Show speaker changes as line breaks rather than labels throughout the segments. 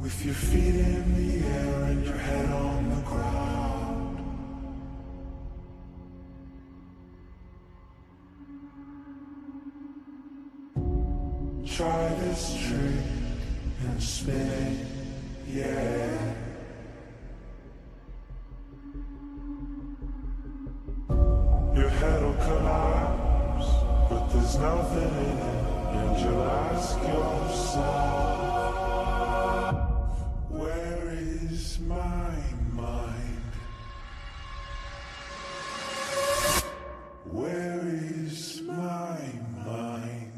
With your feet in the air and your head on the ground. Try this trick and spin it, yeah. Your head'll collapse, but there's nothing in it, and you'll ask yourself, where is my mind? Where is my mind?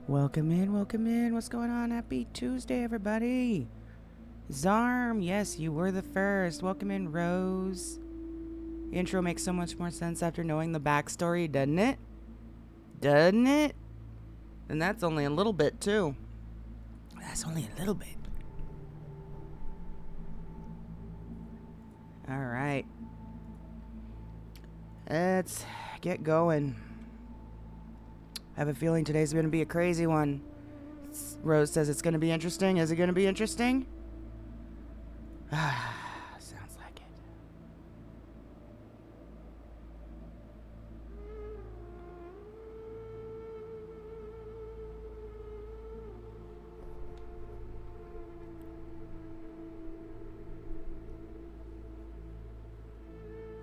Welcome in, welcome in. What's going on? Happy Tuesday, everybody. Zarm, yes, you were the first. Welcome in, Rose. The intro makes so much more sense after knowing the backstory, doesn't it? Doesn't it? And that's only a little bit, too. That's only a little bit. All right. Let's get going. I have a feeling today's going to be a crazy one. Rose says it's going to be interesting. Is it going to be interesting? Sounds like it.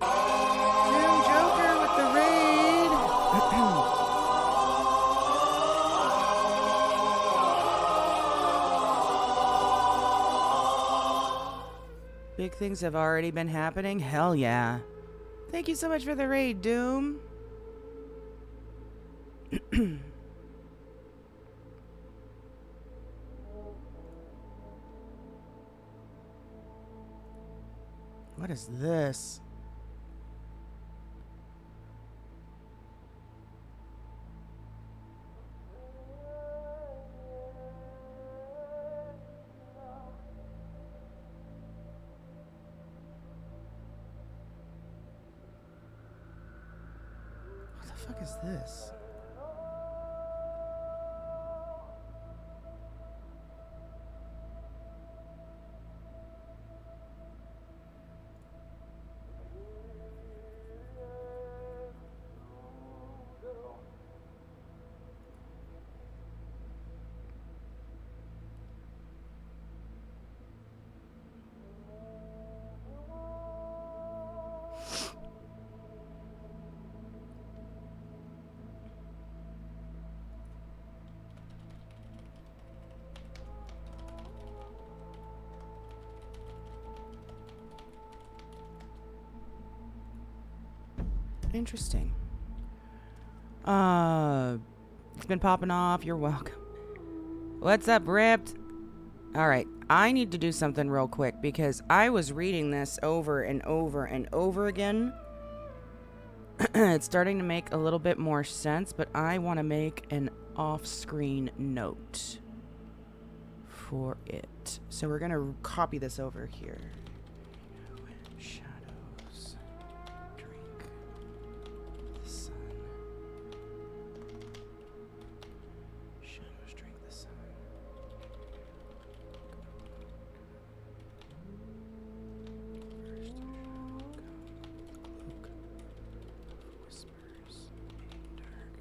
Doom Joker with the raid. Big things have already been happening? Hell yeah. Thank you so much for the raid, Doom. What is this? What the fuck is this? Interesting. It's been popping off. You're welcome. What's up, Ripped? Alright, I need to do something real quick because I was reading this over and over and over again. It's starting to make a little bit more sense, but I want to make an off-screen note for it. So we're going to copy this over here. Shadows. Drink. The sun. Shadows drink the sun. First shadow come. Cloak. Whispers. Made dark.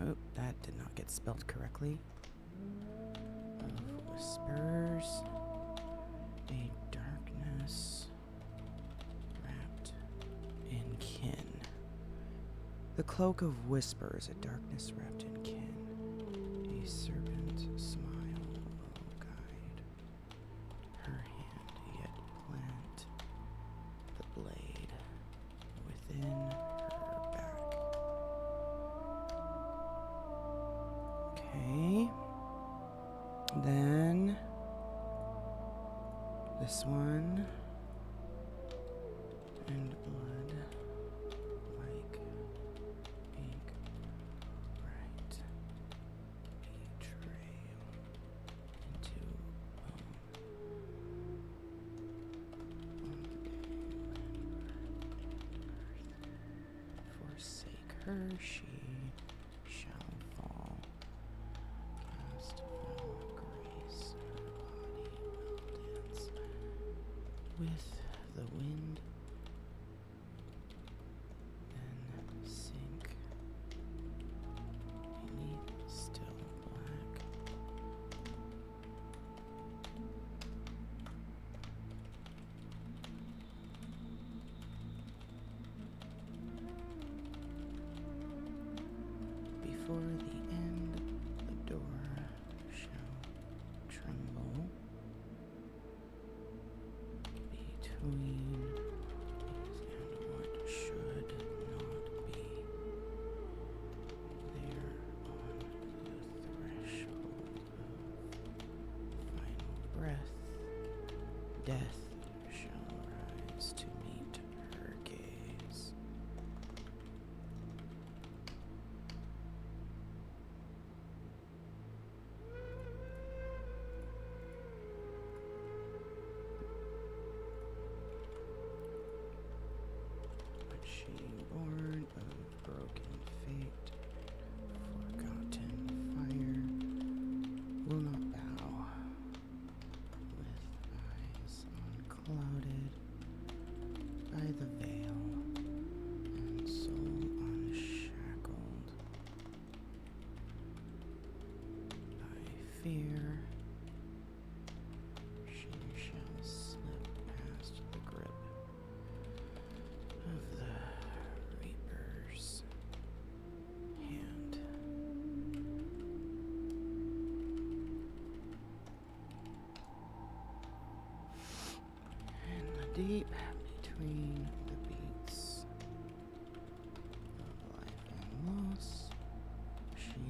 Oh, that did not get spelled correctly. Of whispers. A darkness wrapped in kin. The cloak of whispers, a darkness wrapped in kin. A serpent smile will guide. Her hand yet plant the blade within her back. Okay. Then this one and blood like ink bright betrayal into bone on the day when earth forsake her she shall fall cast fell grace her body will dance with the wind, then sink beneath still black. Before the end, the door shall tremble. Between these and what should not be. There on the threshold of final breath, death shall rise to meet her gaze. But she, born of broken fate, forgotten fire, will not bow. With eyes unclouded by the veil, and soul unshackled by fear, she shall slip past the grip of the Reaper's hand. deep between the beats of life and loss. She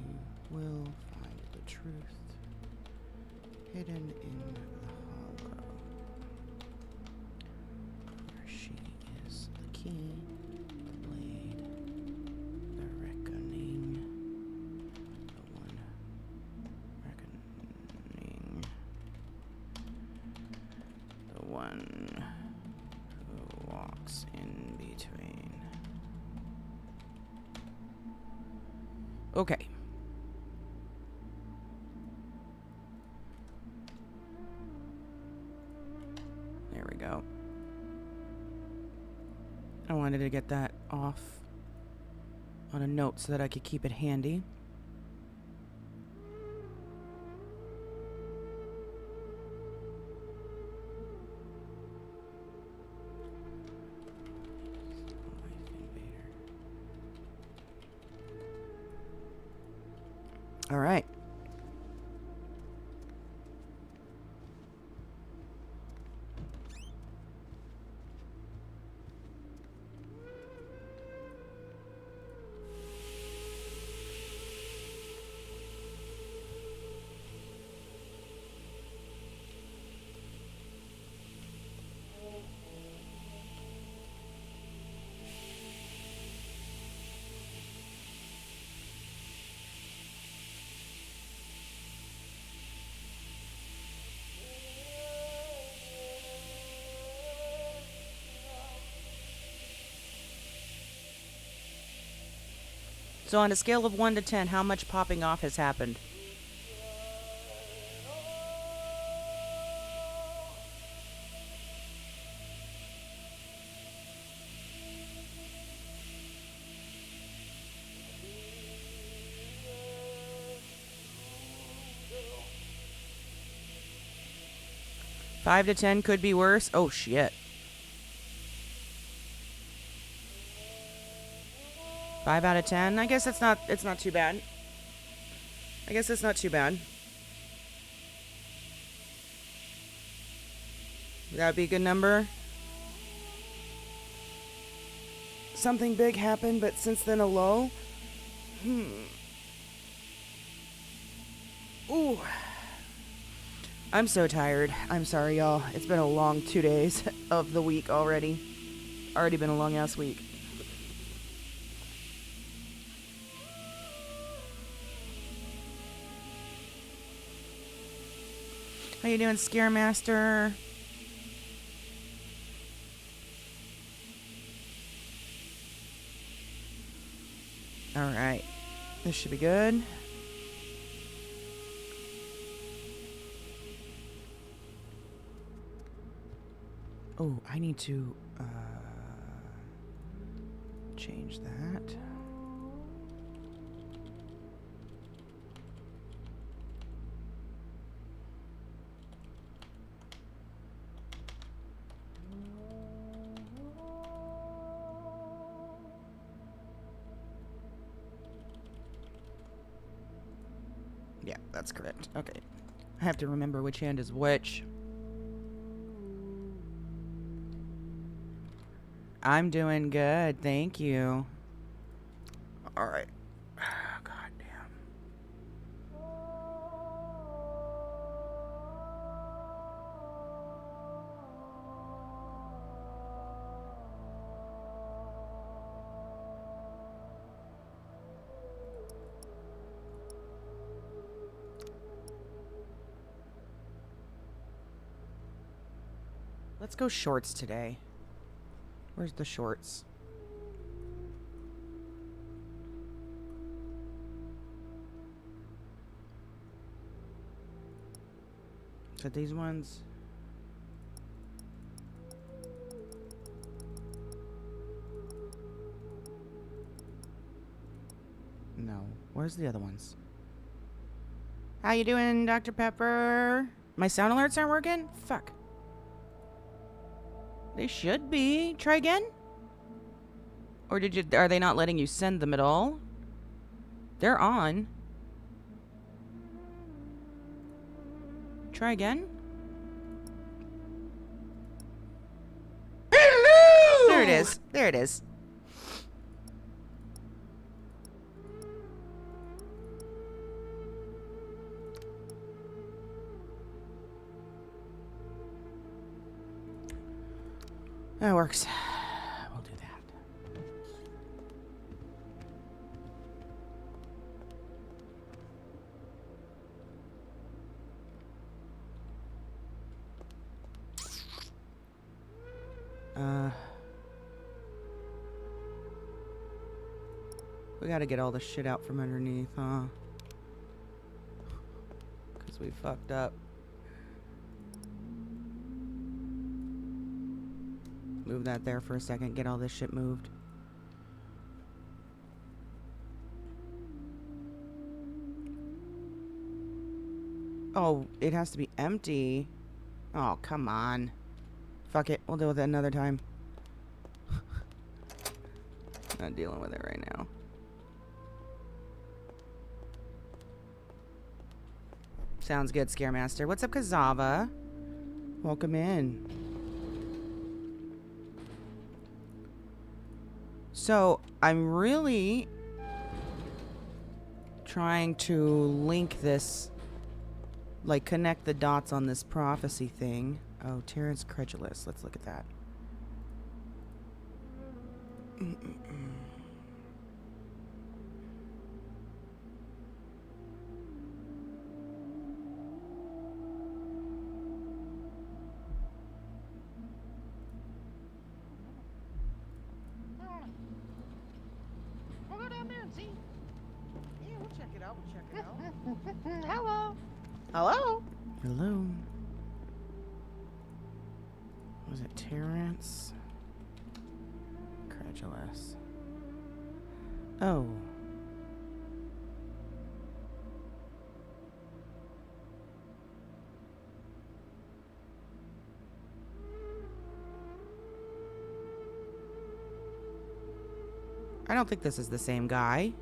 will find the truth hidden in the hollow. Where she is the key, the blade, the reckoning, the one reckoning, the one who walks in between. Okay. There we go. I wanted to get that off on a note so that I could keep it handy. All right. So on a scale of 1 to 10, how much popping off has happened? Five to 10 could be worse. Oh shit. 5 out of 10. I guess it's not too bad. I guess it's not too bad. That'd be a good number. Something big happened, but since then a low. Ooh. I'm so tired. I'm sorry, y'all. It's been a long 2 days of the week already. Already been a long ass week. How you doing, Scaremaster? Alright. This should be good. Oh, I need to change that. Yeah, that's correct. Okay. I have to remember which hand is which. I'm doing good, thank you. Alright. God damn. Let's go shorts today. Where's the shorts? So these ones. No. Where's the other ones? How you doing, Dr. Pepper? My sound alerts aren't working? Fuck. They should be. Try again? Or are they not letting you send them at all? They're on. Try again? There it is. There it is. That works. We'll do that. We gotta get all the shit out from underneath, huh? Because we fucked up. Move that there for a second. Get all this shit moved. Oh, it has to be empty. Oh, come on. Fuck it. We'll deal with it another time. Not dealing with it right now. Sounds good, Scaremaster. What's up, Kazava? Welcome in. So, I'm really trying to link this, like connect the dots on this prophecy thing. Oh, Terrence Credulous. Let's look at that.
Hello.
Hello? Hello. Was it Terrence? Credulous. Oh. I don't think this is the same guy.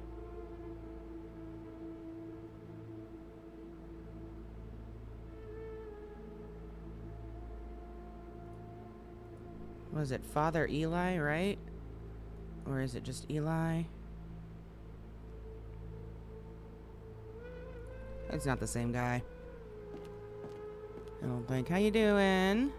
Was it Father Eli, right? Or is it just Eli? It's not the same guy. I don't think. How you doing?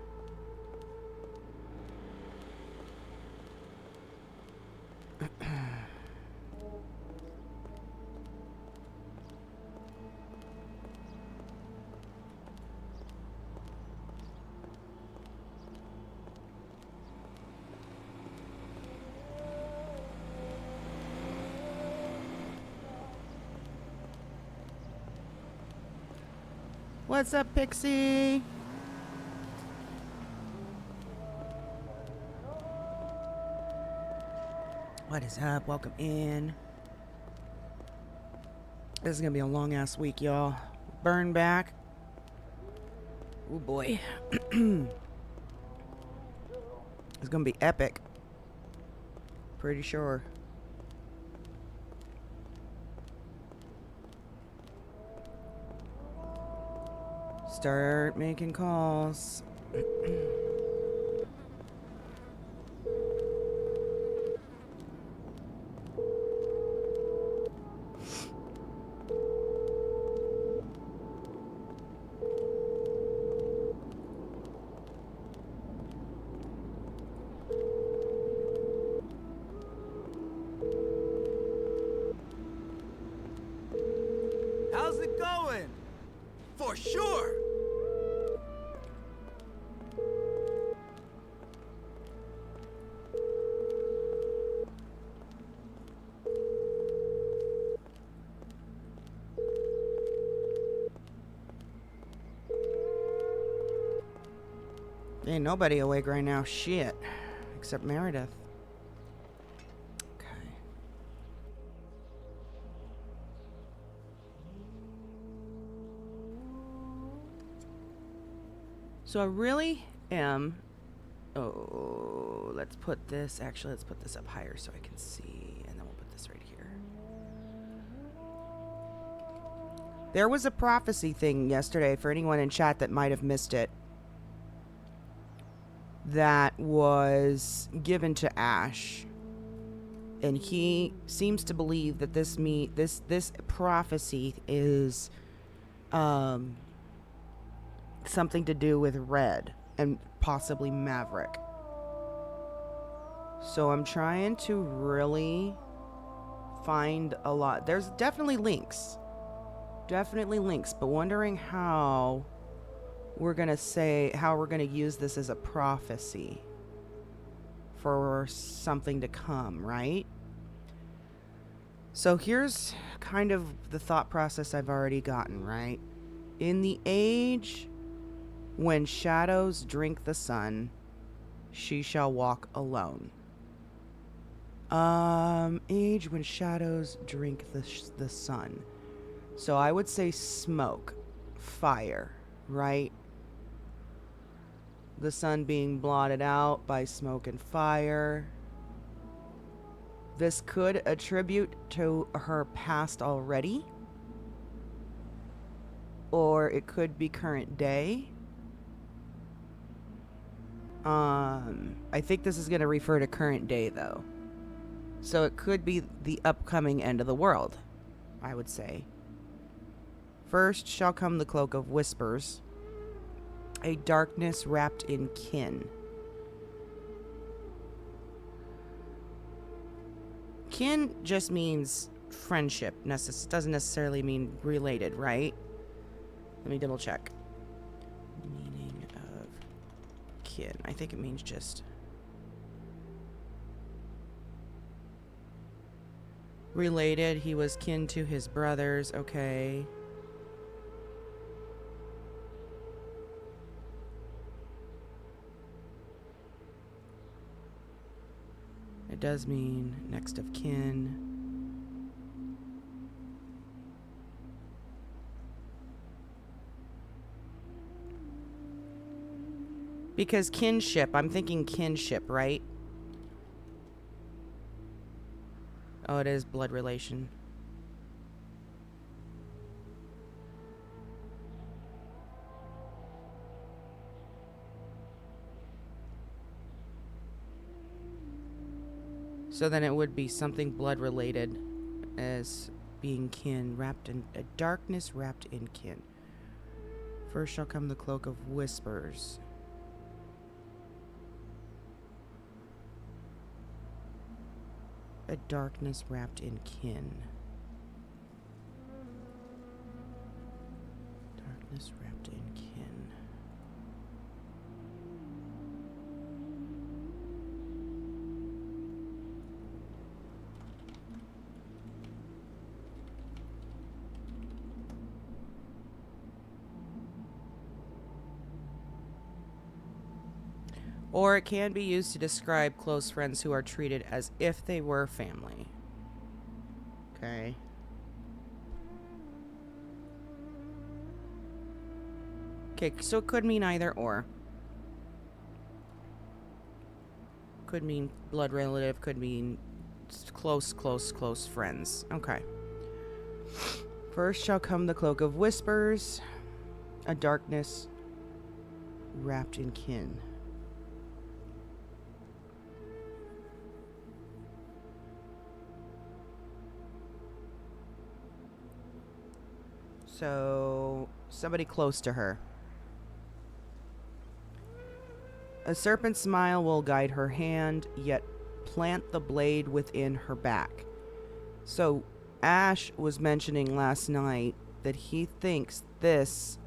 What's up, Pixie? What is up? Welcome in. This is gonna be a long ass week, y'all. Burn back. Oh boy. It's gonna be epic. Pretty sure. Start making calls.
How's it going? For sure!
Ain't nobody awake right now. Shit. Except Meredith. Okay. So I really am... Oh, let's put this... Actually, let's put this up higher so I can see. And then we'll put this right here. There was a prophecy thing yesterday for anyone in chat that might have missed it. that was given to Ash. And he seems to believe that this prophecy is something to do with Red and possibly Maverick. So I'm trying to really find a lot. There's definitely links, but wondering how we're gonna use this as a prophecy for something to come, right? So here's kind of the thought process I've already gotten, right? In the age when shadows drink the sun, she shall walk alone. Age when shadows drink the sun. So I would say smoke, fire, right? The sun being blotted out by smoke and fire. This could attribute to her past already, or it could be current day. I think this is going to refer to current day, though. So it could be the upcoming end of the world, I would say. First shall come the cloak of whispers, a darkness wrapped in kin. Kin just means friendship. Doesn't necessarily mean related, right? Let me double check. Meaning of kin. I think it means just related. He was kin to his brothers. Okay. It does mean next of kin. Because kinship, I'm thinking kinship, right? Oh, it is blood relation. So then it would be something blood related as being kin, wrapped in a darkness wrapped in kin. First shall come the cloak of whispers. A darkness wrapped in kin. Darkness wrapped in kin. Or it can be used to describe close friends who are treated as if they were family. Okay. Okay, so it could mean either or. Could mean blood relative, could mean close friends. Okay. First shall come the cloak of whispers, a darkness wrapped in kin. So, somebody close to her. A serpent's smile will guide her hand, yet plant the blade within her back. So, Ash was mentioning last night that he thinks this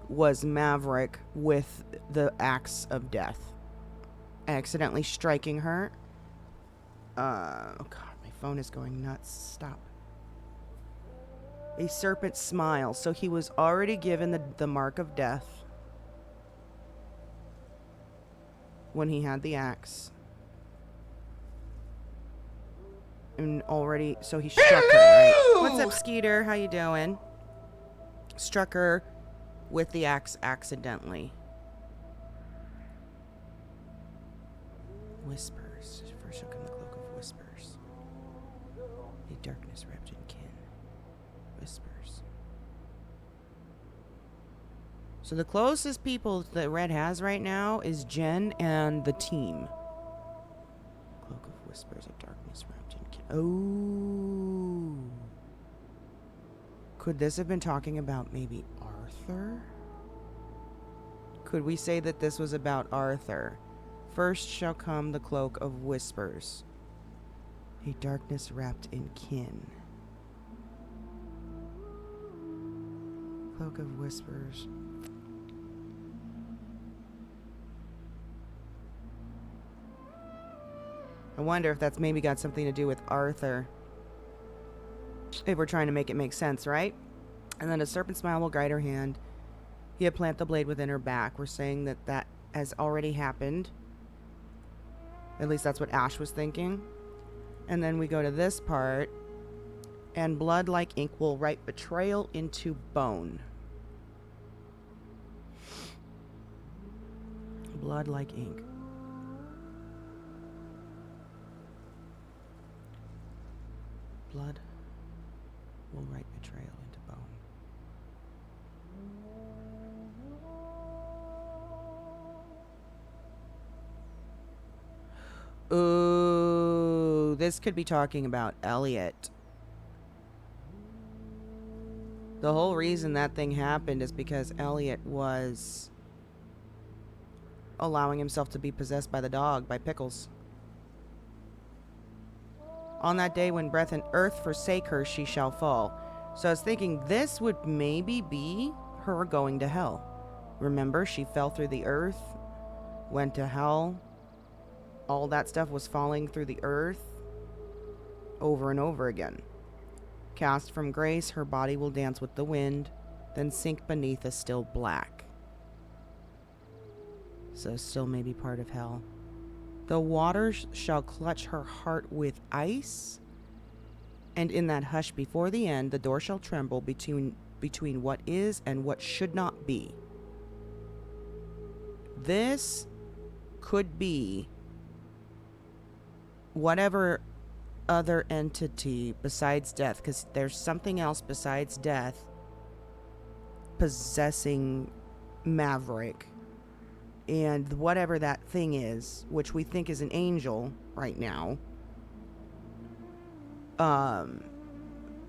was Maverick with the axe of death. Accidentally striking her. Oh god, my phone is going nuts. Stop. A serpent smile. So he was already given the mark of death when he had the axe. And already, so he struck her, right? What's up, Skeeter? How you doing? Struck her with the axe accidentally. Whispers. First shall come the cloak of whispers. A darkness wrapped in kin. Whispers. So the closest people that Red has right now is Jen and the team. Cloak of Whispers of Darkness wrapped in Oh. Could this have been talking about maybe Arthur? Could we say that this was about Arthur? First shall come the Cloak of Whispers. A darkness wrapped in kin. Cloak of Whispers. I wonder if that's maybe got something to do with Arthur. If we're trying to make it make sense, right? And then a serpent smile will guide her hand. He'll plant the blade within her back. We're saying that that has already happened. At least that's what Ash was thinking. And then we go to this part. And blood like ink will write betrayal into bone. Blood like ink. Blood will write betrayal into bone. Ooh, this could be talking about Elliot. The whole reason that thing happened is because Elliot was allowing himself to be possessed by the dog, by Pickles. On that day when breath and earth forsake her, she shall fall. So I was thinking this would maybe be her going to hell. Remember, she fell through the earth, went to hell. All that stuff was falling through the earth over and over again. Cast from grace, her body will dance with the wind, then sink beneath a still black. So still maybe part of hell. The waters shall clutch her heart with ice, and in that hush before the end, the door shall tremble between what is and what should not be. This could be whatever other entity besides death, because there's something else besides death possessing Maverick. And whatever that thing is, which we think is an angel right now,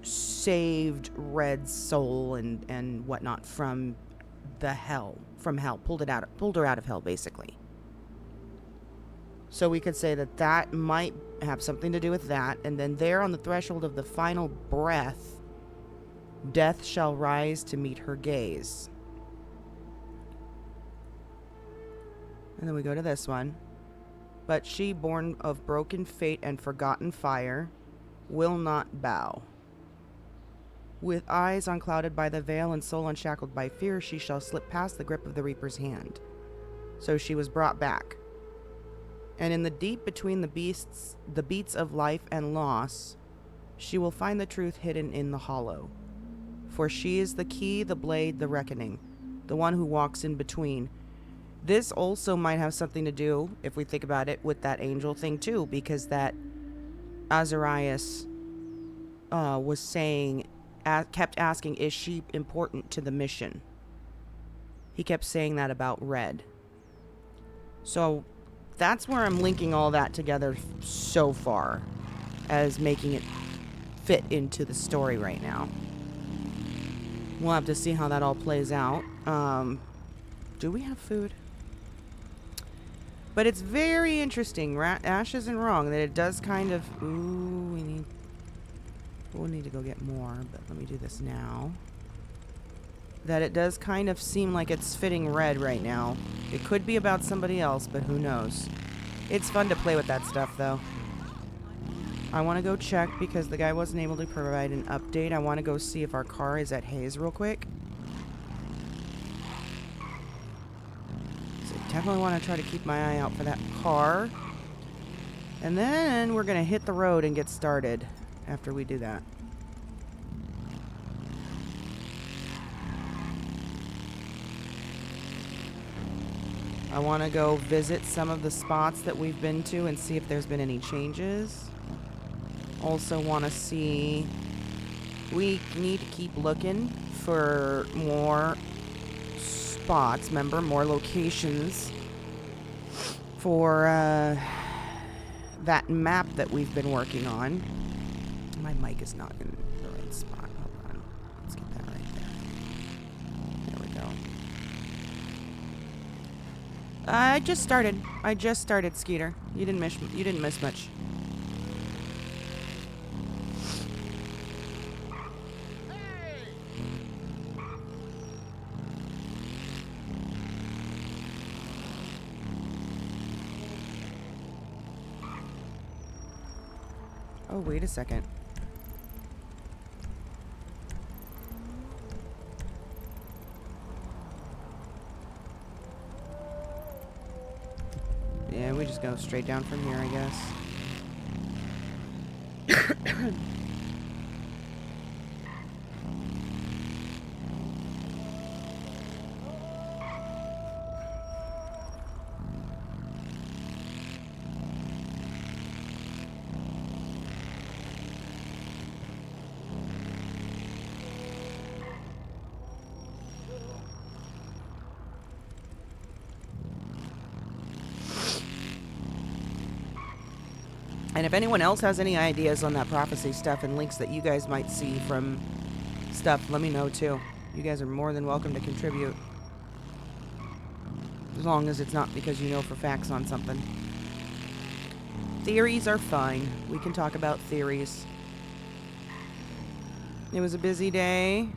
saved Red's soul and whatnot from hell, pulled her out of hell, basically. So we could say that that might have something to do with that. And then there on the threshold of the final breath, death shall rise to meet her gaze. And then we go to this one. But she, born of broken fate and forgotten fire, will not bow. With eyes unclouded by the veil and soul unshackled by fear, she shall slip past the grip of the Reaper's hand. So she was brought back. And in the deep between the beats of life and loss, she will find the truth hidden in the hollow. For she is the key, the blade, the reckoning, the one who walks in between. This also might have something to do, if we think about it, with that angel thing too, because that Azarias was saying, kept asking, is she important to the mission? He kept saying that about Red. So that's where I'm linking all that together so far, as making it fit into the story right now. We'll have to see how that all plays out. Do we have food? But it's very interesting. Ash isn't wrong that it does kind of... Ooh, we'll need to go get more, but let me do this now. That it does kind of seem like it's fitting Red right now. It could be about somebody else, but who knows. It's fun to play with that stuff, though. I want to go check because the guy wasn't able to provide an update. I want to go see if our car is at Hayes real quick. So definitely want to try to keep my eye out for that car. And then we're going to hit the road and get started after we do that. I want to go visit some of the spots that we've been to and see if there's been any changes. Also want to see... We need to keep looking for more spots, remember, more locations for that map that we've been working on. My mic is not in the right spot. Hold on. Let's get that right there. There we go. I just started, Skeeter. You didn't miss much. Oh, wait a second. Yeah, we just go straight down from here, I guess. And if anyone else has any ideas on that prophecy stuff and links that you guys might see from stuff, let me know too. You guys are more than welcome to contribute. As long as it's not because you know for facts on something. Theories are fine. We can talk about theories. It was a busy day.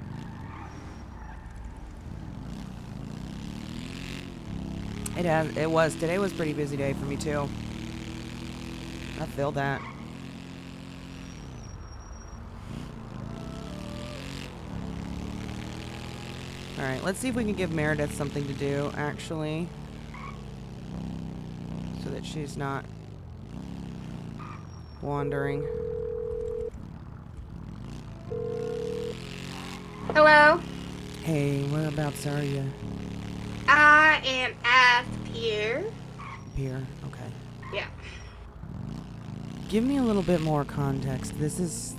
It was. Today was a pretty busy day for me too. I feel that. Alright, let's see if we can give Meredith something to do, actually. So that she's not wandering.
Hello?
Hey, whereabouts are you?
I am at Pier.
Pier? Okay.
Yeah.
Give me a little bit more context. This is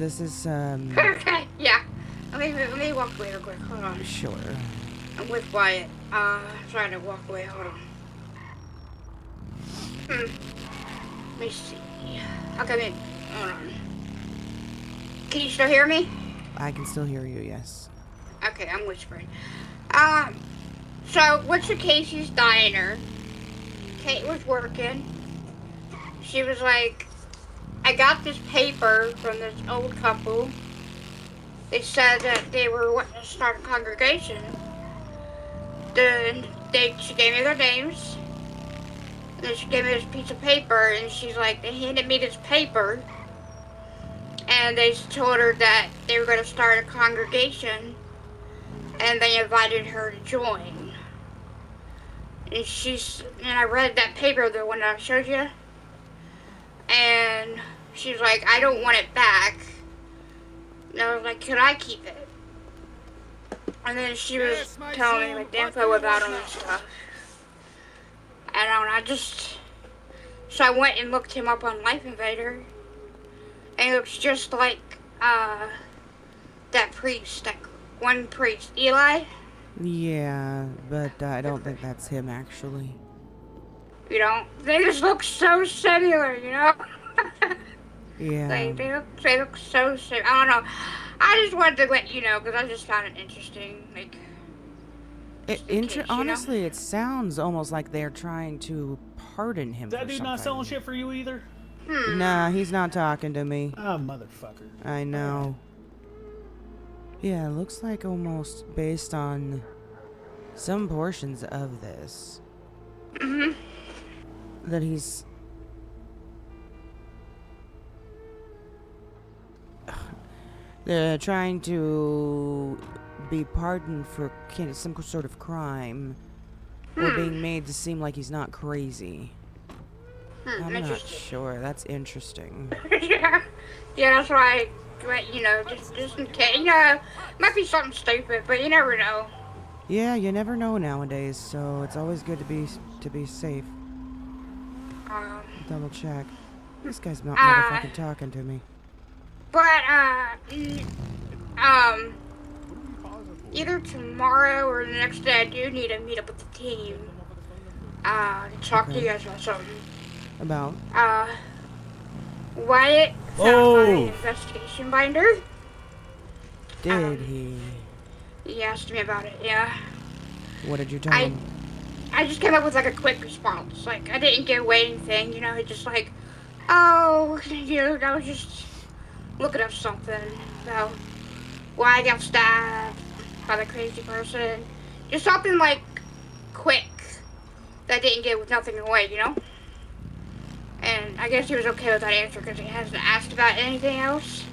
Okay, yeah. Let me walk away real quick. Hold on.
Sure.
I'm with Wyatt. Trying to walk away. Hold on. Let me see. Okay, hold on. Can you still hear me?
I can still hear you, yes.
Okay, I'm whispering. So, what's your Casey's Diner? Kate was working. She was like, I got this paper from this old couple. They said that they were wanting to start a congregation. She gave me their names. And then she gave me this piece of paper, and she's like, they handed me this paper. And they told her that they were going to start a congregation. And they invited her to join. And I read that paper, the one that I showed you. And she's like, I don't want it back. And I was like, could I keep it? And then she was telling me like the info about them and stuff. And so I went and looked him up on Life Invader. And he looks just like that priest, that one priest, Eli.
Yeah, but I don't think that's him, actually.
You know, they just look so similar, you know?
Yeah.
They look so similar. I don't know. I just wanted to let you know, because I just found it interesting. Like,
honestly, it sounds almost like they're trying to pardon him.
Is that dude not selling shit for you either?
Nah, he's not talking to me.
Ah, motherfucker.
I know. Yeah, it looks like almost based on some portions of this. That he's... They're trying to be pardoned for some sort of crime. Or being made to seem like he's not crazy. I'm not sure. That's interesting.
Yeah, that's why I went, you know, just in case. You know, might be something stupid, but you never know.
Yeah, you never know nowadays, so it's always good to be safe. Double check. This guy's not motherfucking talking to me.
But, either tomorrow or the next day, I do need to meet up with the team. To talk to you guys about something.
About?
Wyatt found my investigation binder.
Did he?
He asked me about it, yeah.
What did you tell him?
I just came up with like a quick response. Like, I didn't give away anything, you know, it just like, oh, you know, I was just looking up something about why I got stabbed by the crazy person. Just something like quick that didn't give nothing away, you know? And I guess he was okay with that answer because he hasn't asked about anything else.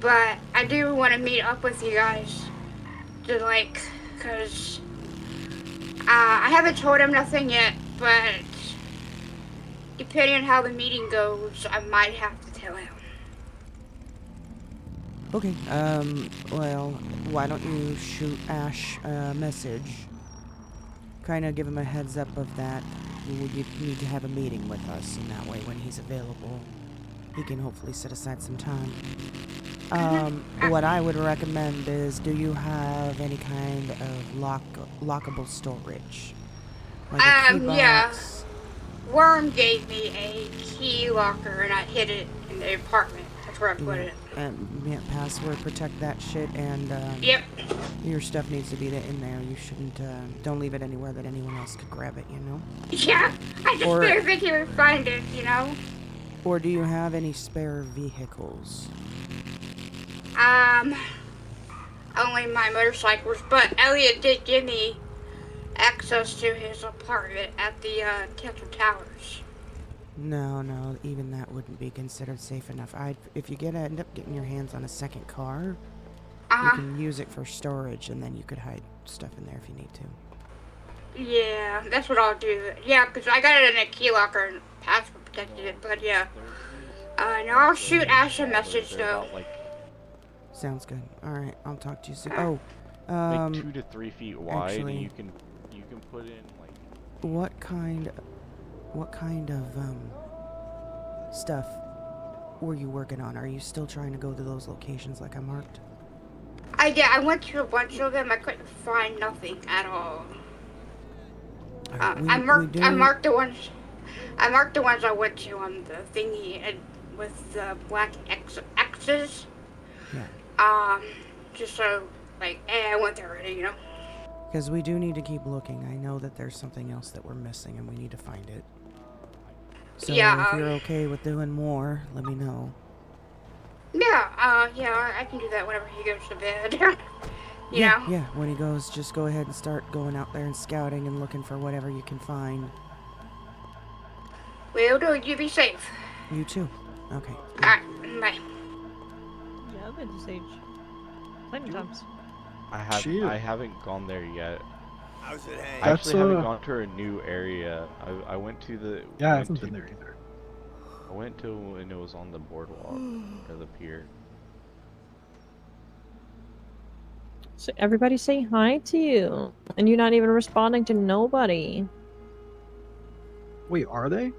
But I do want to meet up with you guys to like, because I haven't told him nothing yet, but depending on how the meeting goes, I might have to tell him.
Okay, well, why don't you shoot Ash a message? Kind of give him a heads up of that. You need to have a meeting with us, and that way when he's available, he can hopefully set aside some time. What I would recommend is, do you have any kind of lockable storage? Like a key box?
Yeah. Worm gave me a key locker, and I hid it in the apartment. That's where I put it.
Yeah, password protect that shit, and
Yep.
your stuff needs to be in there. You shouldn't, don't leave it anywhere that anyone else could grab it, you know?
Yeah, I just didn't think he would find it, you know?
Or do you have any spare vehicles?
Only my motorcycles, but Elliot did give me access to his apartment at the, Temple Towers.
No, even that wouldn't be considered safe enough. If you end up getting your hands on a second car, you can use it for storage, and then you could hide stuff in there if you need to.
Yeah, that's what I'll do. Yeah, because I got it in a key locker and password protected it, but yeah. No, I'll shoot Ash a message, though.
Sounds good. Alright, I'll talk to you soon.
Like 2 to 3 feet wide,
actually,
and you can put in like.
What kind of stuff were you working on? Are you still trying to go to those locations like I marked?
I went to a bunch of them. I couldn't find nothing at all. I marked the ones I went to on the thingy and with the black X's.
Yeah.
Just so like, hey, I went there already, you know.
Because we do need to keep looking. I know that there's something else that we're missing, and we need to find it. So
yeah,
if you're okay with doing more, let me know.
Yeah, yeah, I can do that whenever he goes to bed. you know?
Yeah, when he goes, just go ahead and start going out there and scouting and looking for whatever you can find.
Will do. You be safe.
You too. Okay.
Alright, bye.
Yeah, I've been to Sage plenty of times.
I haven't gone there yet.
How's it hang?
I actually haven't gone to a new area. I went to the.
Yeah, I haven't been there either.
I went to when it was on the boardwalk or the pier.
So everybody say hi to you, and you're not even responding to nobody.
Wait, are they?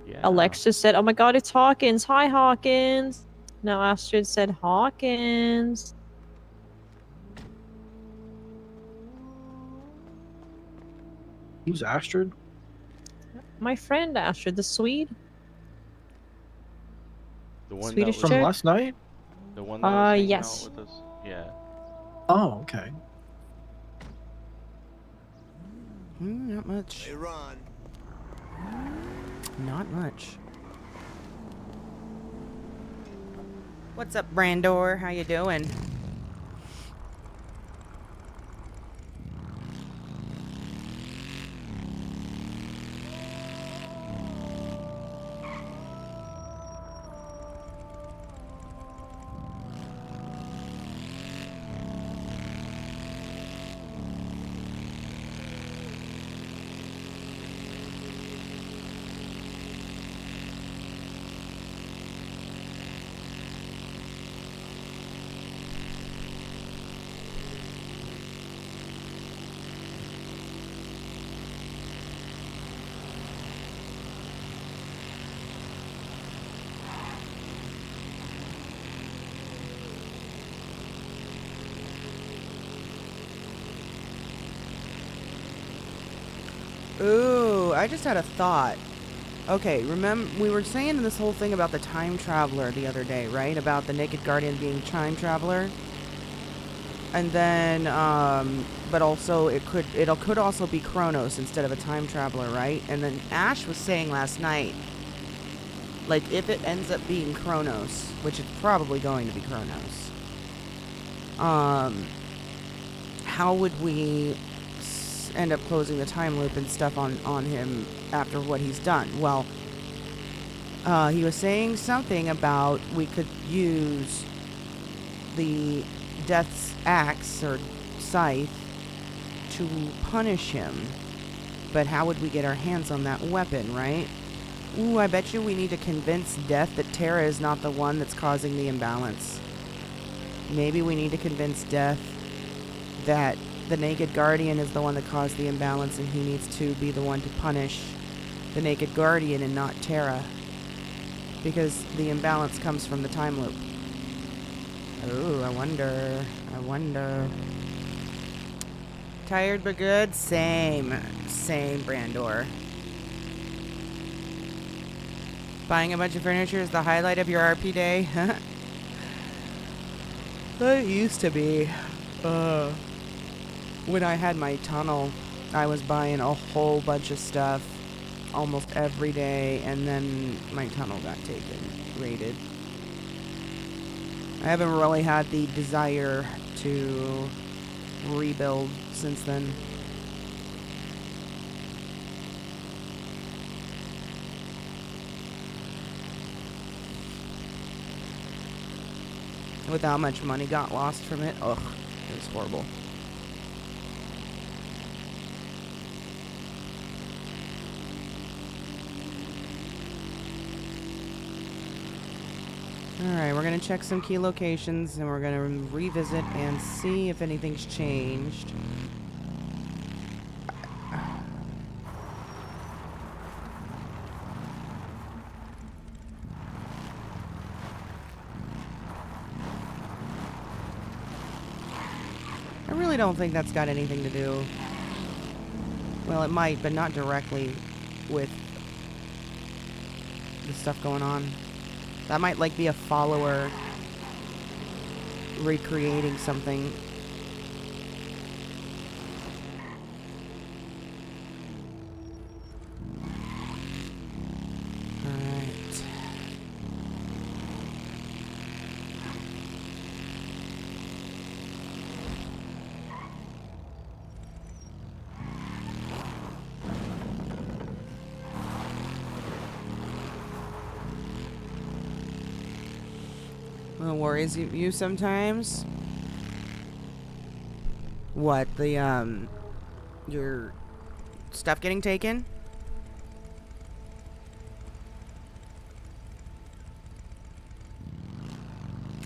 Yeah.
Alexis said, "Oh my God, it's Hawkins. Hi, Hawkins." Now Astrid said, "Hawkins."
Who's Astrid?
My friend Astrid, the Swede.
The one
Swedish
that
From
chick?
last night?
The one that was hanging
yes.
out with us. Yeah.
Oh, okay.
Not much.
Hey, Ron.
Not much. What's up, Brandor? How you doing? Ooh, I just had a thought. Okay, remember we were saying this whole thing about the time traveler the other day, right? About the Naked Guardian being time traveler. And then, but also it could also be Kronos instead of a time traveler, right? And then Ash was saying last night, like, if it ends up being Kronos, which it's probably going to be Kronos, how would we end up closing the time loop and stuff on him after what he's done? Well, he was saying something about we could use the Death's axe or scythe to punish him. But how would we get our hands on that weapon, right? Ooh, I bet you we need to convince Death that Terra is not the one that's causing the imbalance. Maybe we need to convince Death that the Naked Guardian is the one that caused the imbalance and he needs to be the one to punish the Naked Guardian and not Terra. Because the imbalance comes from the time loop. Ooh, I wonder. Tired but good? Same, Brandor. Buying a bunch of furniture is the highlight of your RP day? It used to be. When I had my tunnel, I was buying a whole bunch of stuff almost every day, and then my tunnel got raided. I haven't really had the desire to rebuild since then. With how much money got lost from it, ugh, it was horrible. Alright, we're going to check some key locations and we're going to revisit and see if anything's changed. I really don't think that's got anything to do. Well, it might, but not directly with the stuff going on. That might, like, be a follower recreating something. Alright. Worries you sometimes? What, your stuff getting taken?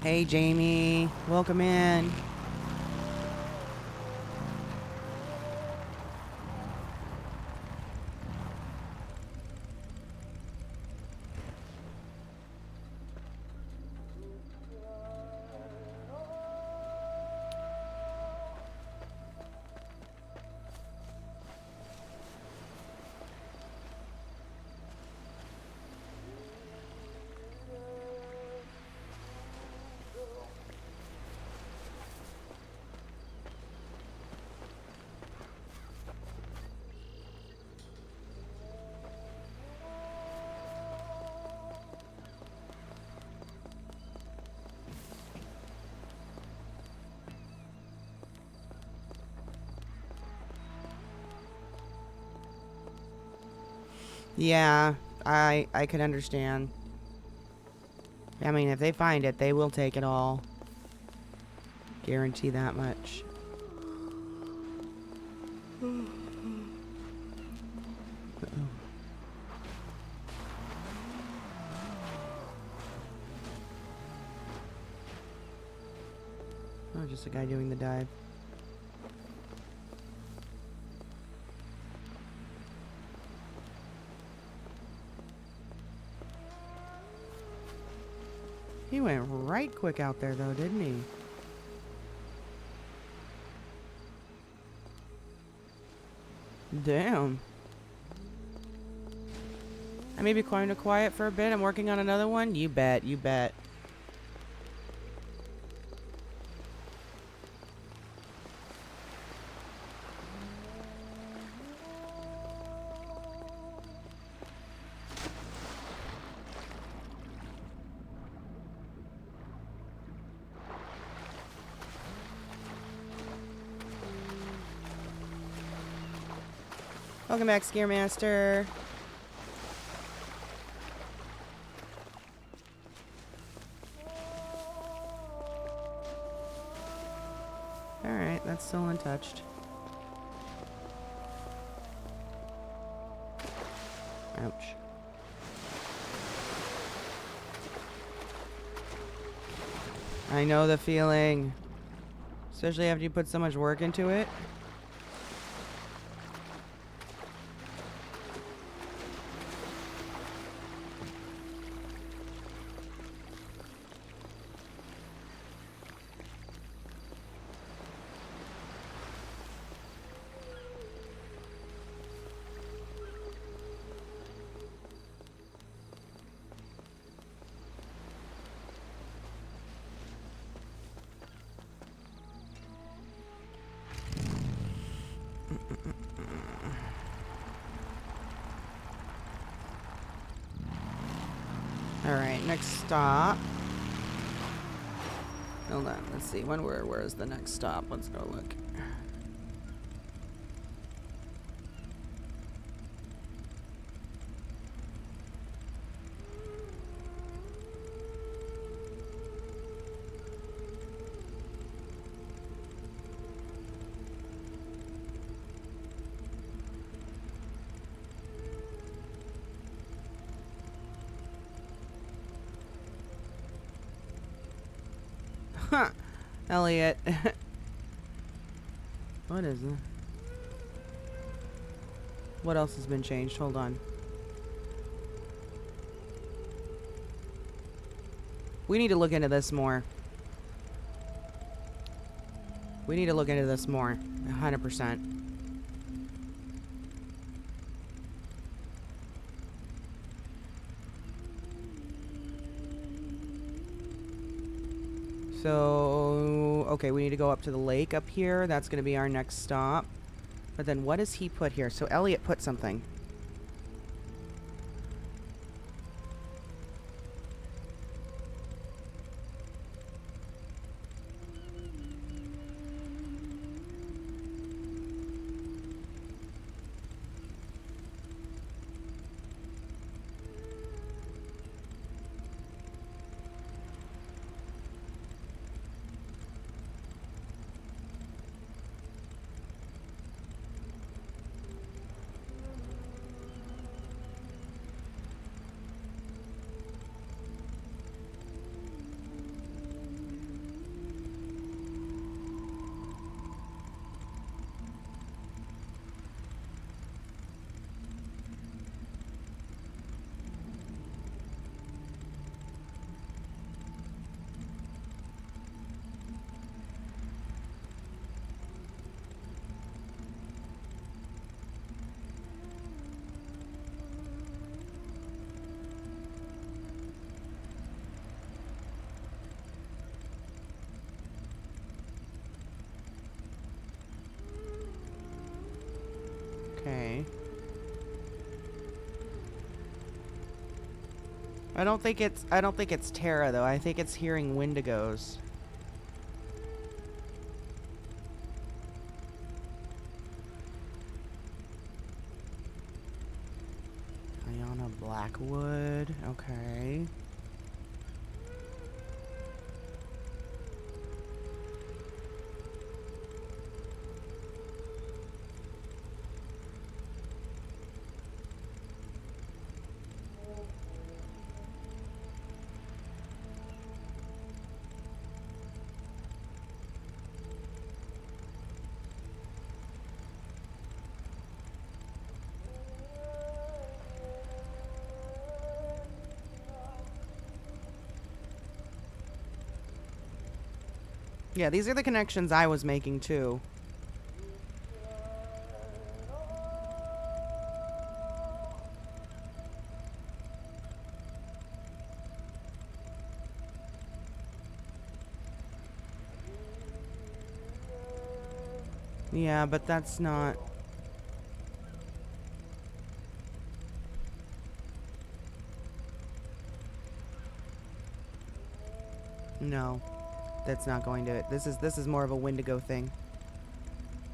Hey, Jamie. Welcome in. Yeah, I can understand. I mean, if they find it, they will take it all. Guarantee that much. Oh, just a guy doing the dive. He went right quick out there, though, didn't he? Damn. I may be going to quiet for a bit. I'm working on another one. You bet, you bet. Welcome back, Scaremaster. Alright, that's still untouched. Ouch. I know the feeling. Especially after you put so much work into it. Alright, next stop. Hold on, let's see. Where is the next stop? Let's go look. Huh. Elliot. What is it? What else has been changed? Hold on. We need to look into this more. We need to look into this more. 100%. So, okay, we need to go up to the lake up here. That's going to be our next stop. But then what does he put here? So Elliot put something. Okay. I don't think it's Terra though. I think it's hearing Wendigos. Ayana Blackwood. Okay. Yeah, these are the connections I was making too. Yeah, but that's not... No. That's not going to it. This is more of a Wendigo thing.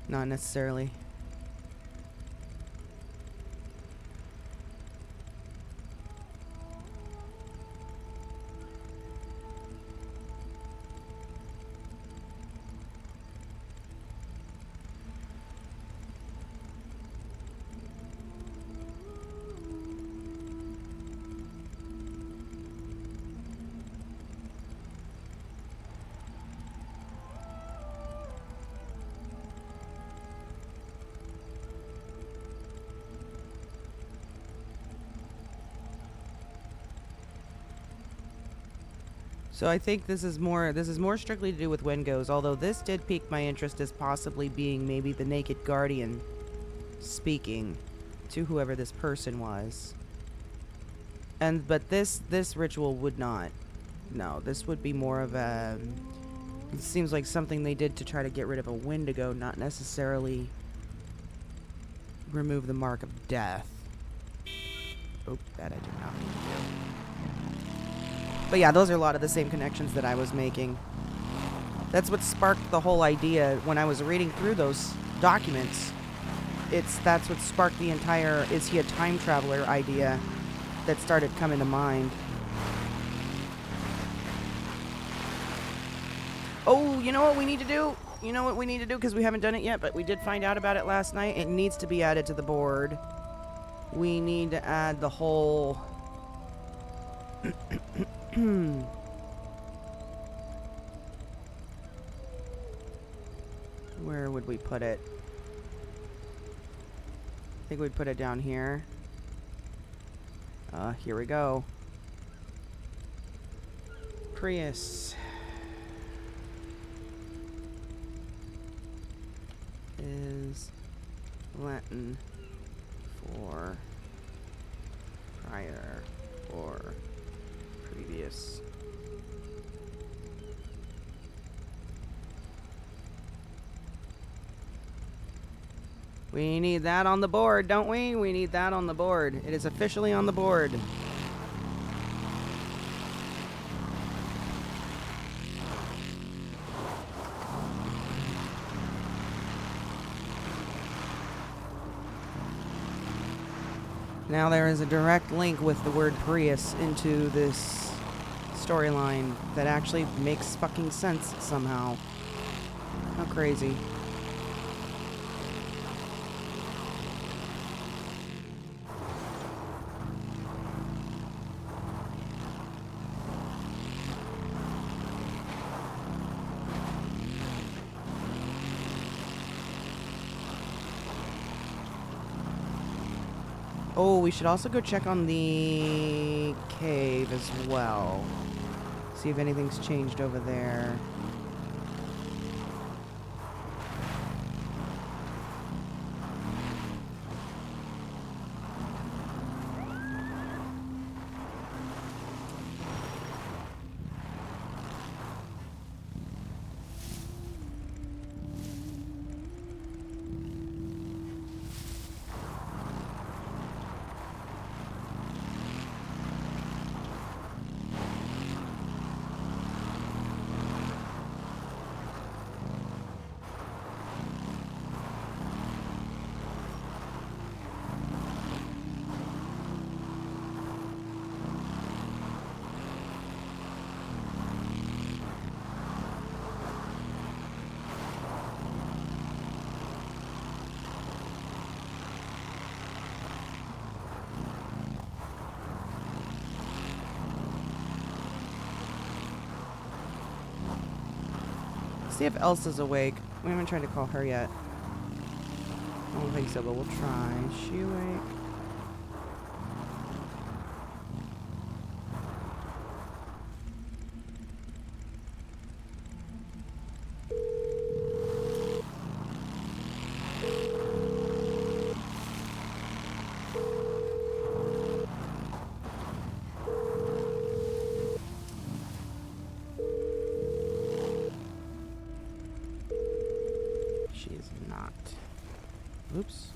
Not necessarily. So I think this is more strictly to do with Wendigos, although this did pique my interest as possibly being maybe the Naked Guardian speaking to whoever this person was. But this ritual would not. No, this would be more of a... It seems like something they did to try to get rid of a Wendigo, not necessarily remove the mark of death. Oh, that I did not mean to do. But yeah, those are a lot of the same connections that I was making. That's what sparked the whole idea when I was reading through those documents. That's what sparked the entire "is he a time traveler" idea that started coming to mind. Oh, you know what we need to do? You know what we need to do? Because we haven't done it yet, but we did find out about it last night. It needs to be added to the board. We need to add the whole... Where would we put it? I think we'd put it down here. Here we go. Prius is Latin for prior or previous. We need that on the board, don't we? We need that on the board. It is officially on the board. Now there is a direct link with the word Prius into this storyline that actually makes fucking sense somehow. How crazy. Oh, we should also go check on the cave as well. See if anything's changed over there. See if Elsa's awake. We haven't tried to call her yet. I don't think so, but we'll try. Is she awake? She is not. Oops.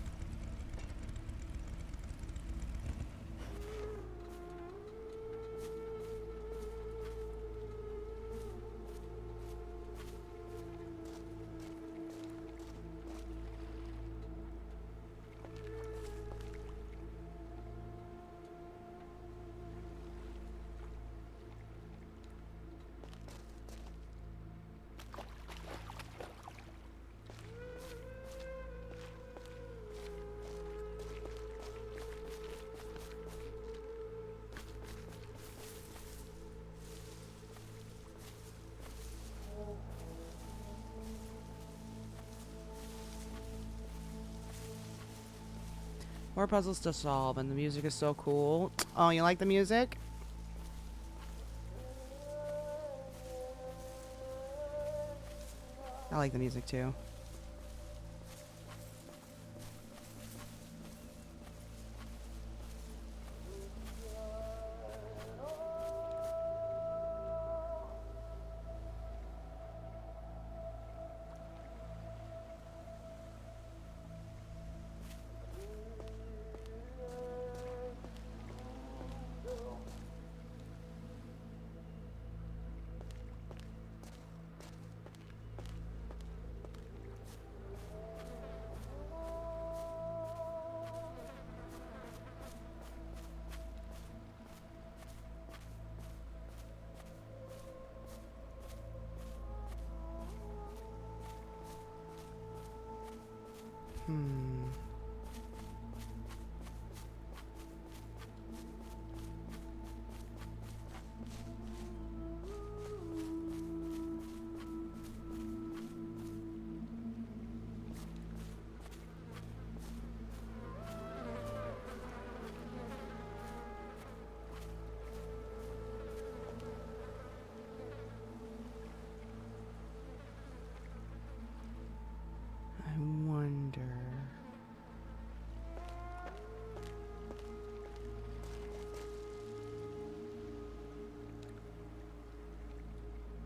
More puzzles to solve, and the music is so cool. Oh, you like the music? I like the music too. I wonder.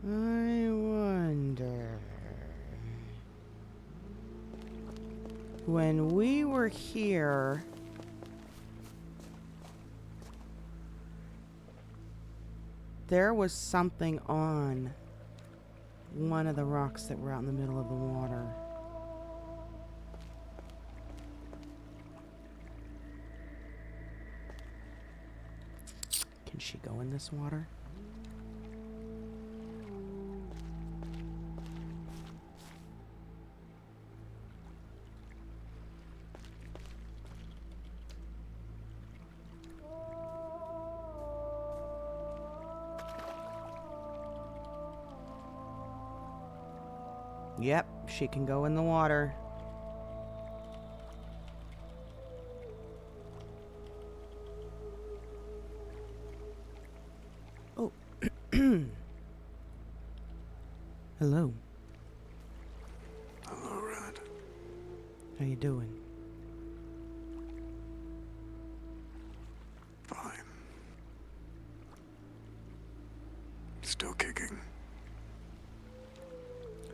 I wonder. When we were here, there was something on one of the rocks that were out in the middle of the water. Can she go in this water? Yep, she can go in the water. Oh. Hello.
Hello, Red.
How you doing?
Fine. Still kicking.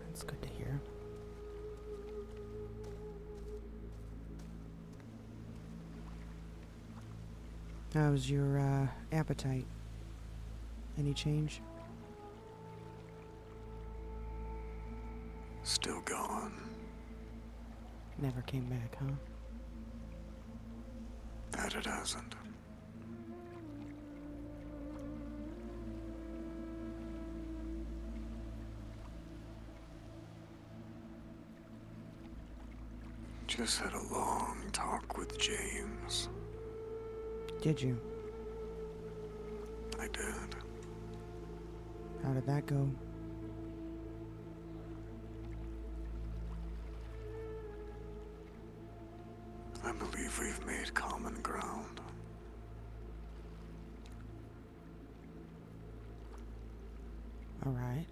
That's good to hear. How's your appetite? Any change?
Still gone.
Never came back, huh?
That it hasn't. Just had a long talk with James.
Did you?
I did.
How did that go?
I believe we've made common ground.
All right.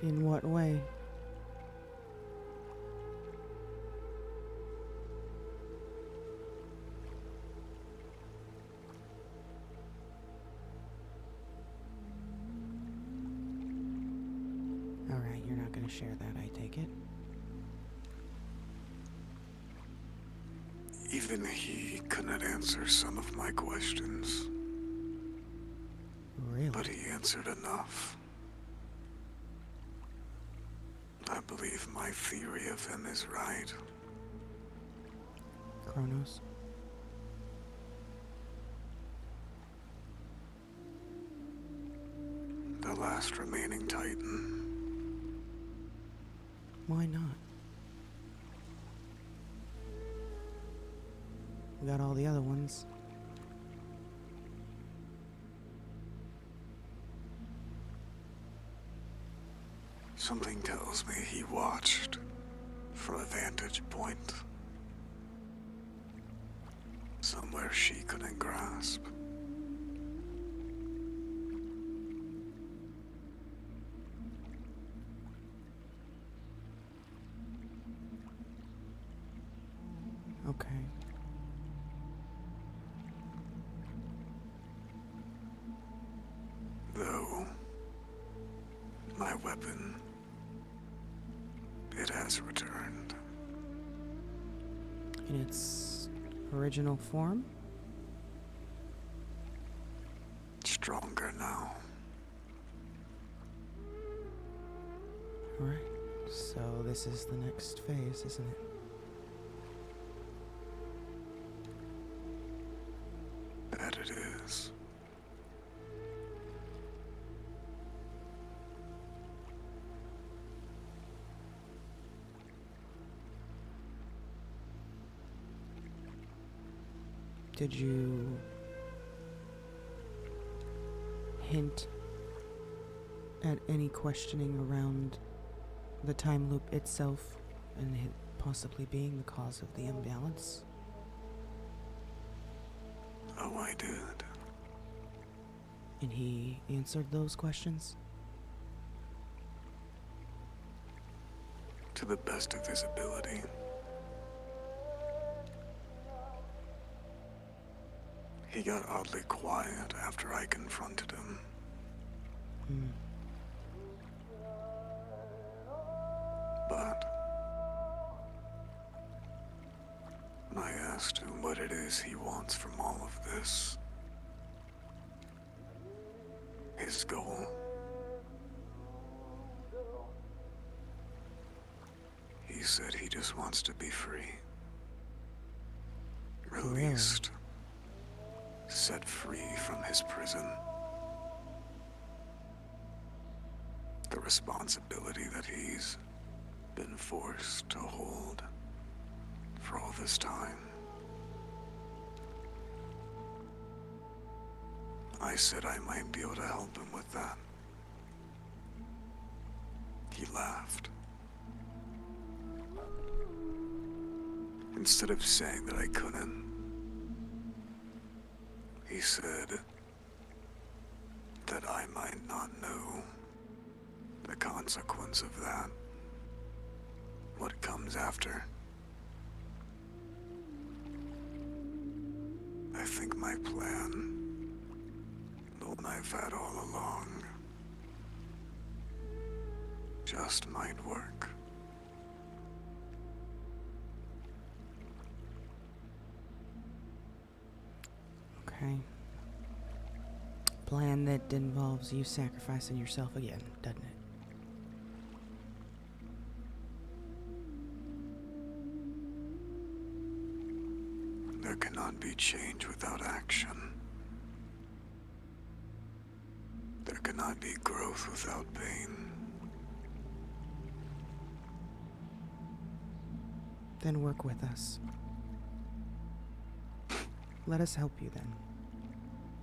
In what way? All right, you're not going to share that, I take it.
Even he couldn't answer some of my questions,
Really?
but he answered enough. I believe my theory of him is right.
Kronos.
The last remaining Titan.
Why not? We got all the other ones.
Something tells me he watched from a vantage point. Somewhere she couldn't grasp.
Okay.
Though, my weapon, it has returned.
In its original form?
Stronger now.
Alright. So this is the next phase, isn't it?
That it is.
Did you hint at any questioning around the time loop itself and it possibly being the cause of the imbalance?
Oh, I did.
And he answered those questions?
To the best of his ability. He got oddly quiet after I confronted him.
Hmm.
But when I asked him what it is he wants from all of this, his goal, he said he just wants to be free. Released. Set free from his prison. The responsibility that he's been forced to hold for all this time. I said I might be able to help him with that. He laughed. Instead of saying that I couldn't, he said that I might not know the consequence of that. What comes after. I think my plan, the one I've had all along, just might work.
Okay. Plan that involves you sacrificing yourself again, doesn't it?
There cannot be change without action. There cannot be growth without pain.
Then work with us. Let us help you then.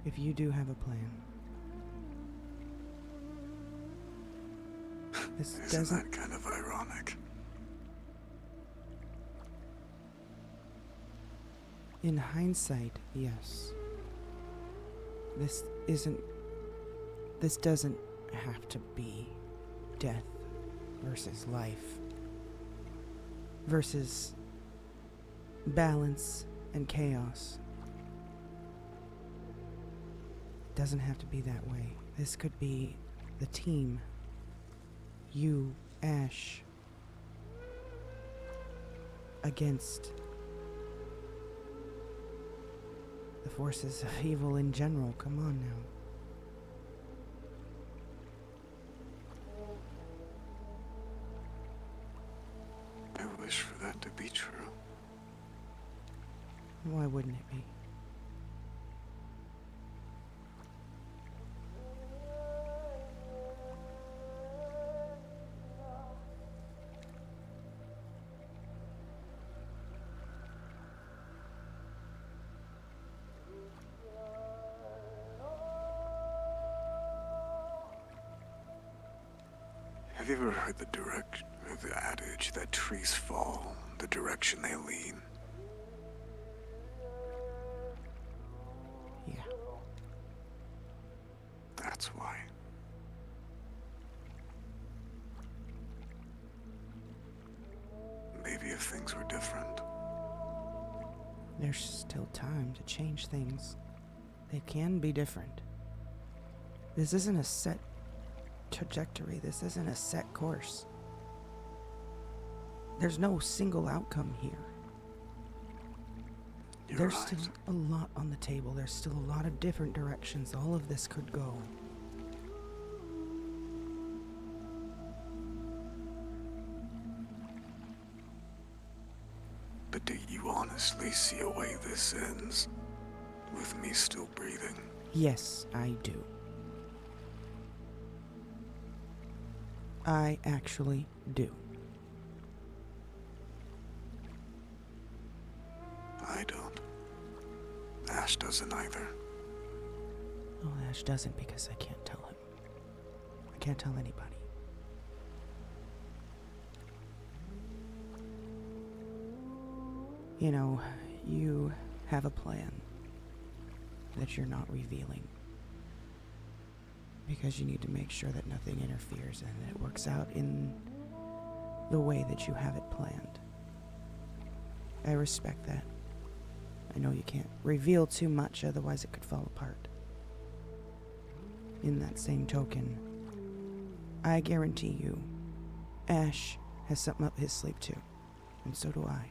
If you do have a plan. This
Isn't
doesn't...
that kind of ironic?
In hindsight, yes. This doesn't have to be death versus life versus balance and chaos. Doesn't have to be that way. This could be the team. You, Ash, against forces of evil in general. Come on now.
I wish for that to be true.
Why wouldn't it be?
Have you ever heard the adage that trees fall the direction they lean?
Yeah.
That's why. Maybe if things were different.
There's still time to change things. They can be different. This isn't a set trajectory. This isn't a set course. There's no single outcome here. There's still a lot on the table. There's still a lot of different directions all of this could go.
But do you honestly see a way this ends? With me still breathing?
Yes, I do. I actually do.
I don't. Ash doesn't either.
Oh, Ash doesn't because I can't tell him. I can't tell anybody. You know, you have a plan that you're not revealing. Because you need to make sure that nothing interferes and it works out in the way that you have it planned. I respect that. I know you can't reveal too much, otherwise it could fall apart. In that same token, I guarantee you, Ash has something up his sleeve too. And so do I.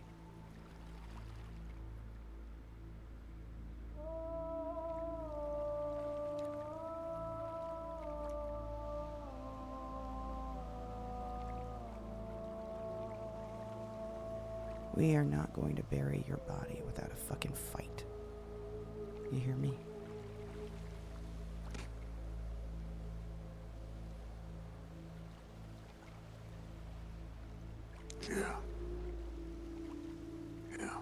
We are not going to bury your body without a fucking fight. You hear me?
Yeah. Yeah.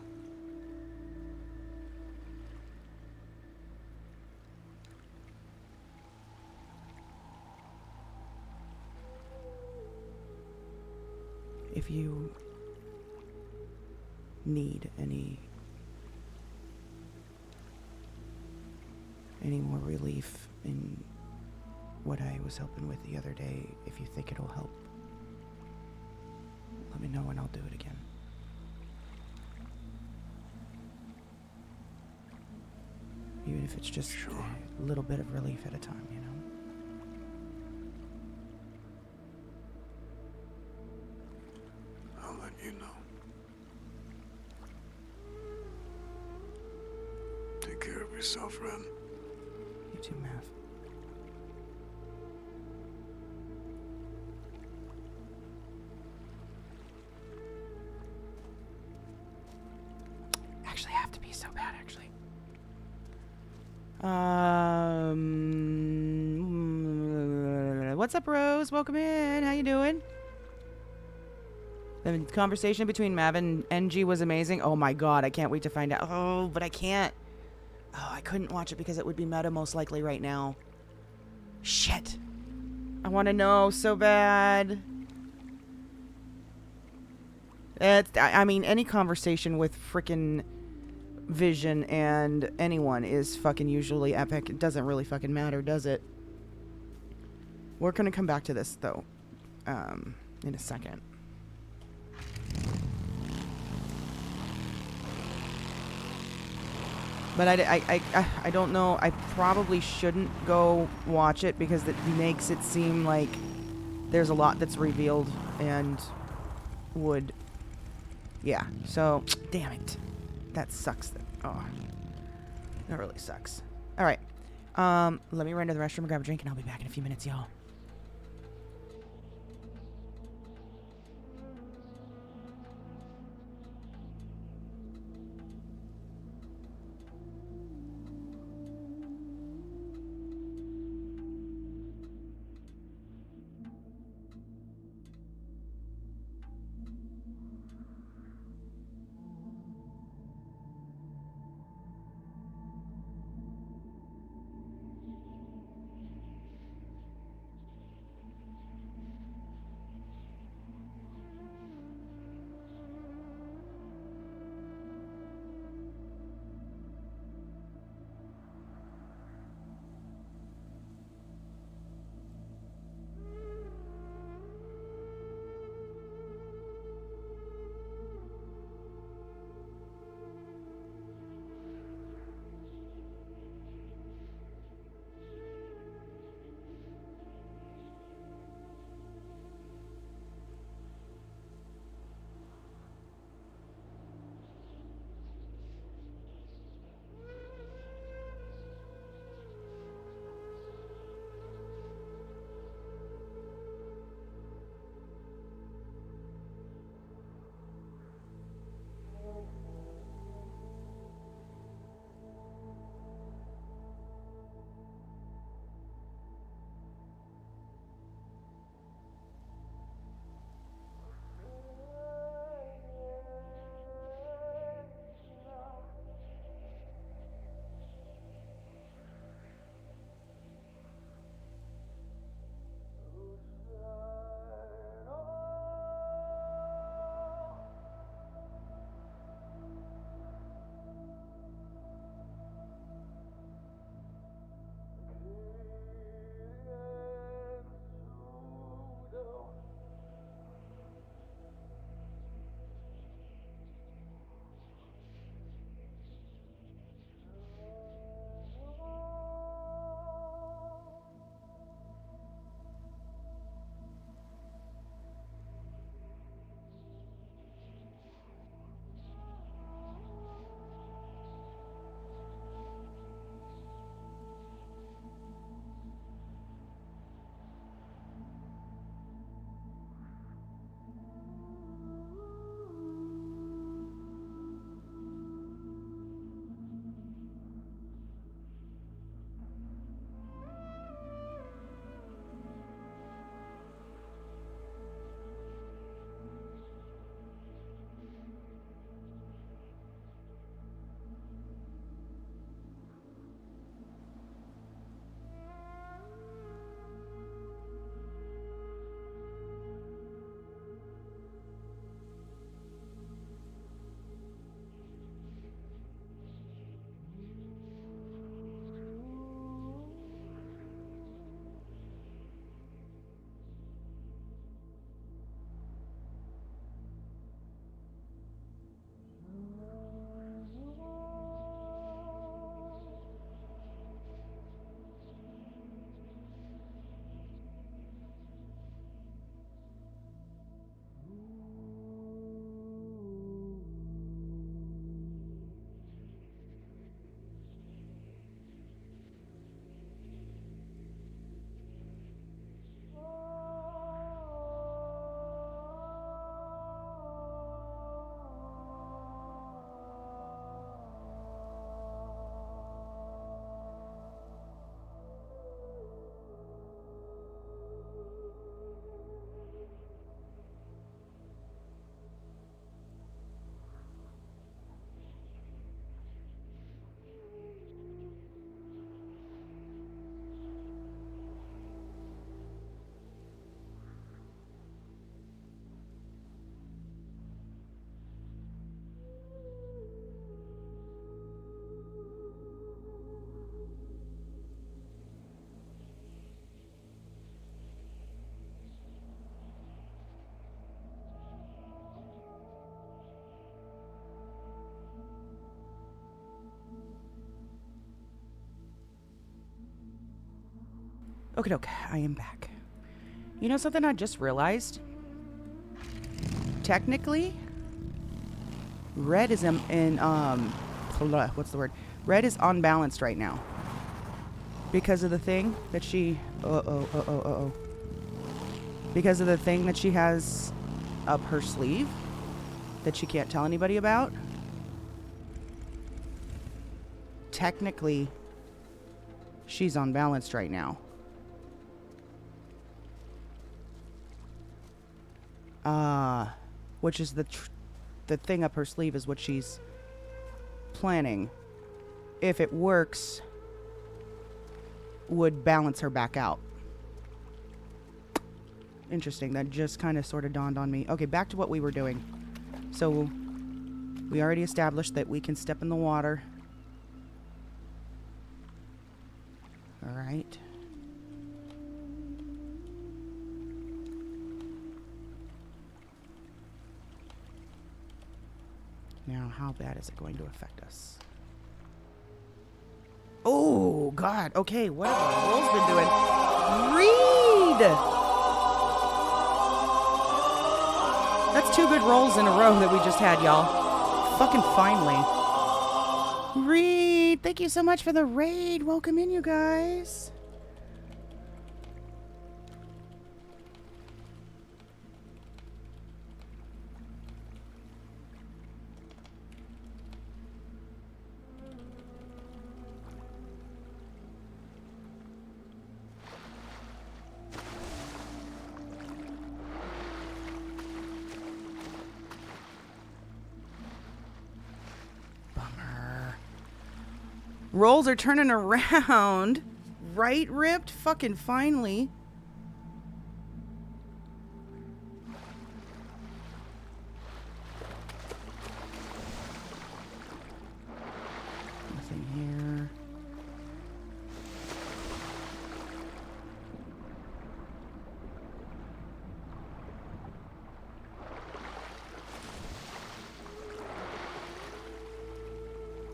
If you need any more relief in what I was helping with the other day, if you think it'll help, let me know and I'll do it again. Even if it's just
Sure.
a little bit of relief at a time, you know?
I'll let you know. Take care of yourself, Ren.
You too, Mav. Actually, I have to be so bad, actually. What's up, Rose? Welcome in. How you doing? The conversation between Mav and NG was amazing. Oh my god, I can't wait to find out. Oh, but I can't. Oh, I couldn't watch it because it would be meta most likely right now. Shit. I want to know so bad. I mean, any conversation with frickin' Vision and anyone is fucking usually epic. It doesn't really fucking matter, does it? We're gonna come back to this, though, in a second. But I don't know. I probably shouldn't go watch it because it makes it seem like there's a lot that's revealed and would... Yeah, so... Damn it. That sucks. Oh. That really sucks. All right. Let me run to the restroom and grab a drink, and I'll be back in a few minutes, y'all. Okay, I am back. You know something I just realized? Technically, Red is in what's the word? Red is unbalanced right now. Because of the thing that she... Because of the thing that she has up her sleeve that she can't tell anybody about. Technically, she's unbalanced right now. Which is the thing up her sleeve is what she's planning. If it works, would balance her back out. Interesting. That just kind of sort of dawned on me. Okay, back to what we were doing. So, we already established that we can step in the water. Alright. Now, how bad is it going to affect us? Oh, God. Okay, what have the rolls been doing? Read! That's 2 good rolls in a row that we just had, y'all. Fucking finally. Reed, thank you so much for the raid. Welcome in, you guys. Rolls are turning around. Right, Ripped? Fucking finally. Nothing here.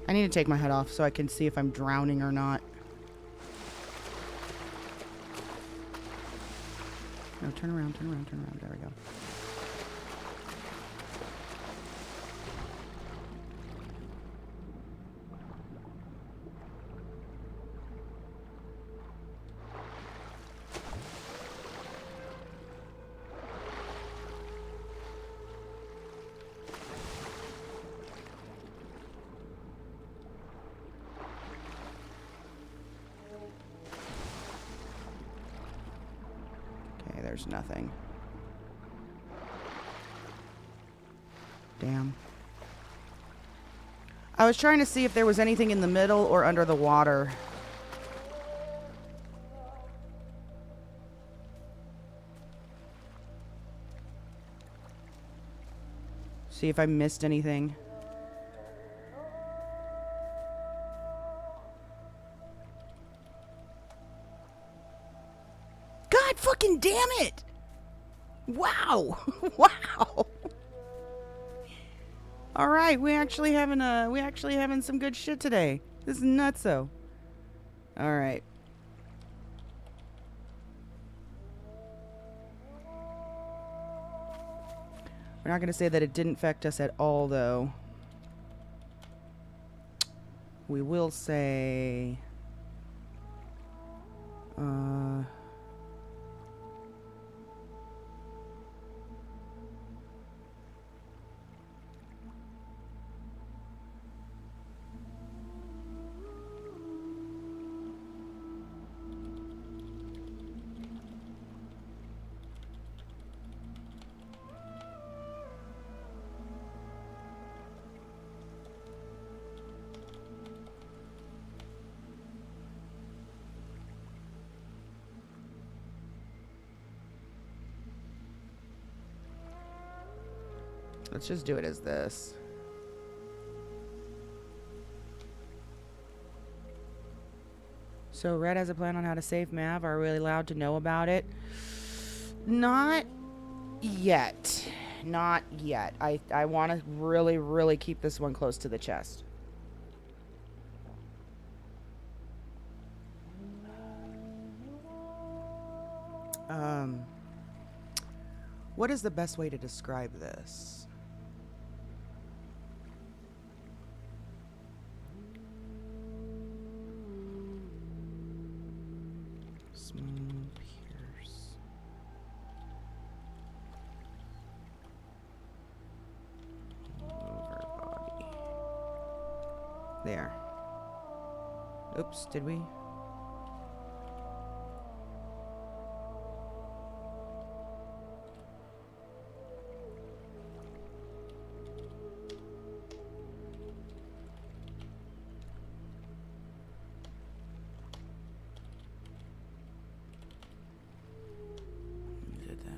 I need to take my head off so I can see if I'm drowning or not. No, turn around, turn around, turn around. There we go. There's nothing. Damn. I was trying to see if there was anything in the middle or under the water. See if I missed anything. God fucking damn it! Wow. Wow. All right, we actually having some good shit today. This is nutso. All right. We're not going to say that it didn't affect us at all, though. We will say... Let's just do it as this. So Red has a plan on how to save Mav. Are we allowed to know about it? Not yet. Not yet. I want to really, really keep this one close to the chest. What is the best way to describe this? Small Pierce. Over body. There. Oops, did we? We did that.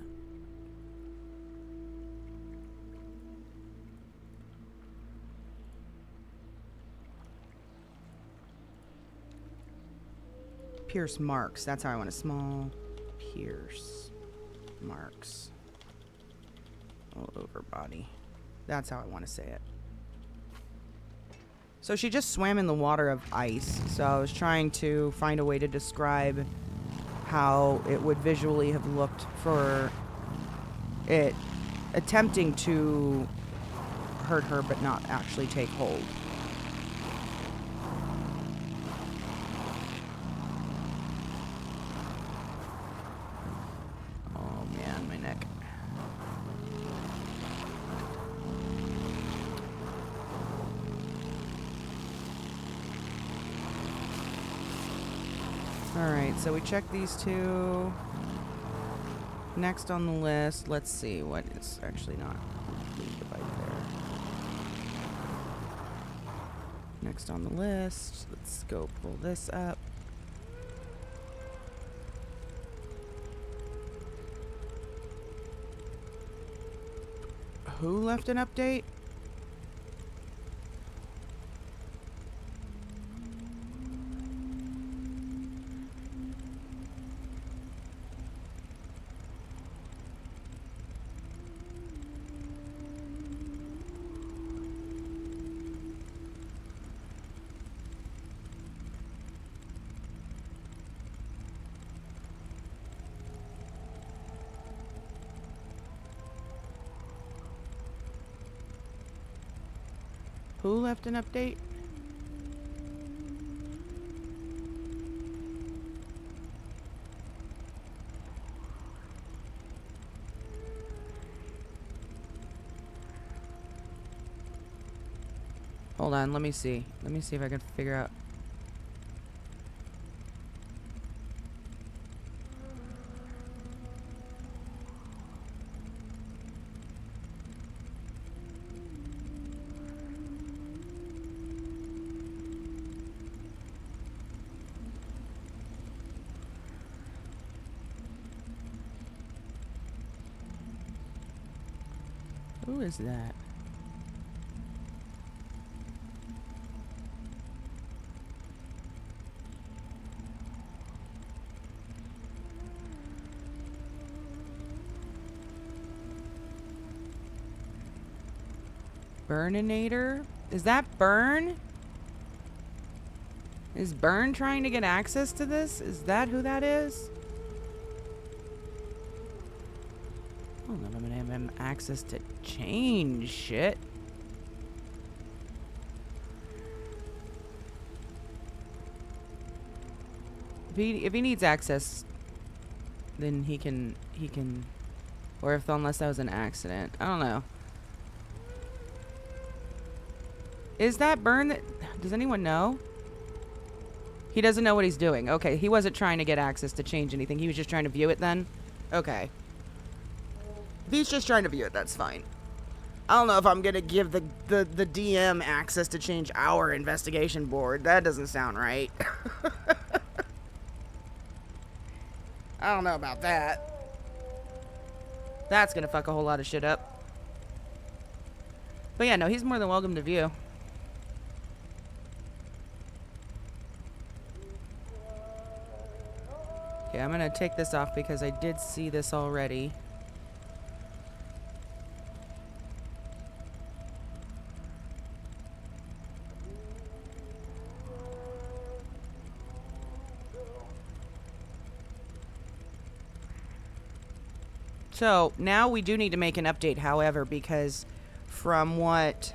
Pierce marks. That's how I want a small pierce marks. All over body. That's how I want to say it. So she just swam in the water of ice. So I was trying to find a way to describe how it would visually have looked for it attempting to hurt her but not actually take hold. Oh man, my neck. Alright, so we checked these two. Next on the list, let's see what is actually not completed right there. Next on the list, let's go pull this up. Who left an update? Who left an update? Hold on, let me see. Let me see if I can figure out. Who is that? Burninator? Is that Burn? Is Burn trying to get access to this? Is that who that is? Oh, I'm gonna have him access to change shit. If he needs access, then he can, or if, unless that was an accident. I don't know. Is that Burn that, does anyone know? He doesn't know what he's doing. Okay, he wasn't trying to get access to change anything. He was just trying to view it then? Okay. If he's just trying to view it, that's fine. I don't know if I'm gonna give the DM access to change our investigation board. That doesn't sound right. I don't know about that. That's gonna fuck a whole lot of shit up. But yeah, no, he's more than welcome to view. Okay, I'm gonna take this off because I did see this already. So, now we do need to make an update, however, because from what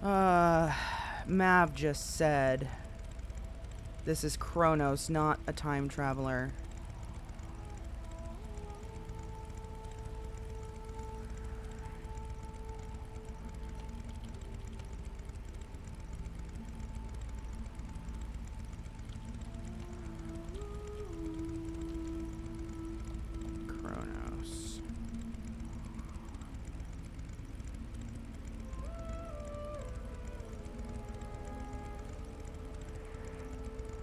Mav just said, This is Kronos, not a time traveler. Kronos.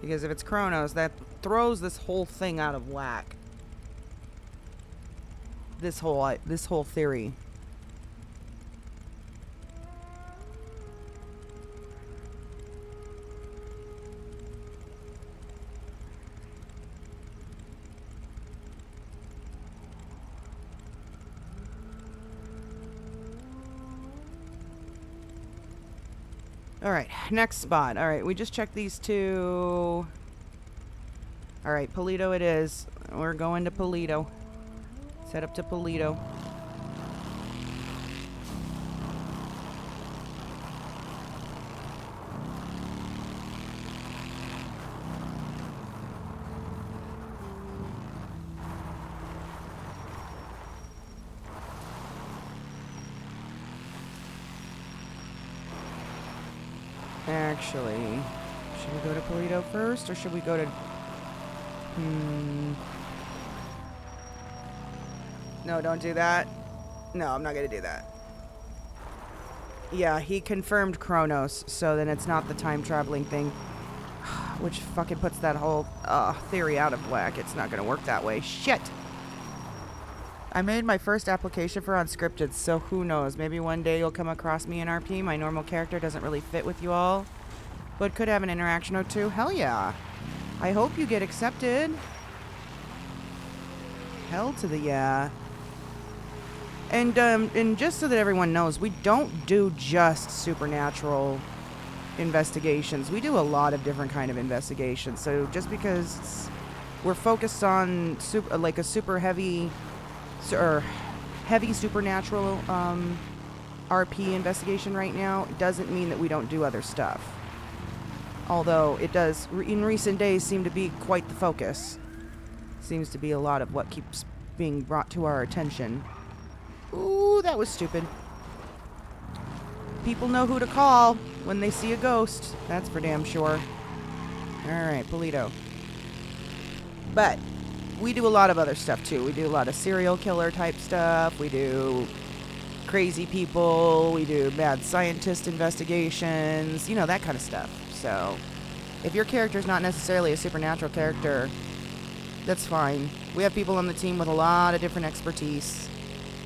Because if it's Kronos, that throws this whole thing out of whack. This whole theory. Alright, next spot. Alright, we just checked these two. Alright, Polito it is. We're going to Polito. Set up to Polito. Actually, should we go to Polito first, or should we go to... No, don't do that. No, I'm not gonna do that. Yeah, he confirmed Kronos, so then it's not the time traveling thing. Which fucking puts that whole theory out of whack. It's not gonna work that way. Shit! I made my first application for Unscripted, so who knows? Maybe one day you'll come across me in RP. My normal character doesn't really fit with you all, but could have an interaction or two. Hell yeah! I hope you get accepted. Hell to the yeah. And just so that everyone knows, we don't do just supernatural investigations. We do a lot of different kind of investigations. So just because we're focused on like a super heavy or heavy supernatural RP investigation right now, doesn't mean that we don't do other stuff. Although it does, in recent days, seem to be quite the focus. Seems to be a lot of what keeps being brought to our attention. Ooh, that was stupid. People know who to call when they see a ghost. That's for damn sure. Alright, Polito. But we do a lot of other stuff too. We do a lot of serial killer type stuff. We do crazy people. We do mad scientist investigations. You know, that kind of stuff. So, if your character's not necessarily a supernatural character, that's fine. We have people on the team with a lot of different expertise.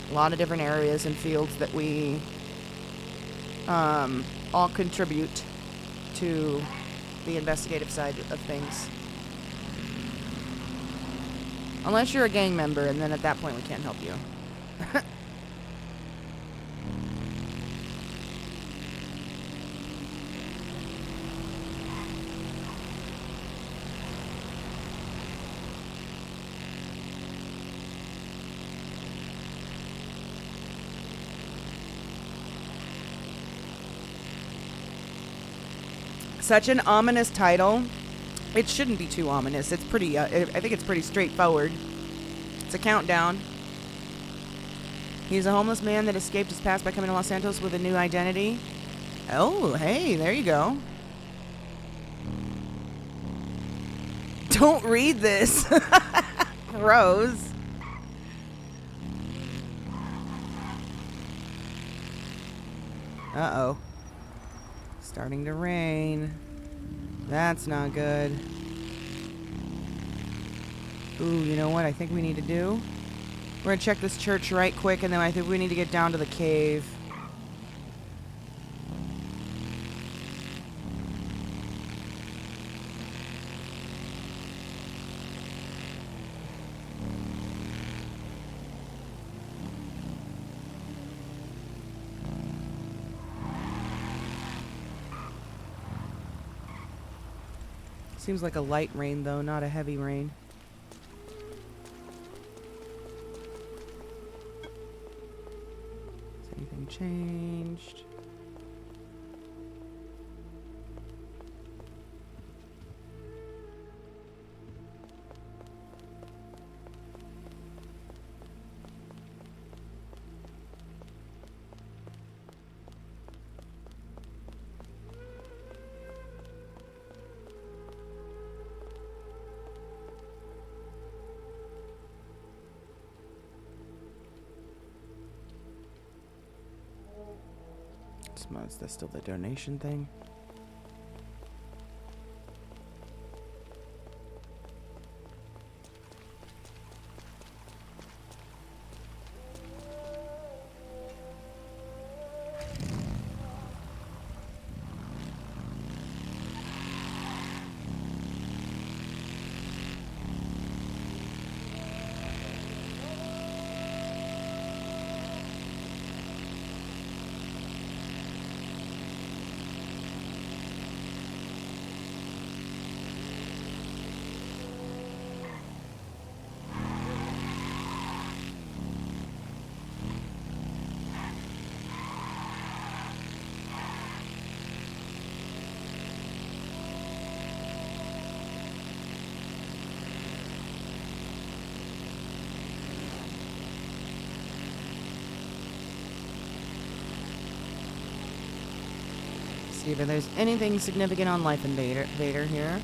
A lot of different areas and fields that we all contribute to the investigative side of things. Unless you're a gang member, and then at that point we can't help you. Such an ominous title. It shouldn't be too ominous. It's pretty, I think it's pretty straightforward. It's a countdown. He's a homeless man that escaped his past by coming to Los Santos with a new identity. Oh, hey, there you go. Don't read this. Rose. Uh-oh. Starting to rain. That's not good. Ooh, you know what I think we need to do? We're gonna check this church right quick, and then I think we need to get down to the cave. Seems like a light rain, though, not a heavy rain. Has anything changed? Is that still the donation thing? See if there's anything significant on Life Invader here.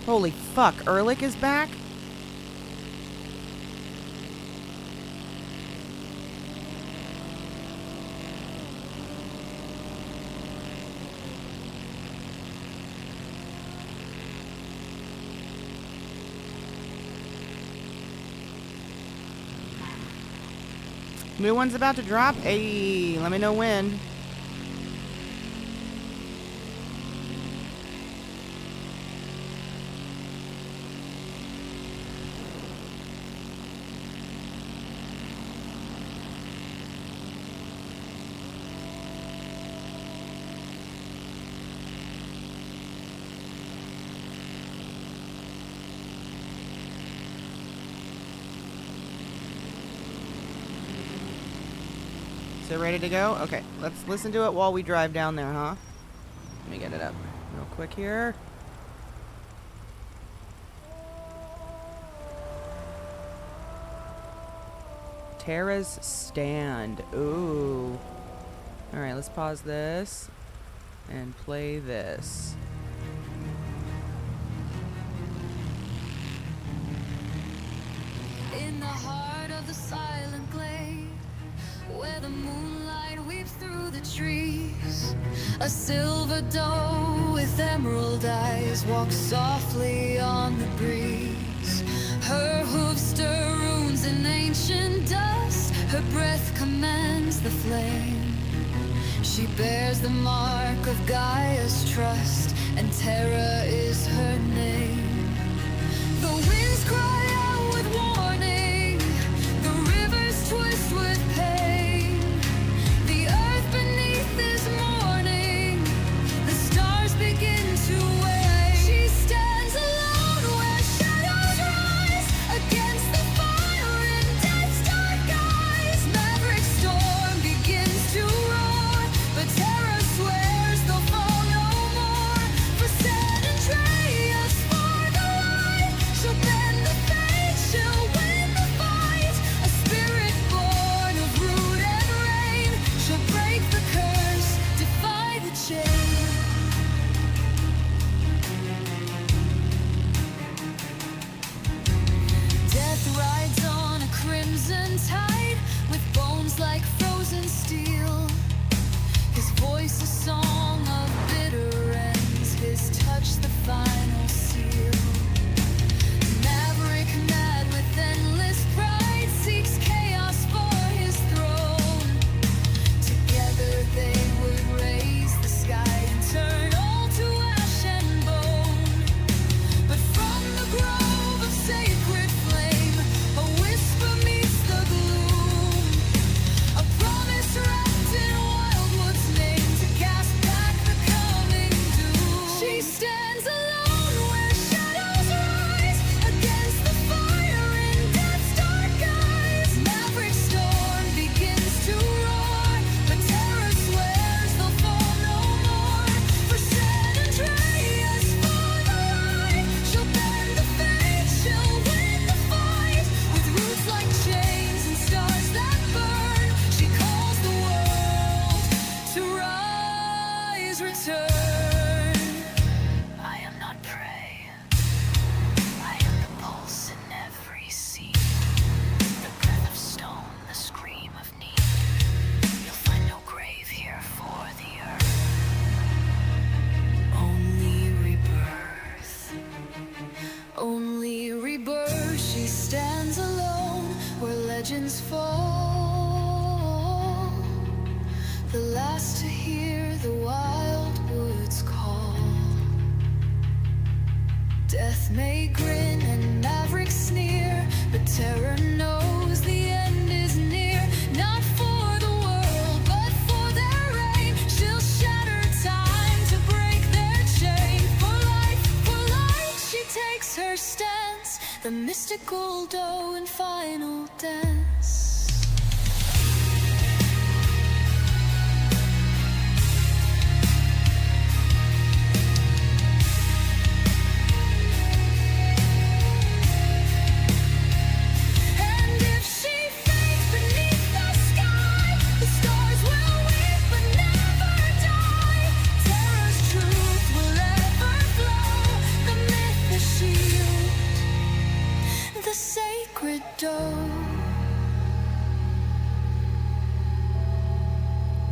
Holy fuck, Ehrlich is back? New one's about to drop. Hey, let me know when. So ready to go? Okay, let's listen to it while we drive down there, huh? Let me get it up real quick here. Tara's Stand. Ooh. Alright, let's pause this and play this.
In the heart of the silent glade, where the moonlight weeps through the trees, a silver doe with emerald eyes walks softly on the breeze. Her hooves stir runes in ancient dust, her breath commands the flame. She bears the mark of Gaia's trust, and terror is her name. The winds cry out with warning, the rivers twist with pain. The earth beneath is mourning, the stars begin to wane. She stands alone where shadows rise, against the fire in death's dark eyes. Maverick storm begins to roar, but terror swears they'll fall no more. For San Andreas, for the light, she'll bend the fate, she'll win the fight. A spirit born of root and rain, she'll break the curse, defy the chain. Death rides on a crimson tide, with bones like frozen steel. His voice a song of bitter ends, his touch the final seal. Maverick mad with endless pride, seeks chaos for his throne. Together they would raise the sky and turn all to ash and bone. But from the grove of sacred flame, a whisper meets the gloom. A promise wrapped in wildwood's name, to cast back the coming doom. She stands alone where shadows rise, against the fire the last to hear the wild woods call. Death may grin and Maverick sneer, but terror knows the end is near. Not for the world, but for their aim. She'll shatter time to break their chain. For life, she takes her stance. The mystical doe in final dance.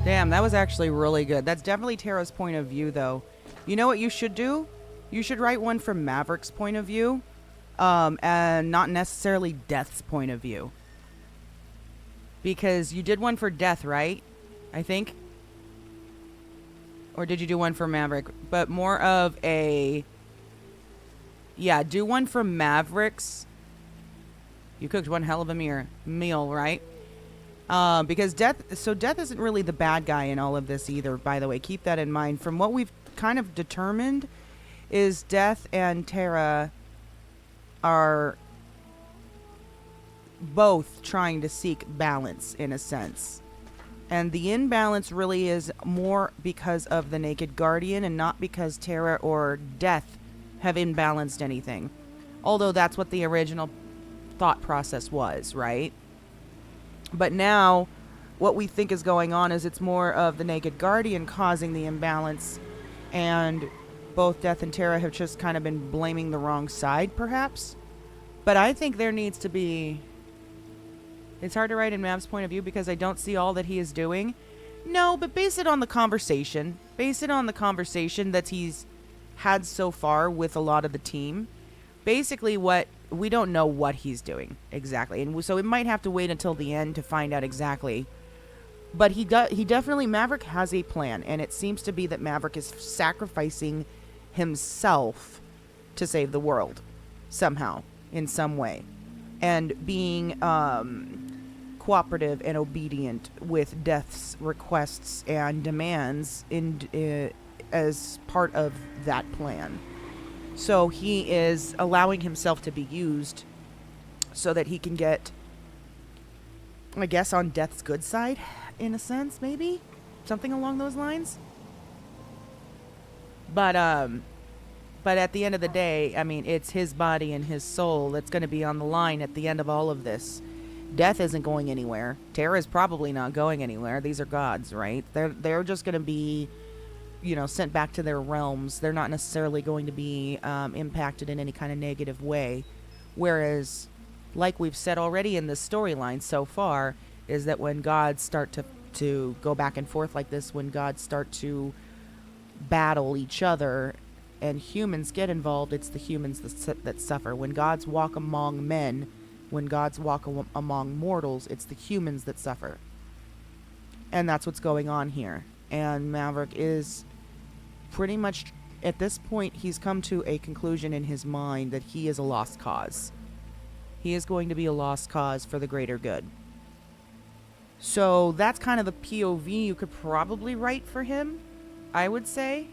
Damn, that was actually really good. That's definitely Tara's point of view, though. You know what you should do? You should write one from Maverick's point of view, and not necessarily Death's point of view. Because you did one for Death, right? I think. Or did you do one for Maverick? But more of a... Yeah, do one from Maverick's. You cooked one hell of a meal, right? Because Death isn't really the bad guy in all of this either, by the way. Keep that in mind. From what we've kind of determined is Death and Tara are both trying to seek balance in a sense. And the imbalance really is more because of the Naked Guardian and not because Tara or Death have imbalanced anything. Although that's what the original thought process was, right? But now, what we think is going on is it's more of the Naked Guardian causing the imbalance, and both Death and Tara have just kind of been blaming the wrong side, perhaps. But I think there needs to be... It's hard to write in Mav's point of view because I don't see all that he is doing. No, but base it on the conversation. Base it on the conversation that he's had so far with a lot of the team. Basically, we don't know what he's doing exactly, and so it might have to wait until the end to find out exactly. But he definitely, Maverick has a plan, and it seems to be that Maverick is sacrificing himself to save the world somehow, in some way, and being cooperative and obedient with Death's requests and demands as part of that plan. So he is allowing himself to be used so that he can get, I guess, on Death's good side, in a sense, maybe? Something along those lines? But at the end of the day, I mean, it's his body and his soul that's going to be on the line at the end of all of this. Death isn't going anywhere. Tara's probably not going anywhere. These are gods, right? They're just going to be, you know, sent back to their realms. They're not necessarily going to be impacted in any kind of negative way. Whereas, like we've said already in this storyline so far, is that when gods start to go back and forth like this, when gods start to battle each other and humans get involved, it's the humans that suffer. When gods walk among men, when gods walk among mortals, it's the humans that suffer. And that's what's going on here. And Maverick is pretty much, at this point, he's come to a conclusion in his mind that he is a lost cause. He is going to be a lost cause for the greater good. So that's kind of the POV you could probably write for him, I would say.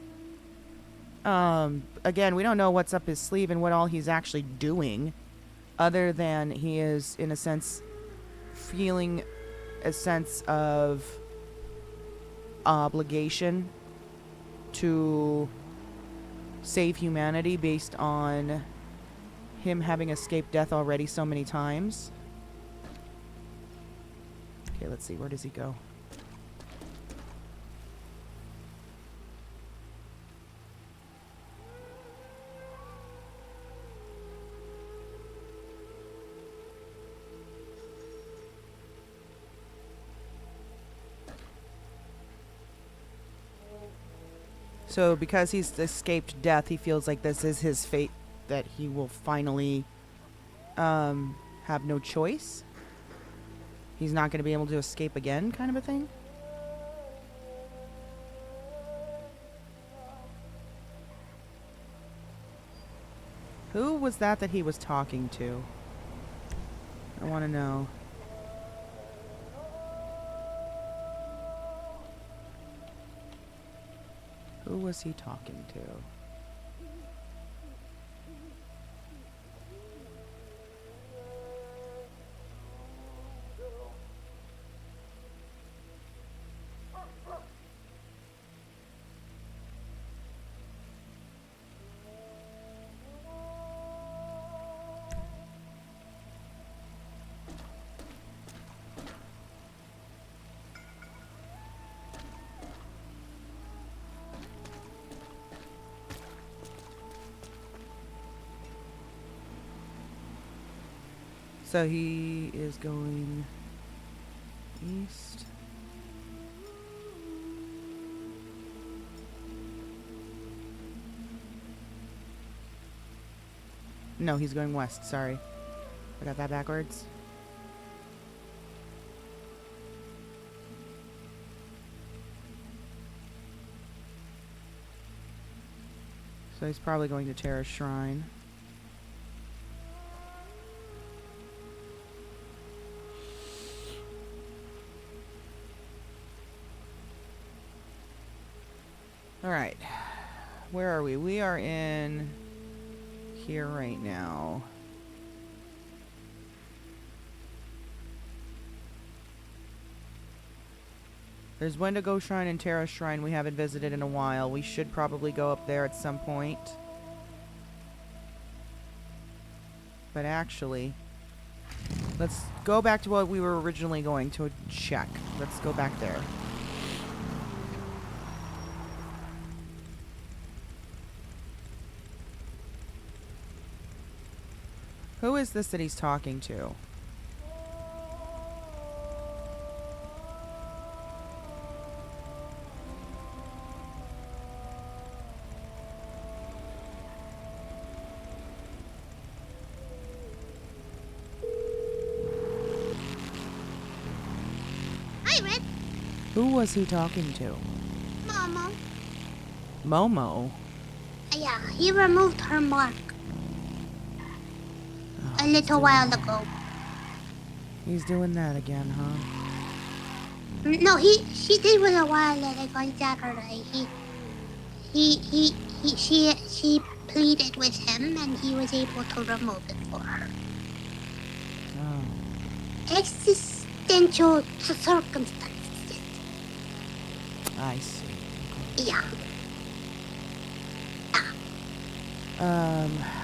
Again, we don't know what's up his sleeve and what all he's actually doing, other than he is, in a sense, feeling a sense of obligation to save humanity based on him having escaped death already so many times. Okay, let's see. Where does he go? So because he's escaped death, he feels like this is his fate, that he will finally have no choice. He's not going to be able to escape again, kind of a thing. Who was that he was talking to? I want to know. Who was he talking to? So he is going east. No, he's going west. Sorry. I got that backwards. So he's probably going to Terra's Shrine. Alright. Where are we? We are in here right now. There's Wendigo Shrine and Terra Shrine we haven't visited in a while. We should probably go up there at some point. But actually, let's go back to what we were originally going to check. Let's go back there. Who is this that he's talking to?
Hi, Red.
Who was he talking to?
Momo.
Momo?
Yeah, he removed her mark a little while ago.
He's doing that again, huh?
No, she did it a while ago on Saturday. She pleaded with him and he was able to remove it for her.
Oh,
Existential circumstances.
I see.
Yeah.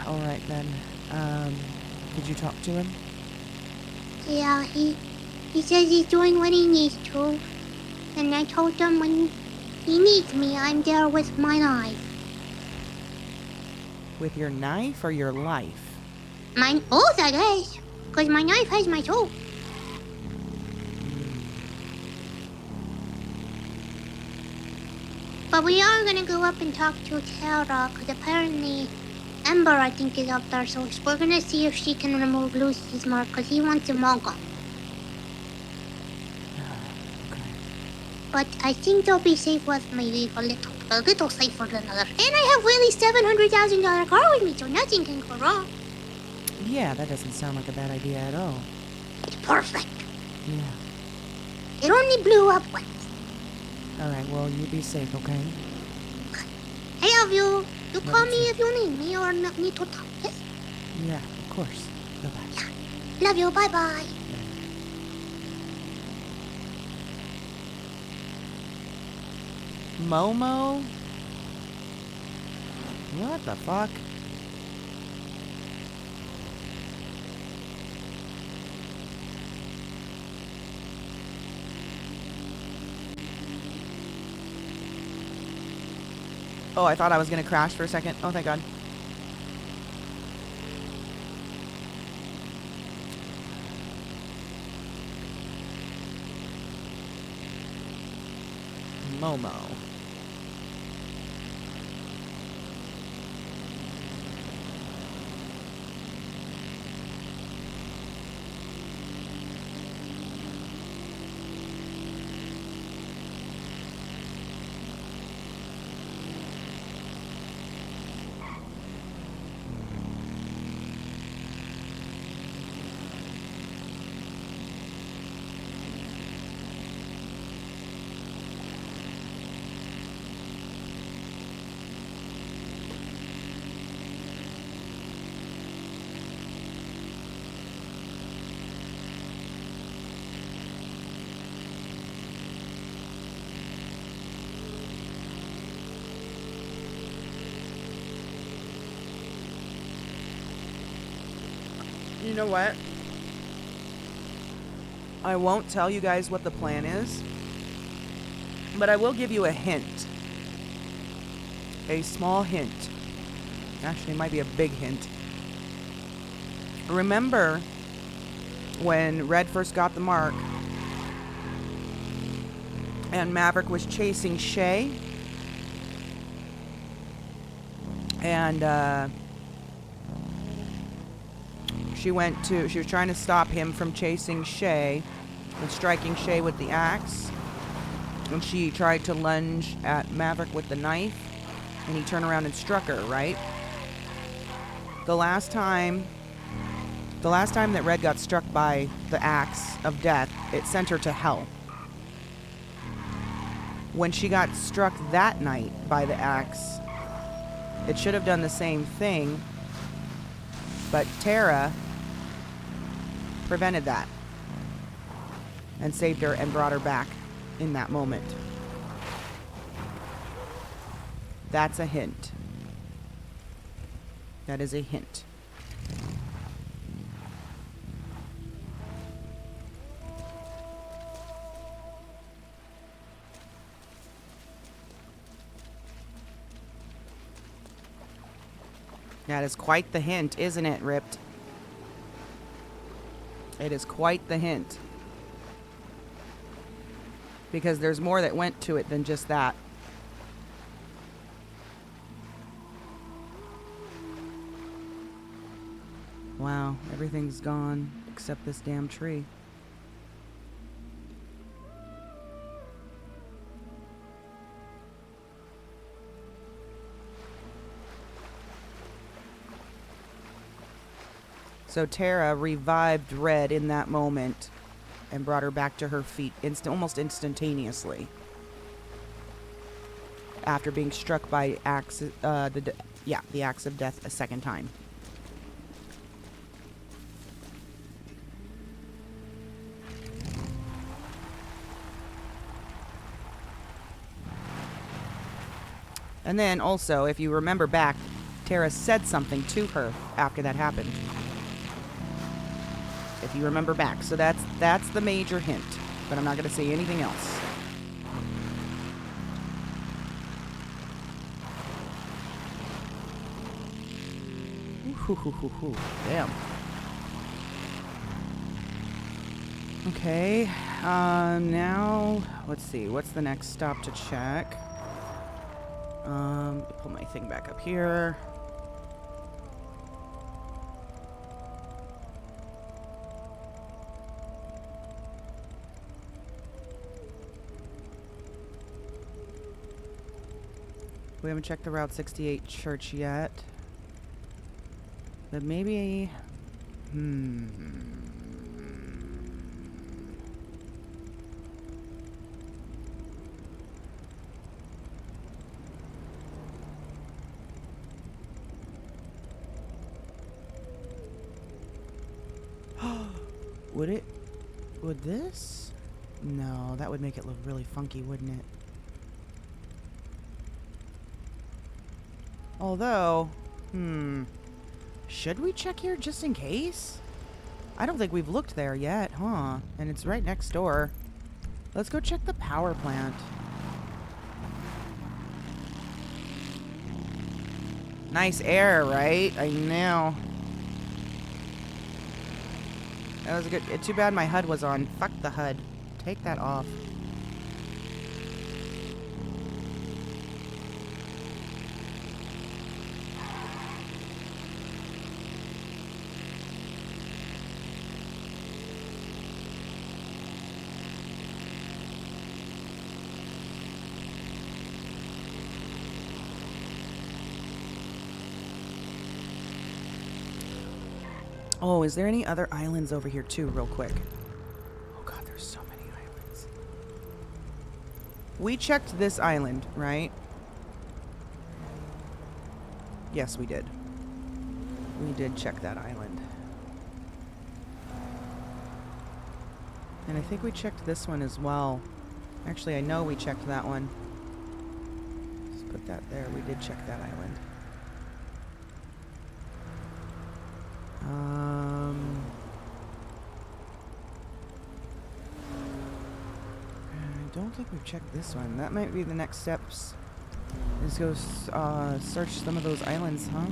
Alright then. Did you talk to him?
Yeah, he says he's doing what he needs to. And I told him when he needs me, I'm there with my knife.
With your knife or your life?
Mine, both, I guess. Because my knife has my soul. But we are gonna go up and talk to Tara, because apparently Ember, I think, is up there. So we're gonna see if she can remove Lucy's mark, because he wants him all gone.
Okay.
But I think they'll be safe with me a little safer than others. And I have Willie's $700,000 car with me, so nothing can go wrong.
Yeah, that doesn't sound like a bad idea at all.
It's perfect.
Yeah.
It only blew up once.
Alright, well, you be safe, okay?
I love you. You
Love
call
you
me
too.
if you need me or need to talk. Yes?
Yeah, of course. Bye-bye.
Love you. Bye-bye.
Momo? What the fuck? Oh, I thought I was gonna crash for a second. Oh, thank God. Momo. You know what? I won't tell you guys what the plan is, but I will give you a hint. A small hint. Actually, it might be a big hint. Remember when Red first got the mark and Maverick was chasing Shay? And she was trying to stop him from chasing Shay and striking Shay with the axe. And she tried to lunge at Maverick with the knife, and he turned around and struck her, right? The last time that Red got struck by the axe of death, it sent her to hell. When she got struck that night by the axe, it should have done the same thing, but Tara prevented that and saved her and brought her back in that moment. That's a hint. That is a hint. That is quite the hint, isn't it, Ripped? It is quite the hint. Because there's more that went to it than just that. Wow, everything's gone except this damn tree. So Tara revived Red in that moment and brought her back to her feet almost instantaneously after being struck by the axe of death a second time. And then also, if you remember back, Tara said something to her after that happened. If you remember back. So that's the major hint. But I'm not going to say anything else. Ooh, damn. Okay. Now, let's see. What's the next stop to check? Pull my thing back up here. We haven't checked the Route 68 church yet. But maybe... Would this? No, that would make it look really funky, wouldn't it? Although, should we check here just in case? I don't think we've looked there yet, huh? And it's right next door. Let's go check the power plant. Nice air, right? I know. That was good. Too bad my HUD was on. Fuck the HUD. Take that off. Oh, is there any other islands over here too, real quick? Oh god, there's so many islands. We checked this island, right? Yes, we did. We did check that island. And I think we checked this one as well. Actually, I know we checked that one. Let's put that there. We did check that island. I don't think we've checked this one. That might be the next steps. Let's go search some of those islands, huh?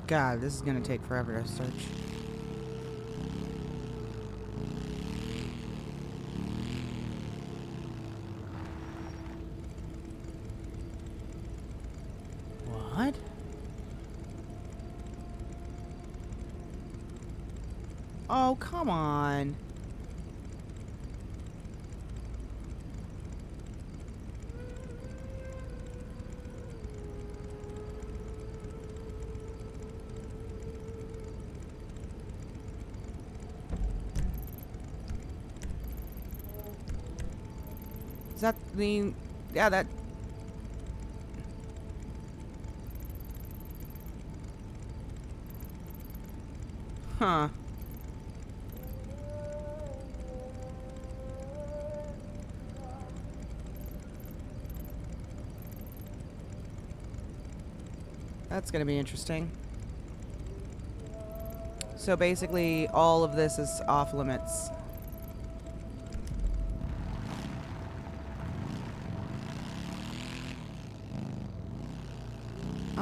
God, this is gonna take forever to search. What? Oh, come on. Is that the... Yeah, that... Huh. That's gonna be interesting. So basically, all of this is off limits.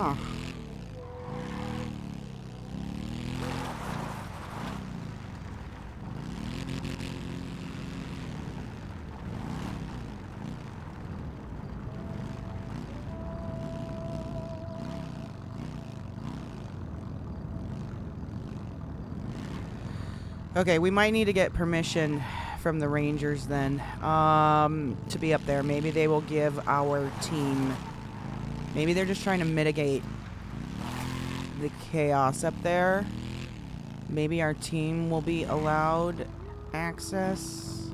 Oh. Okay, we might need to get permission from the Rangers then, to be up there. Maybe they will give our team... Maybe they're just trying to mitigate the chaos up there. Maybe our team will be allowed access.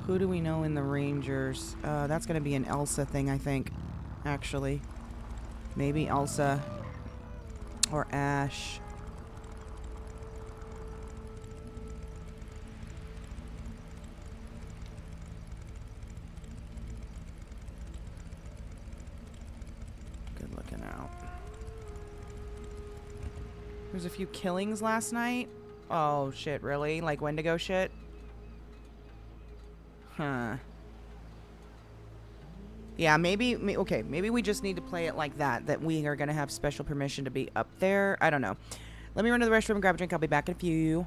Who do we know in the Rangers? That's going to be an Elsa thing, I think, actually. Maybe Elsa or Ash. Good looking out. There's a few killings last night. Oh, shit, really? Like Wendigo shit? Huh. Yeah, maybe, okay, maybe we just need to play it like that, that we are going to have special permission to be up there. I don't know. Let me run to the restroom and grab a drink. I'll be back in a few.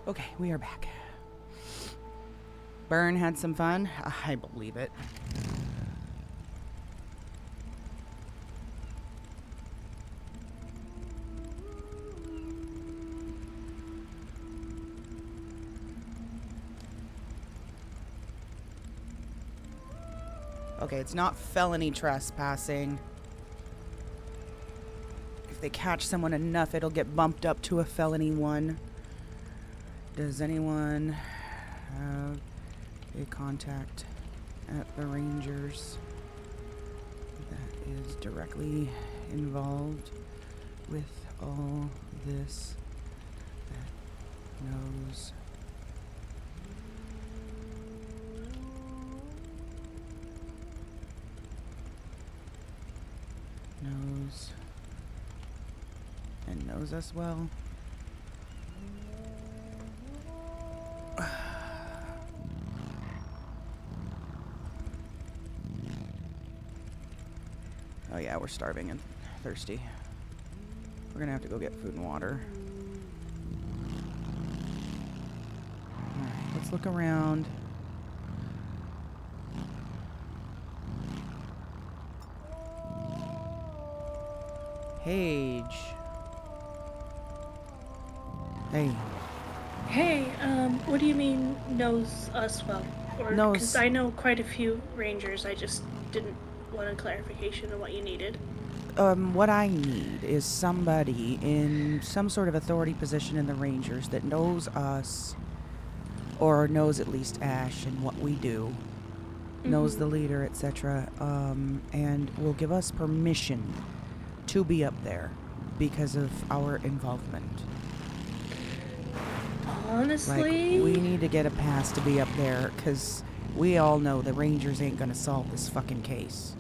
Okay, we are back. Burn had some fun? I believe it. Okay, it's not felony trespassing. If they catch someone enough, it'll get bumped up to a felony 1. Does anyone have a contact at the Rangers that is directly involved with all this, that knows and knows us well? Oh yeah, we're starving and thirsty. We're gonna have to go get food and water. Alright, let's look around. Paige. Hey.
Hey, what do you mean knows us well? Or
Knows-
because I know quite a few Rangers, I just didn't want a clarification on what you needed.
What I need is somebody in some sort of authority position in the Rangers that knows us, or knows at least Ash and what we do, knows the leader, etc., and will give us permission to be up there because of our involvement.
Honestly,
Like, we need to get a pass to be up there, because we all know the Rangers ain't gonna solve this fucking case.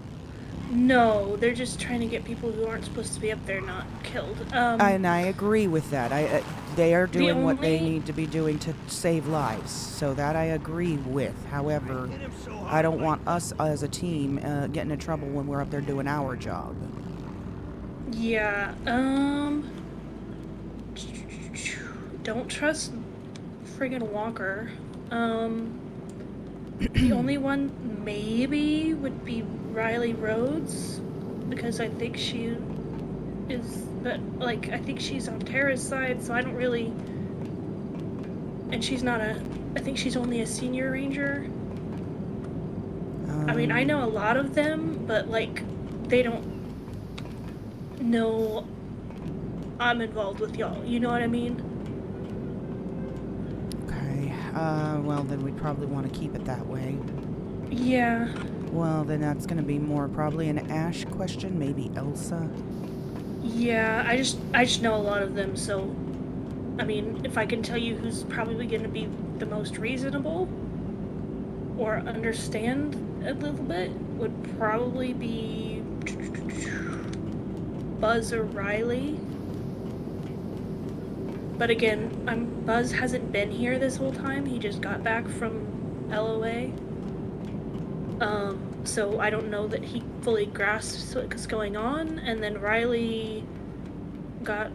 no, they're just trying to get people who aren't supposed to be up there not killed.
And I agree with that. They are doing what they
only-
need to be doing to save lives, so that I agree with. However, I don't want us as a team getting in trouble when we're up there doing our job.
Yeah, don't trust friggin' Walker. The only one maybe would be Riley Rhodes, because I think she is, but like, I think she's on Tara's side, so I don't really, and she's not I think she's only a senior ranger. I mean, I know a lot of them, but like, they don't know I'm involved with y'all, you know what I mean?
Okay, well then we'd probably want to keep it that way.
Yeah.
Well, then that's gonna be more probably an Ash question, maybe Elsa.
Yeah, I just know a lot of them, so I mean, if I can tell you who's probably going to be the most reasonable or understand a little bit, would probably be Buzz or Riley. But again, Buzz hasn't been here this whole time. He just got back from LOA. So I don't know that he fully grasps what's going on. And then Riley got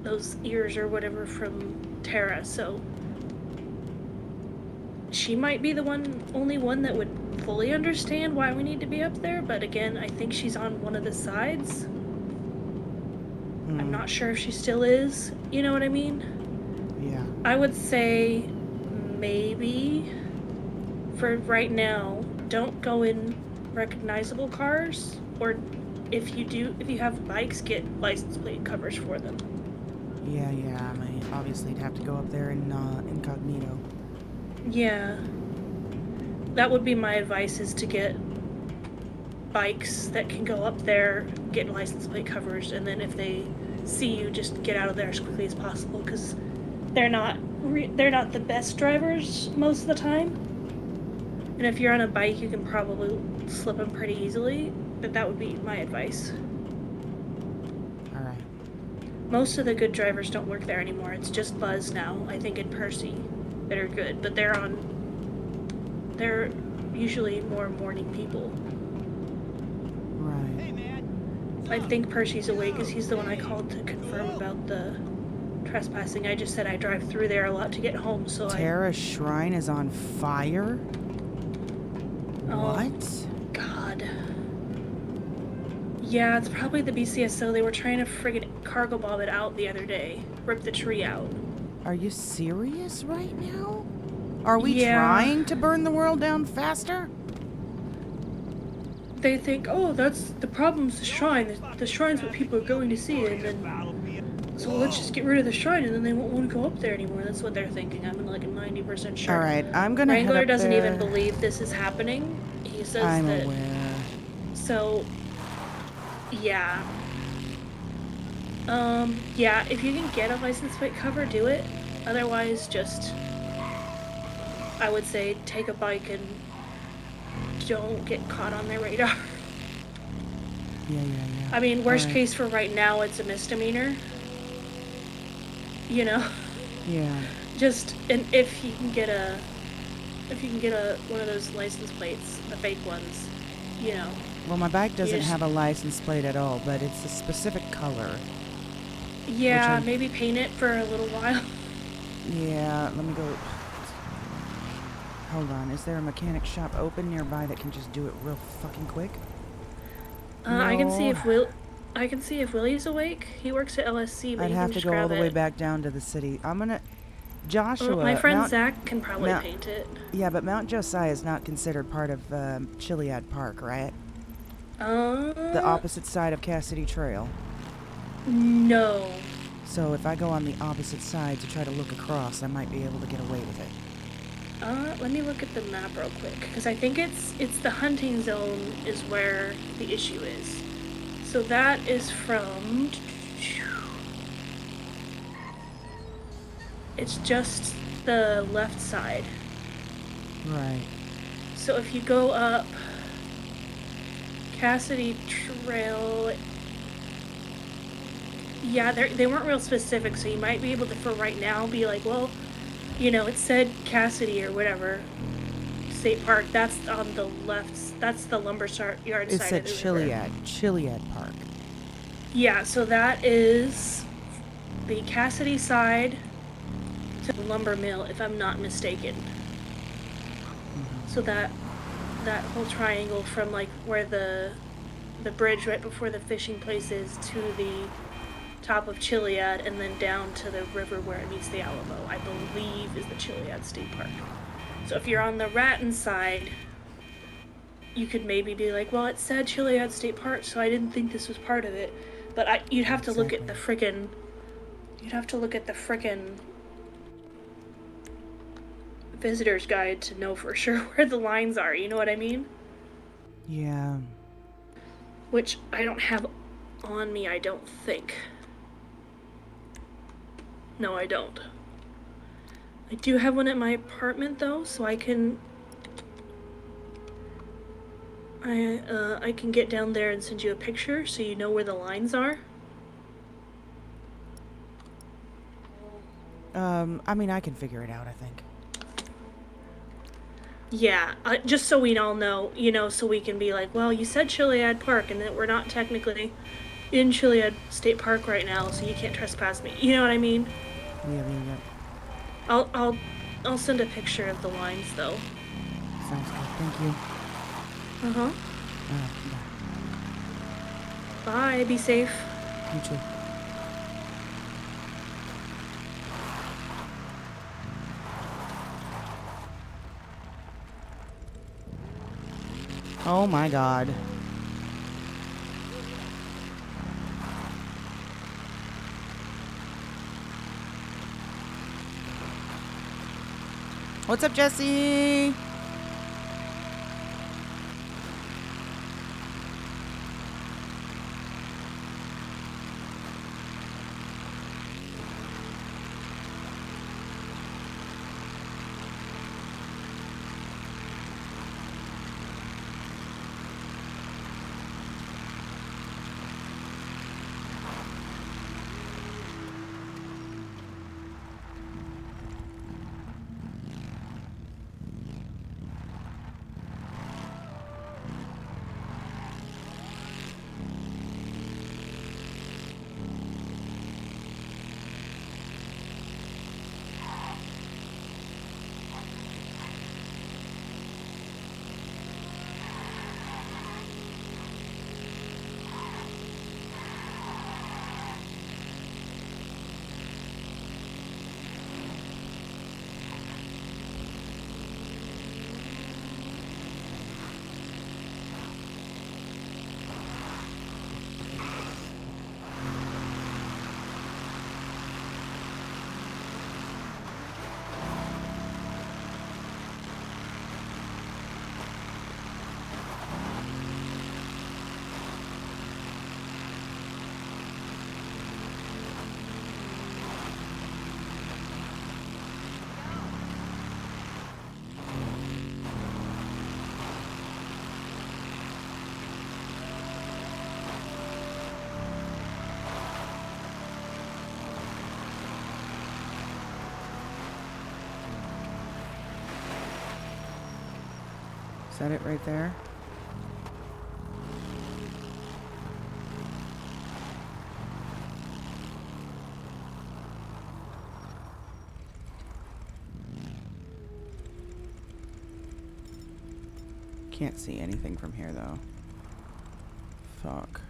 those ears or whatever from Tara, so she might be the only one that would fully understand why we need to be up there, but again, I think she's on one of the sides. I'm not sure if she still is, you know what I mean?
Yeah.
I would say maybe for right now, don't go in recognizable cars, or if you have bikes, get license plate covers for them.
Yeah, I mean, obviously you'd have to go up there in incognito.
Yeah. That would be my advice, is to get bikes that can go up there, get license plate covers, and then if they see you, just get out of there as quickly as possible, because they're not the best drivers most of the time. And if you're on a bike, you can probably slip them pretty easily, but that would be my advice.
Alright.
Most of the good drivers don't work there anymore. It's just Buzz now, I think, and Percy that are good, but they're usually more morning people.
Right.
I think Percy's awake, because he's the one I called to confirm about the trespassing. I just said I drive through there a lot to get home, so
Terra Shrine is on fire?
Oh.
What?
God. Yeah, it's probably the BCSO. They were trying to friggin' cargo bomb it out the other day. Rip the tree out.
Are you serious right now? Are we
Yeah.
trying to burn the world down faster?
They think, oh, that's the problem's the shrine. The shrine's what people are going to see, and then so let's just get rid of the shrine, and then they won't want to go up there anymore. That's what they're thinking. I'm like 90% sure.
All right, I'm gonna head
Wrangler
up
doesn't
there.
even believe this is happening. He says
I'm
that.
aware.
So, yeah. Yeah, if you can get a license plate cover, do it. Otherwise, just, I would say, take a bike and don't get caught on their radar.
Yeah.
I mean, worst
Alright.
case for right now, it's a misdemeanor. You know?
Yeah.
Just, and if you can get a one of those license plates, the fake ones, you know.
Well, my bike doesn't
just-
have a license plate at all, but it's a specific color.
Yeah,
Which
maybe paint it for a little while.
Yeah, let me go. Hold on, is there a mechanic shop open nearby that can just do it real fucking quick?
I can see
No.
if Willie's awake. He works at LSC, but
I'd
he
have
can
to
just
go all
grab
the
it.
way back down to the city. I'm gonna. Joshua.
My friend
Mount-
Zach can probably
Mount-
paint it.
Yeah, but Mount Josiah is not considered part of Chiliad Park, right? The opposite side of Cassidy Trail.
No.
So if I go on the opposite side to try to look across, I might be able to get away with it.
Let me look at the map real quick, because I think it's the hunting zone is where the issue is. So that is from. It's just the left side.
Right.
So if you go up Cassidy Trail, yeah, they weren't real specific, so you might be able to, for right now, be like, well, you know, it said Cassidy or whatever, State Park, that's on the left, that's the lumber yard
It
side
said
of the river.
Chiliad Park.
Yeah, so that is the Cassidy side to the lumber mill, if I'm not mistaken. So that whole triangle from like where the bridge right before the fishing place is to the top of Chiliad and then down to the river where it meets the Alamo, I believe is the Chiliad State Park. So if you're on the Raton side, you could maybe be like, well, it said Chiliad State Park, so I didn't think this was part of it. But you'd have to look at the frickin' visitor's guide to know for sure where the lines are, you know what I mean?
Yeah.
Which I don't have on me, I don't think. No, I don't. I do have one at my apartment though, so I can I can get down there and send you a picture so you know where the lines are.
I mean, I can figure it out, I think.
Yeah, just so we all know, you know, so we can be like, well, you said Chiliad Park, and that we're not technically in Chiliad State Park right now, so you can't trespass me. You know what I mean?
Yeah.
I'll send a picture of the lines though.
Sounds good. Thank you.
Uh-huh.
Bye.
Bye, be safe.
You too. Oh my god. What's up, Jesse? Is that it right there? Can't see anything from here though. Fuck.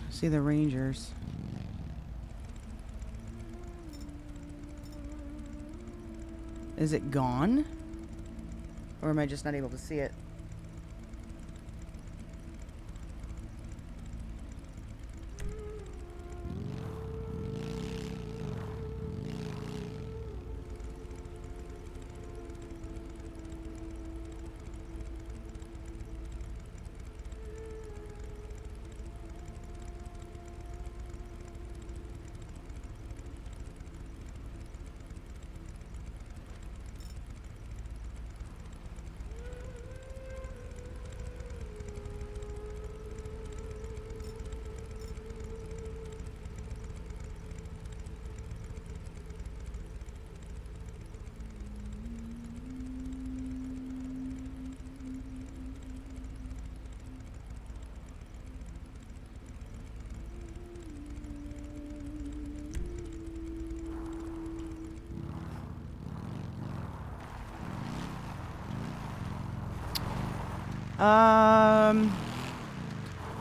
See the rangers. Is it gone? Or am I just not able to see it?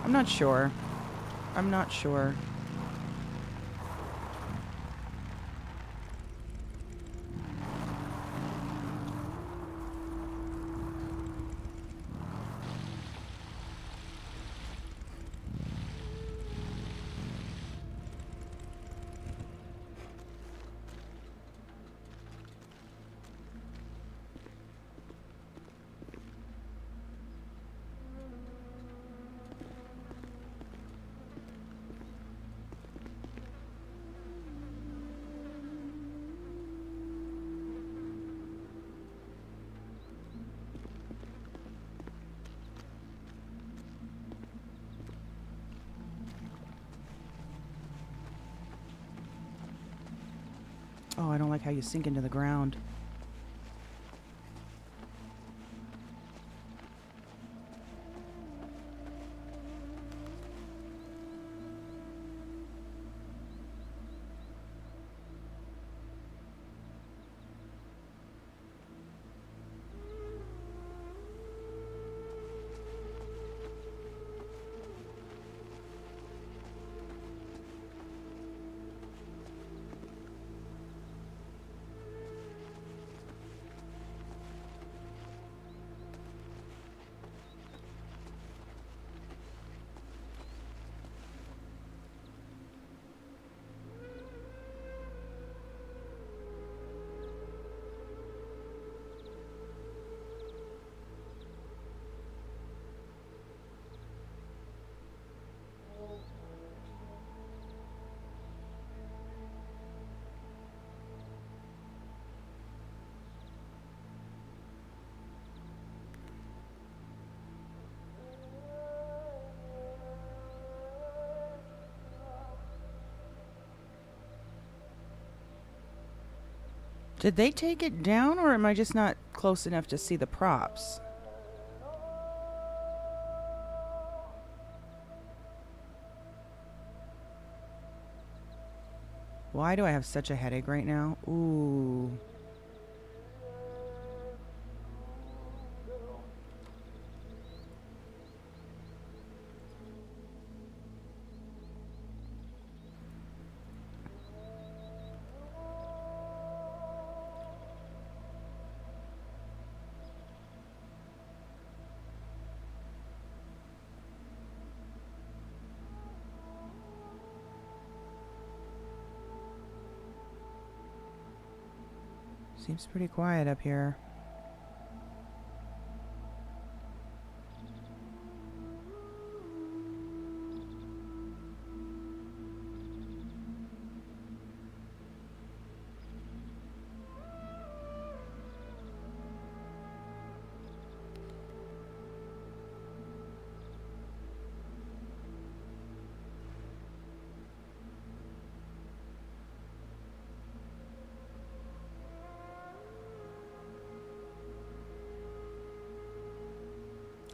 I'm not sure. I'm not sure. Oh, I don't like how you sink into the ground. Did they take it down, or am I just not close enough to see the props? Why do I have such a headache right now? Ooh. Seems pretty quiet up here.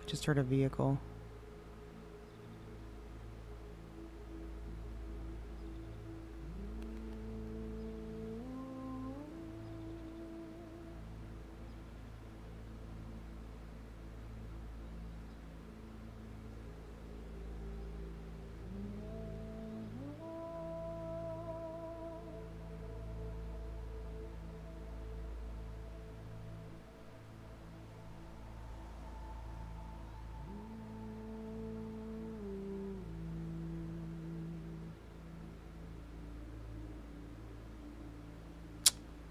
Just heard a vehicle.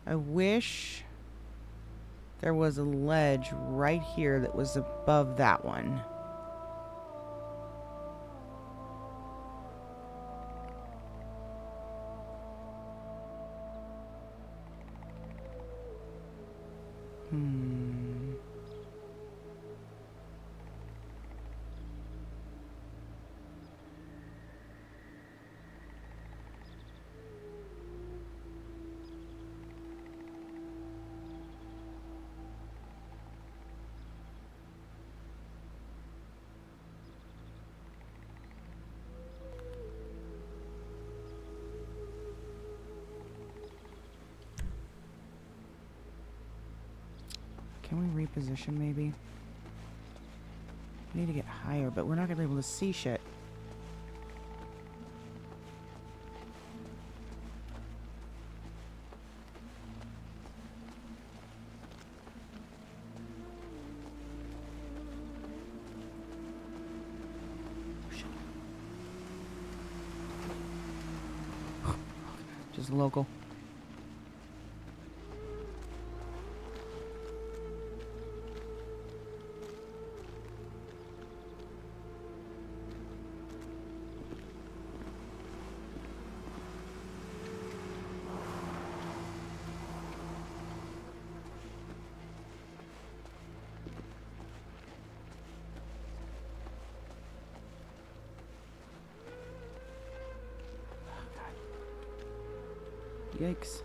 I wish there was a ledge right here that was above that one. Can we reposition maybe? We need to get higher, but we're not gonna be able to see shit. Just local. Yikes.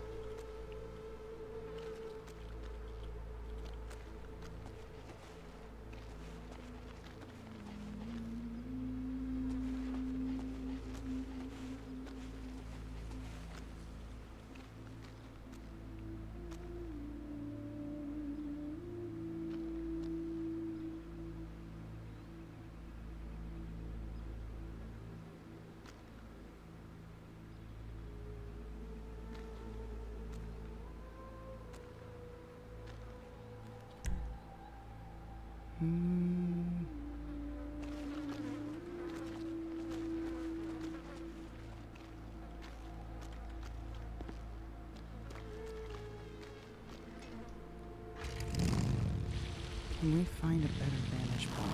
Can we find a better vantage point?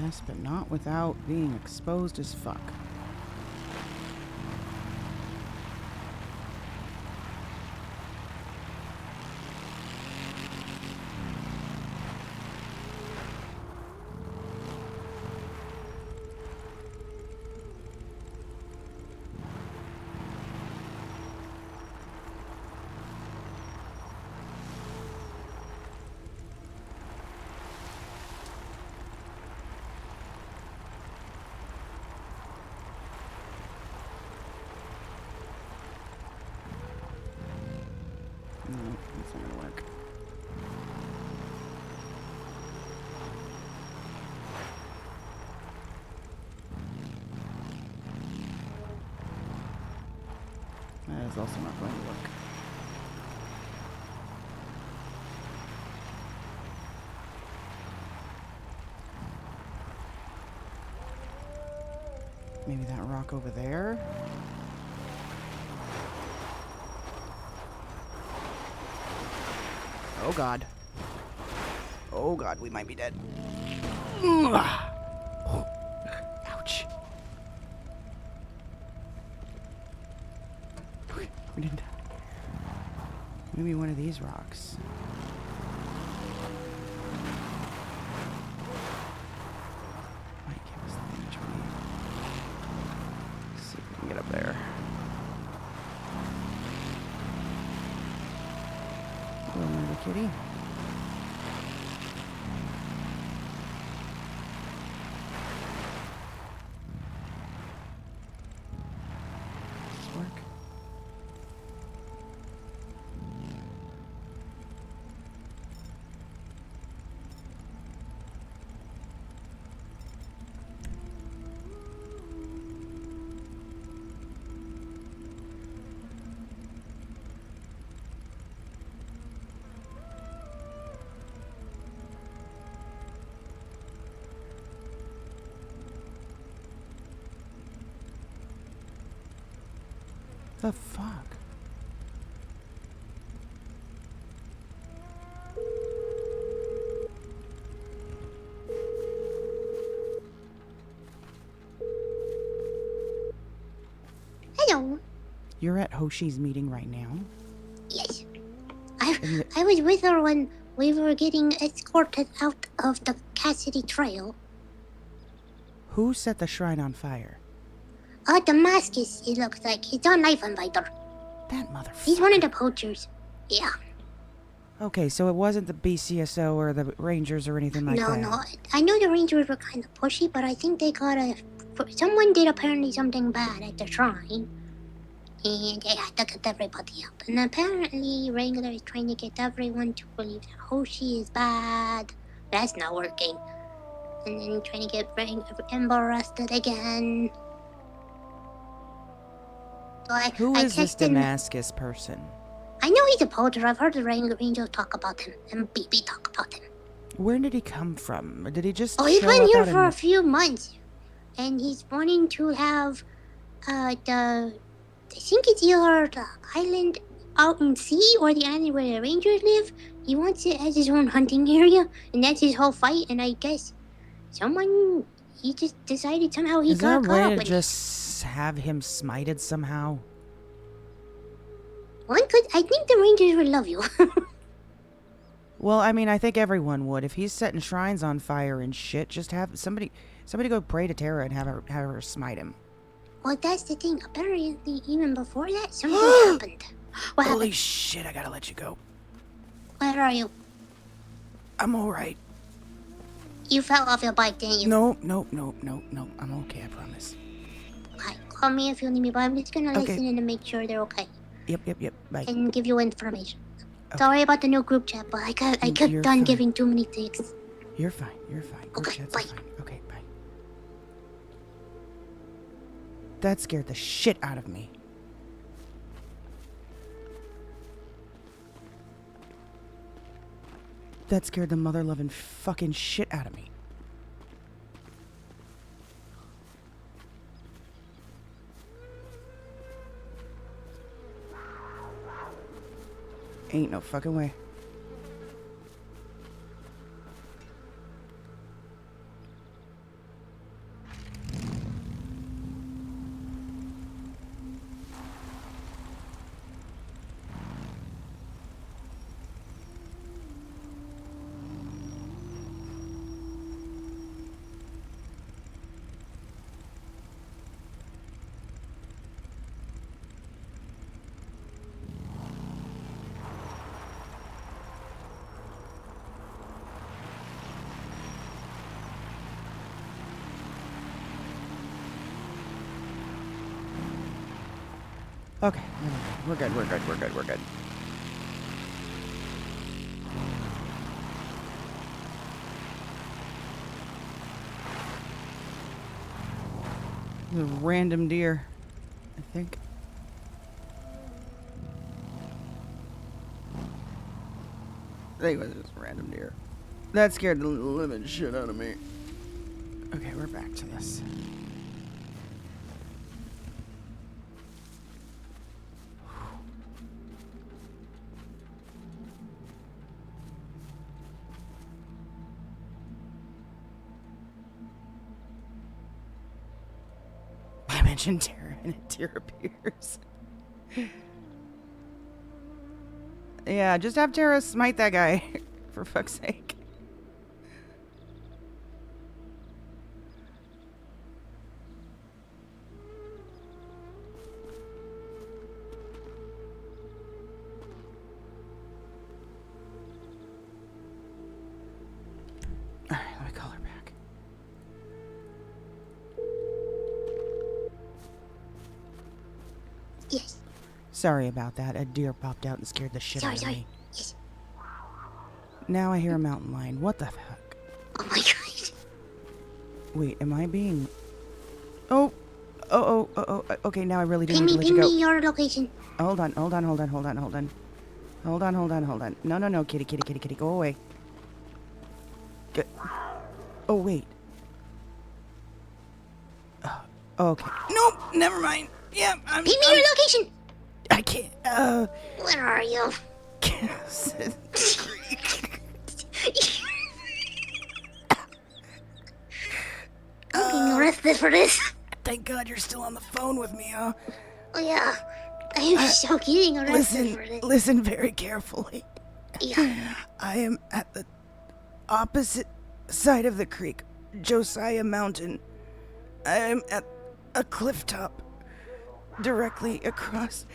Yes, but not without being exposed as fuck. No, that's not gonna work. That is also not going to work. Maybe that rock over there? Oh god. Oh god, we might be dead. Ouch. We didn't. Maybe one of these rocks. Might give us the damage we need. Let's see if we can get up there. Little kitty. Does this work? The fuck?
Hello.
You're at Hoshi's meeting right now?
Yes.
And
I was with her when we were getting escorted out of the Cassidy Trail.
Who set the shrine on fire?
Damascus, it looks like. He's on knife invader.
That motherfucker.
He's one of the poachers. Yeah.
Okay, so it wasn't the BCSO or the Rangers or anything like that.
No. I know the Rangers were kind of pushy, but I think they got someone did apparently something bad at the shrine. And they had to get everybody up. And apparently Wrangler is trying to get everyone to believe that Hoshi is bad. That's not working. And then trying to get Ember arrested again. So
Who
I
is this
texted him.
Damascus person?
I know he's a poacher. I've heard the Rangers talk about him. And BB talk about him.
Where did he come from? Or did he just
Oh, he's
show
been
up
here
out
for a
of
few months. And he's wanting to have I think it's either the island out in sea or the island where the Rangers live. He wants it as his own hunting area, and that's his whole fight. And I guess he just decided somehow he
Is there a
got
way
caught
to
with it.
just have him smited somehow?
One could, I think the Rangers would love you.
Well, I mean, I think everyone would. If he's setting shrines on fire and shit, just have somebody go pray to Terra and have her smite him.
Well, that's the thing. Apparently, even before that, something happened. What
Holy
happened?
shit, I gotta let you go.
Where are you?
I'm alright.
You fell off your bike, didn't you?
No. I'm okay, I promise.
Okay, call me if you need me, but I'm just gonna
Okay.
listen in and make sure they're okay.
Yep. Bye.
And give you information.
Okay.
Sorry about the new group chat, but I kept
You're
on
fine.
giving too many things.
You're fine. Group
Okay,
chats are
bye.
fine. Okay, bye. That scared the shit out of me. That scared the mother-loving fucking shit out of me. Ain't no fucking way. Okay, we're good. A random deer, I think. I think it was just a random deer. That scared the living shit out of me. Okay, we're back to this. mention Tara and a deer appears. Yeah, just have Tara smite that guy, for fuck's sake. Alright, let me call her back.
Yes.
Sorry about that. A deer popped out and scared the shit out of
Sorry.
me.
Yes.
Now I hear a mountain lion. What the fuck?
Oh my god.
Wait, am I being... Oh. Okay, now I really do
Ping
need to
me,
let you
ping
go.
me your location.
Hold on. No, kitty, go away. Oh, wait. Okay. Nope, never mind. Yeah,
Ping me your location.
I can't,
Where are you? I'm being arrested for this.
Thank God you're still on the phone with me, huh?
Oh yeah. I'm so getting arrested for this.
Listen very carefully.
Yeah.
I am at the opposite side of the creek, Josiah Mountain. I am at a cliff top, directly across.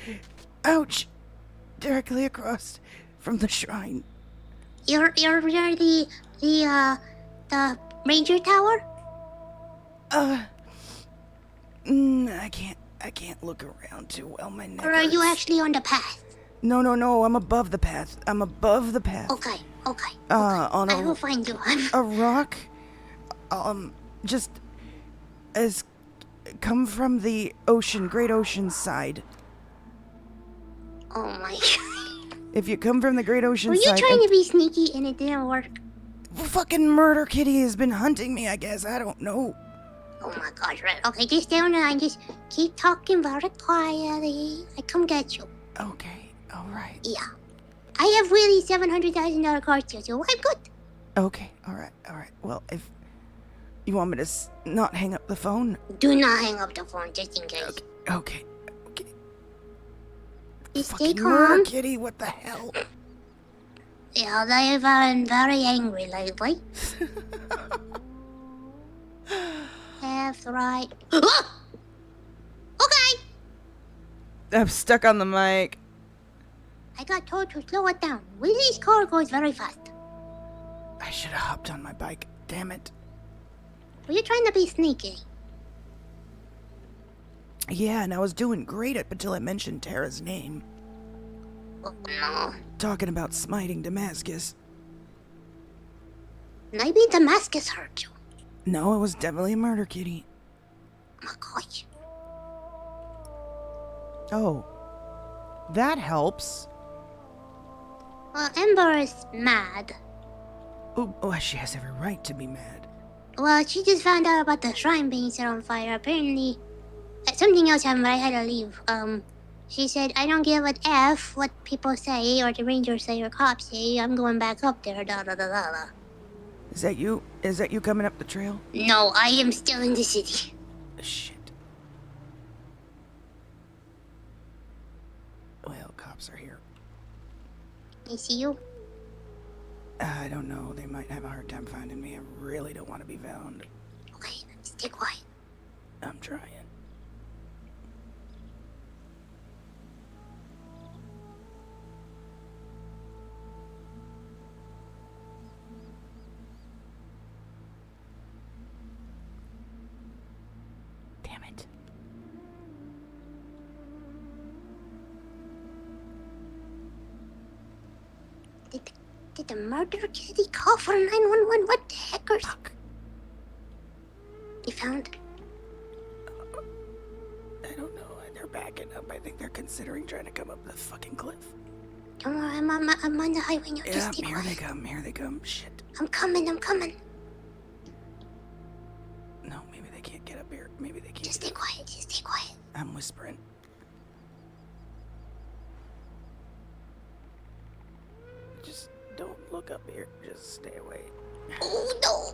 Ouch! Directly across from the shrine.
You're near the ranger tower?
I can't look around too well. My neck
Or are you
hurts.
actually on the path?
No. I'm above the path.
Okay.
On
I will find you.
a rock. Just as come from the ocean, great ocean side.
Oh my god.
If you come from the great ocean
Were you
side,
trying to be sneaky and it didn't work?
fucking murder kitty has been hunting me. I guess I don't know.
Oh my gosh, right. Okay, just stay on the line. Just keep talking very quietly. I come get you.
Okay, all right.
Yeah. I have really $700,000 cards here, so I'm good.
Okay, all right. Well, if you want me to not hang up the phone.
Do not hang up the phone, just in case.
Okay.
Just stay
Fucking murder
calm.
kitty, what the hell?
Yeah, they've been very angry lately. Left, right. Okay.
I'm stuck on the mic.
I got told to slow it down. Willie's car goes very fast.
I should have hopped on my bike. Damn it.
Were you trying to be sneaky?
Yeah, and I was doing great up until I mentioned Tara's name.
Oh no.
Talking about smiting Damascus.
Maybe Damascus hurt you.
No, it was definitely a murder kitty.
Oh my gosh.
Oh. That helps.
Well, Ember is mad.
Oh, she has every right to be mad.
Well, she just found out about the shrine being set on fire. Apparently, something else happened, but I had to leave. She said, I don't give a F what people say, or the rangers say, or cops say. I'm going back up there, da da da da da.
Is that you? Is that you coming up the trail?
No, I am still in the city.
Shit. Well, cops are here.
I see you.
I don't know. They might have a hard time finding me. I really don't want to be found.
Okay, stay quiet.
I'm trying. Damn it.
Did the murder kitty call for 911? What the heckers?
Fuck.
You found?
I don't know. They're backing up. I think they're considering trying to come up the fucking cliff.
Don't worry, I'm on the highway now.
Yeah,
Just stay
here
quiet.
they come. Shit.
I'm coming.
No, maybe they can't get up here. Maybe they can't.
Just stay quiet.
I'm whispering. Just don't look up here. Just stay away.
Oh no.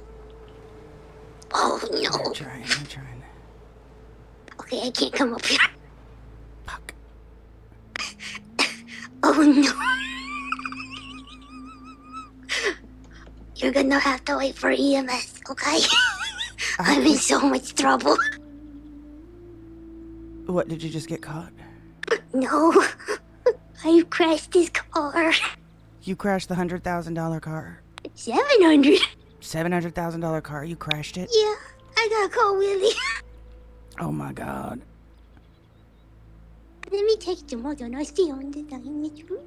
Oh no.
They're trying.
Okay. Okay, I can't come up here.
Fuck.
Oh no. You're gonna have to wait for EMS, okay? I'm in so much trouble.
What, did you just get caught?
No. I crashed this car.
You crashed the $100,000 car.
700.
$700,000 car, you crashed it?
Yeah, I gotta call Willie.
Oh my god.
Let me take the motor and I'll stay on the line with you.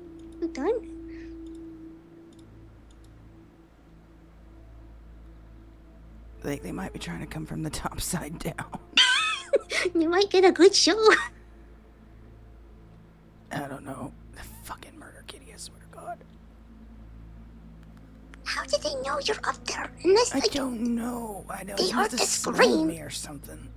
You done?
They might be trying to come from the top side down.
You might get a good show.
I don't know. The fucking murder kitty, I swear to god.
How did they know you're up there? Unless,
I
like,
don't know. I know.
They
He
heard
must have
the
smelled
scream.
me or something.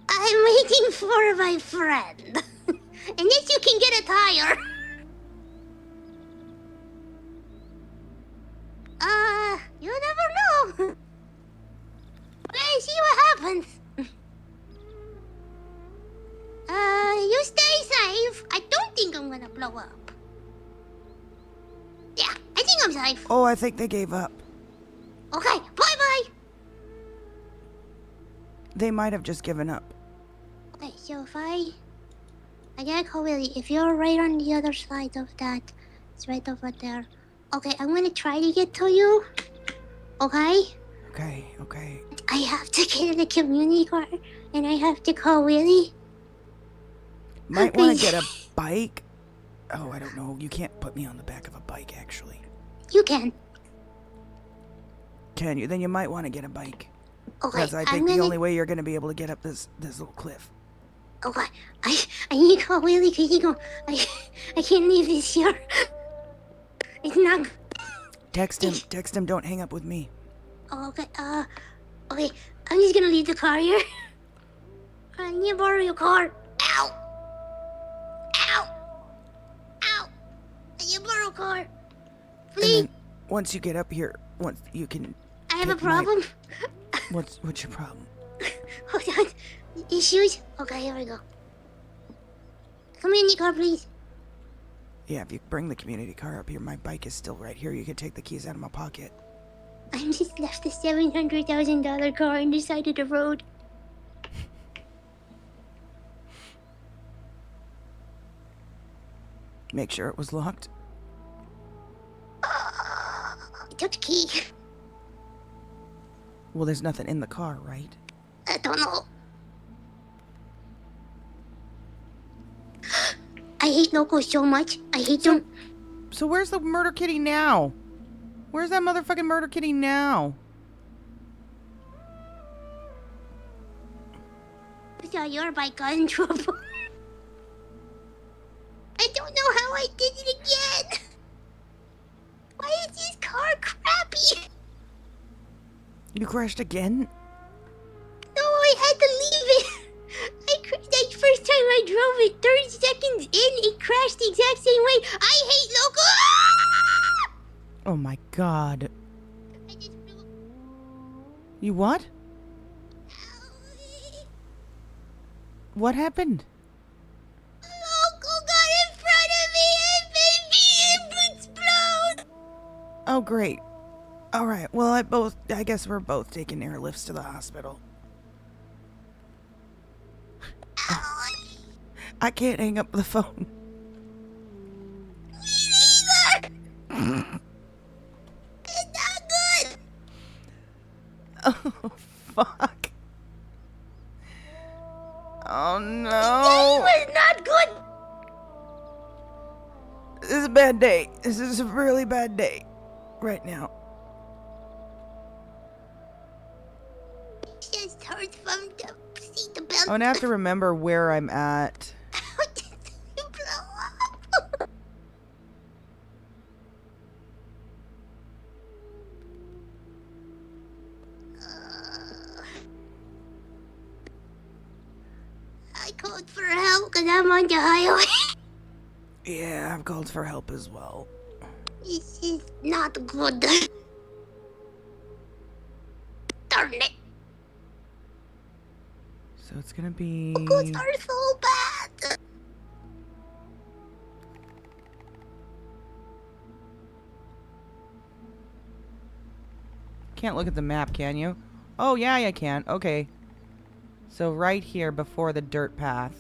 I'm waiting for my friend. Unless you can get a tire. You never know. Let's see what happens. You stay safe. I don't think I'm gonna blow up. Yeah, I think I'm safe.
Oh, I think they gave up.
Okay, bye-bye.
They might have just given up.
Okay, so if I gotta call Willie. If you're right on the other side of that, it's right over there. Okay, I'm gonna try to get to you. Okay?
Okay, okay.
I have to get in the community car, and I have to call Willie.
Might want to get a bike. Oh, I don't know. You can't put me on the back of a bike, actually.
You can.
Can you? Then you might want to get a bike.
Okay,
Because I
I'm
think the
gonna-
only way you're going to be able to get up this little cliff.
Okay, I need to call Willie because I can't leave this here. It's not.
Text him. Don't hang up with me.
Oh, okay, okay, I'm just gonna leave the car here. I need to borrow your car. Ow! Ow! Ow! I need to borrow a car.
And
Please,
then once you get up here, once you can.
I have a
take my-
problem.
What's your problem?
Hold on. Issues? Okay, here we go. Come in the car, please.
Yeah, if you bring the community car up here, my bike is still right here. You can take the keys out of my pocket.
I just left the $700,000 car on the side of the road.
Make sure it was locked.
I took the key.
Well, there's nothing in the car, right?
I don't know. I hate locals so much. I hate them.
So where's the murder kitty now? Where's that motherfucking murder kitty now?
I thought your bike got in trouble. I don't know how I did it again. Why is this car crappy?
You crashed again?
No, I had to leave it. That first time I drove it, 30 seconds in, it crashed the exact same way. I hate local.
Oh my god.
I just blew up.
You what? What happened?
Local got in front of me and made me explode.
Oh, great. All right. Well, I guess we're both taking airlifts to the hospital. I can't hang up the phone.
Me neither. It's not good.
Oh, fuck. Oh,
It
no.
was not good.
This is a bad day. This is a really bad day. Right now.
It just hurts from the seat belt.
I'm gonna have to remember where I'm at.
How did you blow up? called for help because I'm on the highway.
Yeah, I've called for help as well.
This is not good. Darn it.
So it's gonna be.
Ghosts are so bad.
Can't look at the map, can you? Oh, yeah, I can. Okay. So right here before the dirt path.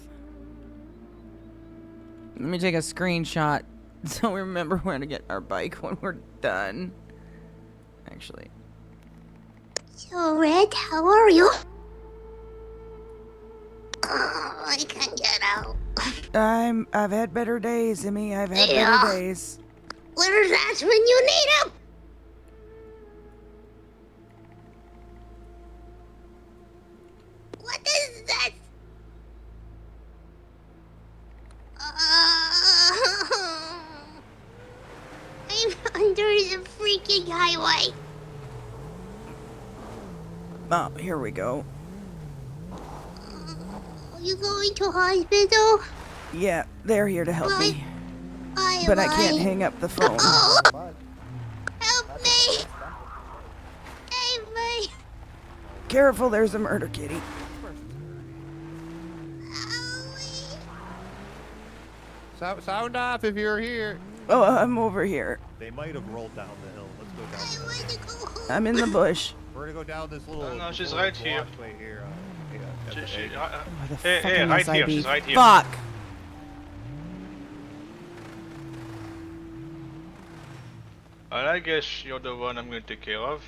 Let me take a screenshot so we remember where to get our bike when we're done. Actually.
So, Red, how are you? Oh, I can't get out.
I've had better days, Emmy. I've had
Yeah.
better days.
Where's that when you need him? What is that? I'm under the freaking highway.
Oh, here we go.
Are you going to hospital?
Yeah, they're here to help me.
Bye,
But I can't hang up the phone.
Oh! Help me! Save me!
Careful, there's a murder kitty.
Sound off if you're here.
Oh, I'm over here.
They might have rolled down the hill. Let's go down.
I want to go home.
I'm in the bush.
We're gonna go down this little.
No, she's
little
right here.
walkway here.
She,
Where the
hey,
fucking
right
must I
here.
be?
She's right here.
Fuck!
Well, I guess you're the one I'm gonna take care of.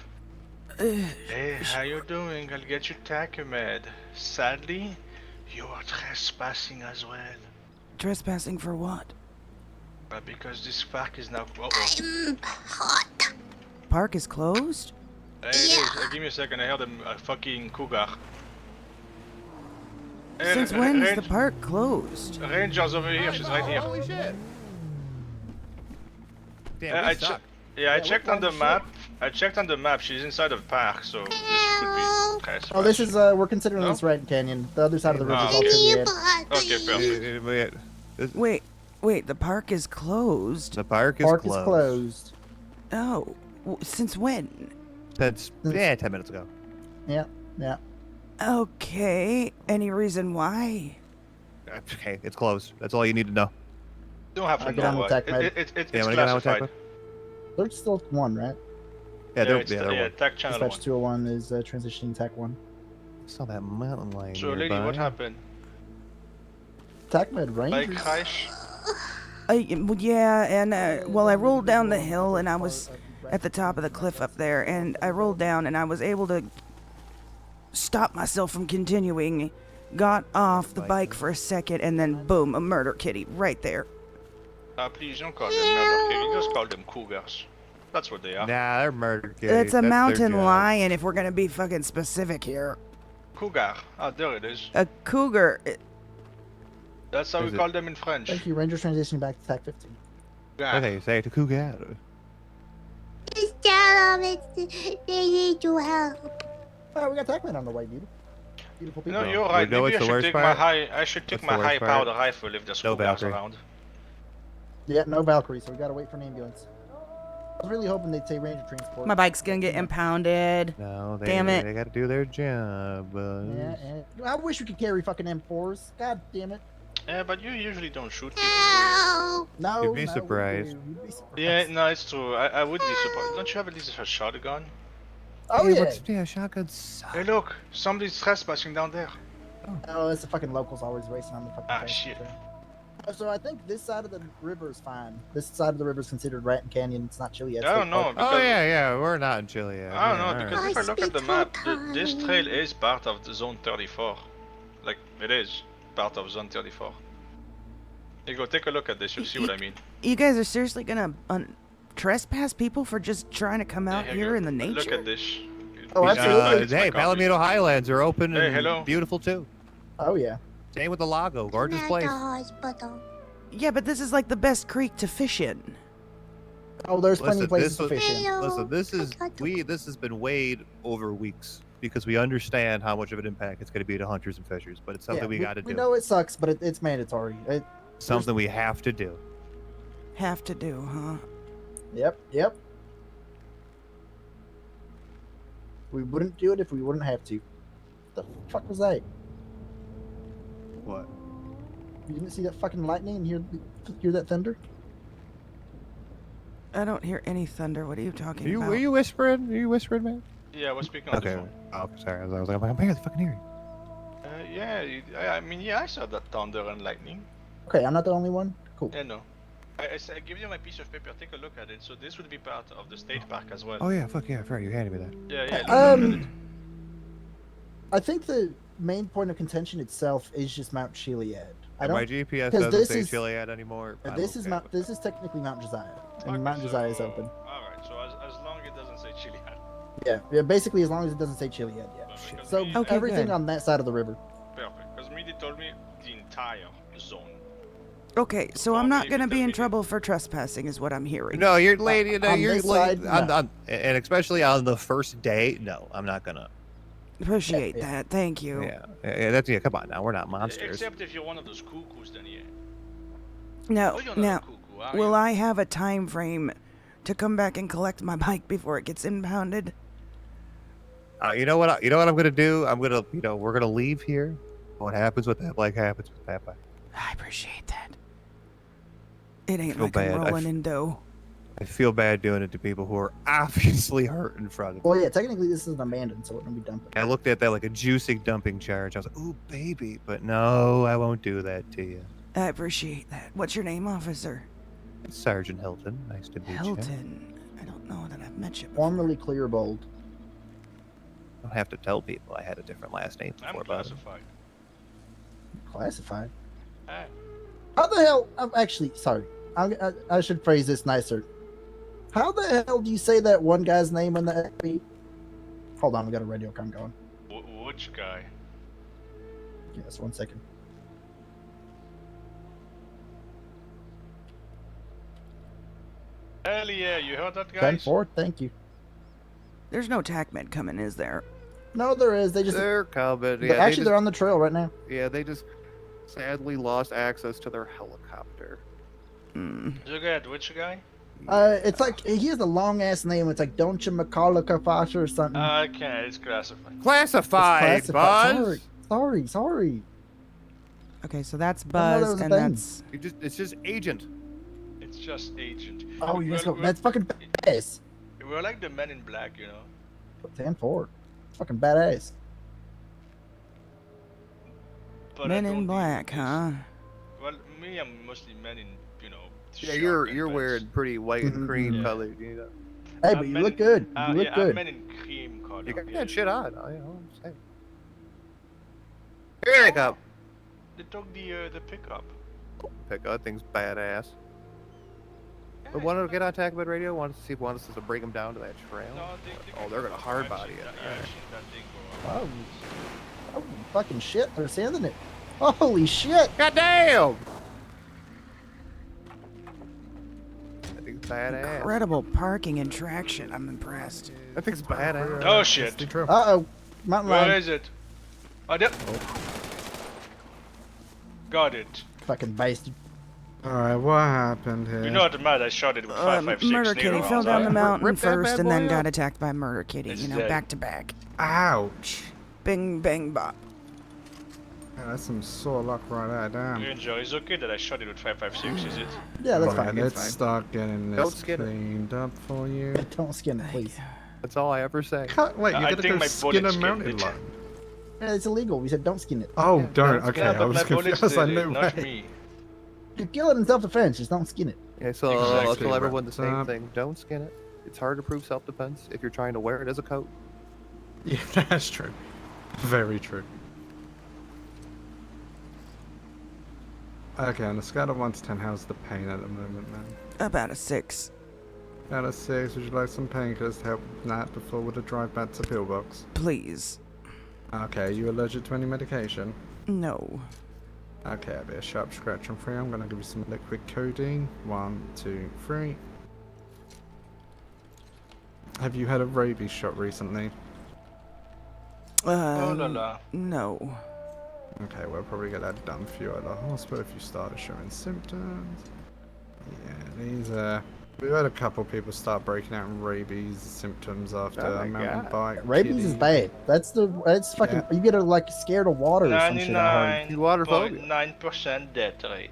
Hey, how you doing? I'll get you tachomed. Sadly, you are trespassing as well.
Trespassing for what?
But because this park is now.
I'm hot.
Park is closed?
Hey, it is. Give me a second. I heard a fucking cougar. Hey,
Since when is the park closed?
Ranger's over here. She's right here.
Holy shit! Damn, we suck.
Yeah, I checked on the map. I checked on the map. She's inside of the park, so this could be trespass.
Oh, this is we're considering this right Canyon. The other side of the river is all trivia.
Okay, perfect.
Wait, the park is closed.
The park is
Park
closed.
is closed.
Oh, since when?
That's 10 minutes ago.
Yeah.
Okay, any reason why?
Okay, it's closed. That's all you need to know.
You don't have to
Get on
know
with
what.
tech, mate.
It's
Yeah, when I get on with tech,
classified.
There's still one, right?
Yeah, there,
it's
yeah, there
yeah,
was.
tech channel
Dispatch
1.
201 is transitioning tech 1.
Saw that mountain lion
So, lady,
nearby.
what happened?
TechMed
Bike
Rangers.
crash?
Yeah, and I rolled down the hill and I was at the top of the cliff up there, and I rolled down and I was able to stop myself from continuing, got off the bike for a second, and then boom, a murder kitty right there.
Please don't call them murder kitty, just call them cougars. That's what they are.
Nah, they're murder kitties.
It's a
That's their
mountain
job.
lion if we're gonna be fucking specific here.
Cougar. Ah, there it is.
A cougar.
That's how we call them in French.
Thank you. Rangers transitioning back to Tech 15.
What do you say to cougar?
Just tell them they need to help.
Oh, we got TechMed on the way, dude. Beautiful people.
No, you're right.
know
Maybe I
what's the
should
worst
take
part?
I should take
What's the
my
worst
high
part?
powered rifle if there's
No
cougars
Valkyrie.
around.
Yeah, no Valkyrie, so we gotta wait for an ambulance. I was really hoping they'd say Ranger transport.
My bike's gonna get impounded.
No,
Damn it.
They gotta do their job.
Yeah, I wish we could carry fucking M4s. God damn it.
Yeah, but you usually don't shoot people.
Help!
No.
You'd be
no,
surprised.
You'd be surprised.
Yeah, no, it's true. I would be surprised. Don't you have at least a shotgun?
Oh,
Hey,
yeah.
what's yeah, shotgun sucks.
Hey, look, somebody's trespassing down there.
Oh, it's the fucking locals always racing on the fucking
Ah,
train.
shit.
So I think this side of the river is fine. This side of the river is considered Ratton Canyon. It's not Chile yet.
I don't know.
Oh
Because
yeah, we're not in Chile yet.
I don't
Yeah,
know,
all
because
right.
if I look at the map,
Hospital
this
time.
trail is part of the Zone 34. Like, it is part of Zone 34. You go take a look at this, you'll see what I mean.
You guys are seriously gonna trespass people for just trying to come out
Yeah,
here in the
Look
nature?
at this.
Oh,
These
absolutely.
it's my
Hey,
copy.
Palomino Highlands are open
Hey,
and
hello.
beautiful too.
Oh, yeah.
Same with the Lago, gorgeous
At
place.
the hospital.
Yeah, but this is like the best creek to fish in.
Oh, there's plenty of
Listen,
places to fish in.
Hello.
Listen, this is
I got the-
this has been weighed over weeks. because we understand how much of an impact it's going to be to hunters and fishers, but it's something we got to do.
We know it sucks, but it's mandatory.
Something we have to do.
Have to do, huh?
Yep. We wouldn't do it if we wouldn't have to. The fuck was that?
What?
You didn't see that fucking lightning and hear that thunder?
I don't hear any thunder. What are you talking about?
Are you whispering? Are you whispering, man?
Yeah, I was speaking on the
Okay.
phone.
Oh, sorry. I was like, I barely fucking hear you.
I mean, yeah, I saw that thunder and lightning.
Okay, I'm not the only one. Cool.
Yeah, no. I give you my piece of paper. Take a look at it. So this would be part of the state park as well.
Oh yeah, fuck yeah, right. You handed me that.
Yeah. Look at it.
I think the main point of contention itself is just Mount Chiliad.
My GPS
'cause
doesn't
this
say
is-
Chiliad anymore. I'm
This is
okay with
This is technically Mount Josiah, and
Okay,
Mount Josiah is open.
Alright, so as long as it doesn't say Chiliad.
Yeah. Basically, as long as it doesn't say Chiliad, yeah.
Because
So
me-
Okay,
everything
good.
on that side of the river.
Perfect. Because me, they told me the entire zone.
Okay, so I'm not gonna be in trouble for trespassing, is what I'm hearing.
No, you're lady. No,
on
you're
this
like,
side,
and especially on the first day. No, I'm not gonna.
Appreciate
Yeah.
that. Thank you.
Yeah, that's Come on now, we're not monsters.
Except if you're one of those cuckoos, then yeah.
Now,
Oh, you're not
now,
a cuckoo, are
will
you?
I have a time frame to come back and collect my bike before it gets impounded?
You know what? You know what I'm gonna do? We're gonna leave here. What happens with that bike happens with that bike.
I appreciate that. It ain't
Feel
like I'm
bad.
rolling in dough.
I feel bad doing it to people who are obviously hurt in front of me.
Well, yeah, technically this is an abandoned, so it wouldn't be dumping.
I looked at that like a juicing dumping charge. I was like, ooh, baby. But no, I won't do that to you.
I appreciate that. What's your name, officer?
It's Sergeant Hilton. Nice to meet you.
Hilton. I don't know that I've met you before.
Formerly Clearbold.
I don't have to tell people I had a different last name
I'm
before about it.
classified.
Classified.
Ah,
How the hell? I'm actually sorry. I should phrase this nicer. How the hell do you say that one guy's name in the FB? Hold on, we got a radio com going.
which guy?
Give us 1 second.
Hell yeah, you heard that, guys?
10-4, thank you.
There's no TACMED coming, is there?
No, there is. They just
They're coming.
But actually, they're on the trail right now.
Yeah, they just sadly lost access to their helicopter.
Look at which guy?
It's like he has a long ass name. It's like Don't you McCulloch or something.
Okay, it's classified.
Classified,
It's
Buzz.
Sorry.
Okay, so that's
I didn't know that
Buzz,
was a
and
thing.
that's...
It's just agent.
It's just agent.
Oh, you guys go.
We're-
That's fucking badass.
We're like the men in black, you know?
10-4. It's fucking badass.
But I
Men
don't
in
need
Black,
this.
huh?
Well, me, I'm mostly men in, you know.
Yeah,
sharp
you're
and
wearing pretty white and cream
Yeah.
colored. You know.
Hey, but you look good. You look
yeah,
good.
I'm men in cream color.
You got
yeah.
that shit on. I'm saying. Here they come.
They took the pickup.
Pick that thing's badass. But wanted to get on TACMED radio. Wanted to see if wanted us to bring them down to that trail.
No,
Oh, they're gonna hard body it.
Oh, fucking shit! They're sanding it. Holy shit!
God damn! That thing's badass.
Incredible parking and traction. I'm impressed.
That thing's badass.
Oh shit.
Uh oh, mountain
Where
lion.
is it? Oh, there. Got it.
Fucking bastard.
Alright, what happened here?
You know what, mad? I shot it with 5.56.
Murder Kitty fell down the mountain
Rip that
first
bad
and then
boy
got
up.
attacked by Murder Kitty,
It's
you know,
dead.
back to back.
Ouch.
Bing, bang, bop.
Yeah, that's some sore luck right there, damn.
Ranger, it's okay that I shot it with 5.56, is it?
Yeah, that's
Right,
fine.
let's
It's fine.
start getting
Don't
this
skin it.
cleaned up for you.
Don't skin it, please.
That's all I ever say.
Wait, you
I
gotta
think
go
my
skin
bullet
a
skinned
mountain
it.
lion.
Yeah, it's illegal. We said don't skin it.
Oh,
Yeah,
don't.
that's
Okay,
Yeah,
I
but
was
my bullets
confused. I
did it,
knew
not
way.
me.
You kill it in self-defense. Just don't skin it.
Yeah, so
Exactly.
I'll tell everyone the same
Stop.
thing. Don't skin it. It's hard to prove self-defense if you're trying to wear it as a coat.
Yeah, that's true. Very true. Okay, on a scale of 1 to 10, how's the pain at the moment, man?
About a 6.
Out of 6, would you like some painkillers to help with that before we drive back to Pillbox?
Please.
Okay, are you allergic to any medication?
No.
Okay, I'll be a sharp scratch on 3. I'm gonna give you some liquid codeine. 1, 2, 3. Have you had a rabies shot recently?
Oh la la.
No.
Okay, we'll probably get that done for you at the hospital if you start showing symptoms. Yeah, we've had a couple people start breaking out in rabies symptoms after
Oh my
a mountain
God.
bike.
Rabies is bad. That's fucking. You get like scared of water or some shit. I heard.
99.9% death rate.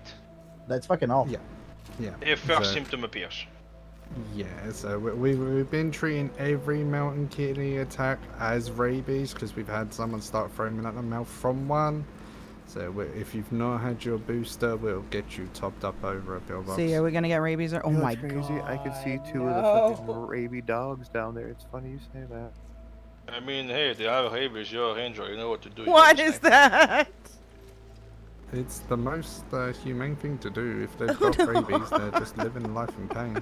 That's fucking awful.
Yeah.
If first
So-
symptom appears.
Yeah, so we've been treating every mountain kidney attack as rabies because we've had someone start foaming at the mouth from one. So if you've not had your booster, we'll get you topped up over a pillbox.
See, are we gonna get rabies or? Oh
You know
my
what's crazy?
god.
I can see two of the fucking rabid dogs down there. It's funny you say that.
I mean, hey, they have rabies, you're a ranger, you know what to do.
What is that?
It's the most humane thing to do. If they've got rabies, they're just living life in pain.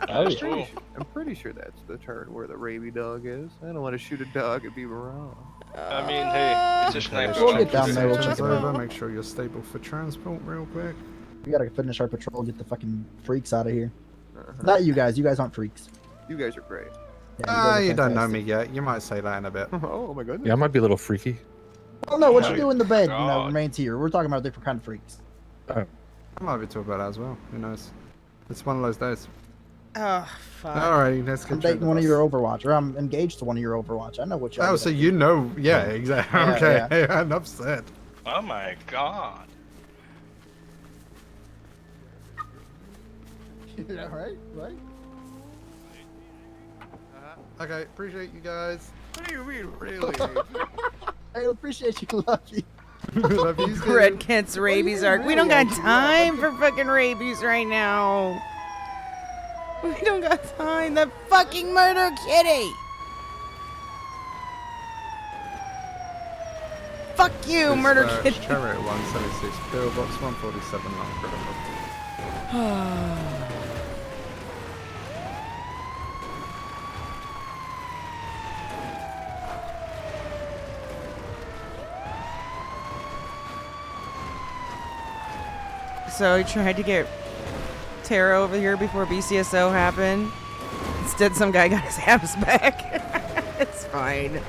I'm pretty sure that's the turn where the rabid dog is. I don't want to shoot a dog and be wrong.
I mean, hey, it's a sniper.
We'll get down there. We'll check
Check
it out.
over. Make sure you're stable for transport, real quick.
We gotta finish our patrol. Get the fucking freaks out of here. Not you guys. You guys aren't freaks.
You guys are great.
Yeah,
You don't know
fantastic.
me yet. You might say that in a bit.
Oh my goodness.
Yeah, I might be a little freaky.
Oh no, what you do in the bed,
God.
remains here. We're talking about different kind of freaks.
I might be talking about that as well. Who knows? It's one of those days.
Oh fuck.
Alright, let's
I'm
get
dating one of your Overwatch, or I'm engaged to one of your Overwatch. I know what you're.
Oh, so you know? Yeah, exactly.
Yeah,
Okay, I'm upset.
Oh my god.
Yeah, right.
Okay, appreciate you guys.
What do you mean, really?
I appreciate you, love you.
Love you too.
Red Kent's rabies arc. We don't got time for fucking rabies right now. We don't got time. The fucking murder kitty. Fuck you, murder kitty.
Chariot 176, pillbox 147, not critical.
So he tried to get Tara over here before BCSO happened. Instead, some guy got his abs back. It's fine.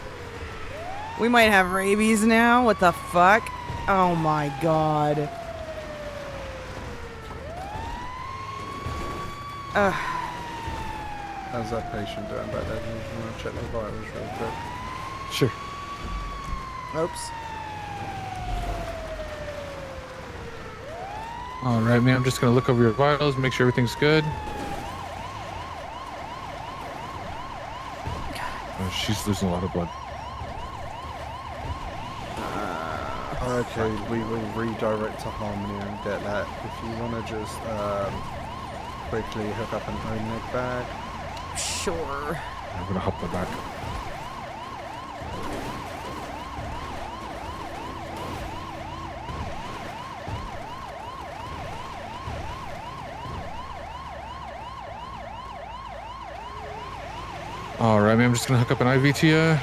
We might have rabies now. What the fuck? Oh my god.
How's that patient doing back there? You want to check their vitals real quick?
Sure.
Oops.
All right, man. I'm just gonna look over your vitals, make sure everything's good. Oh, she's losing a lot of blood.
Okay, we will redirect to Harmony and get that. If you want to just quickly hook up an ONEG bag.
Sure.
I'm gonna hop the back. All right, man. I'm just gonna hook up an IV to you.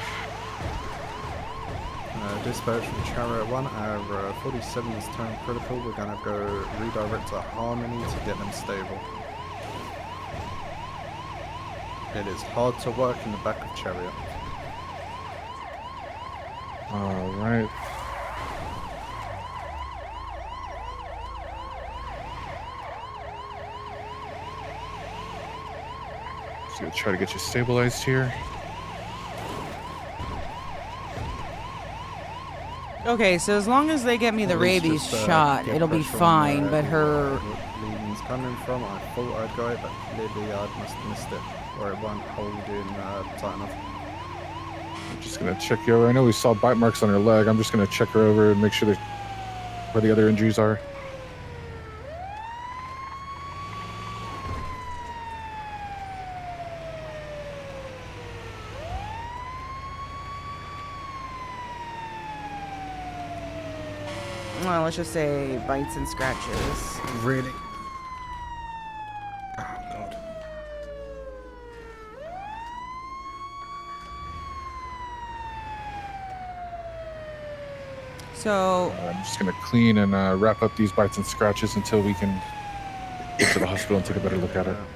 Dispatch from Chariot 1, our 47 is turned critical. We're gonna go redirect to Harmony to get them stable. It is hard to work in the back of Chariot.
All right. Just gonna try to get you stabilized here.
Okay, so as long as they get me the rabies shot, it'll be fine, but her...
bleeding's coming from, I thought I'd got it, but clearly I must have missed it, or it won't hold in tight enough.
I'm just gonna check you over. I know we saw bite marks on her leg. I'm just gonna check her over and make sure that where the other injuries are.
Well, let's just say bites and scratches.
Really? Oh, God.
So...
I'm just gonna clean and wrap up these bites and scratches until we can get to the hospital and take a better look at her.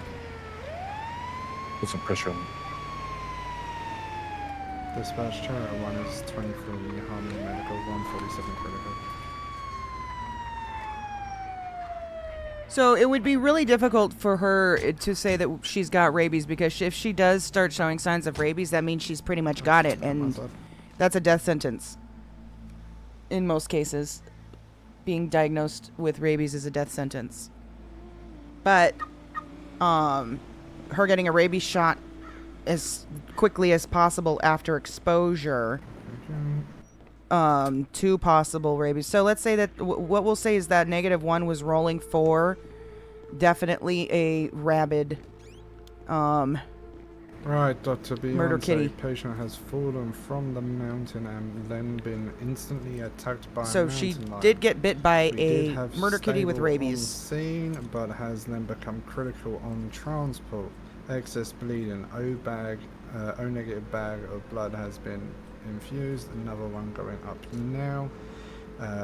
Put some pressure on them.
Dispatch Charter 1 is 23 Harmony Medical, 147 critical.
So it would be really difficult for her to say that she's got rabies, because if she does start showing signs of rabies, that means she's pretty much got it, and that's a death sentence. In most cases, being diagnosed with rabies is a death sentence. But her getting a rabies shot as quickly as possible after exposure to possible rabies. So let's say that what we'll say is that -1 was rolling for definitely a rabid
Right, Dr.
Murder
Beyonce,
kitty.
patient has fallen from the mountain and then been instantly attacked by a
So
mountain
she
lion.
did get bit by
We did
a
have
murder kitty with
stable
rabies.
on scene, but has then become critical on transport. Excess bleeding. O negative bag of blood has been infused. Another one going up now.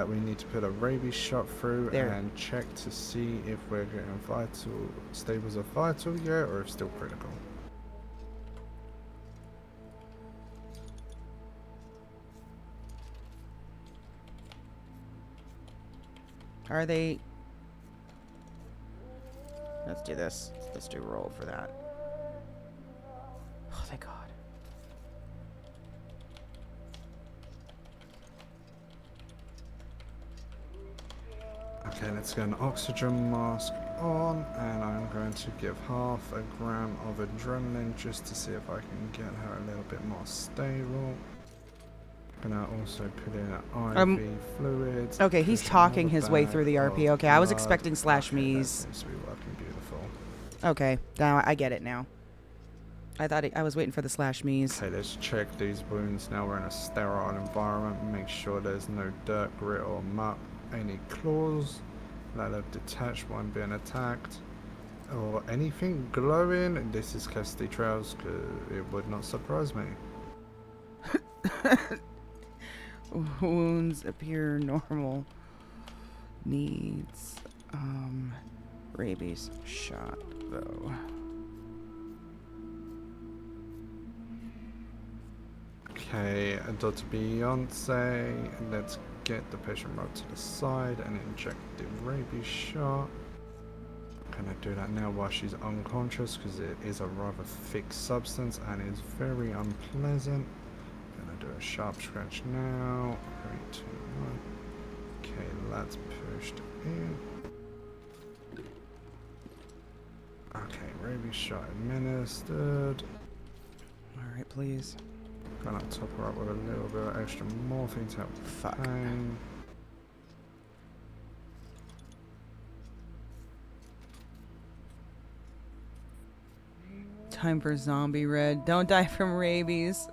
We need to put a rabies shot through
There.
and check to see if we're getting vital stables of vital yet, or if still critical.
Are they? Let's do this. Let's do roll for that. Oh, thank God.
Okay, let's get an oxygen mask on, and I'm going to give half a gram of adrenaline just to see if I can get her a little bit more stable. Gonna also put in IV fluids.
Okay, he's
push
talking
another
his way
bag
through the RP.
of
Okay, I was
blood.
expecting slash
Okay, that
me's.
seems to be working beautiful.
Okay, now I get it now. I thought I was waiting for the slash me's.
Okay, let's check these wounds. Now we're in a sterile environment. Make sure there's no dirt, grit, or muck. Any claws that have detached when being attacked, or anything glowing. This is Cassidy Trails, because it would not surprise me.
Wounds appear normal. Needs rabies shot though.
Okay, Dr. Beyonce, let's get the patient right to the side and inject the rabies shot. Can I do that now while she's unconscious, because it is a rather thick substance and is very unpleasant. Gonna do a sharp scratch now. 3, 2, 1. Okay, that's pushed in. Okay, rabies shot administered.
Alright, please.
Gonna top her up with a little bit of extra morphine to help with pain.
Time for zombie red. Don't die from rabies.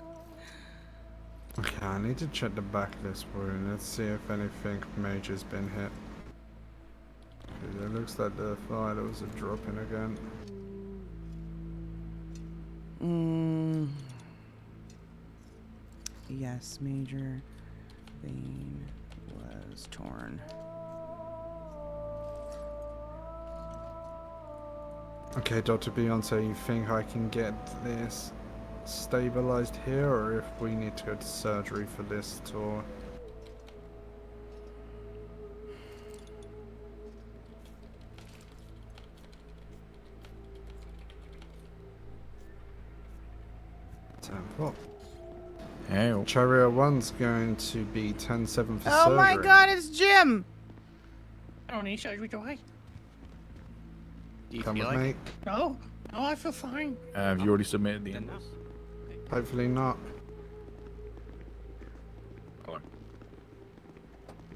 Okay, I need to check the back of this wound. Let's see if anything major's been hit. 'Cause it looks like the vitals are dropping again.
Yes, major vein was torn.
Okay, Dr. Beyonce, you think I can get this stabilized here, or if we need to go to surgery for this tour? Temple.
Hey.
Chariot 1's going to be 10-7 for
Oh
surgery.
my God, it's Jim!
I don't need surgery, do I?
Come with me.
No, no, I feel fine.
Have you already submitted the invoice?
Hopefully not.
Hold on.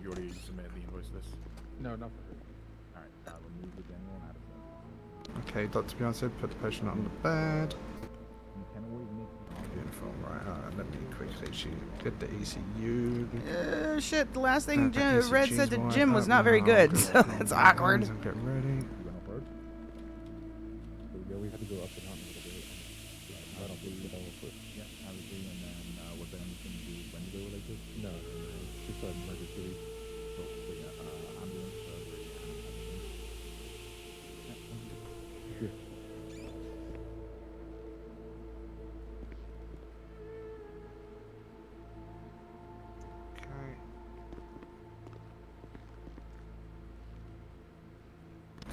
You already submitted the invoice list? No, not for her. Alright, I'll remove the general and add it.
Okay, Dr. Beyonce, put the patient on the bed. Beautiful, right, let me quickly get the ECU.
Shit, the last thing
ECG's
Red said to
wide
Jim was
up
not very
now.
good,
Go
so
up
that's
on
awkward.
lines and Get ready.
We have to go up and down a little bit. I don't think that will put. Yeah, obviously, and then was there anything to do when you go like this? No, it's just an emergency. So yeah, ambulance, surgery, and everything.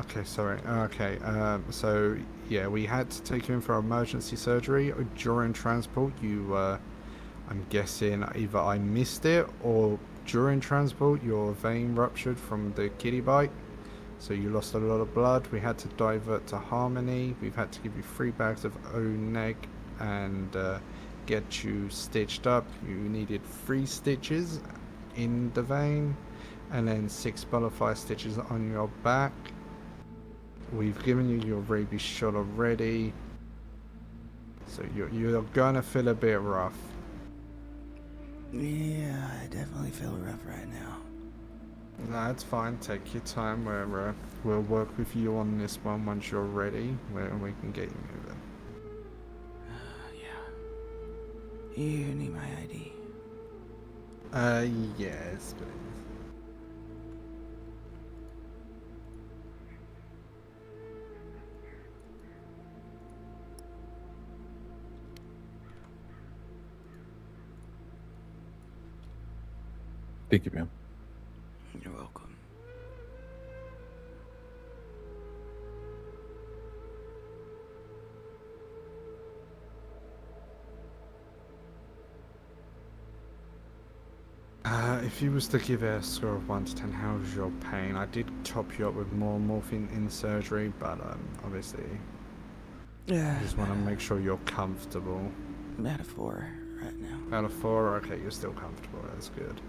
Okay, sorry. Okay, so yeah, we had to take you in for emergency surgery during transport. I'm guessing either I missed it or during transport your vein ruptured from the kiddie bite. So you lost a lot of blood. We had to divert to Harmony. We've had to give you 3 bags of O-neg and get you stitched up. You needed 3 stitches in the vein and then 6 butterfly stitches on your back. We've given you your rabies shot already. So you're gonna feel a bit rough.
Yeah, I definitely feel rough right now.
No, it's fine. Take your time. We'll work with you on this one once you're ready, where we can get you moving.
Yeah. You need my ID.
Yes, please.
Thank you, ma'am.
You're welcome.
If you was to give a score of 1 to 10, how's your pain? I did top you up with more morphine in surgery, but obviously, I just want to make sure you're comfortable.
I'm at a 4 right now.
Out of 4, okay, you're still comfortable. That's good.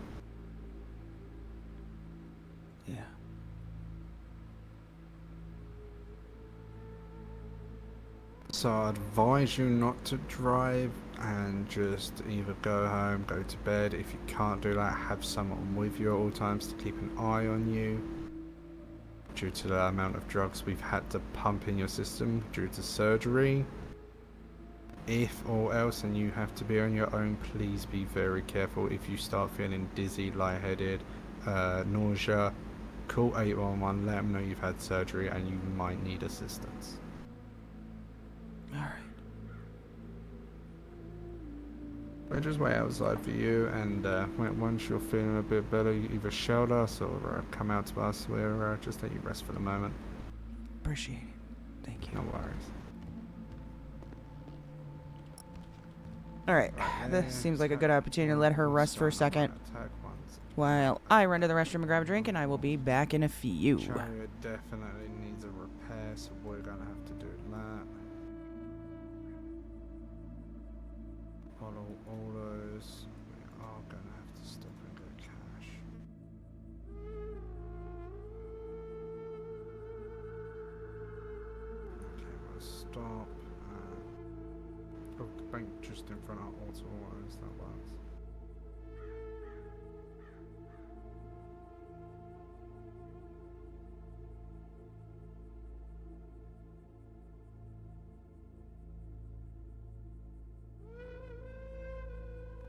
Yeah.
So I advise you not to drive and just either go home, go to bed. If you can't do that, have someone with you at all times to keep an eye on you. Due to the amount of drugs we've had to pump in your system due to surgery. If or else and you have to be on your own, please be very careful. If you start feeling dizzy, lightheaded, nausea, call 811, let them know you've had surgery and you might need assistance.
Alright.
We'll just wait outside for you, and once you're feeling a bit better, you either shout us or come out to us. We'll just let you rest for the moment.
Appreciate it. Thank you.
No worries.
Alright, this seems like a good opportunity to let her rest for a second. While I run to the restroom and grab a drink, and I will be back in a few.
Chariot definitely needs a repair, so we're gonna have to do that. Follow orders. We are gonna have to stop and get cash. Okay, we'll stop. Oh, the bank just in front of auto orders, that works.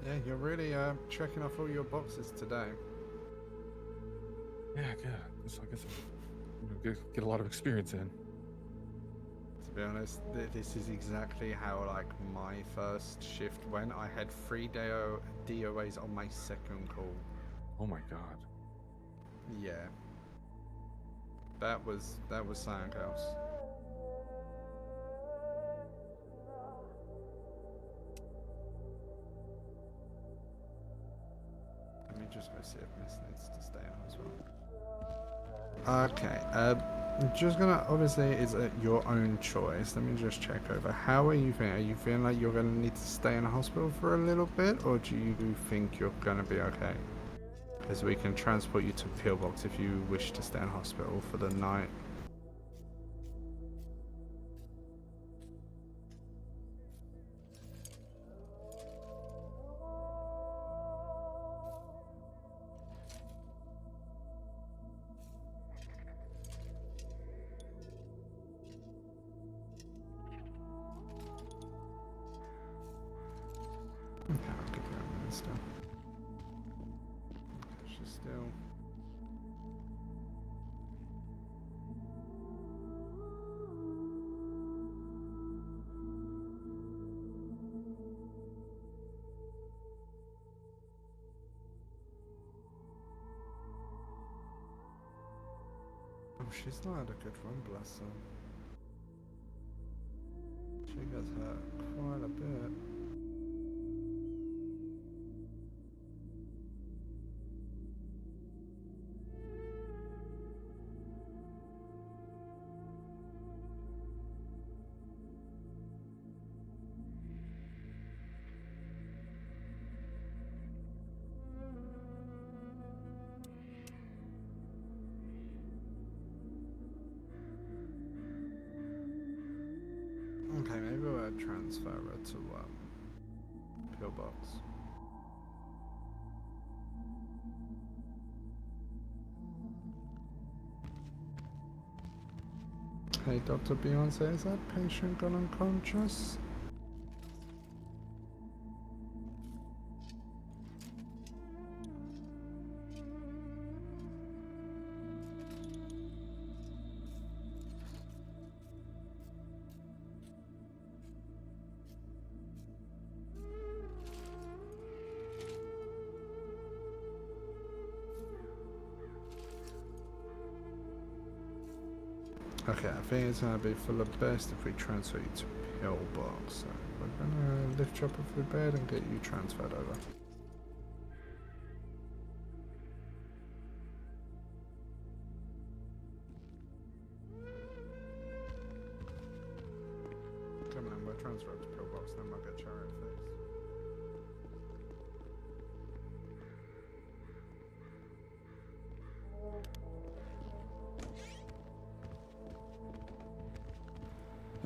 Yeah, you're really checking off all your boxes today.
Yeah, good. So I guess I'll get a lot of experience in.
To be honest, this is exactly how like my first shift went. I had 3 DOAs on my second call.
Oh my god.
Yeah. That was something else. Let me just go see if Miss needs to stay on as well. Okay, I'm just gonna, obviously it's your own choice. Let me just check over. How are you feeling? Are you feeling like you're gonna need to stay in the hospital for a little bit, or do you think you're gonna be okay? Because we can transport you to Pillbox if you wish to stay in hospital for the night. Okay, I'll give you a minute still. She's still. Oh, she's not had a good run, bless her. She gets hurt quite a bit. Okay, maybe we'll transfer her to pillbox. Hey, Dr. Beyonce, is that patient gone unconscious? Okay, I think it's gonna be for the best if we transfer you to pillbox. So we're gonna lift you up off your bed and get you transferred over. Come on, we'll transfer to pillbox, then we'll get Charity fixed.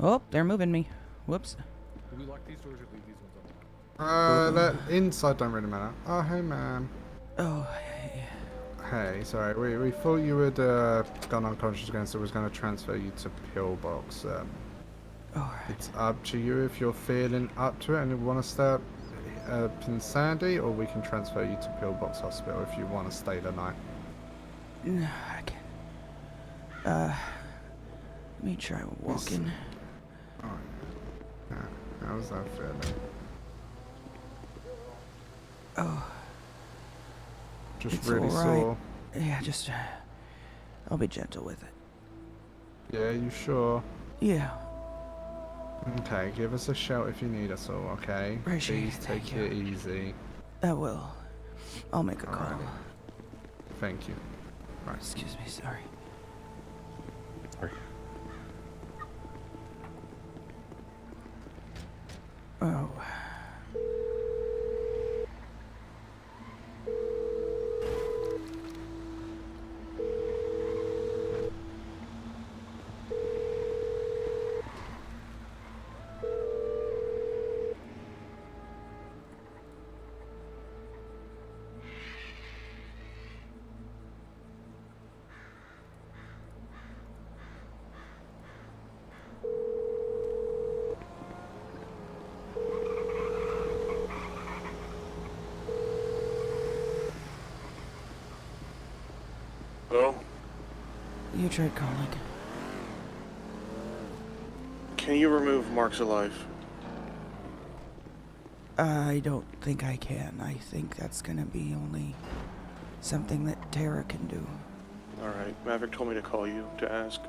Oh, they're moving me. Whoops.
Do we lock these doors or leave these ones open?
That inside don't really matter. Oh, hey, ma'am.
Oh,
hey, sorry. We thought you had gone unconscious again, so we was going to transfer you to pillbox. It's up to you if you're feeling up to it and you want to stay up in Sandy, or we can transfer you to pillbox hospital if you want to stay the night.
No, I can't. Let me try walking.
How's that feeling?
Oh.
Just
it's
really
all right.
sore?
Yeah, just... I'll be gentle with it.
Yeah, you sure?
Yeah.
Okay, give us a shout if you need us all, okay?
Appreciate
Please
it,
take
thank you.
it easy.
I will. I'll make a call.
Alrighty. Thank you. Right.
Excuse me, sorry.
Sorry.
Oh.
Hello?
You tried calling.
Can you remove Mark's alive?
I don't think I can. I think that's gonna be only something that Tara can do.
Alright, Maverick told me to call you to ask.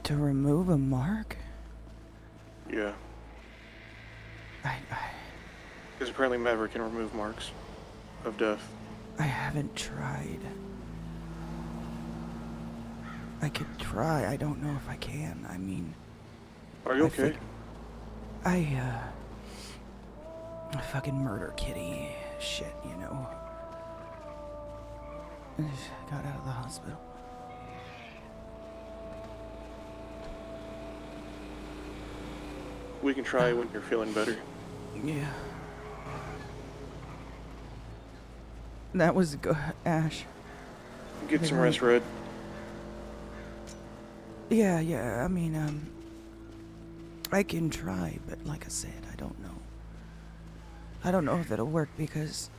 To remove a mark?
Yeah. Because apparently Maverick can remove marks of death.
I haven't tried. I could try. I don't know if I can. I mean...
Are you okay?
I fucking murder kitty shit, you know. I just got out of the hospital.
We can try when you're feeling better.
Yeah. That was good, Ash.
Get some rest, Red.
Yeah, I mean, I can try, but like I said, I don't know. I don't know if it'll work because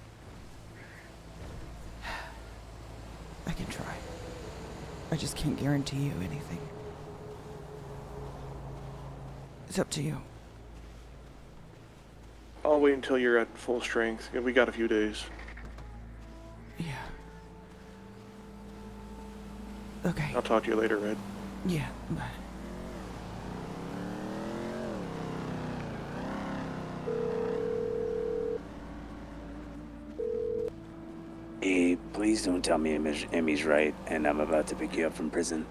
I can try. I just can't guarantee you anything. It's up to you.
I'll wait until you're at full strength. We got a few days.
Yeah. Okay.
I'll talk to you later, Red.
Yeah, bye.
Hey, please don't tell me Emmy's right and I'm about to pick you up from prison.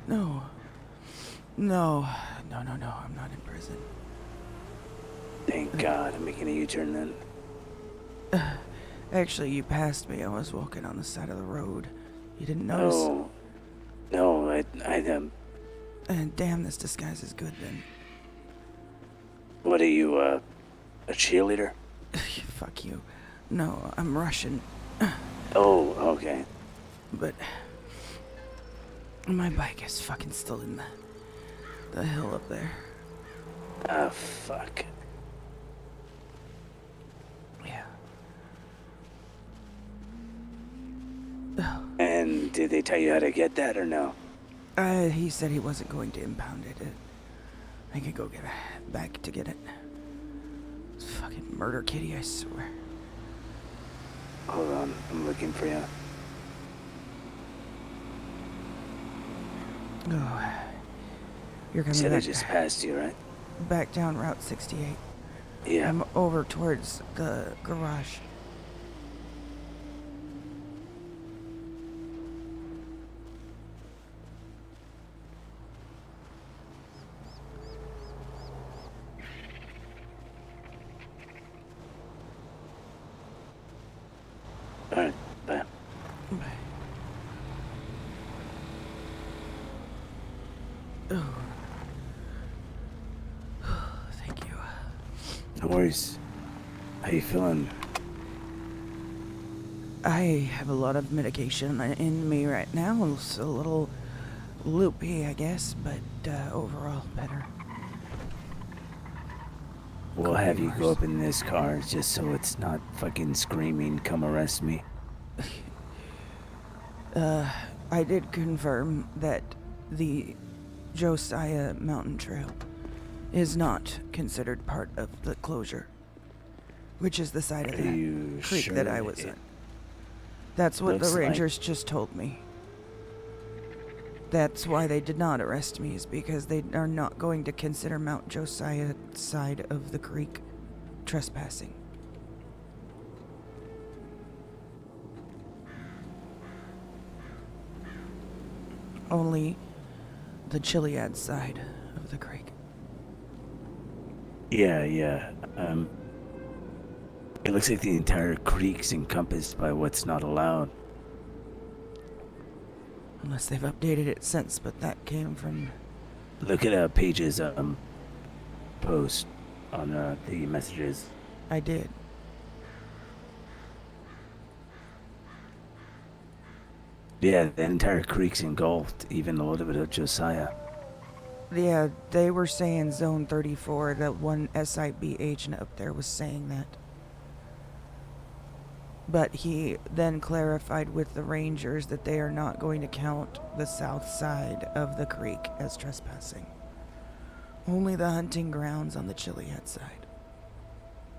No. No. No, I'm not in prison.
Thank God. I'm making a U-turn then.
Actually, you passed me. I was walking on the side of the road. You didn't notice?
No, I
And damn, this disguise is good then.
What are you, a cheerleader?
Fuck you. No, I'm Russian.
Oh, okay.
But my bike is fucking still in the hill up there.
Ah, fuck.
Yeah.
And did they tell you how to get that or no?
He said he wasn't going to impound it. I could go get back to get it. It's fucking murder kitty, I swear.
Hold on, I'm looking for you.
Oh, you're coming
Said
back.
I just passed you, right?
Back down Route 68.
Yeah.
I'm over towards the garage.
Alright, bye.
Bye. Oh. Thank you.
No worries. How you feeling?
I have a lot of medication in me right now. It's a little loopy, I guess, but overall better.
We'll have you go up in this car just so it's not fucking screaming, come arrest me.
I did confirm that the Josiah Mountain Trail is not considered part of the closure, which is the side of the creek that I was in. That's what the rangers just told me. That's why they did not arrest me, is because they are not going to consider Mount Josiah side of the creek trespassing. Only the Chiliad side of the creek.
Yeah. It looks like the entire creek's encompassed by what's not allowed.
Unless they've updated it since, but that came from...
Look at Paige's post on the messages.
I did.
Yeah, the entire creek's engulfed, even a little bit of Josiah.
Yeah, they were saying Zone 34, that one SIB agent up there was saying that. But he then clarified with the rangers that they are not going to count the south side of the creek as trespassing. Only the hunting grounds on the Chiliad side.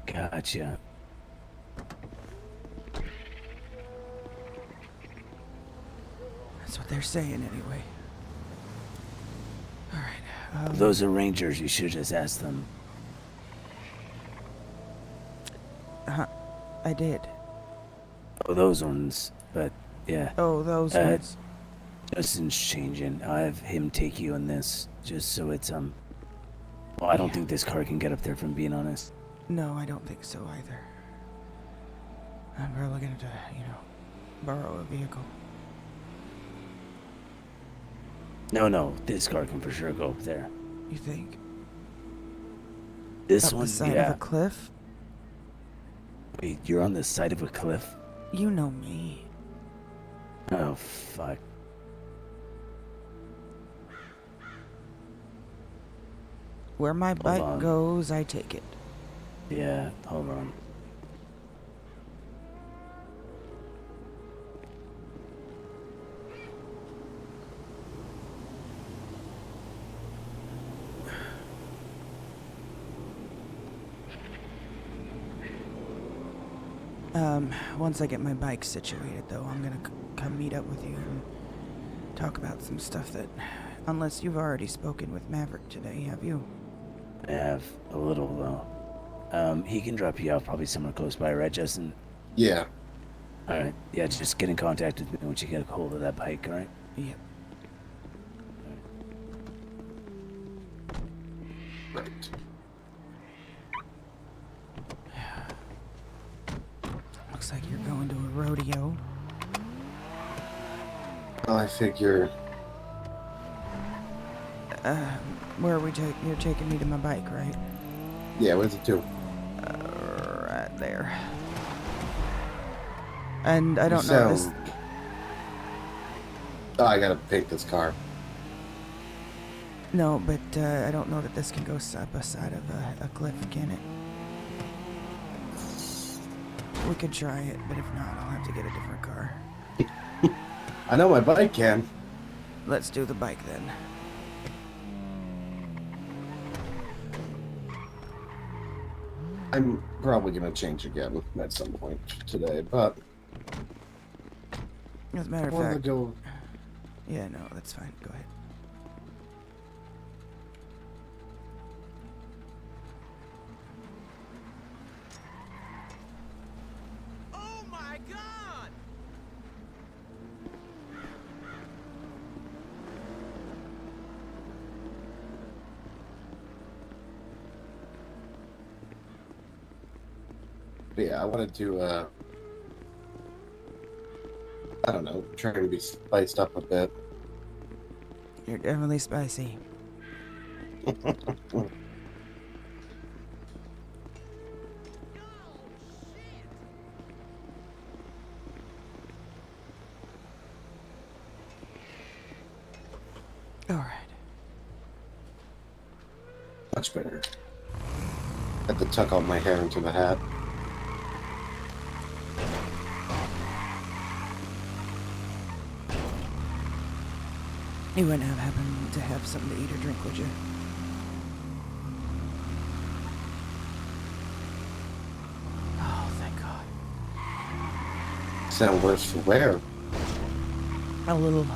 Gotcha.
That's what they're saying anyway. Alright.
Those are rangers, you should just ask them.
I did.
Oh, those ones, but yeah.
Oh, those ones.
Justin's changing. I'll have him take you on this, just so it's, well, I don't think this car can get up there, from being honest.
No, I don't think so either. I'm probably gonna have to, borrow a vehicle.
No, this car can for sure go up there.
You think?
This
up
one,
the side
yeah.
of a cliff?
Wait, you're on the side of a cliff?
You know me.
Oh, fuck.
Where my bike goes, I take it.
Yeah, hold on.
Once I get my bike situated, though, I'm gonna come meet up with you and talk about some stuff that... Unless you've already spoken with Maverick today, have you?
I have a little, though. He can drop you off probably somewhere close by, right, Justin?
Yeah.
Alright. Yeah, just get in contact with me once you get a hold of that bike, alright?
Yep.
Right.
Looks like you're going to a rodeo.
Well, I figure...
Where are we you're taking me to my bike, right?
Yeah, where's it to?
Right there. And I don't know this...
Oh, I gotta pick this car.
No, but I don't know that this can go side by side of a cliff, can it? We could try it, but if not, I'll have to get a different car.
I know my bike can.
Let's do the bike then.
I'm probably gonna change again at some point today, but...
As a matter of fact... Yeah, no, that's fine. Go ahead.
Oh my god!
But yeah, I wanted to, I don't know, try to be spiced up a bit.
You're definitely spicy. Alright.
Much better. Had to tuck all my hair into the hat.
You wouldn't have happened to have something to eat or drink, would you? Oh, thank God.
Sound worse for wear.
A little.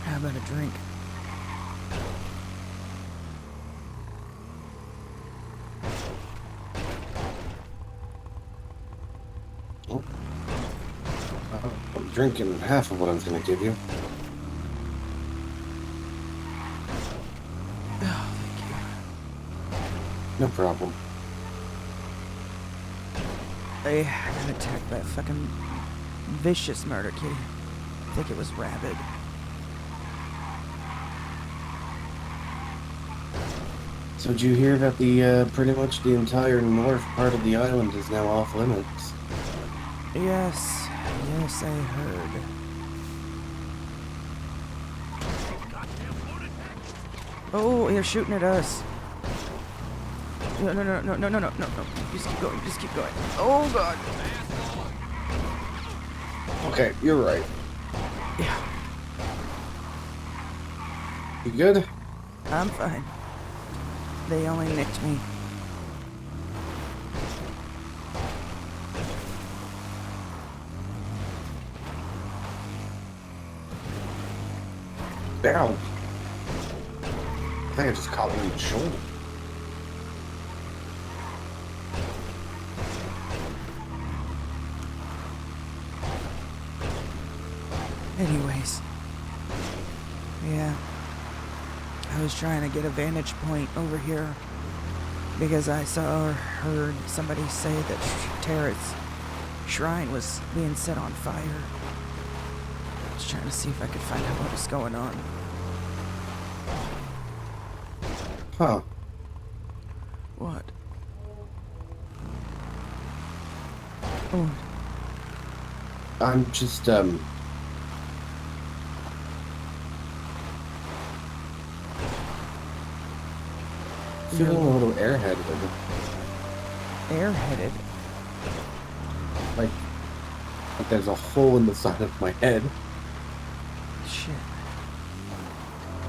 How about a drink?
I'm drinking half of what I was going to give you.
Oh, thank you.
No problem.
I got attacked by a fucking vicious murder kitty. I think it was rabid.
So did you hear about the, pretty much the entire north part of the island is now off limits?
Yes, yes, I heard. Oh, they're shooting at us. No, no, no, no, no, no, no, no, no. Just keep going, just keep going. Oh, God.
Okay, you're right.
Yeah.
You good?
I'm fine. They only nicked me.
Down. I think I just caught me in the shoulder.
Anyways. Yeah. I was trying to get a vantage point over here because I saw or heard somebody say that Tara's shrine was being set on fire. I was trying to see if I could find out what was going on.
Huh.
What? Oh.
I'm just, feeling a little airheaded.
Airheaded?
Like there's a hole in the side of my head.
Shit.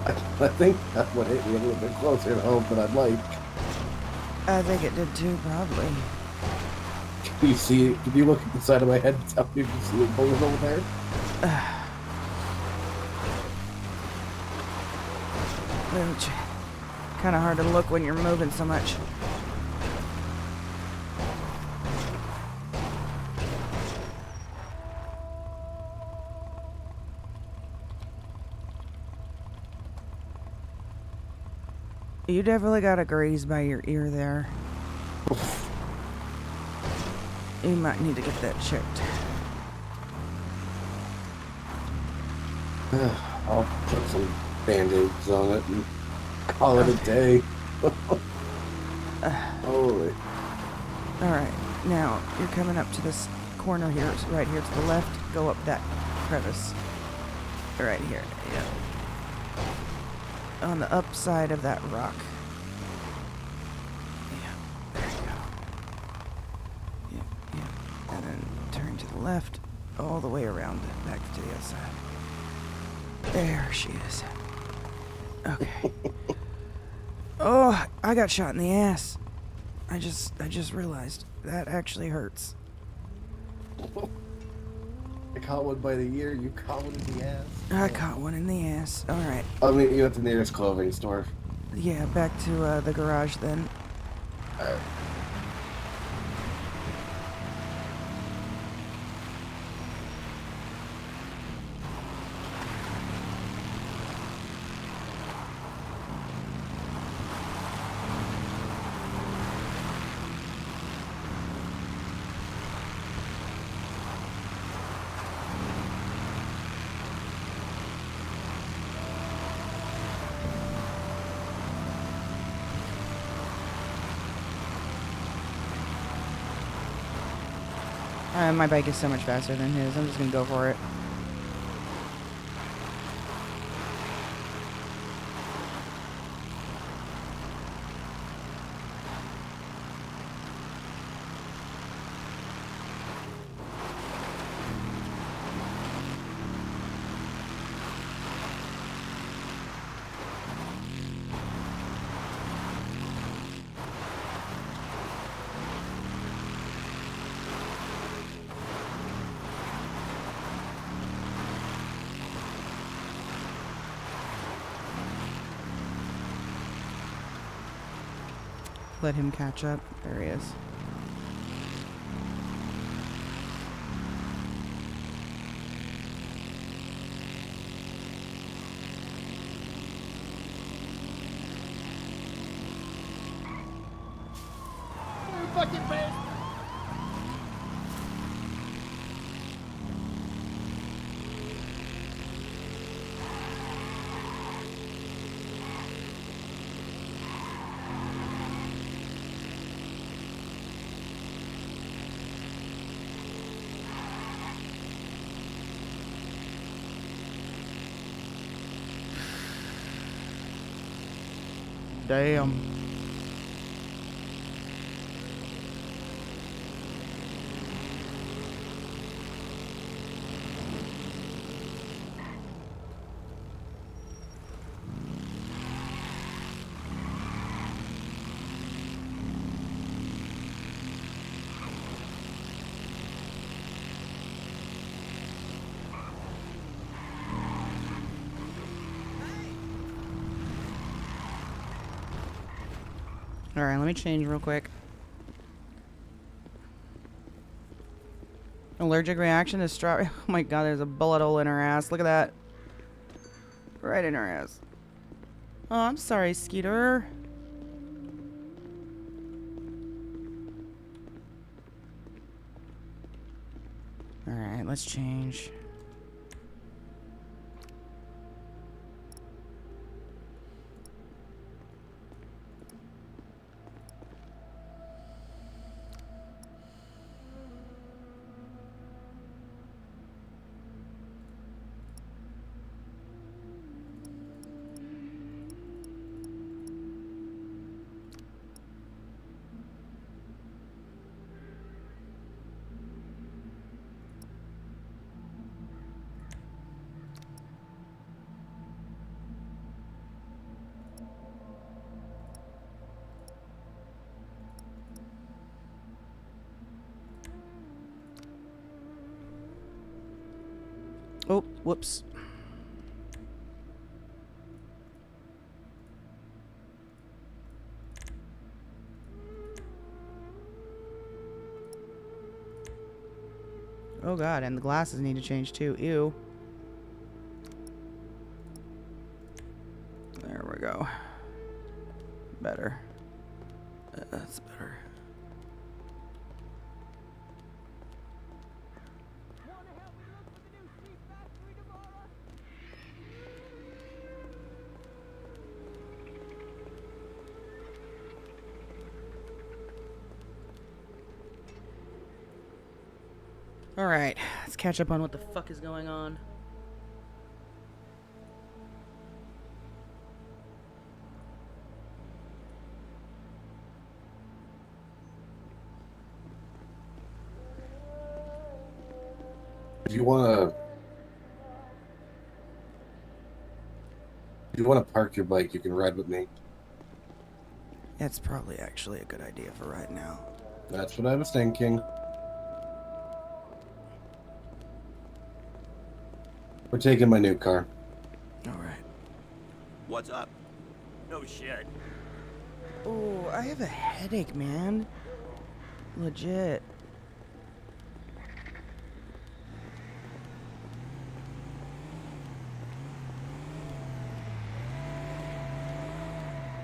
I think that would hit me a little bit closer to home than I'd like.
I think it did too, probably.
You see, if you look at the side of my head, tell me if you see a bullet over there.
Kind of hard to look when you're moving so much. You definitely got a graze by your ear there. You might need to get that checked.
I'll put some band-aids on it and call it a day. Holy.
Alright, now you're coming up to this corner here, right here to the left. Go up that crevice. Right here, yeah. On the upside of that rock. Yeah, there you go. Yeah, yeah. And then turn to the left, all the way around, back to the other side. There she is. Okay. Oh, I got shot in the ass. I just realized that actually hurts.
I caught one by the ear, you caught one in the ass.
I caught one in the ass. Alright.
I'll meet you at the nearest clothing store.
Yeah, back to the garage then.
Alright.
My bike is so much faster than his. I'm just gonna go for it. Let him catch up. There he is.
Fucking man.
Damn. Alright, let me change real quick. Allergic reaction to strawberry. Oh my god, there's a bullet hole in her ass. Look at that. Right in her ass. Oh, I'm sorry, Skeeter. Alright, let's change. Oh, whoops. Oh god, and the glasses need to change too. Ew. There we go. Better. That's better. Alright, let's catch up on what the fuck is going on.
If you wanna park your bike, you can ride with me.
That's probably actually a good idea for right now.
That's what I was thinking. We're taking my new car.
Alright.
What's up? No shit.
Oh, I have a headache, man. Legit.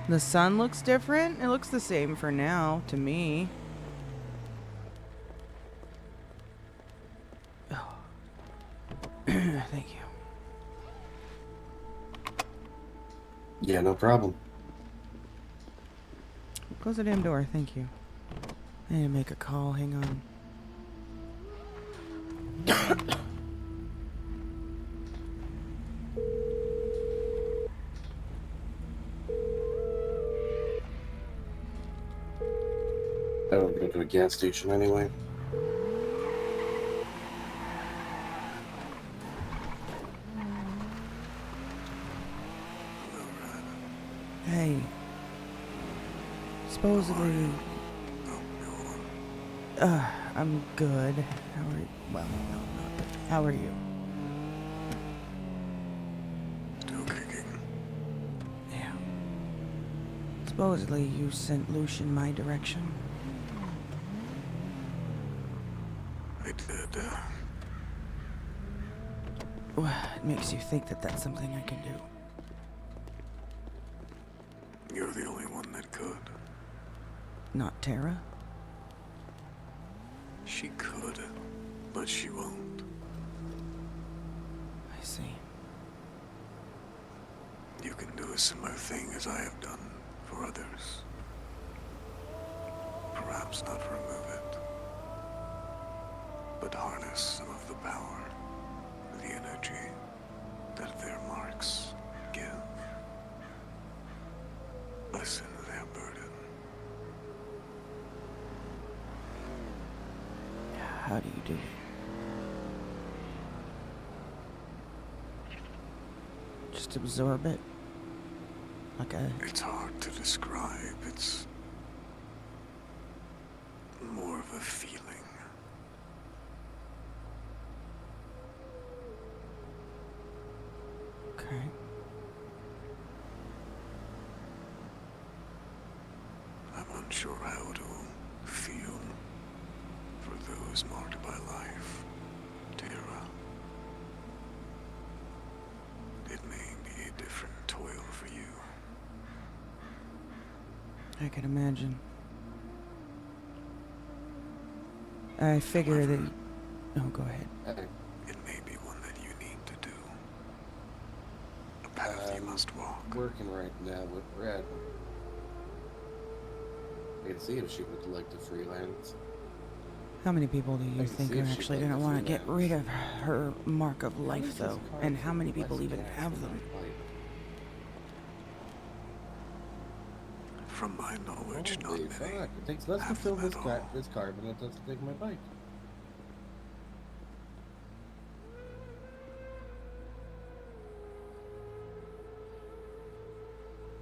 The sun looks different. It looks the same for now, to me. Oh. Thank you.
Yeah, no problem.
Close the damn door, thank you. I need to make a call, hang on.
I don't go to a gas station anyway.
Hey. Supposedly... I'm good. How are you? Well, no, not good. How are you?
Still kicking.
Yeah. Supposedly you sent Lucian my direction.
I did.
What makes you think that that's something I can do?
You're the only one that could.
Not Tara?
She could, but she won't.
I see.
You can do a similar thing as I have done for others. Perhaps not remove it, but harness some of the power, the energy that their marks give. Lessen their burden.
How do you do it? Just absorb it? Like a...
It's hard to describe. It's more of a feeling.
Okay.
I'm unsure how it'll feel for those marked by life, Tara. It may be a different toil for you.
I can imagine. I figure that... Oh, go ahead.
It may be one that you need to do. A path you must walk.
Working right now with Brad. I can see if she would like to freelance.
How many people do
I
you
can
think
see
are
if she'd
actually
like
going to
to
want to get
freelance.
rid of her mark of life, though? And how many people even have them?
From my knowledge, not
Holy
many.
fuck, it takes less to fill this car than it does to take my bike.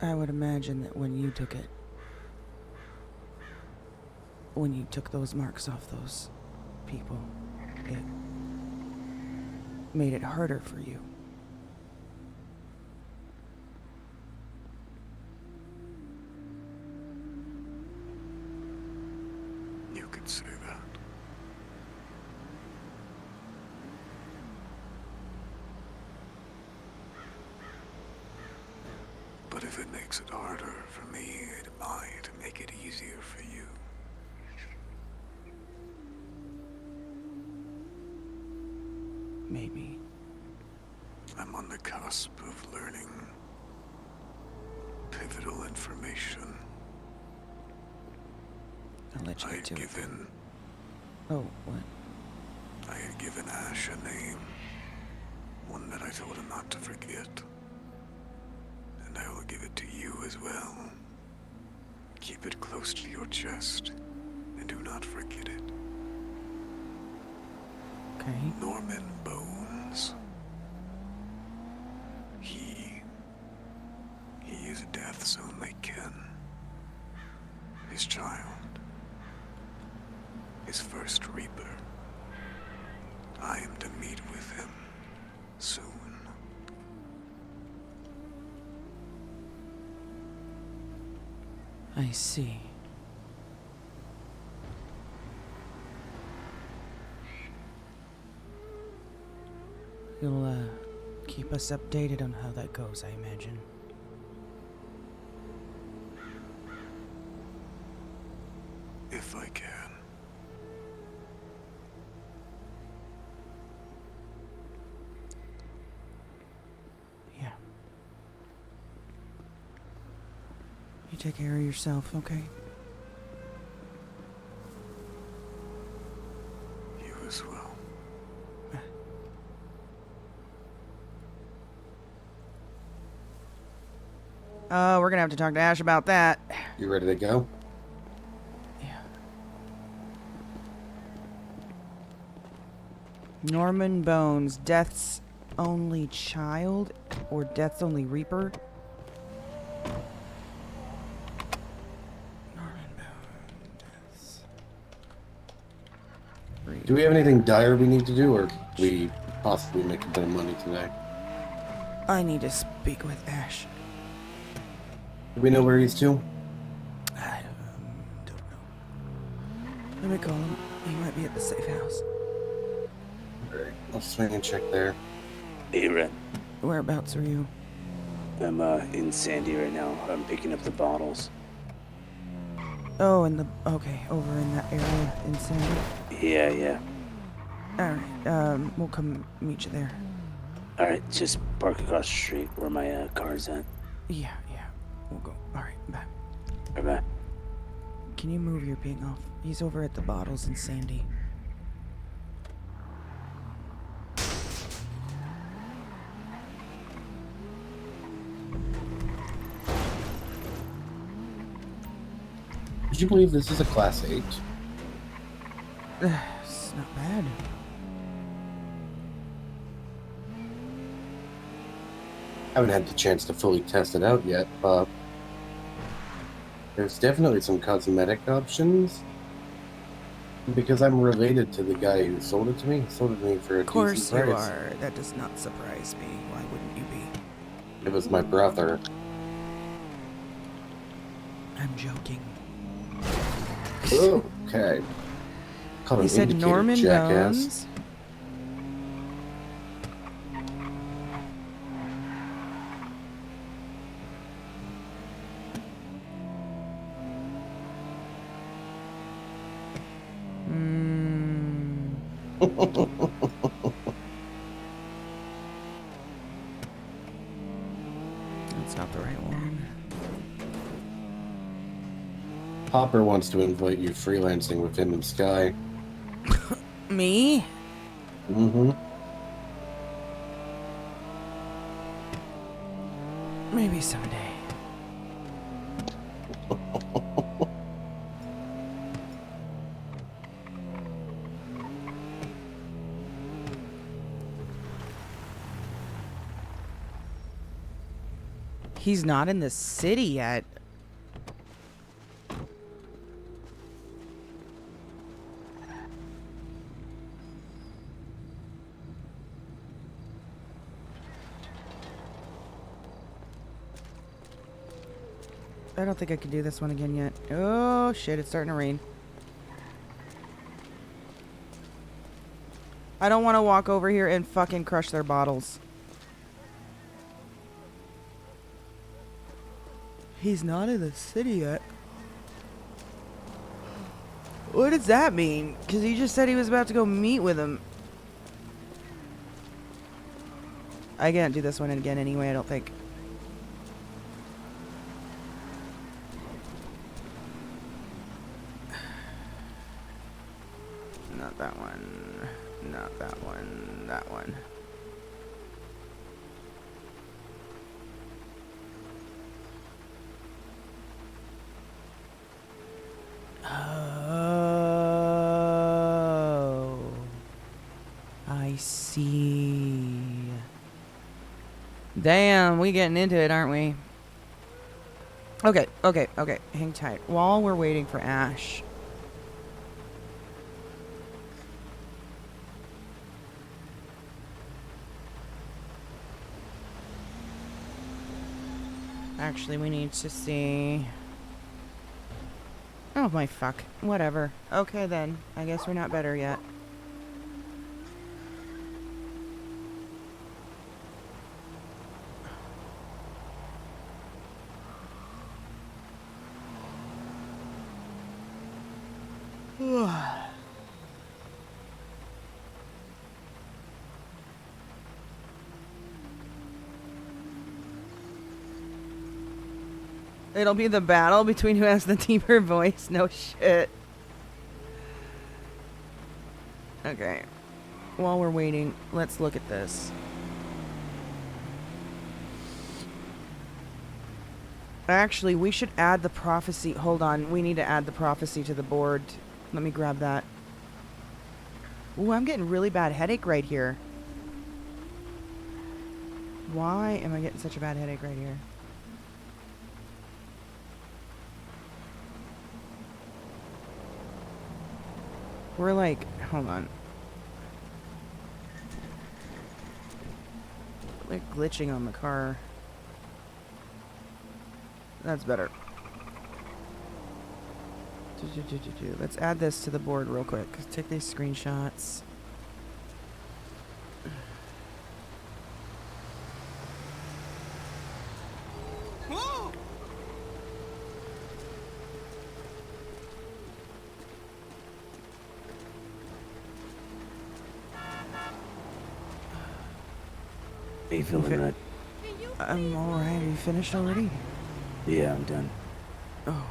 I would imagine that when you took it, when you took those marks off those people, made it harder for you.
You could say that. But if it makes it harder for me, it might make it easier for you.
Maybe.
I'm on the cusp of learning pivotal information.
I'll let you
I
get
had
to it.
given
Oh, what?
I had given Ash a name, one that I told him not to forget. And I will give it to you as well. Keep it close to your chest, and do not forget it.
Okay.
Norman Bones. He is Death's only kin. His child. His first Reaper. I am to meet with him soon.
I see. You'll, keep us updated on how that goes, I imagine.
If I can.
Yeah. You take care of yourself, okay?
You as well.
We're gonna have to talk to Ash about that.
You ready to go?
Norman Bones, Death's only child? Or Death's only Reaper?
Do we have anything dire we need to do, or we possibly make a bit of money today?
I need to speak with Ash.
Do we know where he's to?
I don't know. Let me call him. He might be at the safe house.
Alright, I'll swing and check there.
Hey, Ren.
Whereabouts are you?
I'm in Sandy right now. I'm picking up the bottles.
Oh, okay, over in that area in Sandy.
Yeah.
Alright, we'll come meet you there.
Alright, just park across the street where my car's at.
Yeah. We'll go. Alright, bye.
Bye-bye.
Can you move your ping off? He's over at the bottles in Sandy.
Would you believe this is a Class 8?
It's not bad.
Haven't had the chance to fully test it out yet, but there's definitely some cosmetic options. Because I'm related to the guy who sold it to me. He sold it to me for a decent price.
Of course you are. That does not surprise me. Why wouldn't you be?
It was my brother.
I'm joking.
Okay. Called
He
an
said
indicator,
Norman
jackass.
Bones. That's not the right one.
Hopper wants to invite you freelancing with him and Sky.
Me?
Mm-hmm.
Maybe someday. He's not in the city yet. I don't think I can do this one again yet. Oh shit, it's starting to rain. I don't want to walk over here and fucking crush their bottles. He's not in the city yet. What does that mean? Because he just said he was about to go meet with him. I can't do this one again anyway, I don't think. Not that one. Not that one. That one. Oh. I see. Damn, we getting into it, aren't we? Okay. Hang tight. While we're waiting for Ash. Actually, we need to see... Oh my fuck. Whatever. Okay then. I guess we're not better yet. It'll be the battle between who has the deeper voice. No shit. Okay. While we're waiting, let's look at this. Actually, we should add the prophecy. Hold on. We need to add the prophecy to the board. Let me grab that. Ooh, I'm getting really bad headache right here. Why am I getting such a bad headache right here? We're like, hold on. Like glitching on the car. That's better. Let's add this to the board real quick. Take these screenshots.
How you feeling, Red?
I'm alright. Are you finished already?
Yeah, I'm done.
Oh.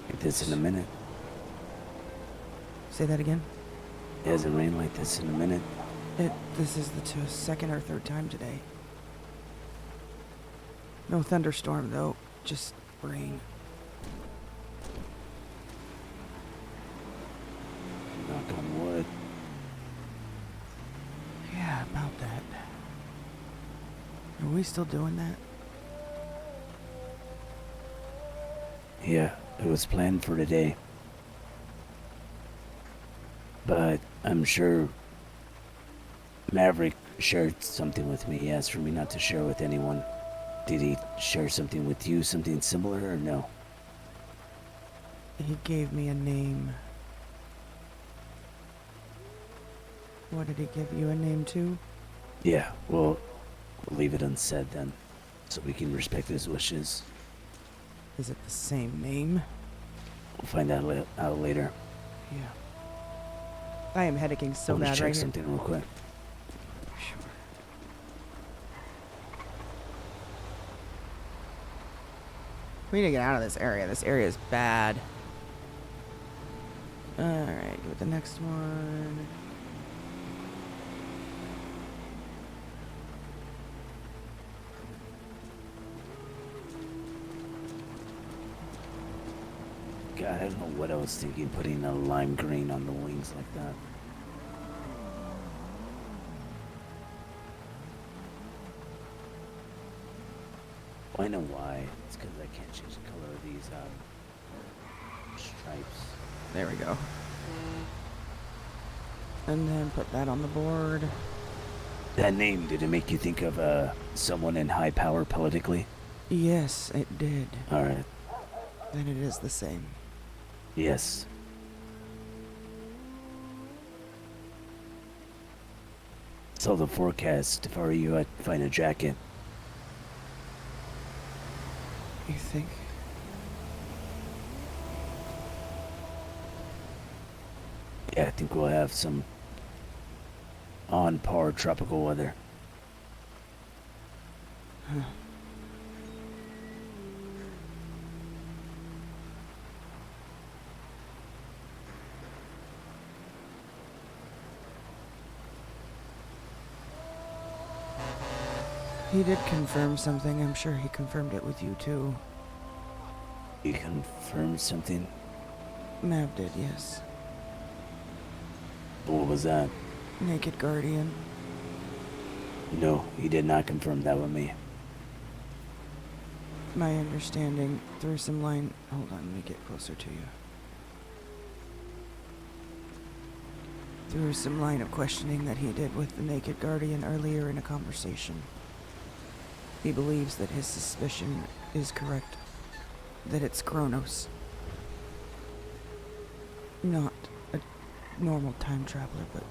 Like this in a minute.
Say that again?
It hasn't rained like this in a minute.
This is the second or third time today. No thunderstorm though, just rain.
Knock on wood.
Yeah, about that. Are we still doing that?
Yeah, it was planned for today. But I'm sure Maverick shared something with me. He asked for me not to share with anyone. Did he share something with you, something similar, or no?
He gave me a name. What did he give you a name to?
Yeah, well, we'll leave it unsaid then, so we can respect his wishes.
Is it the same name?
We'll find out later.
Yeah. I am headaching so
I'll
bad
just check
right here.
something real quick.
Sure. We need to get out of this area. This area is bad. Alright, with the next one.
God, I don't know what I was thinking, putting a lime green on the wings like that. I know why. It's because I can't change the color of these stripes.
There we go. And then put that on the board.
That name, did it make you think of someone in high power politically?
Yes, it did.
Alright.
Then it is the same.
Yes. Saw the forecast. If I were you, I'd find a jacket.
You think?
Yeah, I think we'll have some on-par tropical weather.
Huh. He did confirm something. I'm sure he confirmed it with you too.
He confirmed something?
Mav did, yes.
What was that?
Naked Guardian.
No, he did not confirm that with me.
My understanding through some line. Hold on, let me get closer to you. Through some line of questioning that he did with the Naked Guardian earlier in a conversation. He believes that his suspicion is correct. That it's Kronos. Not a normal time traveler, but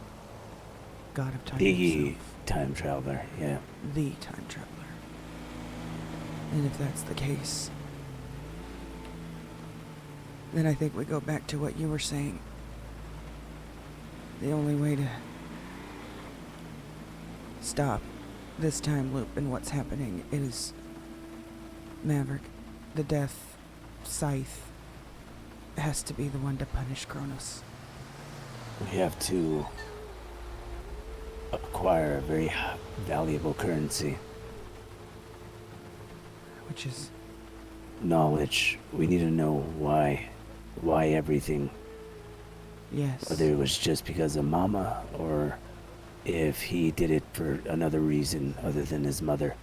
God of Time
The
himself.
time traveler, yeah.
The time traveler. And if that's the case, then I think we go back to what you were saying. The only way to stop this time loop and what's happening is Maverick, the Death Scythe, has to be the one to punish Kronos.
We have to acquire a very valuable currency.
Which is?
Knowledge. We need to know why everything.
Yes.
Whether it was just because of Mama, or if he did it for another reason other than his mother.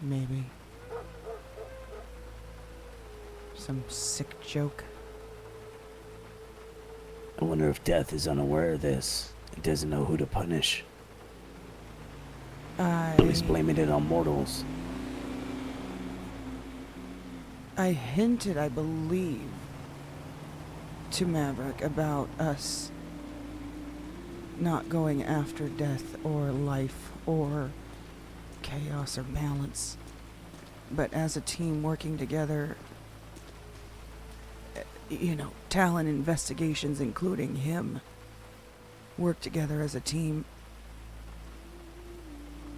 Maybe. Some sick joke.
I wonder if Death is unaware of this. He doesn't know who to punish. He's blaming it on mortals.
I hinted, I believe, to Maverick about us not going after death or life or chaos or balance, but as a team working together, you know, Talon Investigations, including him, work together as a team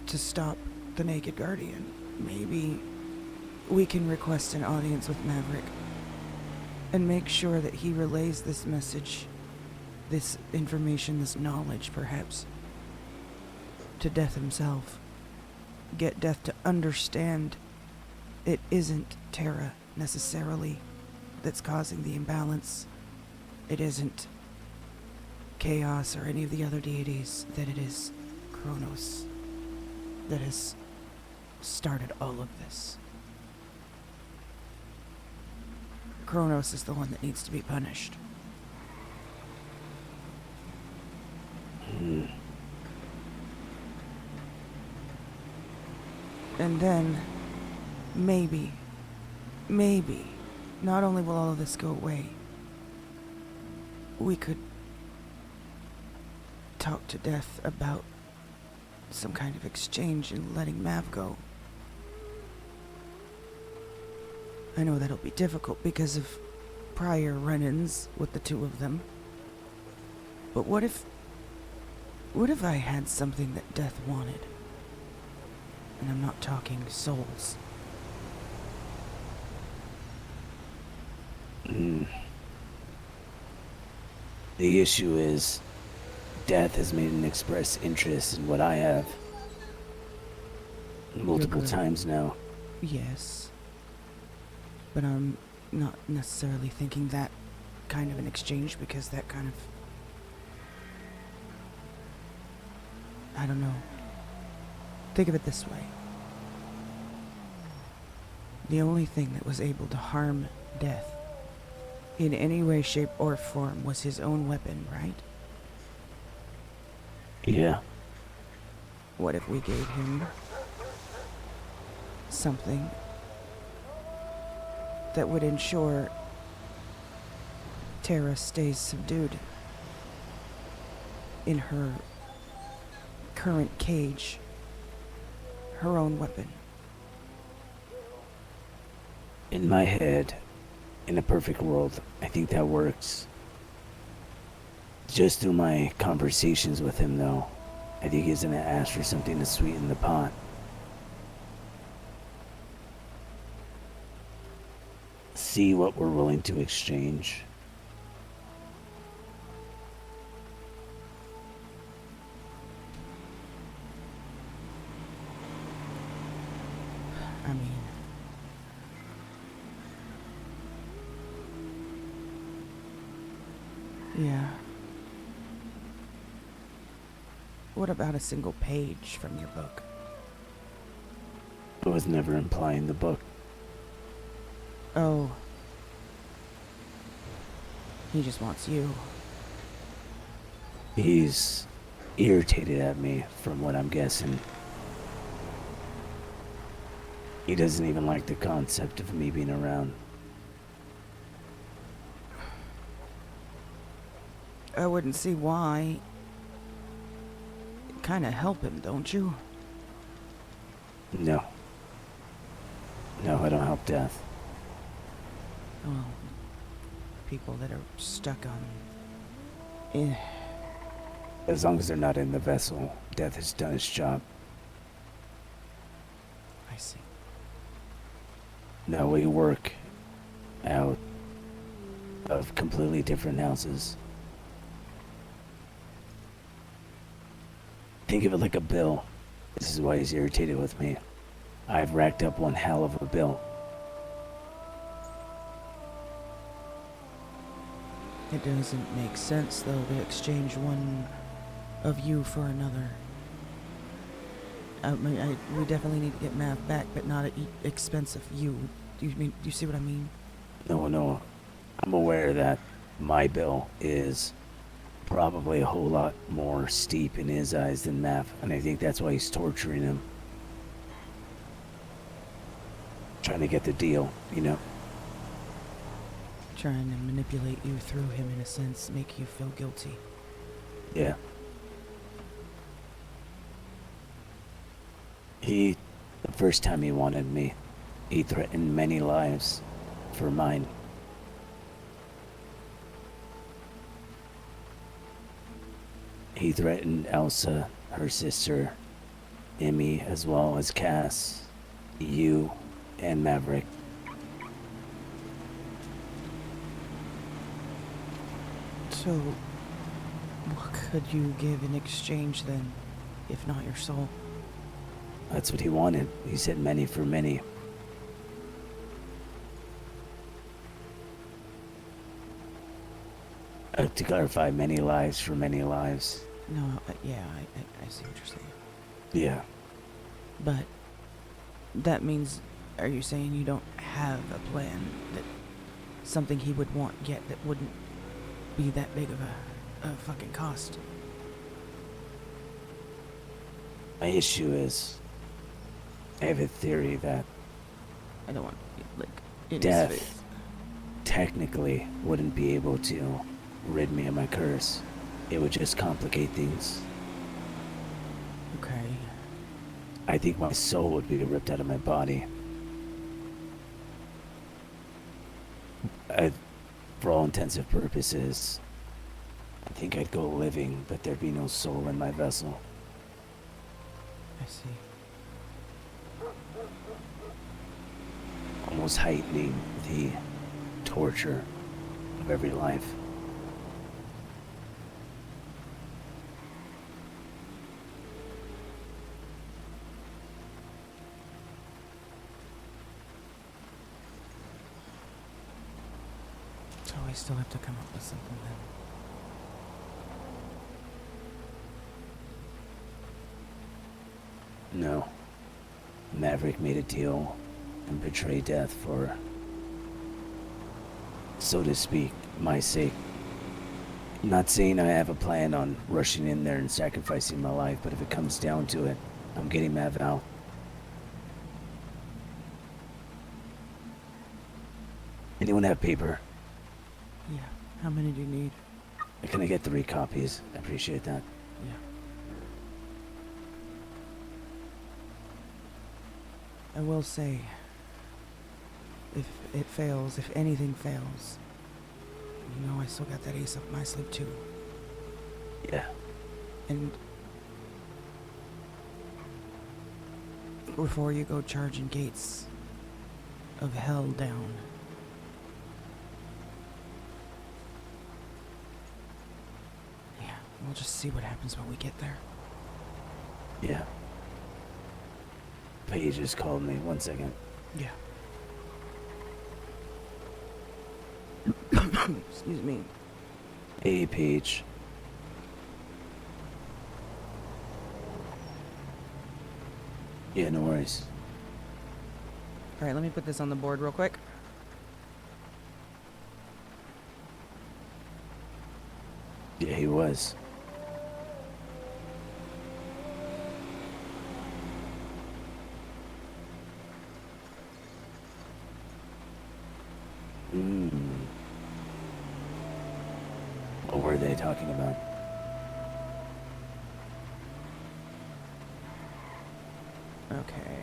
to stop the Naked Guardian. Maybe we can request an audience with Maverick and make sure that he relays this message, this information, this knowledge, perhaps, to Death himself. Get Death to understand it isn't Terra, necessarily, that's causing the imbalance. It isn't Chaos or any of the other deities, that it is Kronos that has started all of this. Kronos is the one that needs to be punished. And then, maybe, not only will all of this go away, we could talk to Death about some kind of exchange and letting Mav go. I know that'll be difficult because of prior run-ins with the two of them. But what if I had something that Death wanted? And I'm not talking souls.
The issue is, Death has made an express interest in what I have. Multiple times now.
Yes. But I'm not necessarily thinking that kind of an exchange, because that kind of... I don't know. Think of it this way. The only thing that was able to harm Death in any way, shape, or form was his own weapon, right?
Yeah.
What if we gave him something that would ensure Tara stays subdued in her current cage, her own weapon?
In my head, in a perfect world, I think that works. Just through my conversations with him, though, I think he's gonna ask for something to sweeten the pot. See what we're willing to exchange.
I mean, yeah. What about a single page from your book?
I was never implying the book.
Oh. He just wants you.
He's irritated at me, from what I'm guessing. He doesn't even like the concept of me being around.
I wouldn't see why. Kind of help him, don't you?
No. No, I don't help death.
Well, people that are stuck on...
As long as they're not in the vessel, death has done its job.
I see.
No, we work out of completely different houses. Think of it like a bill. This is why he's irritated with me. I've racked up one hell of a bill.
It doesn't make sense, though, to exchange one of you for another. I mean, we definitely need to get Mav back, but not at expense of you. Do you see what I mean?
No. I'm aware that my bill is probably a whole lot more steep in his eyes than Mav, and I think that's why he's torturing him. Trying to get the deal, you know?
Trying to manipulate you through him, in a sense, make you feel guilty.
Yeah. The first time he wanted me, he threatened many lives for mine. He threatened Elsa, her sister, Emmy, as well as Cass, you, and Maverick.
So, what could you give in exchange then, if not your soul?
That's what he wanted. He said many for many. To clarify, many lives for many lives.
No, yeah, I see what you're saying.
Yeah.
But that means, are you saying you don't have a plan, that something he would want yet that wouldn't be that big of a fucking cost?
My issue is, I have a theory that
I don't want, like, in his
death
face.
technically wouldn't be able to rid me of my curse. It would just complicate things.
Okay.
I think my soul would be ripped out of my body. For all intensive purposes, I think I'd go living, but there'd be no soul in my vessel.
I see.
Almost heightening the torture of every life.
So I still have to come up with something then.
No. Maverick made a deal and betrayed death for, so to speak, my sake. I'm not saying I have a plan on rushing in there and sacrificing my life, but if it comes down to it, I'm getting Mav out. Anyone have paper?
Yeah. How many do you need?
Can I get 3 copies? I appreciate that.
Yeah. I will say, if it fails, if anything fails, you know I still got that ace up my sleeve too.
Yeah.
And before you go charging gates of hell down, yeah, we'll just see what happens when we get there.
Yeah. Paige just called me. 1 second.
Yeah. Excuse me.
Hey, Paige. Yeah, no worries.
Alright, let me put this on the board real quick.
Yeah, he was. What were they talking about?
Okay.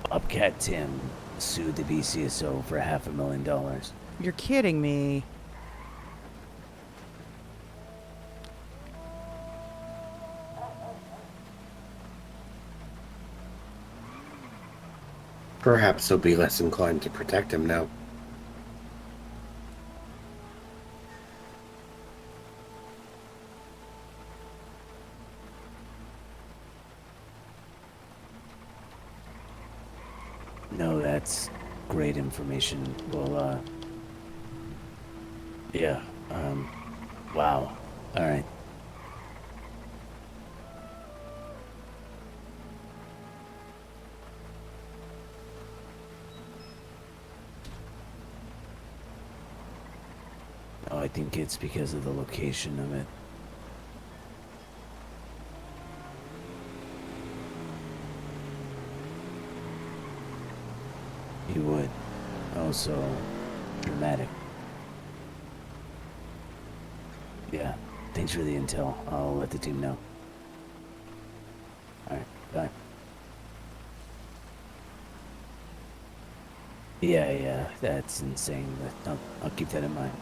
Bobcat Tim sued the BCSO for $500,000.
You're kidding me.
Perhaps they'll be less inclined to protect him now.
No, that's great information. Well, yeah, wow. Alright. Oh, I think it's because of the location of it. You would. Also, dramatic. Yeah, thanks for the intel. I'll let the team know. Alright, bye. Yeah, that's insane, but I'll keep that in mind.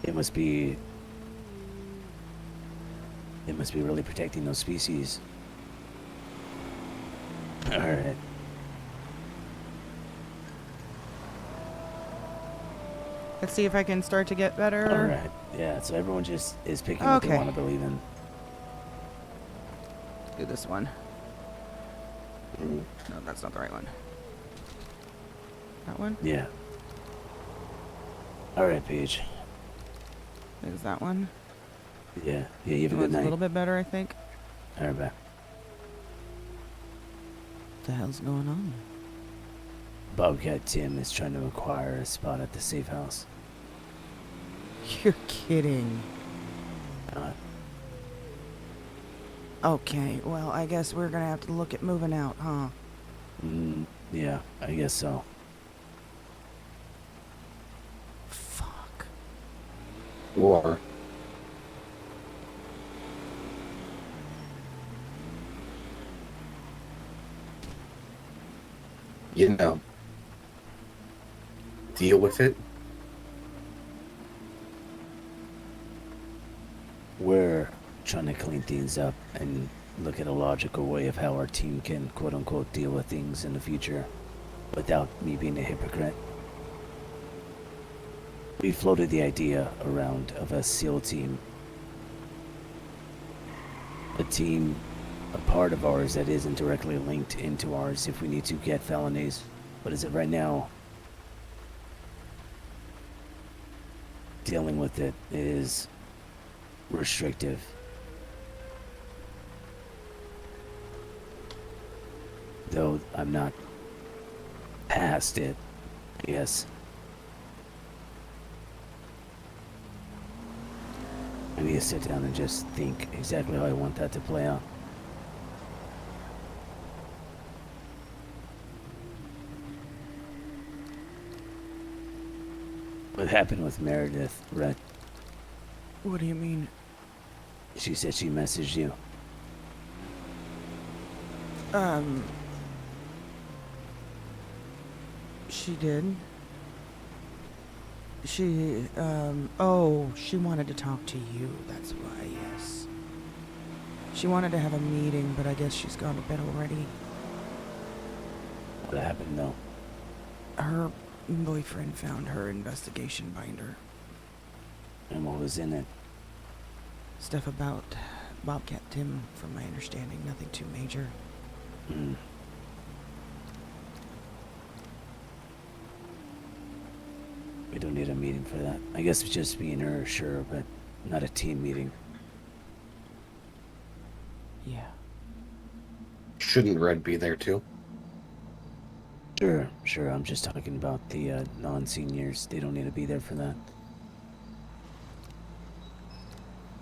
It must be really protecting those species. Alright.
Let's see if I can start to get better.
Alright. Yeah, so everyone just is picking what they want to believe in.
Do this one. No, that's not the right one. That one?
Yeah. Alright, Paige.
Is that one?
Yeah, you have a good
That one's
night.
a little bit better, I think.
Alright, bye.
What the hell's going on?
Bobcat Tim is trying to acquire a spot at the safe house.
You're kidding.
Not.
Okay, well, I guess we're gonna have to look at moving out, huh?
Yeah, I guess so.
Fuck.
Or you know, deal with it.
We're trying to clean things up and look at a logical way of how our team can quote-unquote deal with things in the future without me being a hypocrite. We floated the idea around of a SEAL team. A team, a part of ours that isn't directly linked into ours if we need to get felonies. But as of right now, dealing with it is restrictive. Though I'm not past it, yes. I need to sit down and just think exactly how I want that to play out. What happened with Meredith, Rhett?
What do you mean?
She said she messaged you.
She did. She, oh, she wanted to talk to you, that's why, yes. She wanted to have a meeting, but I guess she's gone to bed already.
What happened, though?
Her boyfriend found her investigation binder.
And what was in it?
Stuff about Bobcat Tim, from my understanding, nothing too major.
Hmm. We don't need a meeting for that. I guess it's just me and her, sure, but not a team meeting.
Yeah.
Shouldn't Red be there too?
Sure. I'm just talking about the non-seniors. They don't need to be there for that.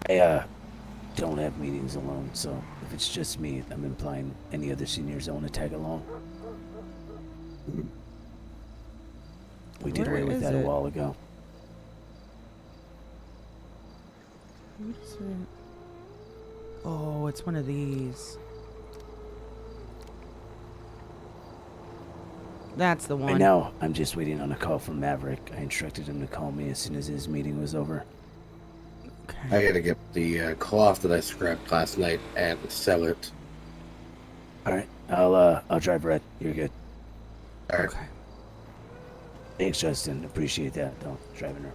I don't have meetings alone, so if it's just me, I'm implying any other seniors don't want to tag along. We did away with that a while ago.
What is it? Oh, it's one of these. That's the one.
I know. I'm just waiting on a call from Maverick. I instructed him to call me as soon as his meeting was over.
I gotta get the cloth that I scrapped last night and sell it.
Alright, I'll drive Red. You're good.
Alright.
Okay.
Thanks, Justin. Appreciate that, though. Driving her.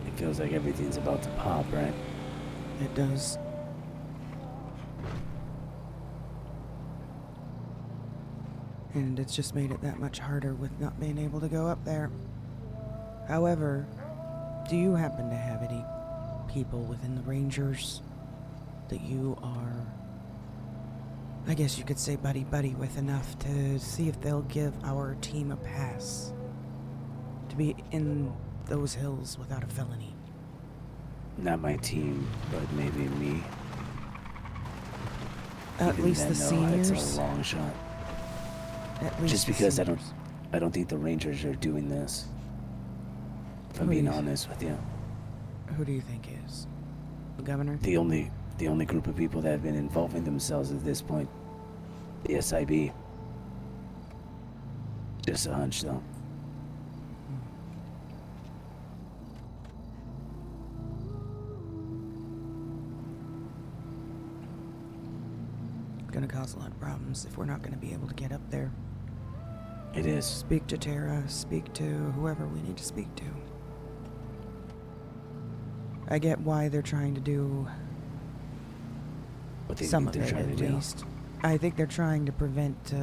It feels like everything's about to pop, right?
It does. And it's just made it that much harder with not being able to go up there. However, do you happen to have any people within the Rangers that you are, I guess you could say buddy-buddy with enough to see if they'll give our team a pass to be in those hills without a felony?
Not my team, but maybe me.
At
Even
least
then,
the
no,
seniors?
It's a long shot.
At least
Just
the
because
seniors.
I don't think the Rangers are doing this. If I'm
Who do
being
you-
honest with you.
Who do you think is? The governor?
The only group of people that have been involving themselves at this point, the SIB. Just a hunch, though.
Gonna cause a lot of problems if we're not gonna be able to get up there.
It is.
Speak to Tara, speak to whoever we need to speak to. I get why they're trying to do
What they
some
think
of
they're
it,
trying
at
to do.
least. I think they're trying to prevent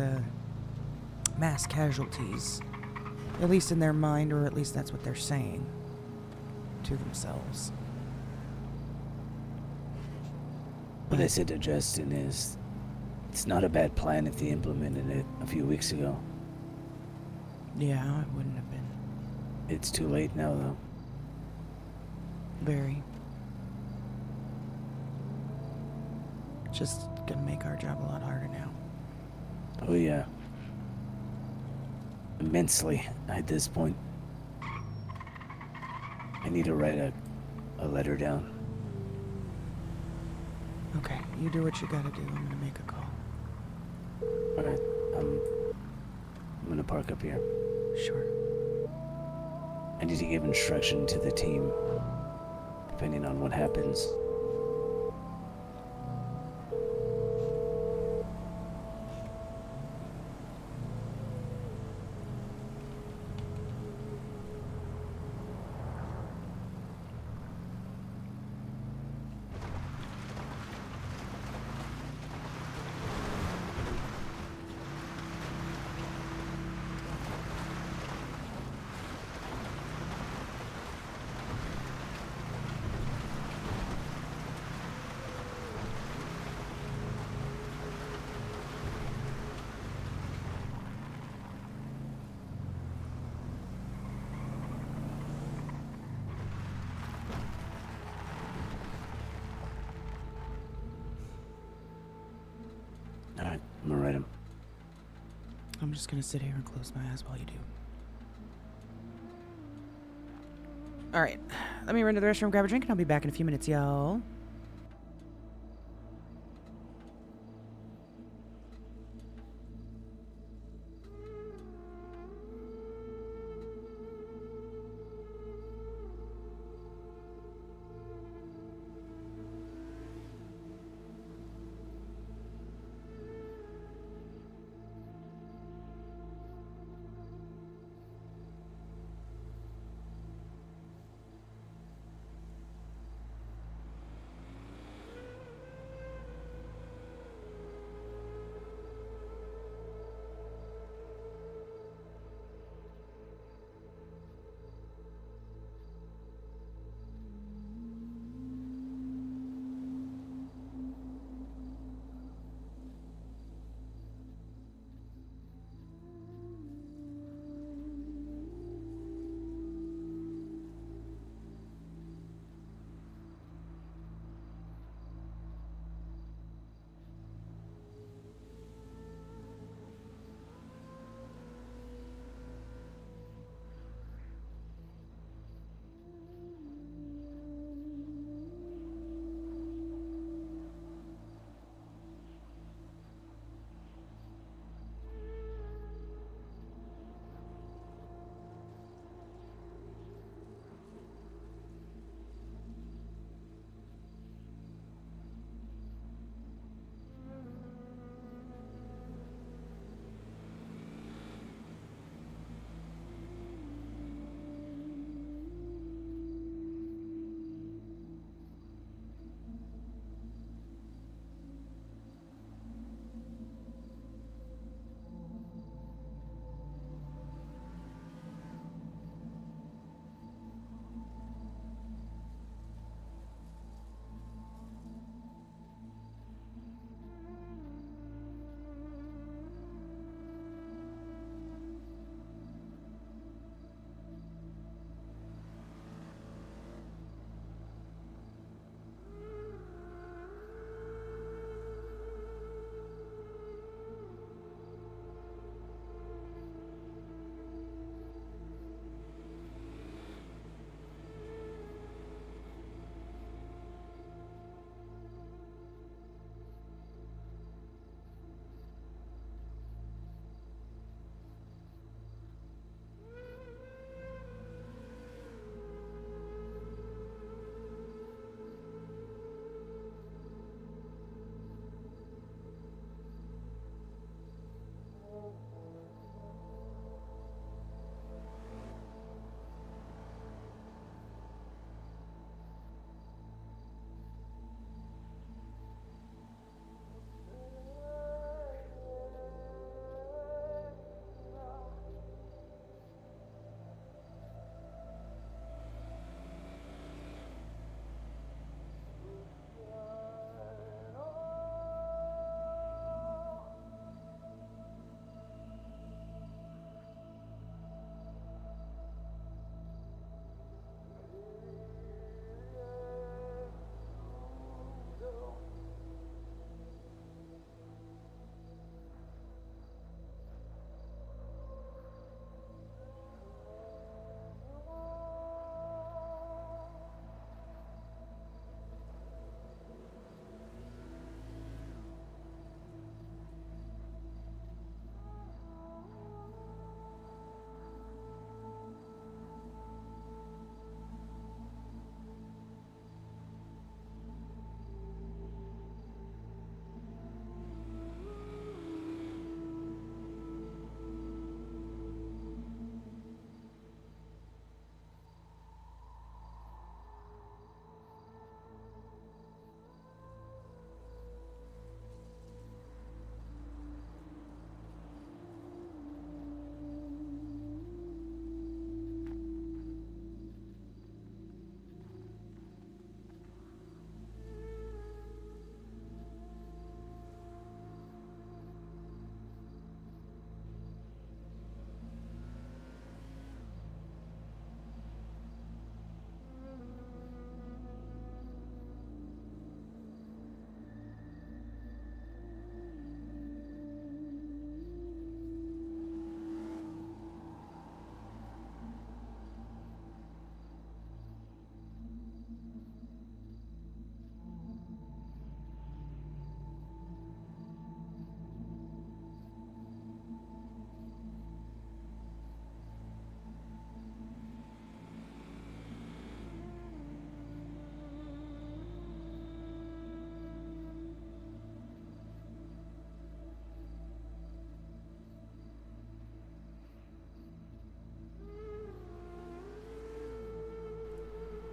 mass casualties. At least in their mind, or at least that's what they're saying to themselves.
What I said to Justin is, it's not a bad plan if they implemented it a few weeks ago.
Yeah, it wouldn't have been.
It's too late now, though.
Very. Just gonna make our job a lot harder now.
Oh, yeah. Immensely at this point. I need to write a letter down.
Okay, you do what you gotta do. I'm gonna make a call.
Alright, I'm gonna park up here.
Sure.
I need to give instruction to the team, depending on what happens.
I'm just gonna sit here and close my eyes while you do. Alright, let me run to the restroom, grab a drink, and I'll be back in a few minutes, y'all.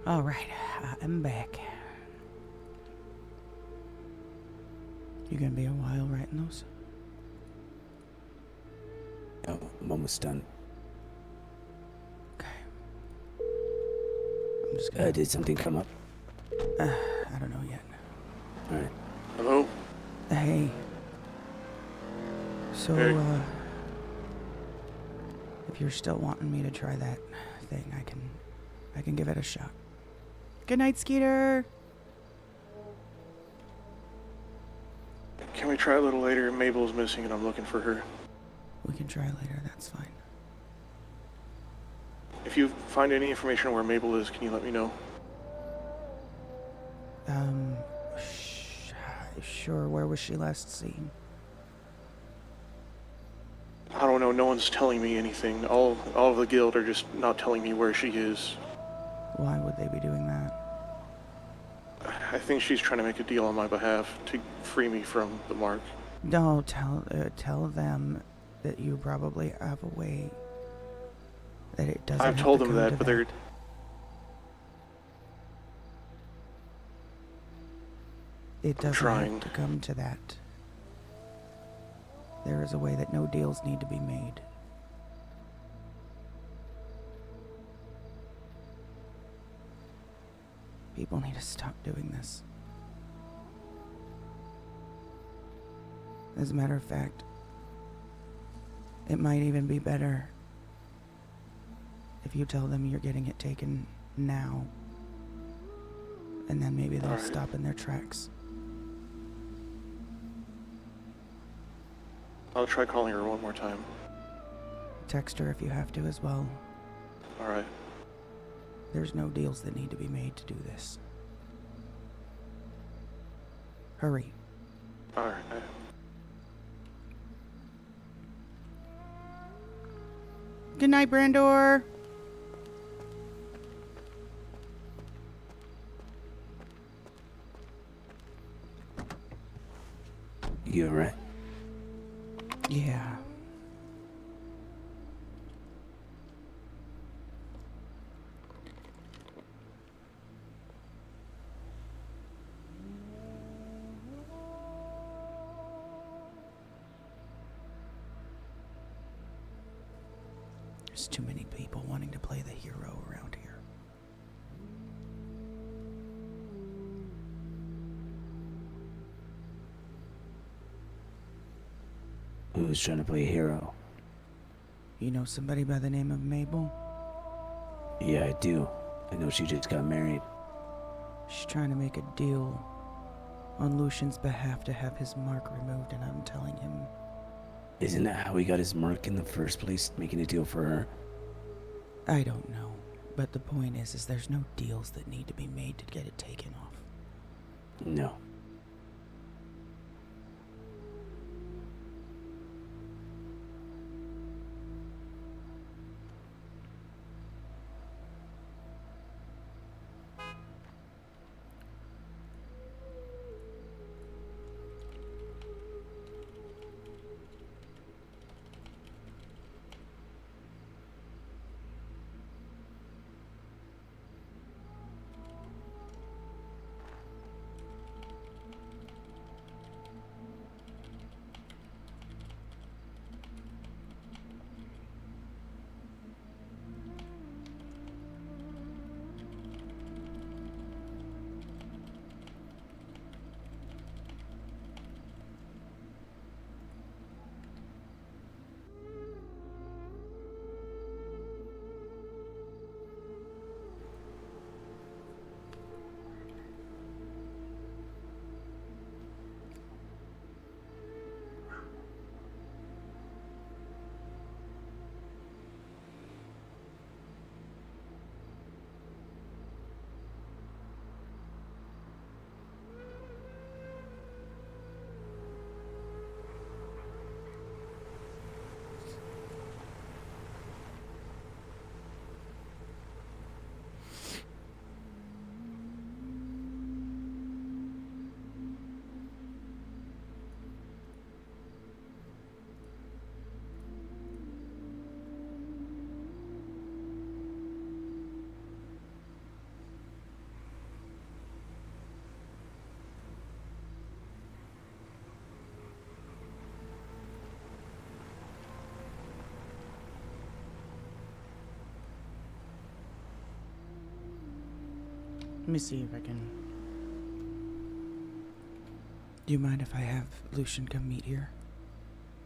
All right, I'm back. You gonna be a while writing those?
Oh, I'm almost done.
I'm just gonna...
Did something come up?
I don't know yet.
Alright.
Hello?
Hey. So,
Hey.
if you're still wanting me to try that thing, I can give it a shot. Good night, Skeeter.
Can we try a little later? Mabel's missing and I'm looking for her.
We can try later, that's fine.
If you find any information on where Mabel is, can you let me know?
Sure, where was she last seen?
I don't know, no one's telling me anything. All of the guild are just not telling me where she is.
Why would they be doing that?
I think she's trying to make a deal on my behalf to free me from the mark.
No, tell them that you probably have a way that it doesn't
I've
have
told
to
them
come
that,
to
but they're...
It doesn't
trying.
have to come to that. There is a way that no deals need to be made. People need to stop doing this. As a matter of fact, it might even be better if you tell them you're getting it taken now, and then maybe they'll
Alright.
stop in their tracks.
I'll try calling her one more time.
Text her if you have to as well.
Alright.
There's no deals that need to be made to do this. Hurry.
Alright.
Good night, Brandor.
You alright?
Yeah. There's too many people wanting to play the hero around here.
Who's trying to play a hero?
You know somebody by the name of Mabel?
Yeah, I do. I know she just got married.
She's trying to make a deal on Lucian's behalf to have his mark removed, and I'm telling him...
Isn't that how he got his mark in the first place, making a deal for her?
I don't know, but the point is there's no deals that need to be made to get it taken off.
No.
Let me see if I can. Do you mind if I have Lucian come meet here?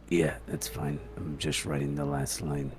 Yeah, that's fine. I'm just writing the last line.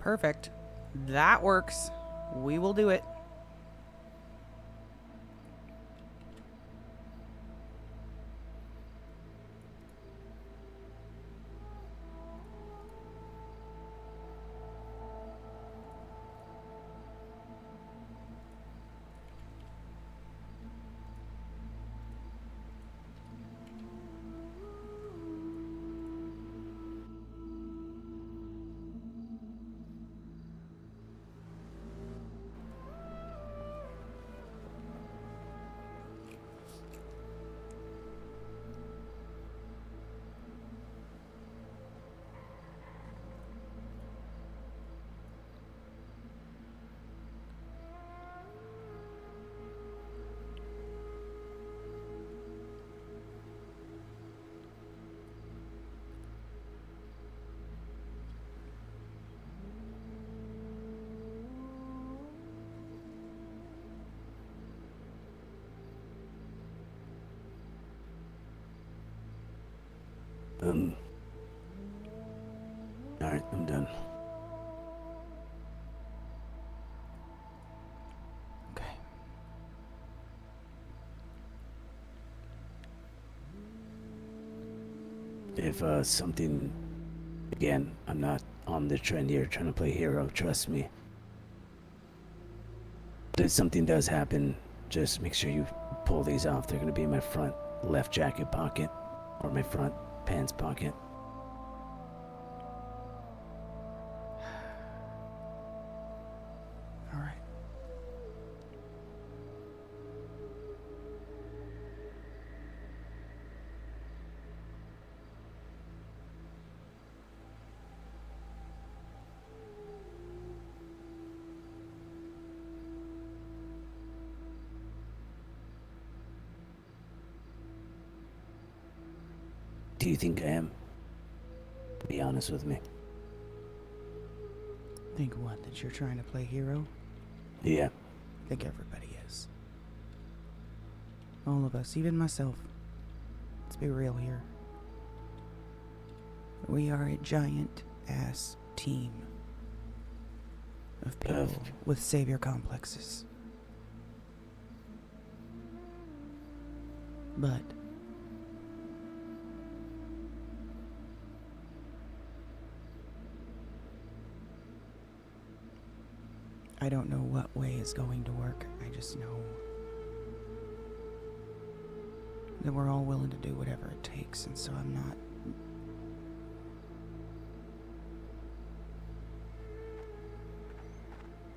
Perfect. That works. We will do it.
Alright, I'm done.
Okay.
If something, again, I'm not on the trend here trying to play hero, trust me. But if something does happen, just make sure you pull these off. They're gonna be in my front left jacket pocket or my front pants pocket.
All right.
Do you think I am? Be honest with me.
Think what? That you're trying to play hero?
Yeah.
I think everybody is. All of us, even myself. Let's be real here. We are a giant ass team of people with savior complexes. but I don't know what way is going to work. I just know that we're all willing to do whatever it takes, and so I'm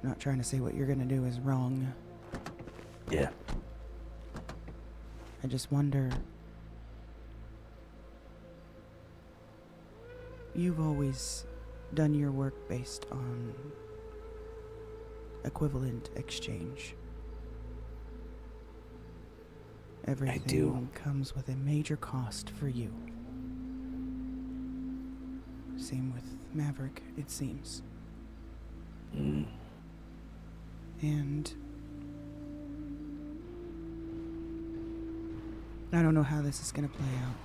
not trying to say what you're gonna do is wrong.
Yeah.
I just wonder, you've always done your work based on equivalent exchange. Everything comes with a major cost for you. Same with Maverick, it seems. And I don't know how this is gonna play out.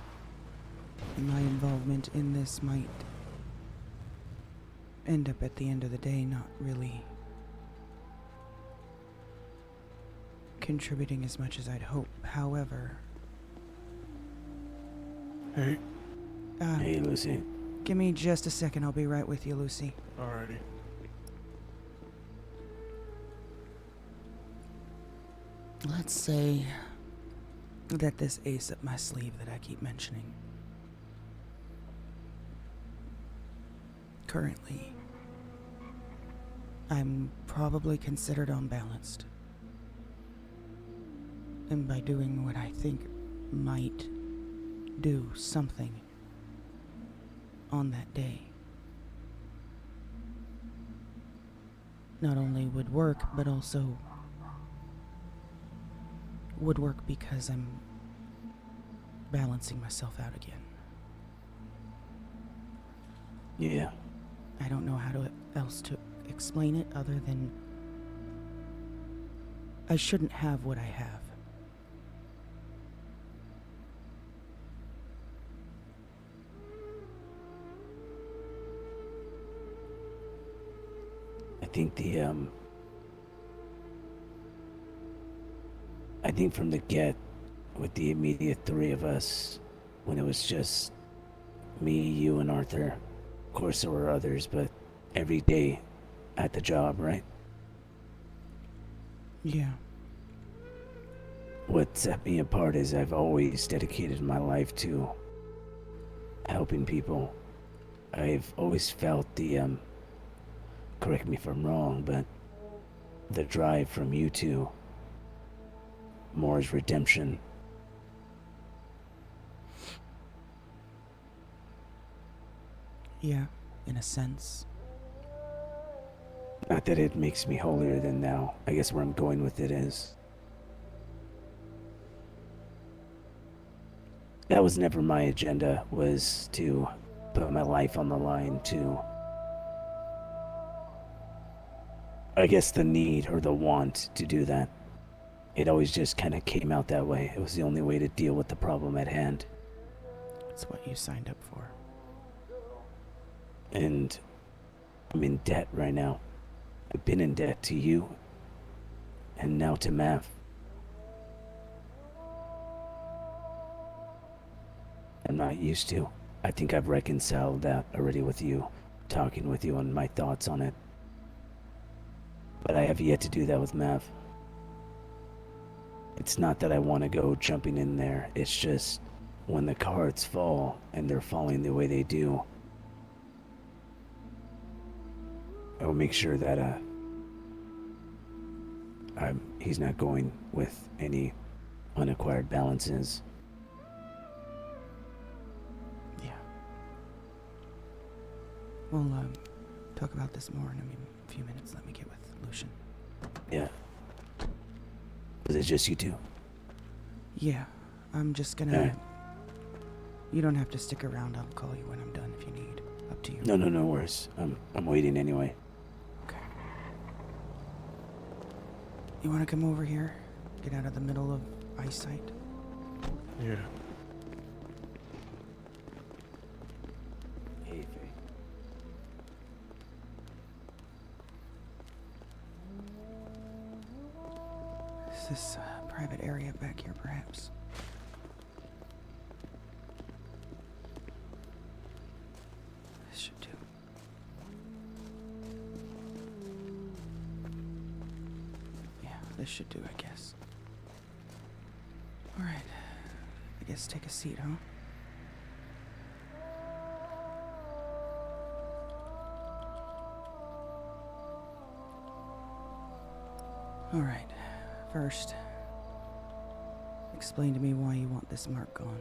And my involvement in this might end up at the end of the day not really contributing as much as I'd hope. However,
Hey.
Hey, Lucy.
Give me just a second. I'll be right with you, Lucy.
Alrighty.
Let's say that this ace up my sleeve that I keep mentioning currently, I'm probably considered unbalanced. And by doing what I think might do something on that day, not only would work, but also would work because I'm balancing myself out again.
Yeah.
I don't know how else to explain it other than I shouldn't have what I have.
I think from the get, with the immediate three of us, when it was just me, you, and Arthur, of course there were others, but every day at the job, right?
Yeah.
What set me apart is I've always dedicated my life to helping people. I've always felt the, correct me if I'm wrong, but the drive from you two more is redemption.
Yeah, in a sense.
Not that it makes me holier than thou. I guess where I'm going with it is that was never my agenda, was to put my life on the line, to, I guess, the need or the want to do that. It always just kind of came out that way. It was the only way to deal with the problem at hand.
It's what you signed up for.
And I'm in debt right now. I've been in debt to you, and now to Mav. I'm not used to. I think I've reconciled that already with you, talking with you on my thoughts on it. But I have yet to do that with Mav. It's not that I want to go jumping in there. It's just when the cards fall and they're falling the way they do, I will make sure that he's not going with any unacquired balances.
Yeah. We'll talk about this more in a few minutes. Let me get with Lucian.
Yeah. Is it just you two?
Yeah, I'm just gonna...
Alright.
You don't have to stick around. I'll call you when I'm done if you need. Up to you.
No worries. I'm waiting anyway.
Okay. You wanna come over here? Get out of the middle of eyesight?
Yeah.
Hey, Faye.
Is this private area back here, perhaps? this should do, I guess. Alright. I guess take a seat, huh? Alright. First, explain to me why you want this mark gone.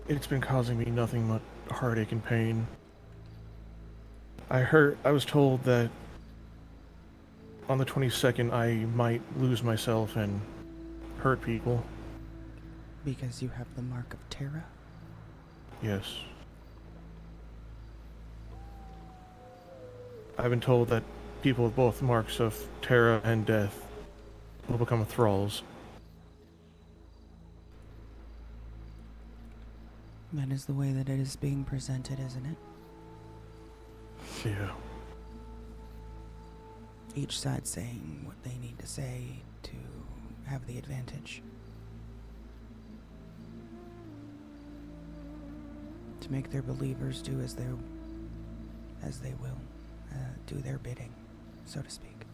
It's been causing me nothing but heartache and pain. I was told that on the 22nd I might lose myself and hurt people.
Because you have the mark of Terra?
Yes. I've been told that people with both marks of Terra and death will become thralls.
That is the way that it is being presented, isn't it?
Yeah.
Each side saying what they need to say to have the advantage. To make their believers do as they will. Do their bidding, so to speak.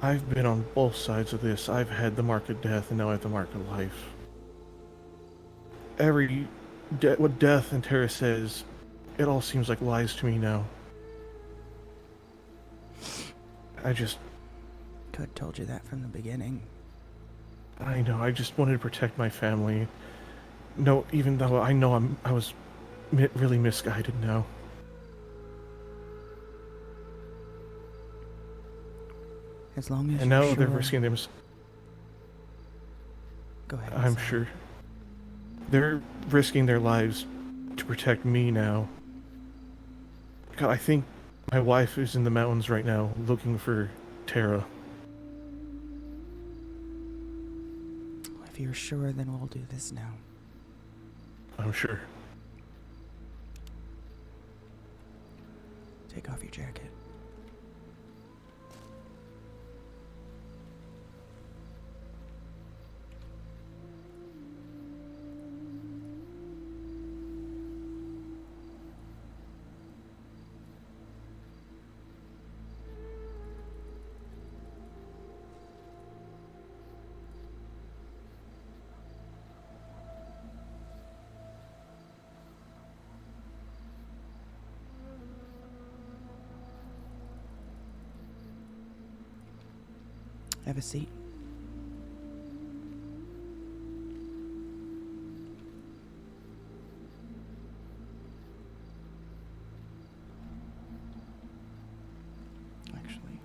I've been on both sides of this. I've had the mark of death and now I have the mark of life. What death and Terra says, it all seems like lies to me now. I just...
Could told you that from the beginning.
I know, I just wanted to protect my family. No, even though I know I was really misguided now.
As long as
and
you're
now
sure.
they're risking them.
Go ahead.
I'm sure. They're risking their lives to protect me now. God, I think my wife is in the mountains right now looking for Terra.
If you're sure, then we'll do this now.
I'm sure.
Take off your jacket. Have a seat. Actually.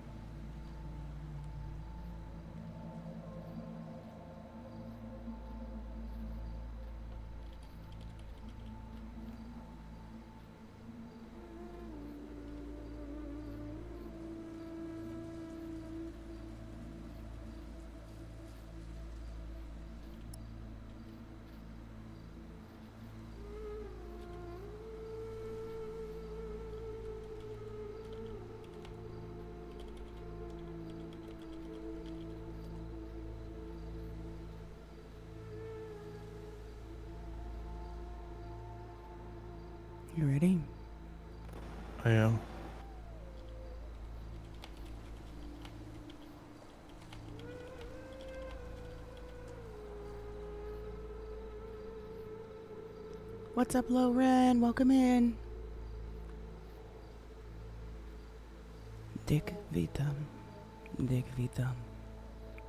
You ready?
I am.
What's up, Loren? Welcome in. Dic vitam,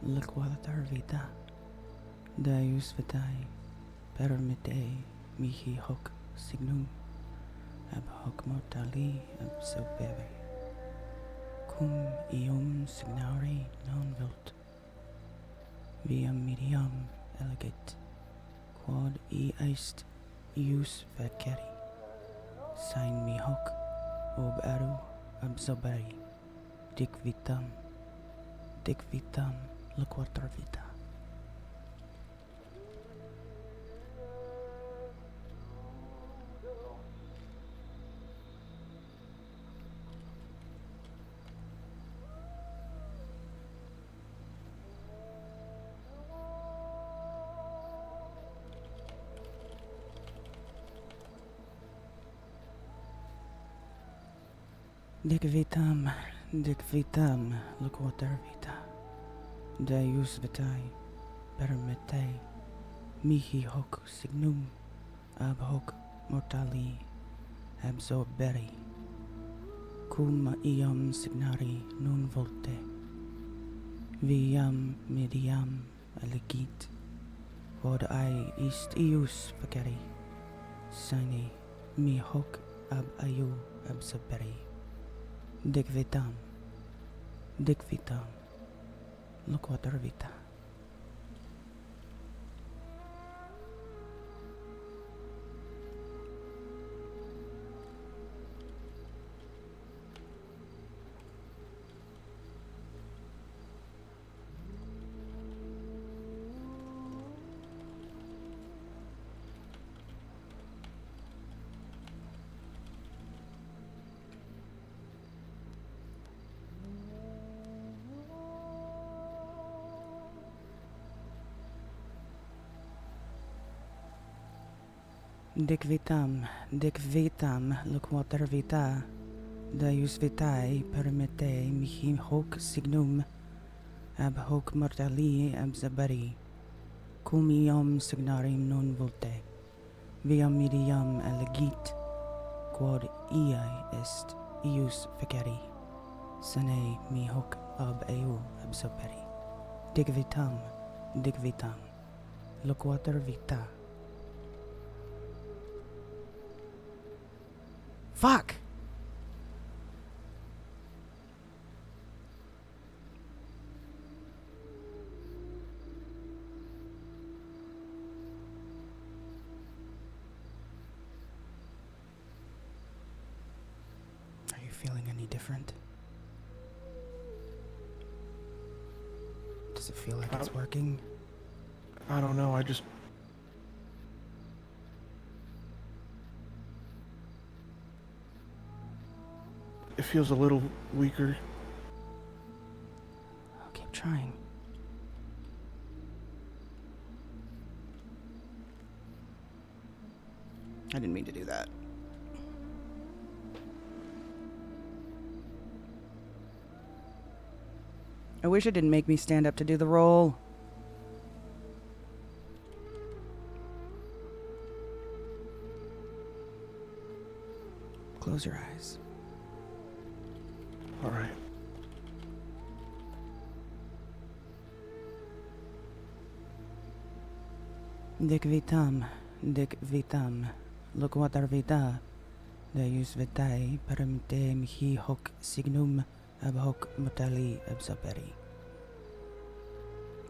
liquator vita, Deus vitae, permite mihi hoc signum, ab hoc mortali absobere, cum eum signare non vult, viam medium elegit, quod est ius veceri, sign mi hoc, ob eru absoberi, dic vitam, liquator vita. Dic vitam, loquater vita. Deus vitae, permitte, mihi hoc signum, ab hoc mortali, absorberi, cum iam signari non volte, viam mediam elegit, quod ai ist ius faceri, sine mi hoc ab aiu absorberi. Dic vitam, loquater vita. Dic vitam, loquater vita, Deus vitae permitte mihi hoc signum, ab hoc mortali absoberi, cum iam signarim non volte, viam mediam elegit, quod iai est ius feceri, sine mi hoc ab eo absoberi. Dic vitam, loquater vita. Fuck! Are you feeling any different? Does it feel like it's working?
I don't know, it feels a little weaker.
I'll keep trying. I didn't mean to do that. I wish it didn't make me stand up to do the roll. Close your eyes.
All right.
Dic vitam, loquater vita, Deus vitae permitte mihi hoc signum, ab hoc mortali absoberi.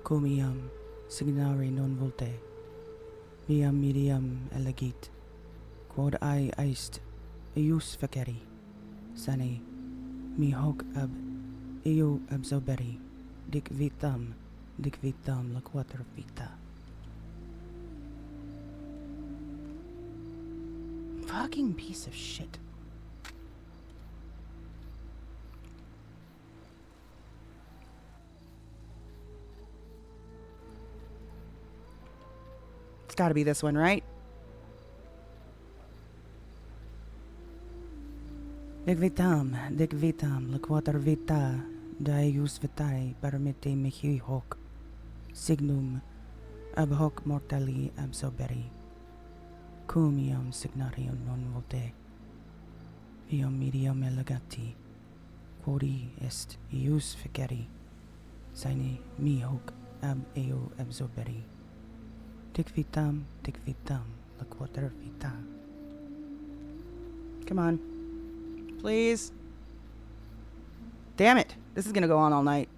Cum iam signari non volte, viam mediam elegit, quod ai est ius faceri, sane mi hoc ab eo absoberi. Dic vitam, loquater vita. Fucking piece of shit. It's gotta be this one, right? Dic vitam, loquater vita, Deus vitae permitte mihi hoc signum, ab hoc mortali absoberi. Cum iam signari non volte, viam mediam elegati, quodi est ius feceri, sine mi hoc ab eo absoberi. Dic vitam, loquater vita. Come on. Please. Damn it. This is gonna go on all night.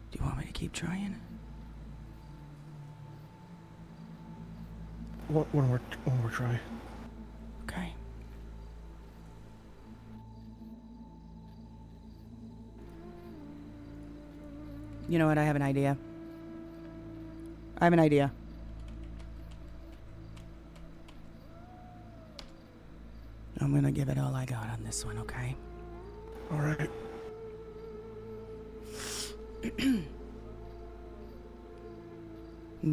Do you want me to keep trying?
One more try.
Okay. You know what? I have an idea. I'm gonna give it all I got on this one, okay?
All right.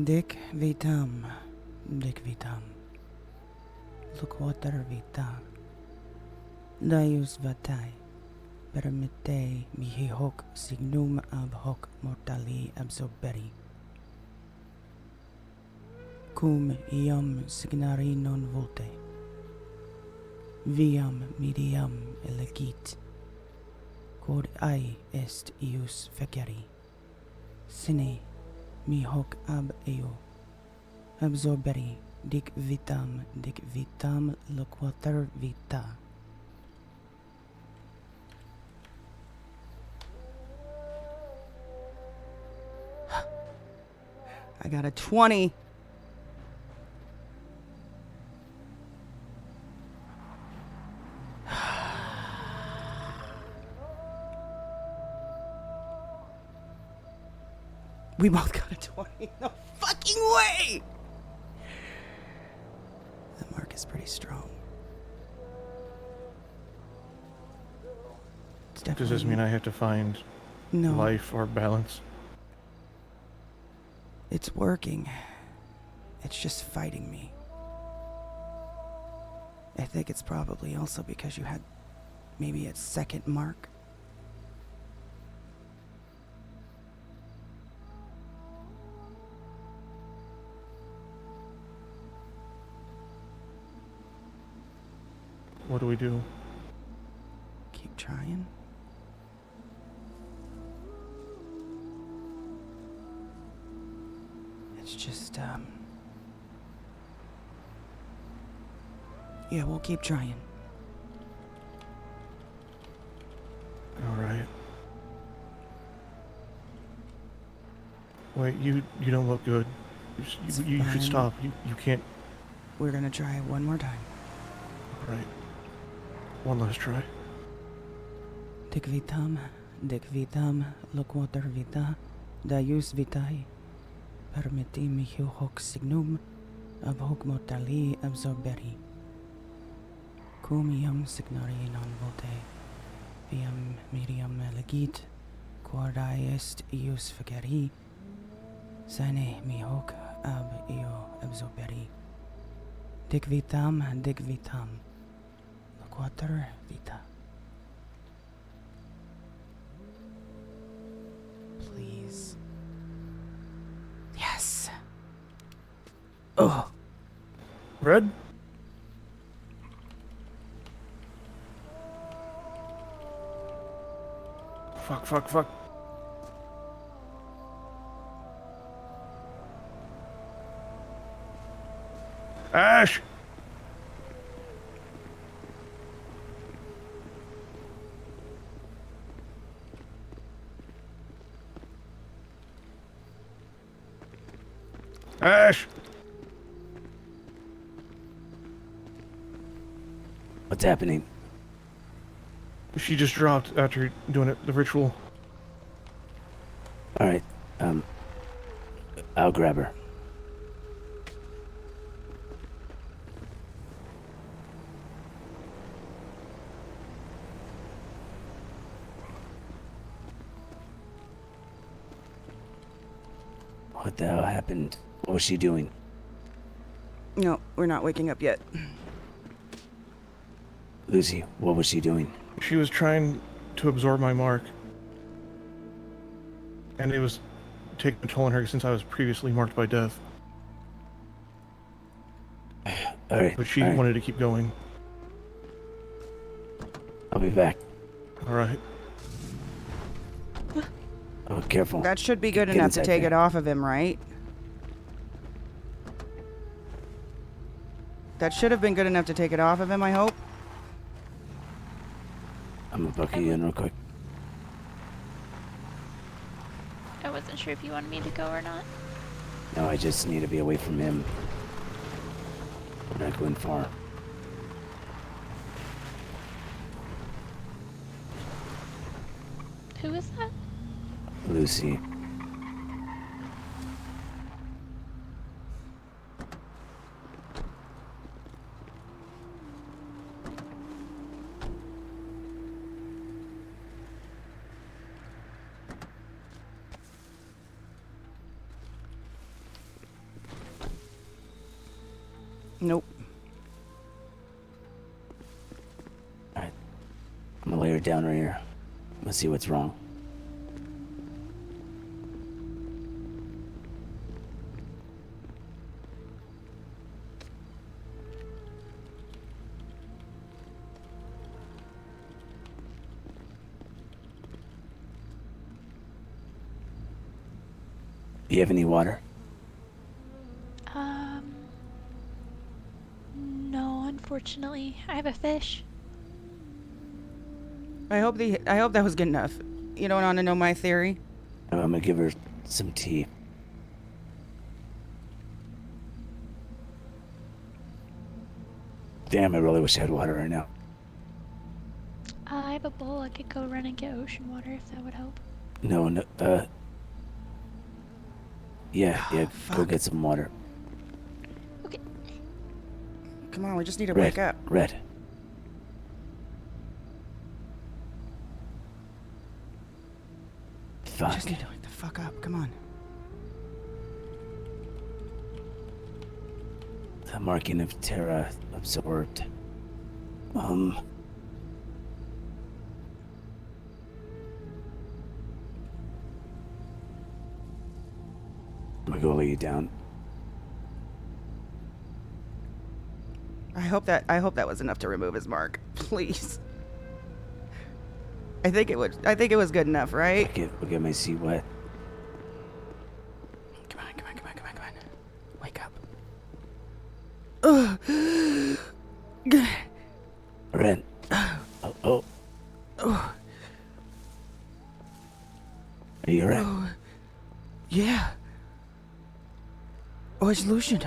Dic vitam, loquater vita, Daius vatai. Permite mihi hoc signum ab hoc mortali absoberi. Cum iam signari non volte. Viam mediam elegit. Quod ai est ius feceri. Sine mi hoc ab eo. Absorberi dic vitam loquater vita. I got a 20. We both got a 20. No fucking way! That mark is pretty strong. It's
Does this mean I have to find
No.
life or balance?
It's working. It's just fighting me. I think it's probably also because you had maybe a second mark.
What do we do?
Keep trying. It's just, yeah, we'll keep trying.
Alright. Wait, you don't look good. You
fine.
should stop. You can't.
We're gonna try one more time.
Alright. One last try.
Dic vitam loquater vita, Daius vitae. Permitti mihi hoc signum ab hoc mortali absorberi. Cum iam signari non volte, viam mediam elegit, quod est ius feceri, sine mi hoc ab eo absorberi. Dic vitam, loquater vita. Please. Yes. Oh.
Red? Fuck. Ash! Ash!
What's happening?
She just dropped after doing the ritual.
Alright, I'll grab her. What the hell happened? What was she doing?
No, we're not waking up yet.
Lucy, what was she doing?
She was trying to absorb my mark. And it was taking a toll on her since I was previously marked by death.
Alright.
But she wanted to keep going.
I'll be back.
Alright.
Oh, careful.
That should be good
Get
enough to
inside
take
there.
it off of him, right? That should have been good enough to take it off of him, I hope.
I'm gonna buckle you in real quick.
I wasn't sure if you wanted me to go or not.
No, I just need to be away from him. We're not going far.
Who is that?
Lucy.
Nope.
Alright, down right here. Let's see what's wrong. Do you have any water?
No, unfortunately. I have a fish.
I hope that was good enough. You don't want to know my theory?
I'm gonna give her some tea. Damn, I really wish I had water right now.
I have a bowl. I could go run and get ocean water if that would help.
No, yeah, go get some water.
Okay.
Come on, we just need to
Red,
wake up.
Red. Fuck.
We just need to wake the fuck up. Come on.
The marking of Terra absorbed. I'm gonna go lay you down.
I hope that was enough to remove his mark. Please. I think it was good enough, right?
Look at my seat wet.
Come on. Wake up. Ugh.
Red. Oh.
Oh.
Are you alright?
Oh. Yeah. Oh, it's Lucian.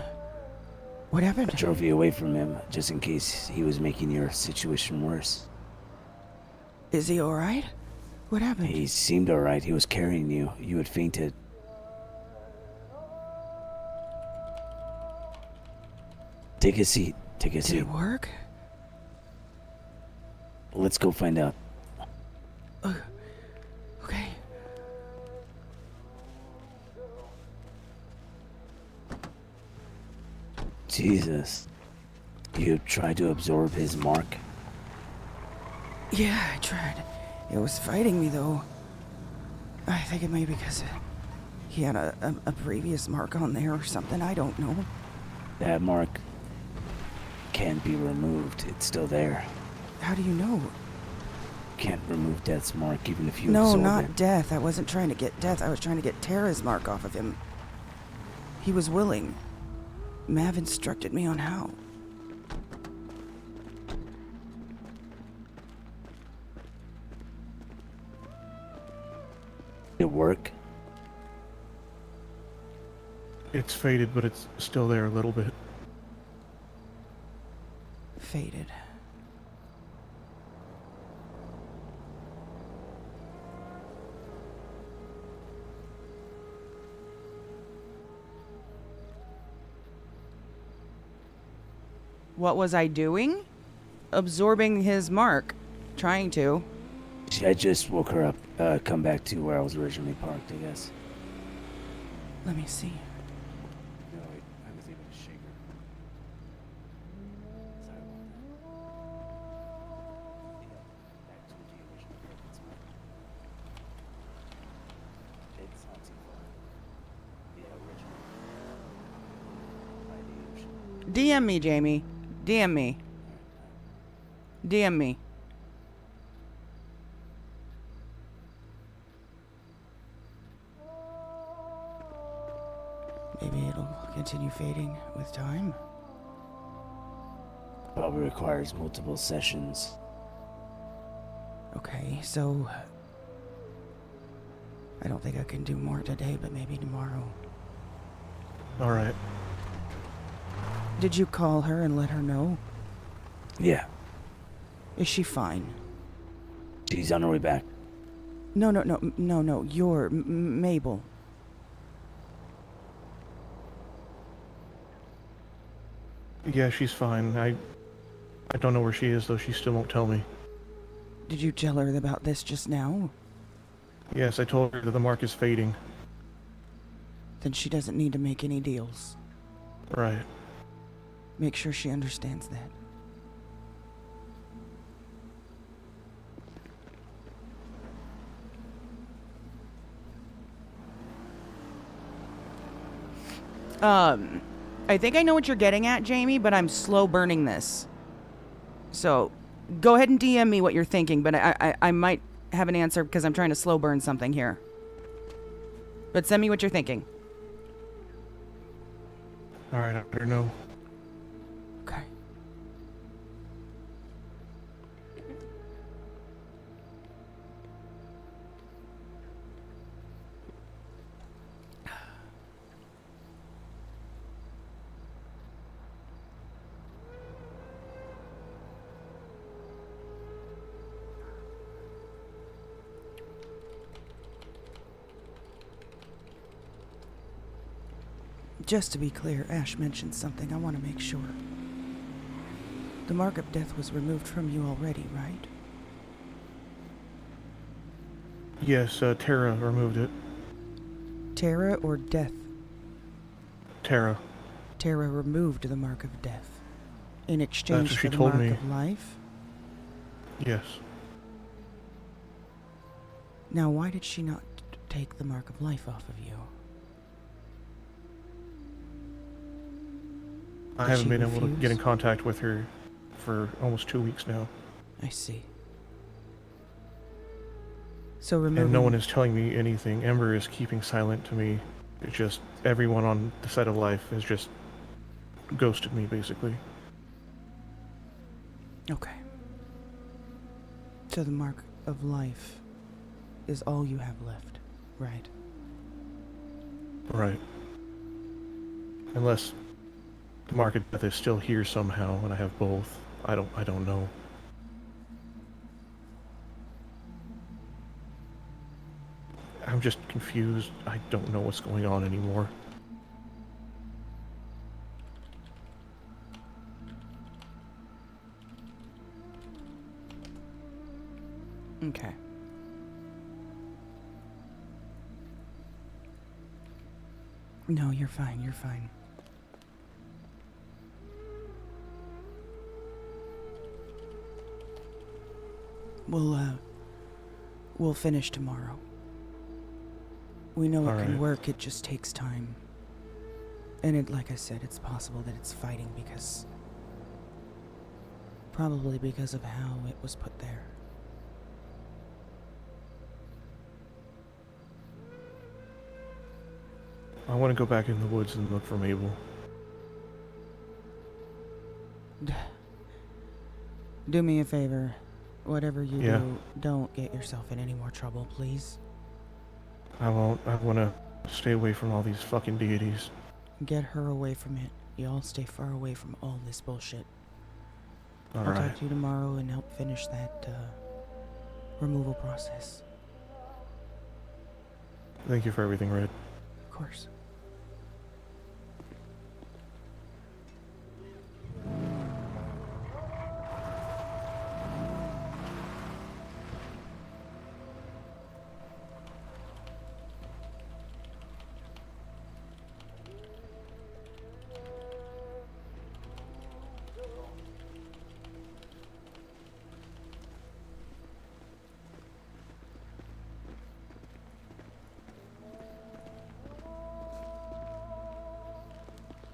What happened?
I drove you away from him just in case he was making your situation worse.
Is he alright? What happened?
He seemed alright. He was carrying you. You had fainted. Take a seat. Take a seat.
Did it work?
Let's go find out.
Okay.
Jesus. You tried to absorb his mark?
Yeah, I tried. It was fighting me, though. I think it may be because he had a previous mark on there or something. I don't know.
That mark can't be removed. It's still there.
How do you know?
Can't remove Death's mark even if you
No,
absorb
not
it.
Death. I wasn't trying to get Death. I was trying to get Terra's mark off of him. He was willing. Mav instructed me on how.
Did it work?
It's faded, but it's still there a little bit.
Faded. What was I doing? Absorbing his mark. Trying to.
I just woke her up. Come back to where I was originally parked, I guess.
Let me see.
No, I was able to shake her. Sorry about that. Back to the original purpose. It's not too far. The original.
DM me, Jamie. DM me. DM me. Maybe it'll continue fading with time.
Probably requires multiple sessions.
Okay, so I don't think I can do more today, but maybe tomorrow.
Alright.
Did you call her and let her know?
Yeah.
Is she fine?
She's on her way back.
No. You're Mabel.
Yeah, she's fine. I don't know where she is, though. She still won't tell me.
Did you tell her about this just now?
Yes, I told her that the mark is fading.
Then she doesn't need to make any deals.
Right.
Make sure she understands that. I think I know what you're getting at, Jamie, but I'm slow burning this. So, go ahead and DM me what you're thinking, but I might have an answer because I'm trying to slow burn something here. But send me what you're thinking.
Alright, I better know.
Okay. Just to be clear, Ash mentioned something I want to make sure. The mark of death was removed from you already, right?
Yes, Tara removed it.
Tara or death?
Tara.
Tara removed the mark of death in exchange
That's what
for
she
the
told
mark
me.
of life?
Yes.
Now, why did she not take the mark of life off of you?
I
Did
haven't
she
been able to
refuse?
get in contact with her for almost 2 weeks now.
I see. So removing...
And no one is telling me anything. Ember is keeping silent to me. It's just everyone on the side of life has just ghosted me, basically.
Okay. So the mark of life is all you have left, right?
Right. Unless the mark of death is still here somehow and I have both. I don't know. I'm just confused. I don't know what's going on anymore.
Okay. No, you're fine, you're fine. We'll finish tomorrow. We know it can work, it just takes time. And it, like I said, it's possible that it's fighting because... probably because of how it was put there.
I want to go back in the woods and look for Mabel.
Do me a favor. Whatever you
Yeah.
do, don't get yourself in any more trouble, please.
I won't. I want to stay away from all these fucking deities.
Get her away from it. Y'all stay far away from all this bullshit. I'll
Alright.
talk to you tomorrow and help finish that removal process.
Thank you for everything, Red.
Of course.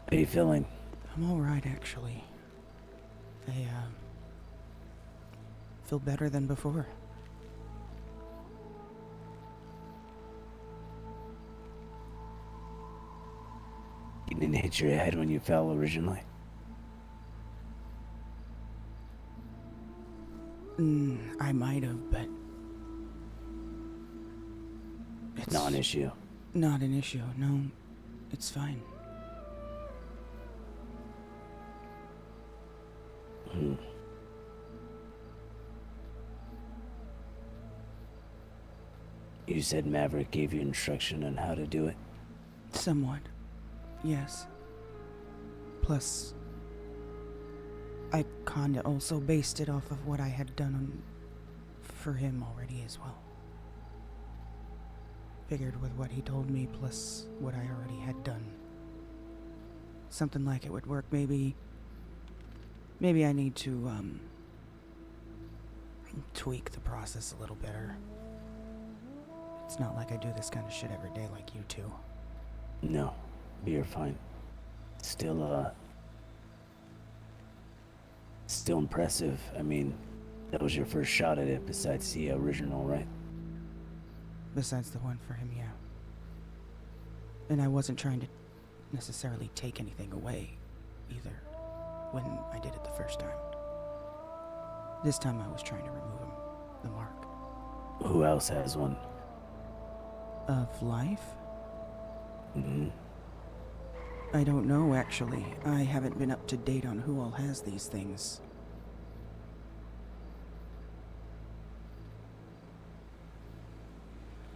How are you feeling?
I'm alright, actually. I, feel better than before.
You didn't hit your head when you fell originally.
I might have, but... it's
not an issue.
Not an issue, no. It's fine.
You said Maverick gave you instruction on how to do it?
Somewhat. Yes. Plus, I kinda also based it off of what I had done for him already as well. Figured with what he told me plus what I already had done. Something like it would work. Maybe I need to, tweak the process a little better. It's not like I do this kind of shit every day like you two.
No, you're fine. Still impressive. I mean, that was your first shot at it besides the original, right?
Besides the one for him, yeah. And I wasn't trying to necessarily take anything away, either, when I did it the first time. This time I was trying to remove him, the mark.
Who else has one?
Of life?
Mm-hmm.
I don't know, actually. I haven't been up to date on who all has these things.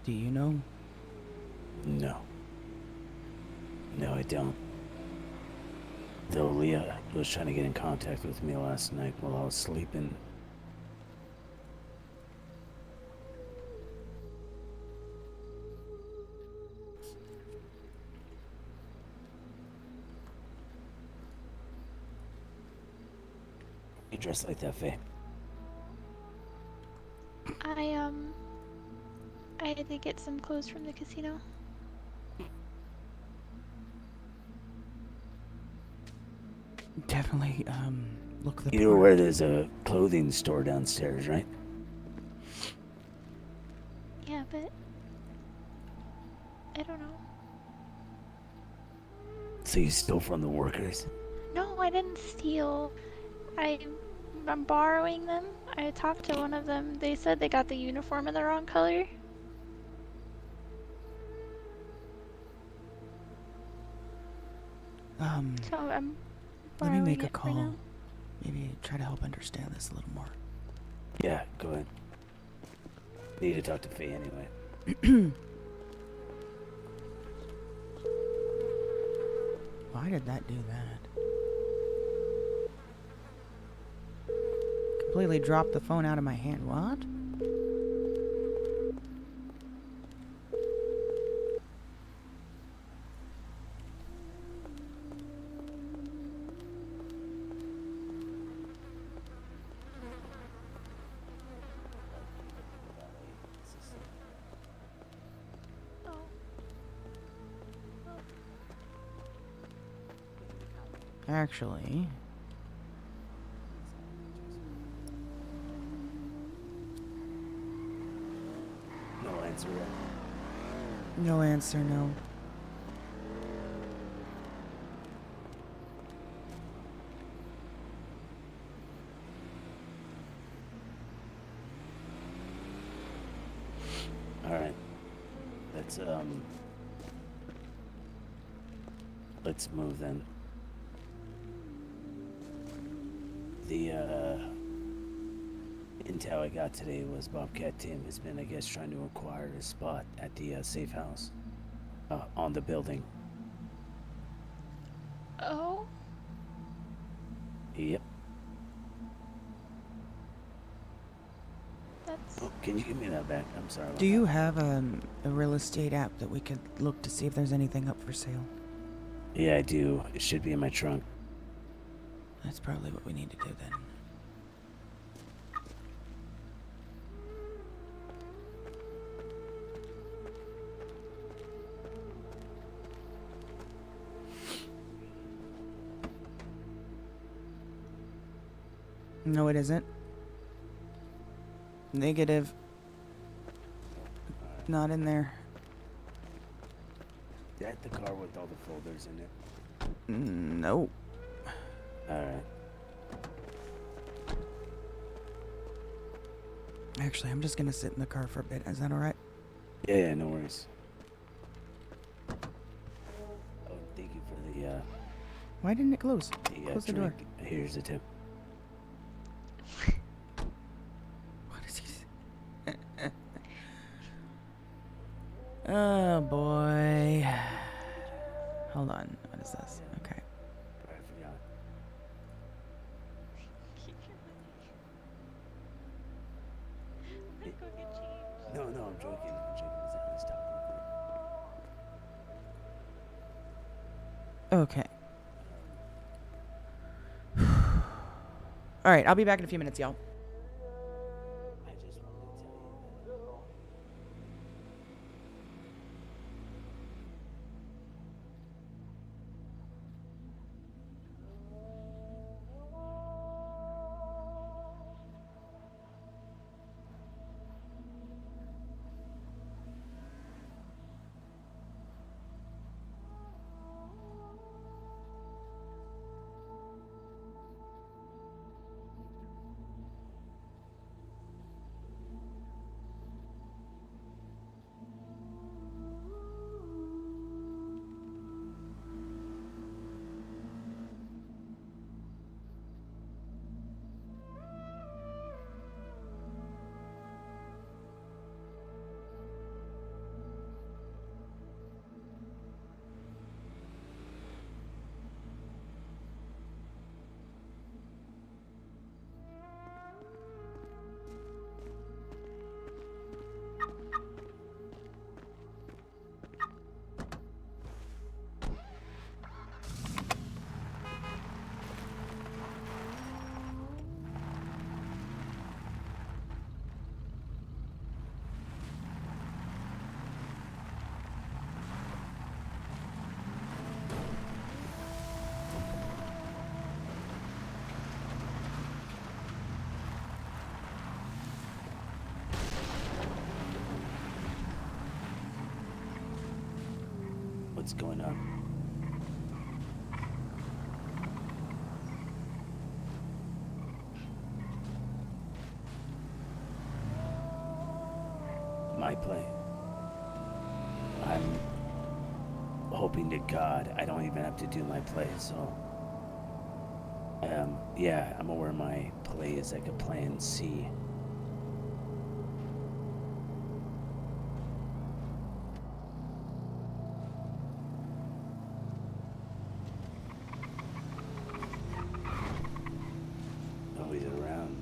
Do you know?
No. No, I don't. Though Leah was trying to get in contact with me last night while I was sleeping. You dressed like that, Faye?
I had to get some clothes from the casino.
Definitely, look the
You know where there's a clothing store downstairs, right?
Yeah, but I don't know.
So you stole from the workers?
No, I didn't steal. I'm borrowing them. I talked to one of them. They said they got the uniform in the wrong color. So I'm
let me
borrowing
make a
it for
call.
now.
Maybe try to help understand this a little more.
Yeah, go ahead. Need to talk to Faye anyway.
Why did that do that? Completely dropped the phone out of my hand. What? Actually,
No answer yet.
no answer, no.
Alright. Let's move then. The intel I got today was Bobcat Tim has been, I guess, trying to acquire a spot at the safe house on the building.
Oh?
Yep.
That's...
Oh, can you give me that back? I'm sorry about
Do you have a real estate app that we could look to see if there's anything up for sale?
Yeah, I do. It should be in my trunk.
That's probably what we need to do then. No, it isn't. Negative. Not in there.
Is that the car with all the folders in it?
Nope.
Alright.
Actually, I'm just gonna sit in the car for a bit. Is that alright?
Yeah, no worries. Oh, thank you for the,
Why didn't it close?
the
Close the door.
drink. Here's the tip.
What is he? Oh boy. Hold on. What is this? Okay.
I forgot. No, I'm joking. Stop.
Okay. Alright, I'll be back in a few minutes, y'all.
What's going on? My play. I'm hoping to God I don't even have to do my play, so yeah, I'm aware my play is like a plan C. Always around.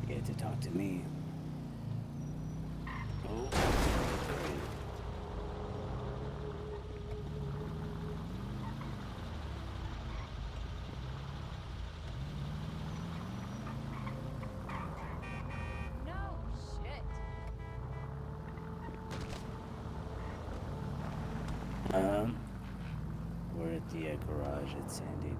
You get to talk to me. Oh, we're at the garage at Sandy.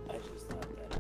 I just thought that,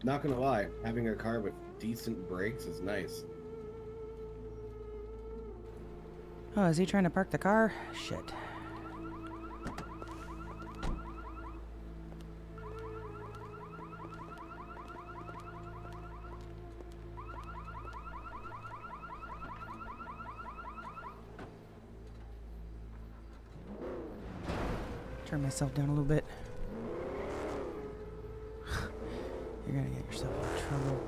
Not gonna lie, having a car with decent brakes is nice.
Oh, is he trying to park the car? Shit. Turn myself down a little bit. You're gonna get yourself in trouble.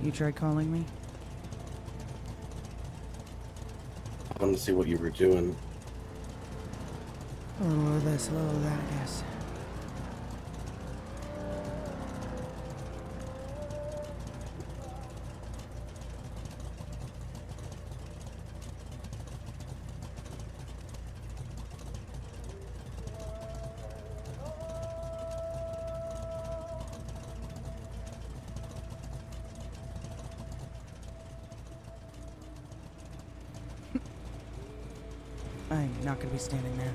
You tried calling me?
I wanted to see what you were doing.
A little of this, a little of that, I guess. I'm not going to be standing there.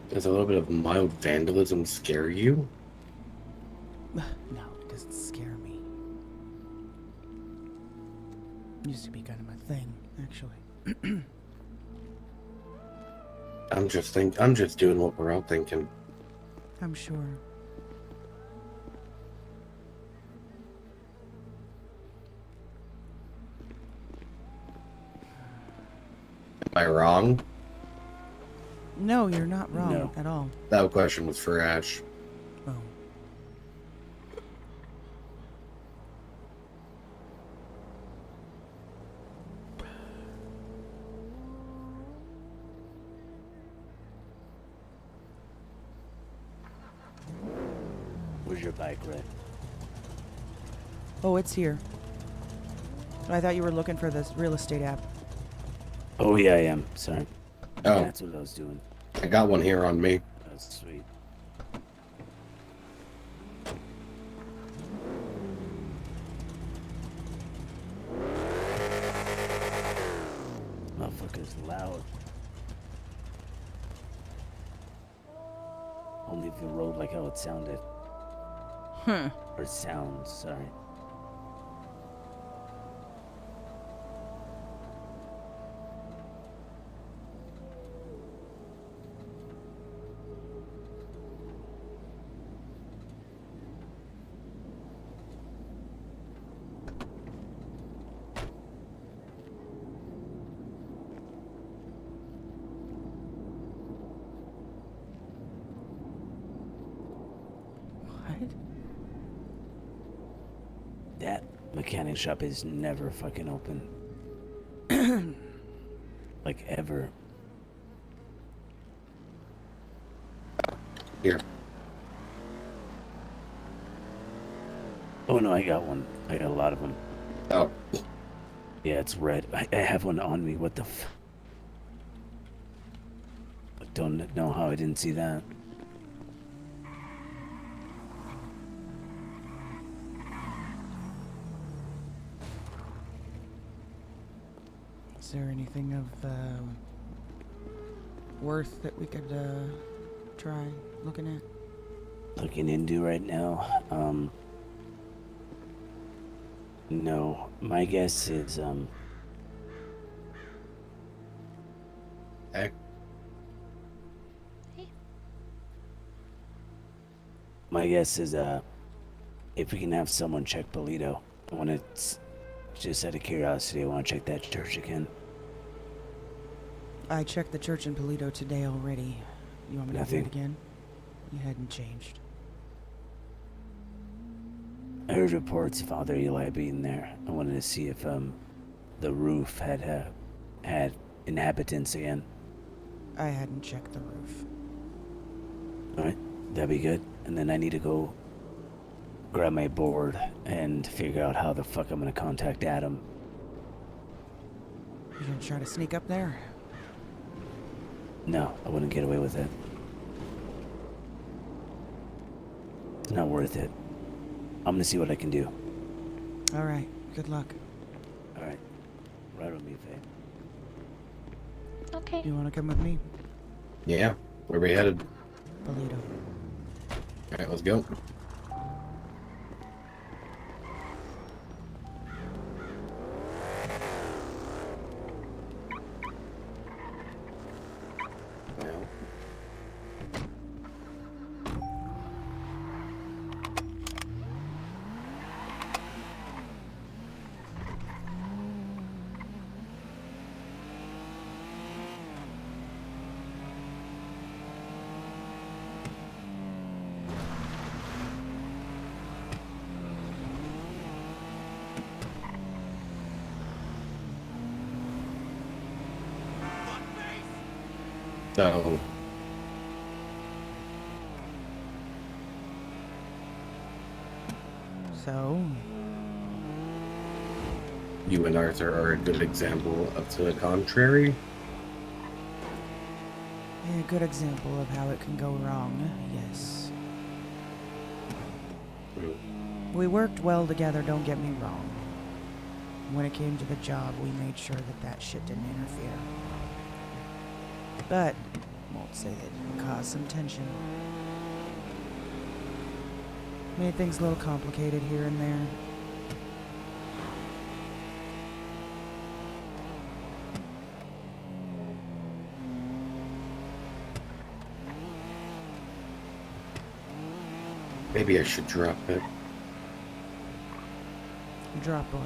Does a little bit of mild vandalism scare you?
No, it doesn't scare me. Used to be kind of my thing, actually.
I'm just doing what we're all thinking.
I'm sure.
Am I wrong?
No, you're not wrong
No.
at all.
That question was for Ash.
Oh.
Where's your bike, Red?
Oh, it's here. I thought you were looking for this real estate app.
Oh, yeah, I am. Sorry.
Oh.
That's what I was doing.
I got one here on me.
That's sweet. Motherfucker's loud. Only if you rode like how it sounded. Or sounds, sorry. That mechanic shop is never fucking open. Like, ever.
Here.
Oh no, I got one. I got a lot of them.
Oh.
Yeah, it's red. I have one on me. What the f... I don't know how I didn't see that.
Is there anything of worth that we could try looking at?
Looking into right now. No. My guess is
Hey.
my guess is if we can have someone check Polito. I want to just out of curiosity, I want to check that church again.
I checked the church in Polito today already. You want me to do
Nothing.
it again? You hadn't changed.
I heard reports of Father Eli being there. I wanted to see if the roof had inhabitants again.
I hadn't checked the roof.
Alright, that'd be good. And then I need to go grab my board and figure out how the fuck I'm gonna contact Adam.
You gonna try to sneak up there?
No, I wouldn't get away with it. It's not worth it. I'm gonna see what I can do.
Alright, good luck.
Alright. Right on me, Faye.
Okay.
You wanna come with me?
Yeah. Where we headed?
Polito.
Alright, let's go. Well. So,
So,
you and Arthur are a good example of to the contrary.
a good example of how it can go wrong, yes. We worked well together, don't get me wrong. When it came to the job, we made sure that that shit didn't interfere. But Won't say that didn't cause some tension. Made things a little complicated here and there.
Maybe I should drop it.
Drop what?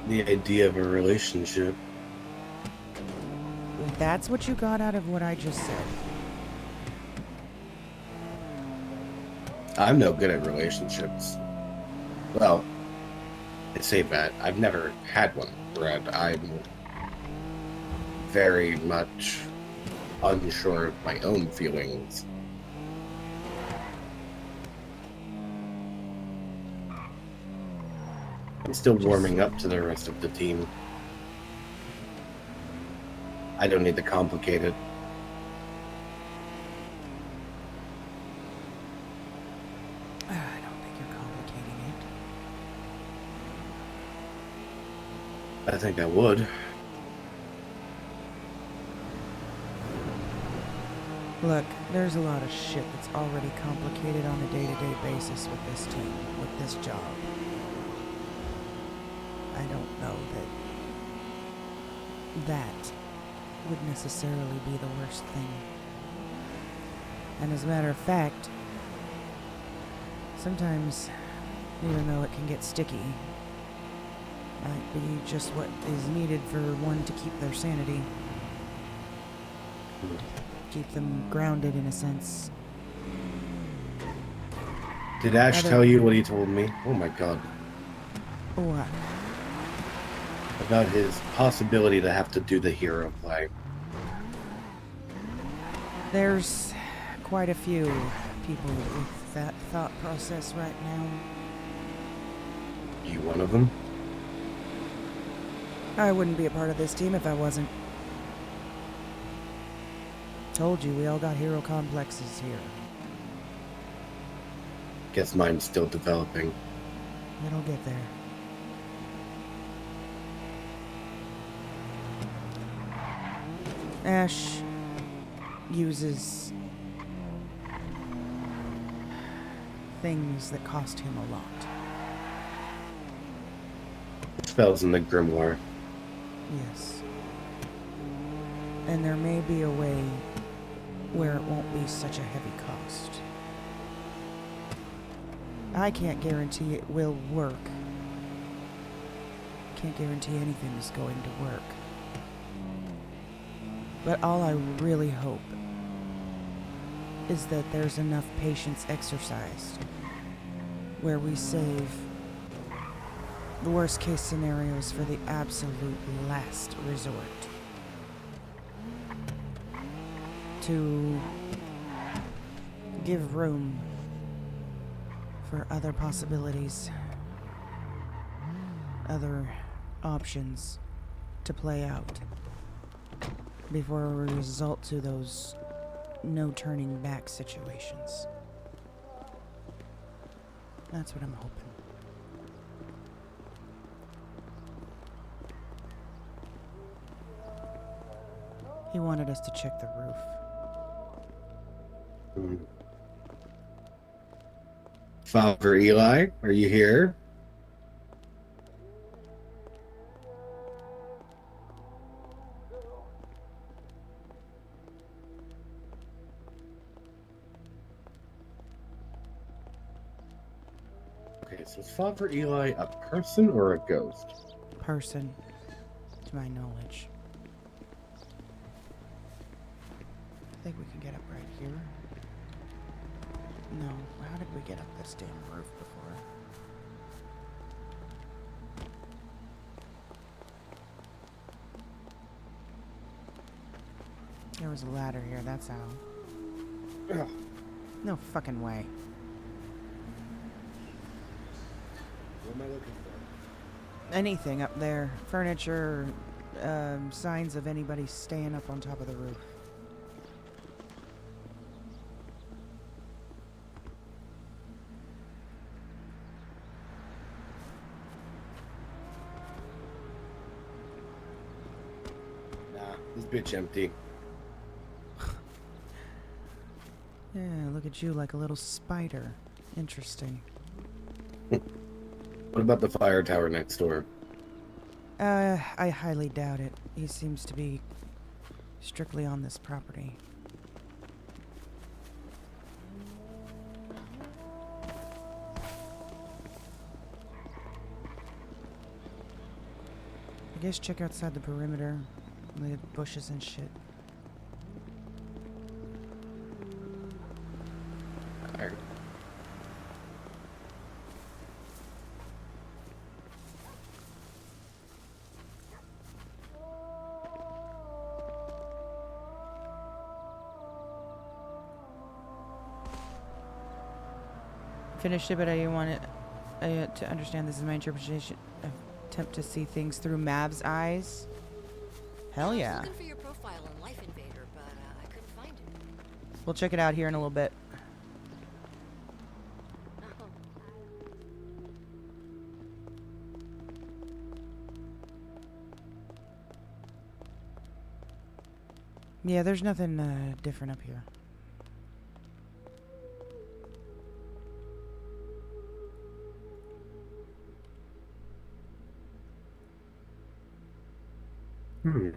The idea of a relationship.
That's what you got out of what I just said.
I'm no good at relationships. Well, I say that. I've never had one, Brad. I'm very much unsure of my own feelings. I'm still warming up to the rest of the team. I don't need to complicate it.
I don't think you're complicating it.
I think I would.
Look, there's a lot of shit that's already complicated on a day-to-day basis with this team, with this job. I don't know that would necessarily be the worst thing. And as a matter of fact, sometimes, even though it can get sticky, might be just what is needed for one to keep their sanity. Keep them grounded in a sense.
Did Ash tell you what he told me? Oh my god.
What?
About his possibility to have to do the hero play.
There's quite a few people with that thought process right now.
You one of them?
I wouldn't be a part of this team if I wasn't. Told you, we all got hero complexes here.
Guess mine's still developing.
It'll get there. Ash uses things that cost him a lot.
Spells in the grimoire.
Yes. And there may be a way where it won't be such a heavy cost. I can't guarantee it will work. Can't guarantee anything is going to work. But all I really hope is that there's enough patience exercised where we save the worst case scenarios for the absolute last resort. To give room for other possibilities, other options to play out before we result to those no turning back situations. That's what I'm hoping. He wanted us to check the roof.
Father Eli, are you here? Okay, so is Father Eli a person or a ghost?
Person, to my knowledge. I think we can get up right here. No, how did we get up this damn roof before? There was a ladder here, that's how.
Ugh.
No fucking way.
What am I looking for?
Anything up there. Furniture, signs of anybody staying up on top of the roof.
This bitch empty.
Yeah, look at you like a little spider. Interesting.
What about the fire tower next door?
I highly doubt it. He seems to be strictly on this property. I guess check outside the perimeter. The bushes and shit.
Alright.
Finished it, but I want it to understand this is my interpretation. Attempt to see things through Mav's eyes. Hell yeah.
Looking for your profile in Life Invader, but I couldn't find it.
We'll check it out here in a little bit. Yeah, there's nothing different up here.
Hmm.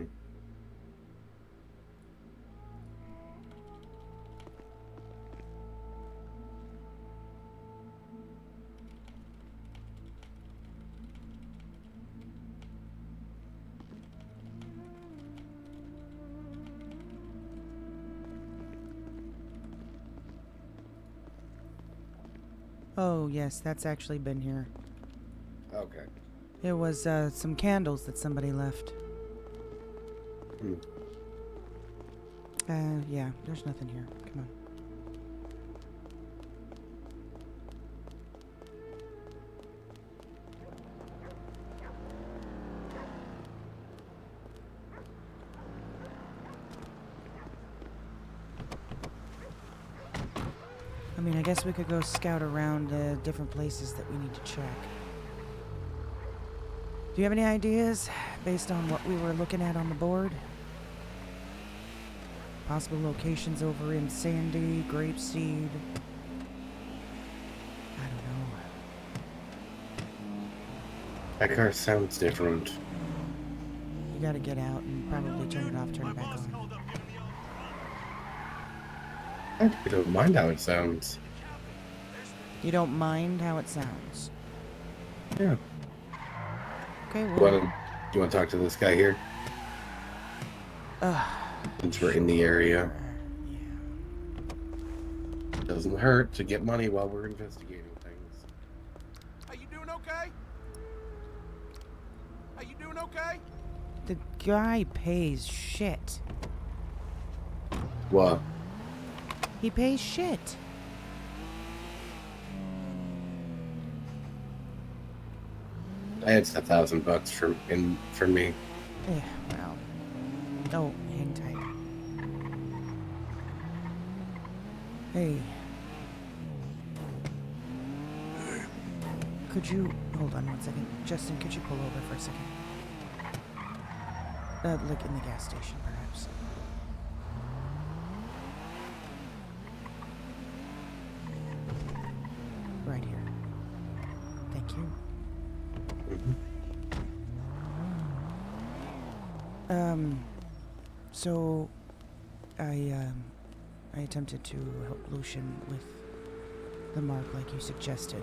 Oh, yes, that's actually been here.
Okay.
It was some candles that somebody left.
Hmm.
Yeah, there's nothing here. Come on. I mean, I guess we could go scout around different places that we need to check. Do you have any ideas based on what we were looking at on the board? Possible locations over in Sandy, Grapeseed. I don't know.
That car sounds different.
You gotta get out and probably turn it off, turn it back on.
I don't mind how it sounds.
You don't mind how it sounds?
Yeah.
Okay,
You
well...
want to talk to this guy here? Since we're in the area. Doesn't hurt to get money while we're investigating things.
Are you doing okay? Are you doing okay?
The guy pays shit.
What?
He pays shit.
I had $1,000 for me.
Yeah, well. Oh, hang tight. Hey. Could you hold on 1 second? Justin, could you pull over for a second? Like in the gas station, perhaps. Right here. Thank you. So I attempted to help Lucian with the mark like you suggested.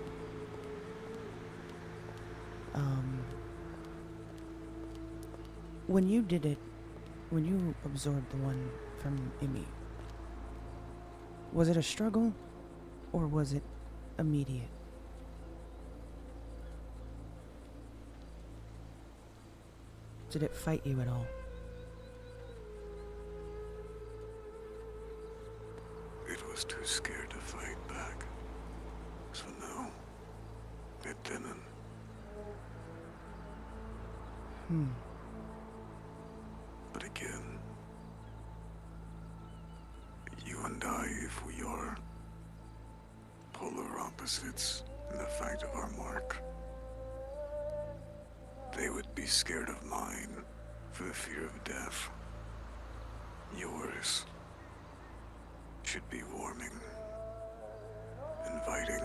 When you did it, when you absorbed the one from Emmy, was it a struggle or was it immediate? Did it fight you at all?
It was too scared to fight back. So no, it didn't. But again, you and I, if we are polar opposites in the fact of our mark, they would be scared of mine for the fear of death. Yours should be warming, inviting.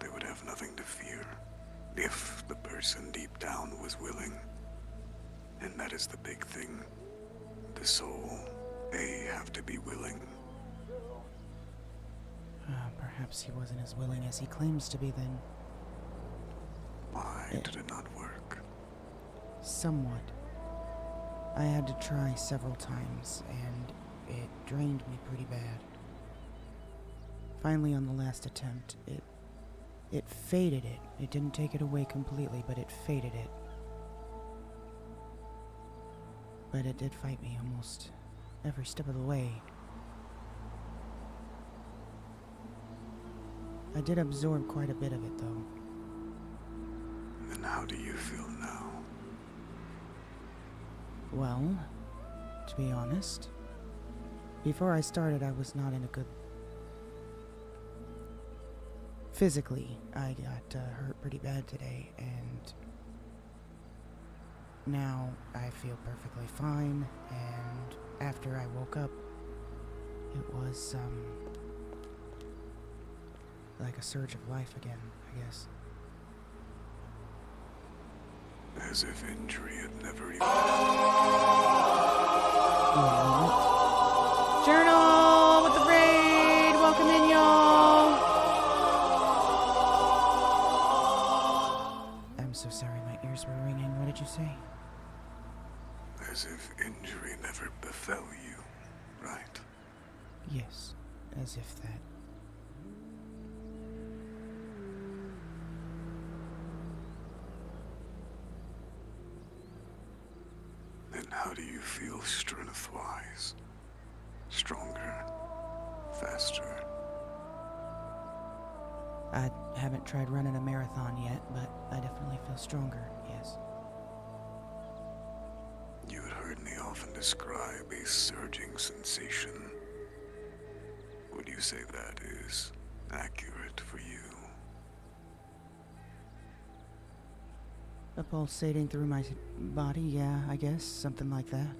They would have nothing to fear if the person deep down was willing. And that is the big thing. The soul, they have to be willing.
Perhaps he wasn't as willing as he claims to be then.
Why did it not work?
Somewhat. I had to try several times, and it drained me pretty bad. Finally, on the last attempt, it faded it. It didn't take it away completely, but it faded it. But it did fight me almost every step of the way. I did absorb quite a bit of it, though.
And how do you feel now?
Well, to be honest, before I started, I was not in a good... Physically, I got hurt pretty bad today, and now I feel perfectly fine, and after I woke up, it was, like a surge of life again, I guess.
As if injury had never even...
Journal with the raid! Welcome in, y'all! I'm so sorry, my ears were ringing. What did you say?
As if injury never befell you, right?
Yes, as if that.
Then how do you feel strength-wise? Stronger? Faster?
I haven't tried running a marathon yet, but I definitely feel stronger, yes.
You had heard me often describe a surging sensation. Would you say that is accurate for you?
A pulsating through my body, yeah, I guess, something like that.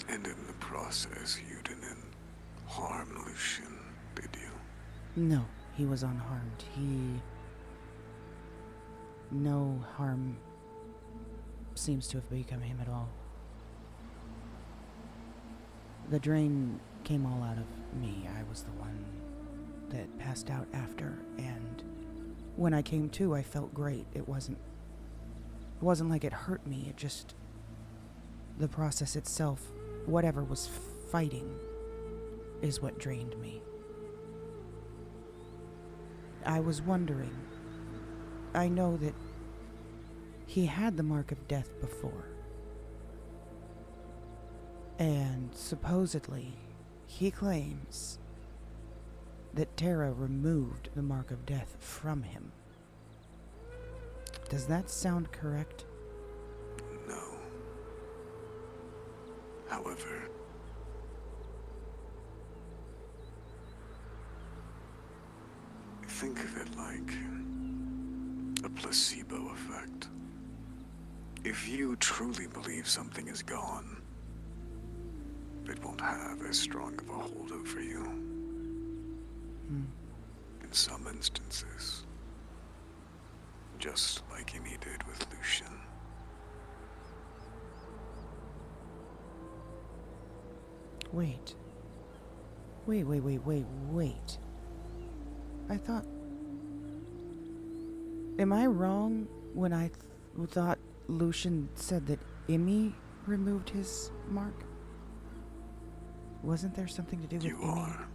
And in the process, you didn't harm Lucian, did you?
No, he was unharmed. No harm seems to have become him at all. The drain came all out of me. I was the one that passed out after, and when I came to, I felt great. It wasn't like it hurt me. It just, the process itself, whatever was fighting, is what drained me. I was wondering, I know that he had the mark of death before. And supposedly, he claims that Terra removed the mark of death from him. Does that sound correct?
No. However, think of it like a placebo effect. If you truly believe something is gone, it won't have as strong of a hold over you. In some instances, just like Amy did with Lucian.
Wait. I thought... Am I wrong when I thought Lucian said that Emmy removed his mark? Wasn't there something to do with
You
Emmy?
are.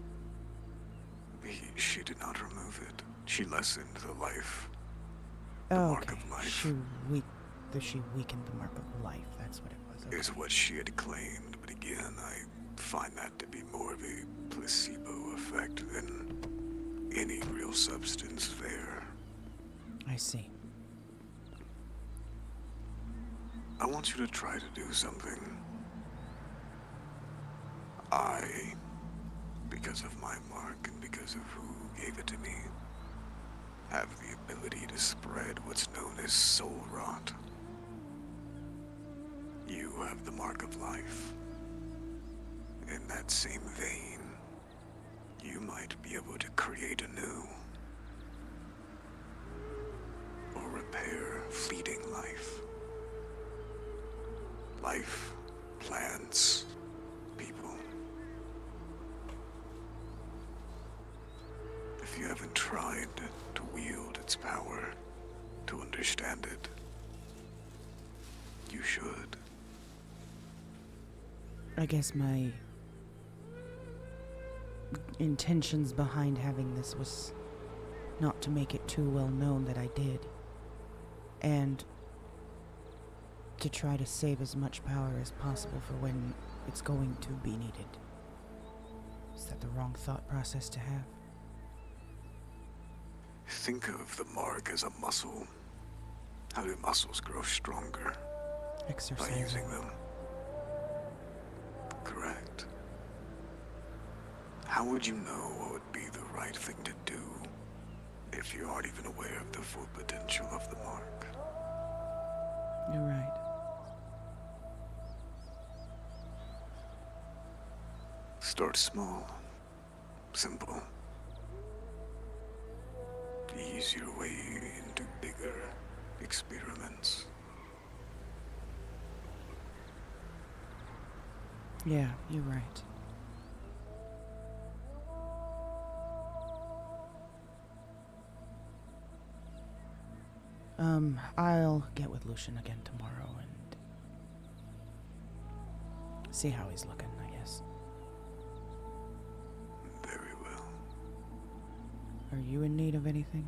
She did not remove it. She lessened the life. The mark of life.
She weakened the mark of life. That's what it was. Okay.
Is what she had claimed, but again, I find that to be more of a placebo effect than any real substance there.
I see.
I want you to try to do something. I, because of my mark and because of who gave it to me, have the ability to spread what's known as soul rot. You have the mark of life. In that same vein, you might be able to create anew or repair fleeting life. Life, plants, people. If you haven't tried to wield its power, to understand it, you should.
I guess my intentions behind having this was not to make it too well known that I did, and to try to save as much power as possible for when it's going to be needed. Is that the wrong thought process to have?
Think of the mark as a muscle. How do muscles grow stronger?
Exercise.
By using them. Correct. How would you know what would be the right thing to do if you aren't even aware of the full potential of the mark?
You're right.
Start small. Simple. Ease your way into bigger experiments.
Yeah, you're right. I'll get with Lucian again tomorrow and see how he's looking, I guess.
Very well.
Are you in need of anything?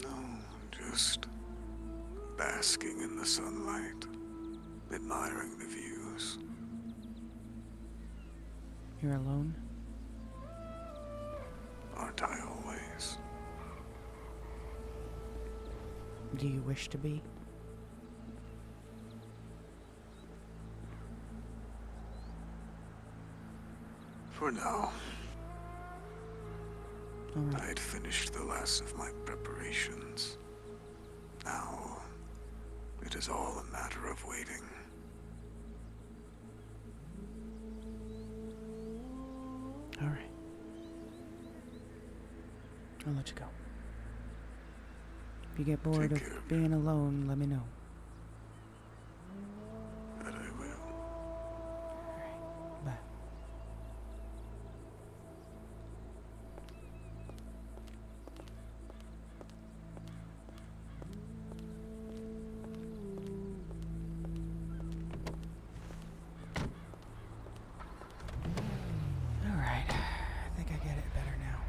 No, just basking in the sunlight, admiring the views.
You're alone?
Aren't I always?
Do you wish to be?
For now.
All right.
I had finished the last of my preparations. Now, it is all a matter of waiting.
All right. I'll let you go. If you get bored of being alone, let me know.
That I will.
Bye. All right. I think I get it better now.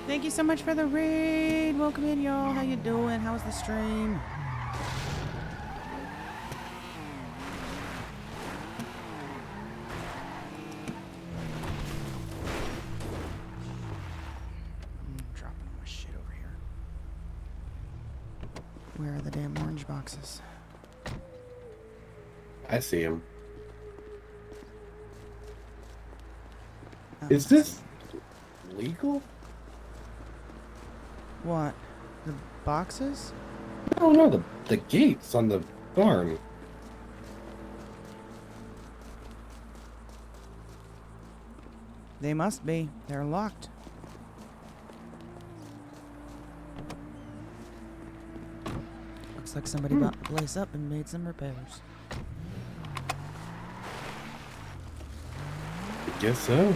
Thank you so much for the raid. Welcome in, y'all. How you doing? How's the stream? I'm dropping all my shit over here. Where are the damn orange boxes?
I see him. Is this legal?
What? The boxes?
Oh no, the gates on the barn.
They must be. They're locked. Looks like somebody bought the place up and made some repairs.
I guess so.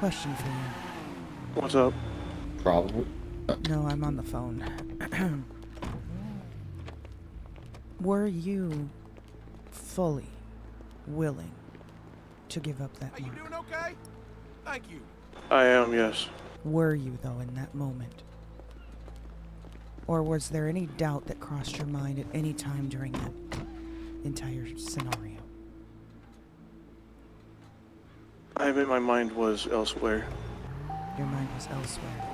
question for you.
What's up?
Probably.
No, I'm on the phone. Were you fully willing to give up that mark?
Doing okay? Thank you.
I am, yes.
Were you, though, in that moment? Or was there any doubt that crossed your mind at any time during that entire scenario?
I admit my mind was elsewhere.
Your mind was elsewhere.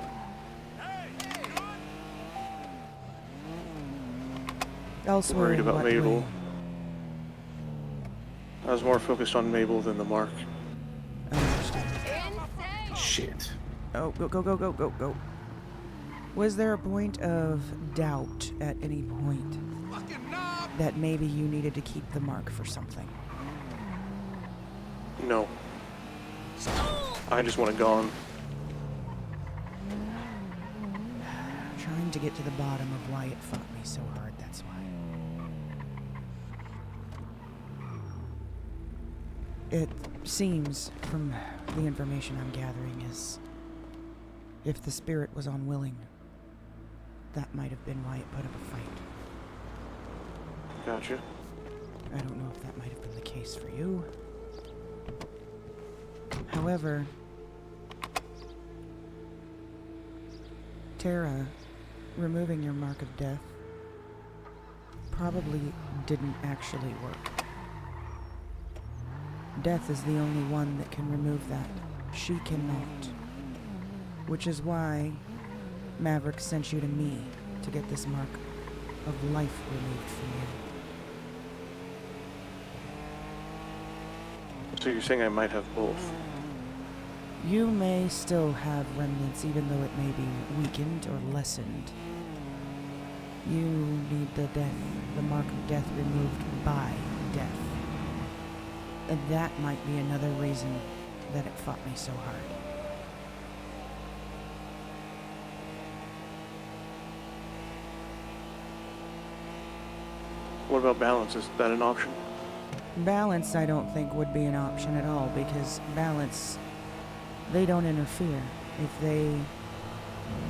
Elsewhere
Worried
in
about
what
Mabel.
way?
I was more focused on Mabel than the mark.
I understand.
Shit.
Oh, go. Was there a point of doubt at any point that maybe you needed to keep the mark for something?
No. I just want it gone.
Trying to get to the bottom of why it fought me so hard, that's why. It seems, from the information I'm gathering, is if the spirit was unwilling, that might have been why it put up a fight.
Gotcha.
I don't know if that might have been the case for you. However, Tara, removing your mark of death probably didn't actually work. Death is the only one that can remove that. She cannot. Which is why Maverick sent you to me to get this mark of life removed from you.
So you're saying I might have both?
You may still have remnants, even though it may be weakened or lessened. You need the mark of death removed by death. And that might be another reason that it fought me so hard.
What about balance? Is that an option?
Balance, I don't think, would be an option at all, because balance, they don't interfere. If they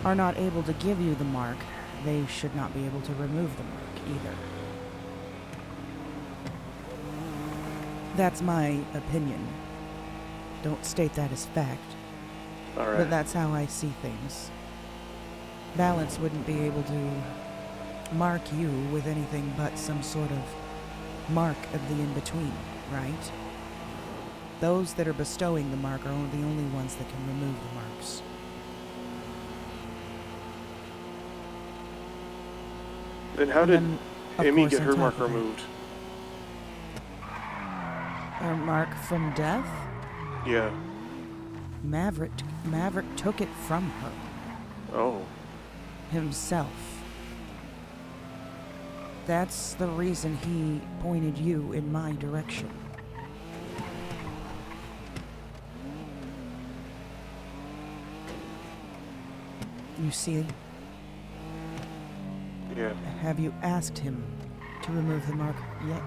are not able to give you the mark, they should not be able to remove the mark either. That's my opinion. Don't state that as fact.
All right.
But that's how I see things. Balance wouldn't be able to mark you with anything but some sort of mark of the in-between, right? Those that are bestowing the mark are the only ones that can remove the marks.
Then how did Amy get her mark
removed?
removed?
Her mark from death?
Yeah.
Maverick took it from her.
Oh.
Himself. That's the reason he pointed you in my direction. You see?
Yeah.
Have you asked him to remove the mark yet?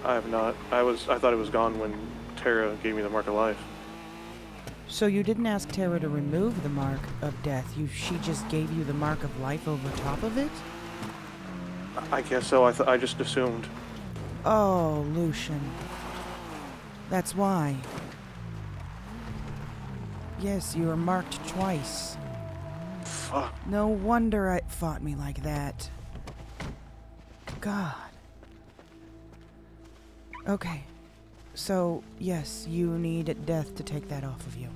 I have not. I thought it was gone when Tara gave me the mark of life.
So you didn't ask Tara to remove the mark of death. She just gave you the mark of life over top of it?
I guess so. I just assumed.
Oh, Lucian. That's why. Yes, you were marked twice.
Fuck.
No wonder it fought me like that. God. Okay. So, yes, you need death to take that off of you.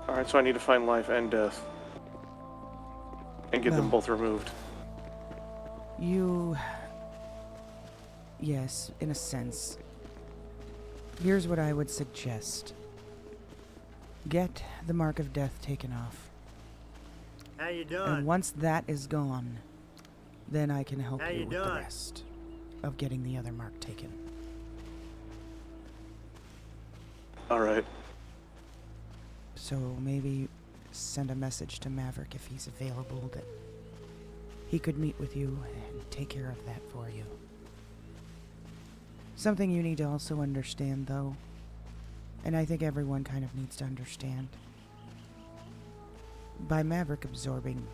Alright, so I need to find life and death. And get them
Well.
both removed.
Yes, in a sense. Here's what I would suggest. Get the mark of death taken off.
How you doing?
And once that is gone, then I can help
How
you
you
with the
doing?
rest of getting the other mark taken.
Alright.
So maybe send a message to Maverick if he's available that he could meet with you and take care of that for you. Something you need to also understand, though, and I think everyone kind of needs to understand, by Maverick absorbing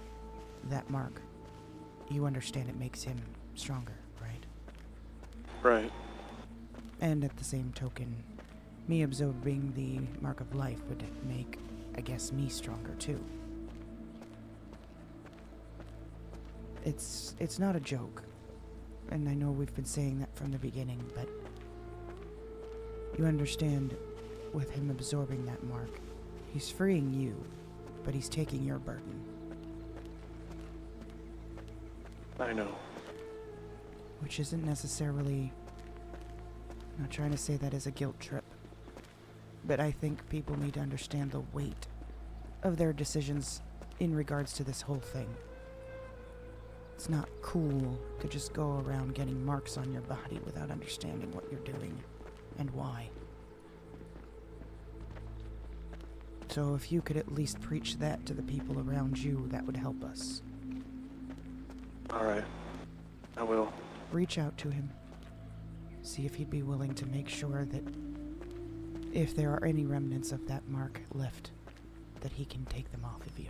that mark, you understand it makes him stronger, right?
Right.
And at the same token, me absorbing the mark of life would make, I guess, me stronger too. It's not a joke, and I know we've been saying that from the beginning, but you understand, with him absorbing that mark, he's freeing you, but he's taking your burden.
I know.
Which isn't necessarily, I'm not trying to say that as a guilt trip, but I think people need to understand the weight of their decisions in regards to this whole thing. It's not cool to just go around getting marks on your body without understanding what you're doing and why. So if you could at least preach that to the people around you, that would help us.
Alright. I will.
Reach out to him. See if he'd be willing to make sure that if there are any remnants of that mark left, that he can take them off of you.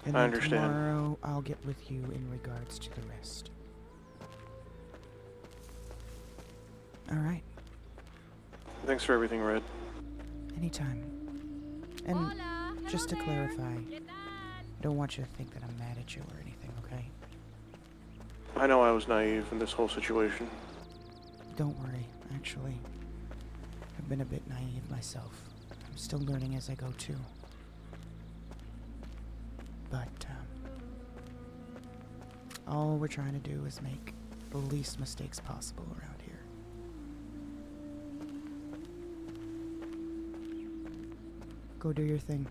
And
I
then
understand.
tomorrow, I'll get with you in regards to the rest. Alright.
Thanks for everything, Red.
Anytime. And just to clarify, I don't want you to think that I'm mad at you or anything, okay?
I know I was naive in this whole situation.
Don't worry, actually. I've been a bit naive myself. I'm still learning as I go too. But, all we're trying to do is make the least mistakes possible around here. Go do your thing.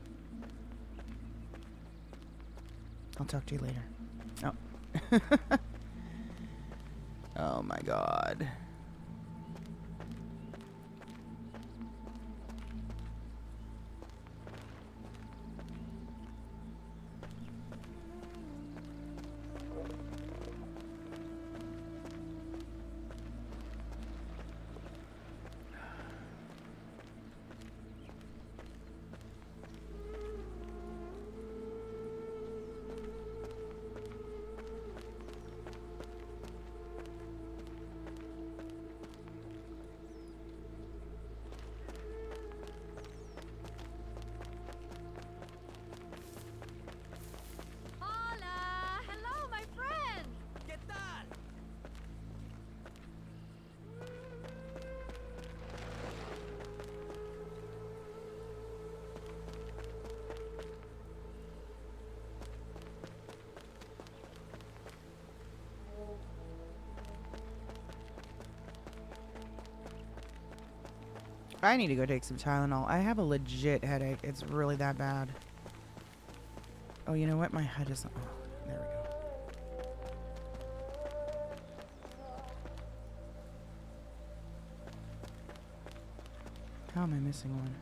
I'll talk to you later. Oh. Oh my god. I need to go take some Tylenol. I have a legit headache. It's really that bad. Oh, you know what? My head is... Oh, there we go. How am I missing one?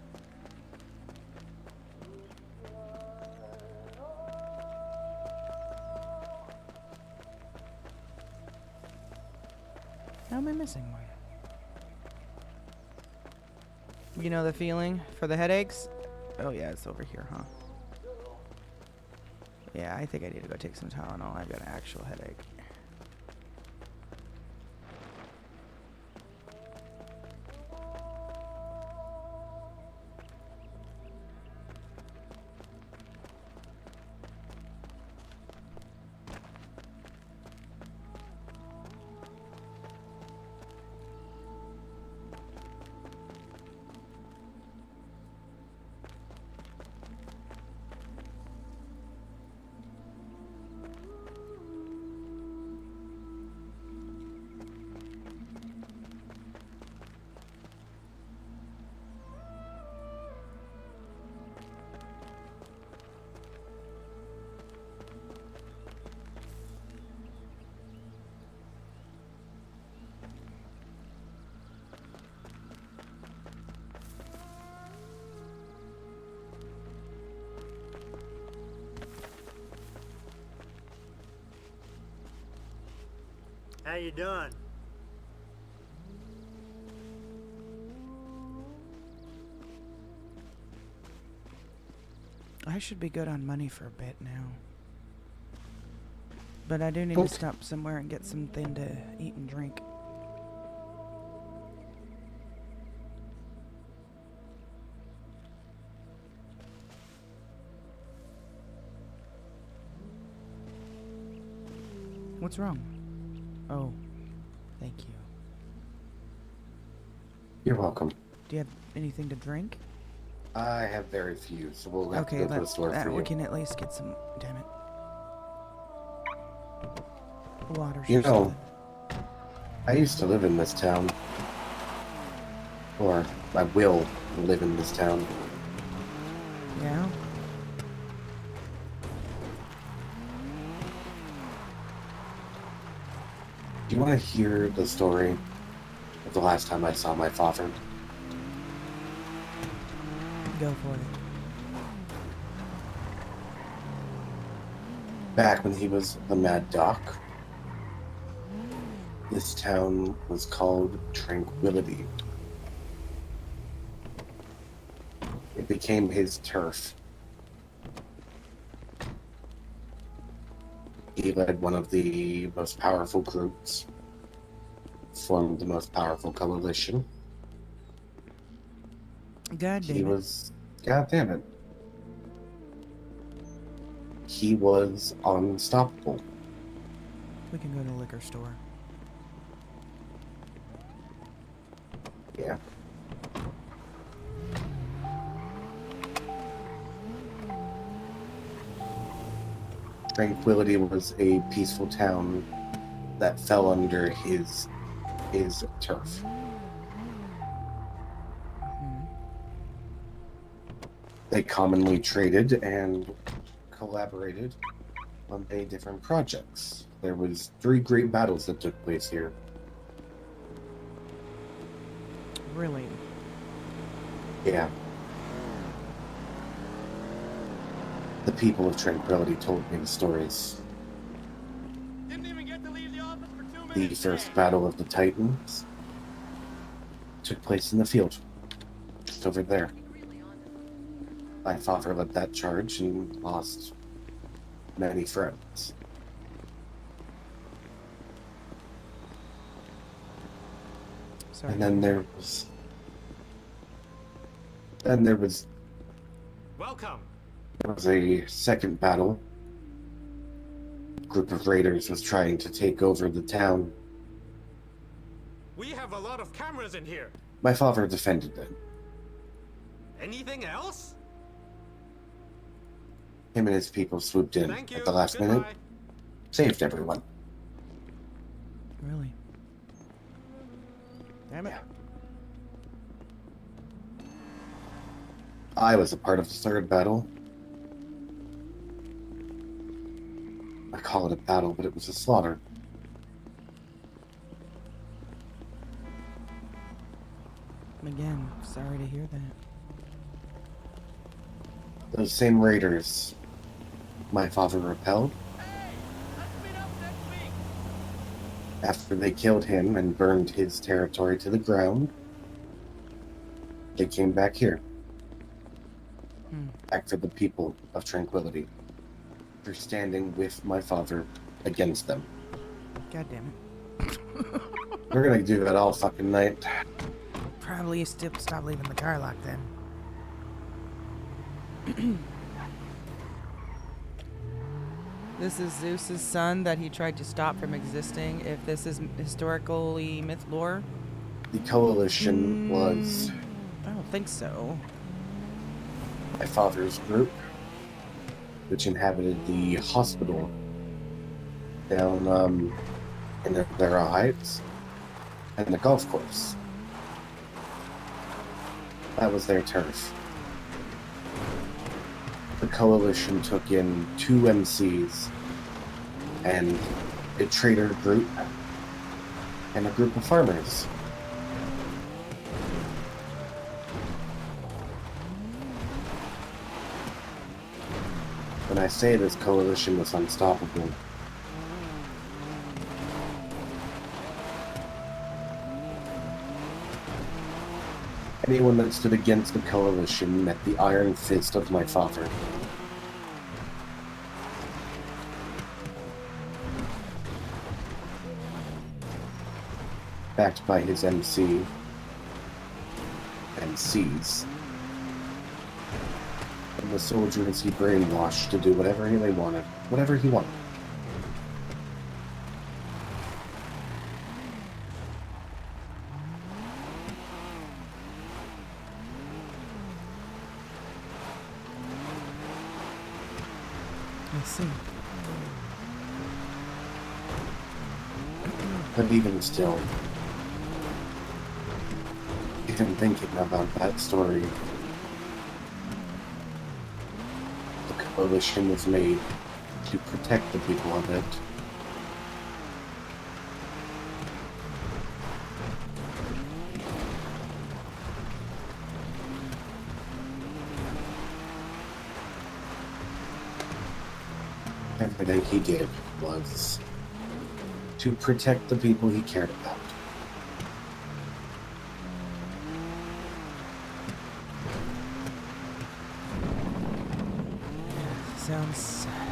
How am I missing one? You know the feeling for the headaches? Oh yeah, it's over here, huh? Yeah, I think I need to go take some Tylenol. I've got an actual headache.
How you doing?
I should be good on money for a bit now. But I do need to stop somewhere and get something to eat and drink. What's wrong? Oh, thank you.
You're welcome.
Do you have anything to drink?
I have very few, so we'll have
Okay,
to go to the store for
we
you.
can at least get some. Damn it. Water.
You know, I used to live in this town. Or I will live in this town.
Yeah?
Do you want to hear the story of the last time I saw my father?
Go for it.
Back when he was the Mad Doc, this town was called Tranquility. It became his turf. He led one of the most powerful groups, formed the most powerful coalition.
God damn
He
it.
was, God damn it. He was unstoppable.
We can go to the liquor store.
Yeah. Tranquility was a peaceful town that fell under his turf. They commonly traded and collaborated on many different projects. There was 3 great battles that took place here.
Really?
Yeah. The people of Tranquility told me the stories. The first battle of the Titans took place in the field, just over there. My father led that charge and lost many friends.
Sorry.
And then there was
Welcome.
There was a second battle. A group of raiders was trying to take over the town.
We have a lot of cameras in here.
My father defended it.
Anything else?
Him and his people swooped in
Thank you.
at the last minute,
Goodbye.
saved everyone.
Really? Damn it.
I was a part of the third battle. I call it a battle, but it was a slaughter.
Again, sorry to hear that.
Those same raiders my father repelled. After they killed him and burned his territory to the ground, they came back here. Back for the people of Tranquility. For standing with my father against them.
God damn it.
We're gonna do that all fucking night.
Probably stop leaving the car locked then. This is Zeus's son that he tried to stop from existing. If this is historically myth lore,
The coalition was
I don't think so.
my father's group, which inhabited the hospital down in the Vera Heights and the golf course. That was their turf. The coalition took in 2 MCs and a trader group and a group of farmers. When I say this coalition was unstoppable, Anyone that stood against the coalition met the iron fist of my father. Backed by his MCs. And the soldiers he brainwashed to do whatever they wanted. Whatever he wanted.
I see.
But even still, even thinking about that story, the coalition was made to protect the people of it. Everything he did was to protect the people he cared about.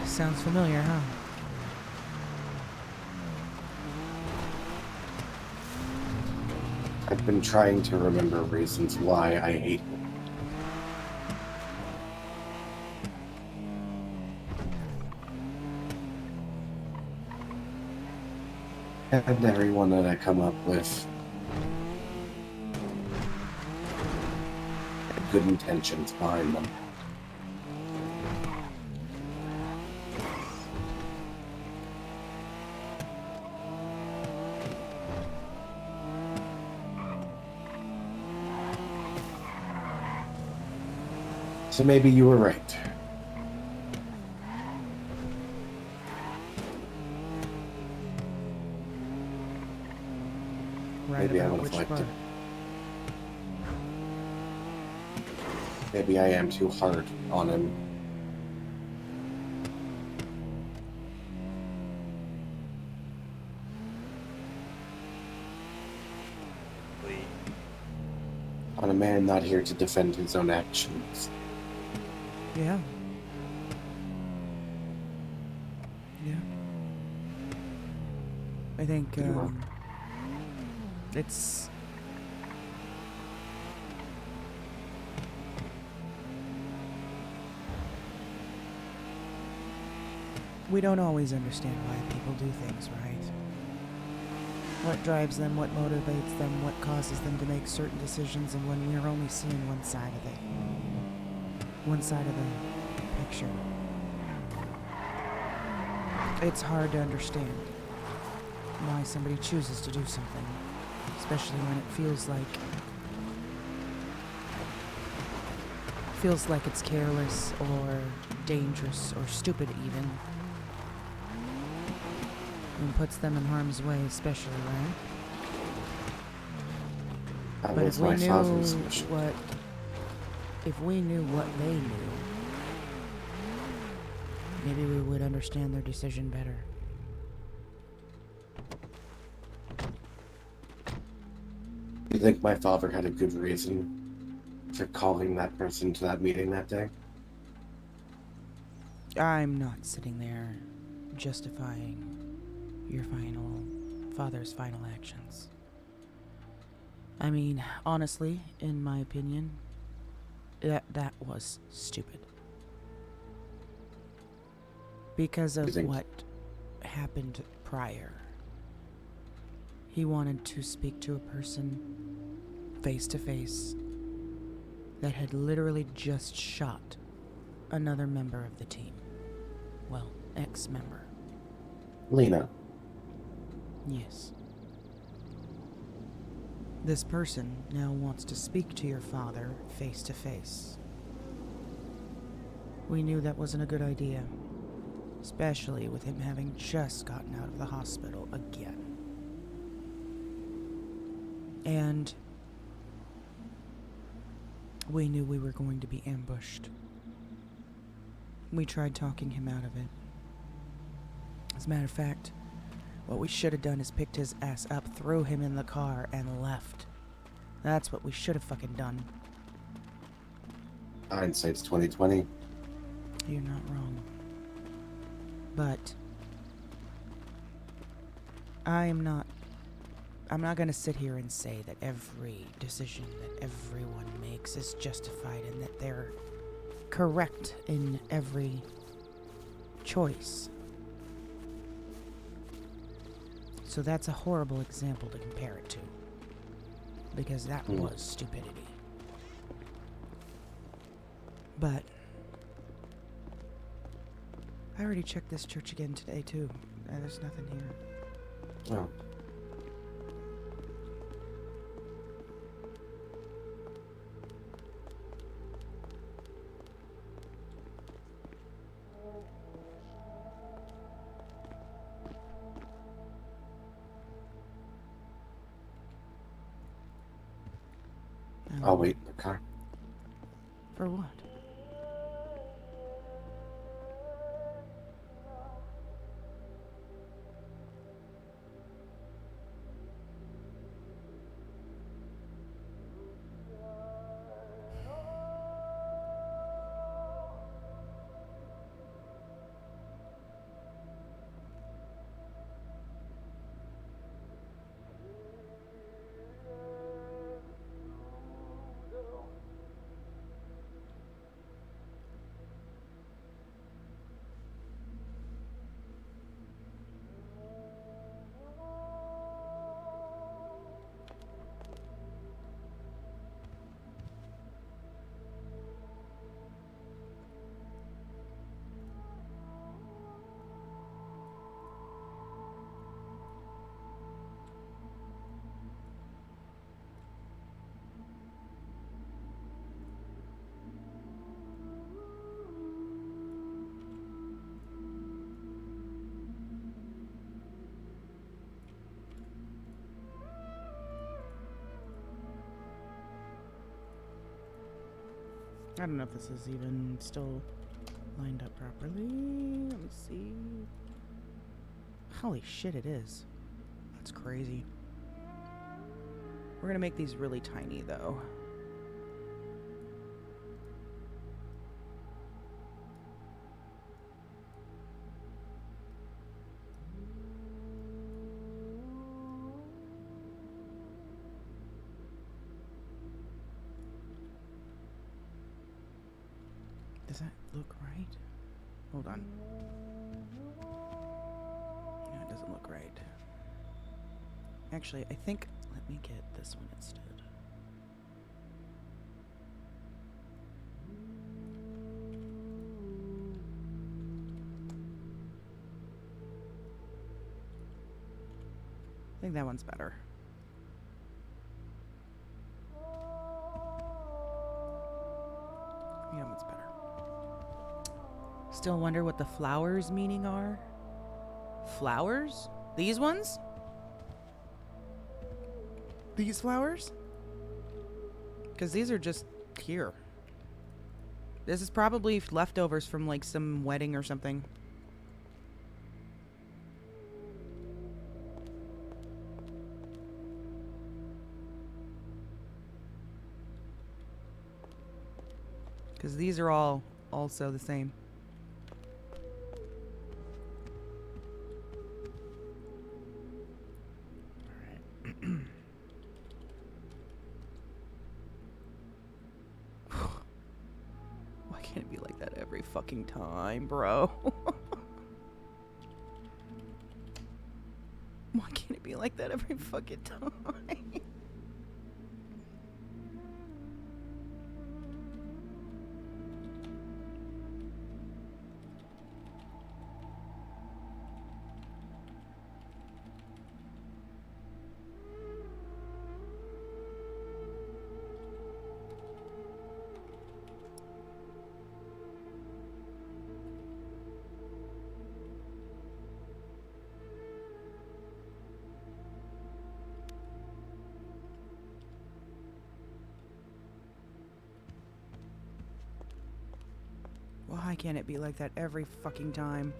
Sounds familiar, huh?
I've been trying to remember reasons why I hate him. And everyone that I come up with had good intentions behind them. So maybe you were right. Maybe I would have liked it. Maybe I am too hard on him. On a man not here to defend his own actions.
Yeah. Yeah. I think, it's... We don't always understand why people do things, right? What drives them, what motivates them, what causes them to make certain decisions, and when we're only seeing one side of it. One side of the picture. It's hard to understand why somebody chooses to do something, especially when it feels like it's careless or dangerous or stupid even, and puts them in harm's way, especially, right?
That
But
was
if we
my
knew
father's mission.
if we knew what they knew, maybe we would understand their decision better.
You think my father had a good reason for calling that person to that meeting that day?
I'm not sitting there justifying your father's final actions. I mean, honestly, in my opinion, that was stupid. Because of what happened prior. He wanted to speak to a person face to face that had literally just shot another member of the team. Well, ex-member.
Lena.
Yes. This person now wants to speak to your father face to face. We knew that wasn't a good idea, especially with him having just gotten out of the hospital again. And we knew we were going to be ambushed. We tried talking him out of it. As a matter of fact, what we should have done is picked his ass up, threw him in the car, and left. That's what we should have fucking done.
Hindsight's 2020.
You're not wrong. But I'm not gonna sit here and say that every decision that everyone makes is justified and that they're correct in every choice. So that's a horrible example to compare it to. Because that was stupidity. But I already checked this church again today too. And there's nothing here.
Oh. I'll wait in the car.
For what? I don't know if this is even still lined up properly. Let me see. Holy shit, it is. That's crazy. We're gonna make these really tiny though. Does that look right? Hold on. No, it doesn't look right. Actually, I think, let me get this one instead. I think that one's better. Yeah, that one's better. Still wonder what the flowers meaning are? Flowers? These ones? These flowers? Because these are just here. This is probably leftovers from like some wedding or something. Because these are all also the same. Why can't it be like that every fucking time, bro? Why can't it be like that every fucking time? Why can't it be like that every fucking time?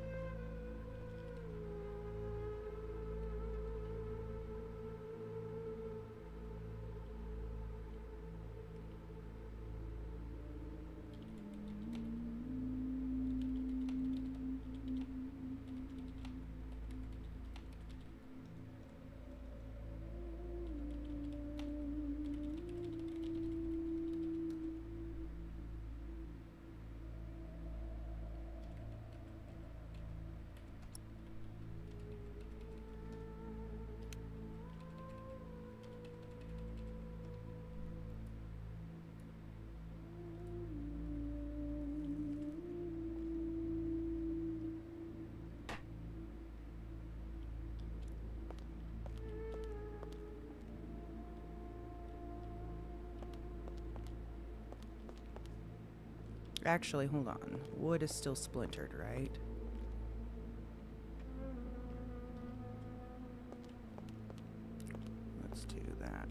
Actually, hold on. Wood is still splintered, right? Let's do that.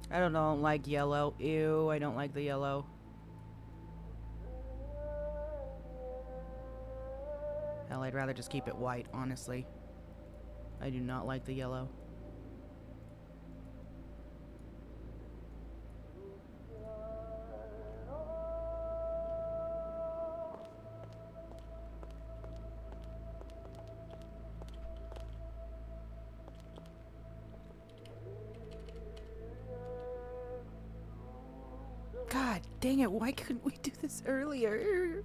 I don't like yellow. Ew, I don't like the yellow. Hell, I'd rather just keep it white, honestly. I do not like the yellow. God dang it, why couldn't we do this earlier?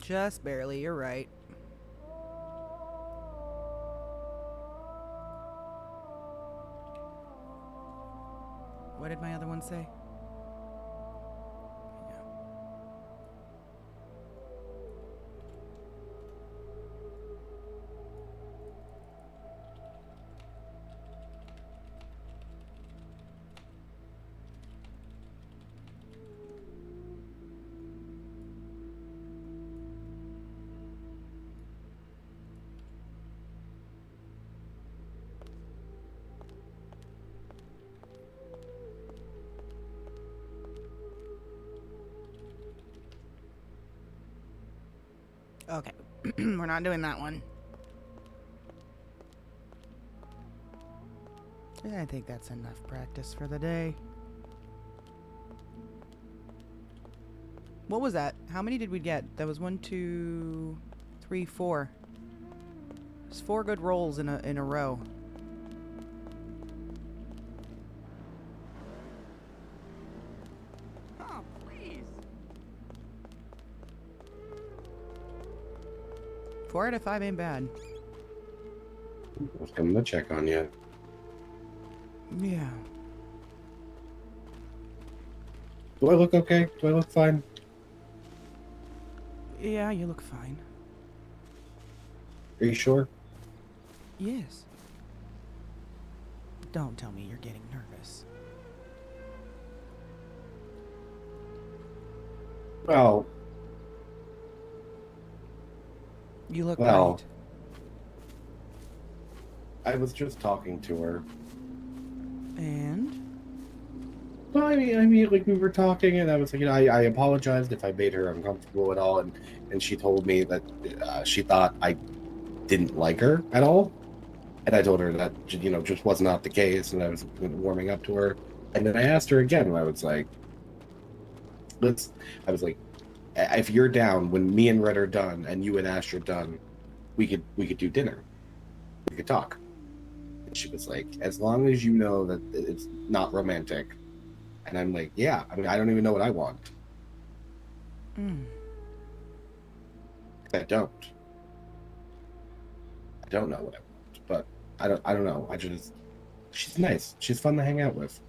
Just barely, you're right. What did my other one say? Okay, we're not doing that one. I think that's enough practice for the day. What was that? How many did we get? That was 1, 2, 3, 4. There's 4 good rolls in a row.
Oh, please.
4 out of 5 ain't bad.
I was coming to check on you.
Yeah.
Do I look okay? Do I look fine?
Yeah, you look fine.
Are you sure?
Yes. Don't tell me you're getting nervous.
Well,
You look
well,
great.
I was just talking to her.
And?
Well, I mean, like we were talking, and I was like, you know, I apologized if I made her uncomfortable at all, and she told me that she thought I didn't like her at all, and I told her that, you know, just was not the case, and I was warming up to her, and then I asked her again, and I was like, if you're down when me and Red are done, and you and Ash are done, we could do dinner, we could talk. And she was like, as long as you know that it's not romantic. And I'm like, yeah, I mean, I don't even know what I want.
Mm.
I don't know what I want, but I don't know. She's nice. She's fun to hang out with.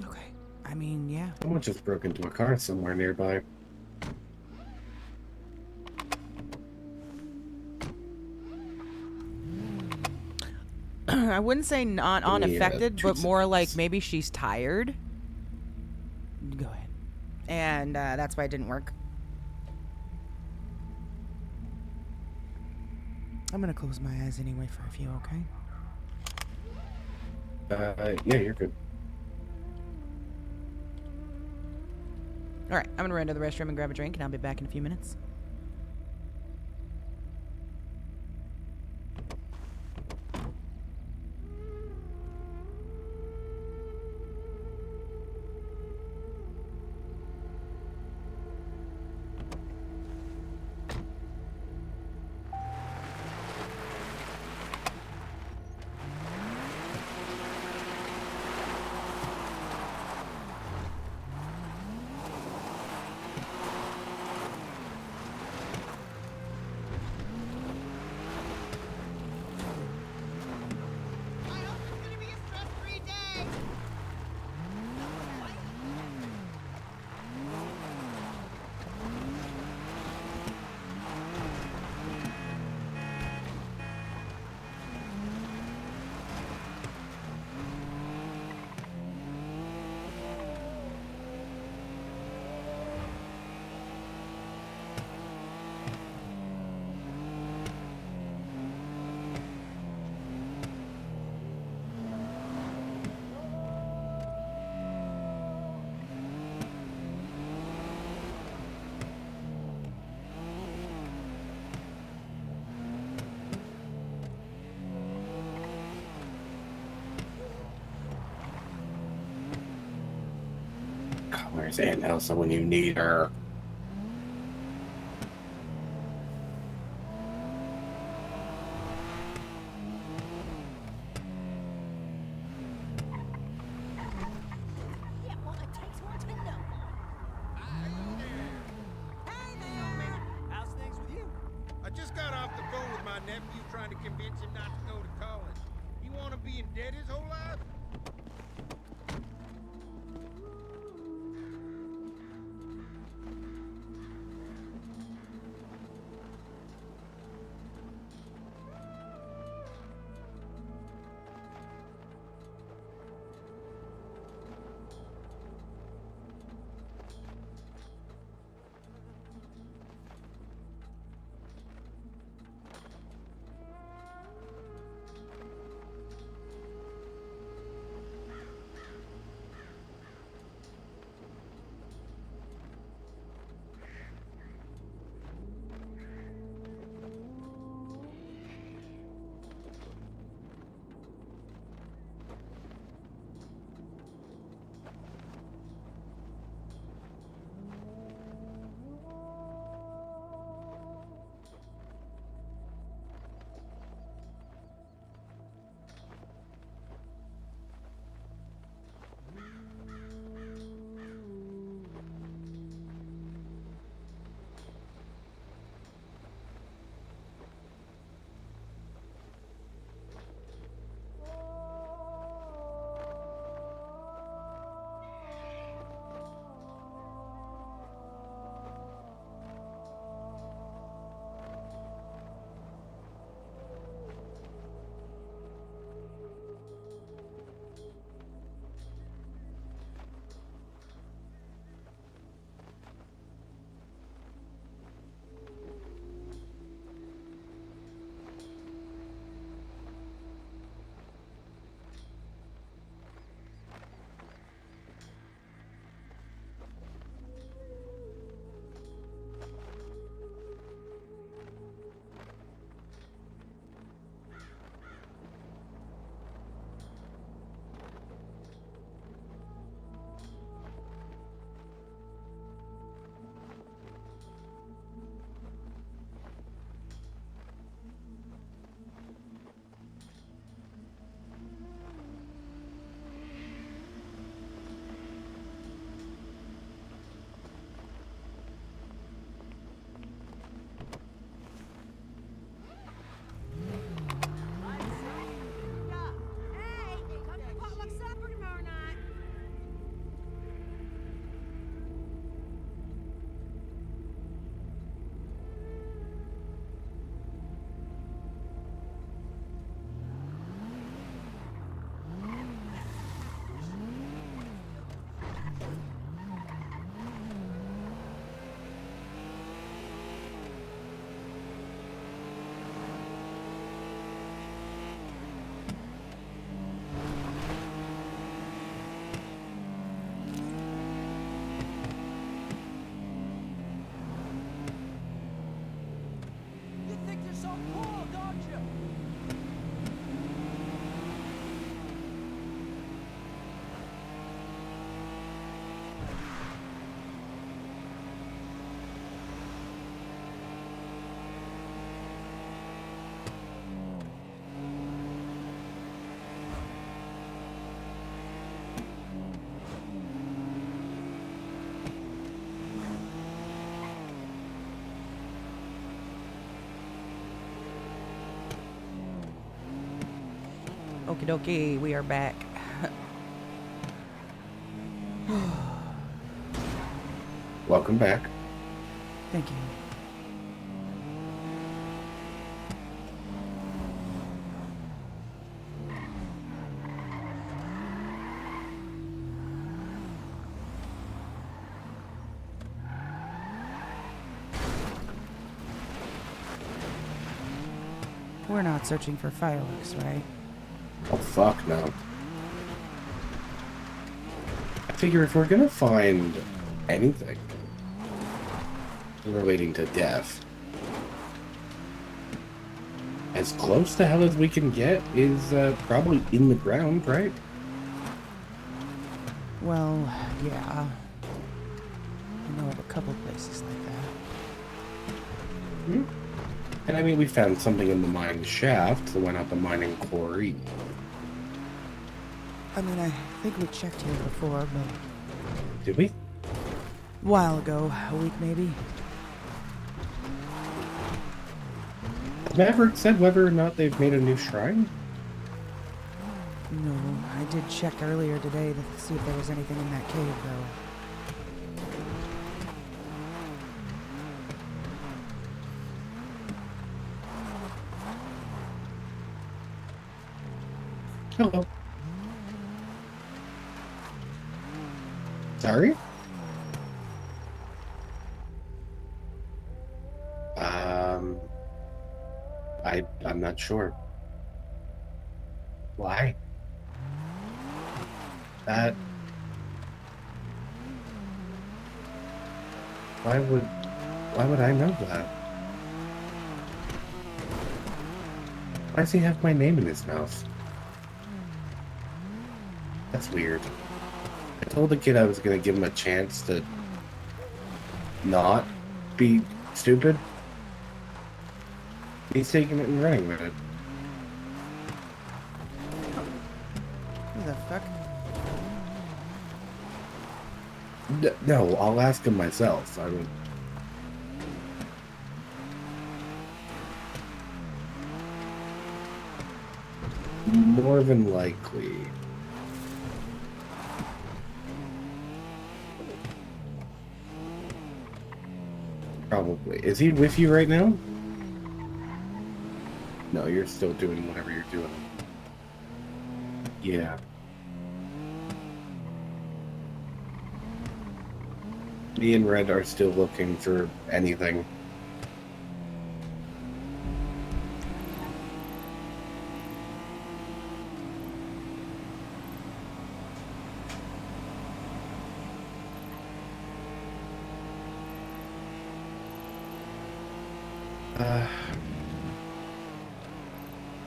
Okay. I mean, yeah.
Someone just broke into a car somewhere nearby.
I wouldn't say not unaffected, but more like maybe she's tired. Go ahead. And that's why it didn't work. I'm gonna close my eyes anyway for a few, okay?
Yeah, you're good.
Alright, I'm gonna run to the restroom and grab a drink, and I'll be back in a few minutes.
Where's Aunt Elsa when you need her?
How's things with you? I just got off the phone with my nephew trying to convince him not to go to college. He want to be in debt his whole life?
Okie dokie, we are back.
Welcome back.
Thank you. We're not searching for fireworks, right?
Oh, fuck no. I figure if we're gonna find anything relating to death, as close to hell as we can get is probably in the ground, right?
Well, yeah. I know of a couple places like that.
Hmm? And I mean, we found something in the mine shaft that went out the mining quarry.
I mean, I think we checked here before, but...
Did we?
A while ago. A week, maybe.
Has Maverick said whether or not they've made a new shrine?
No, I did check earlier today to see if there was anything in that cave, though.
Hello. Sorry? I'm not sure. Why? Why would I know that? Why does he have my name in his mouth? That's weird. I told the kid I was gonna give him a chance to not be stupid. He's taking it and running with it.
Who the fuck?
No, I'll ask him myself. I mean, more than likely. Probably. Is he with you right now? No, you're still doing whatever you're doing. Yeah. Me and Red are still looking for anything.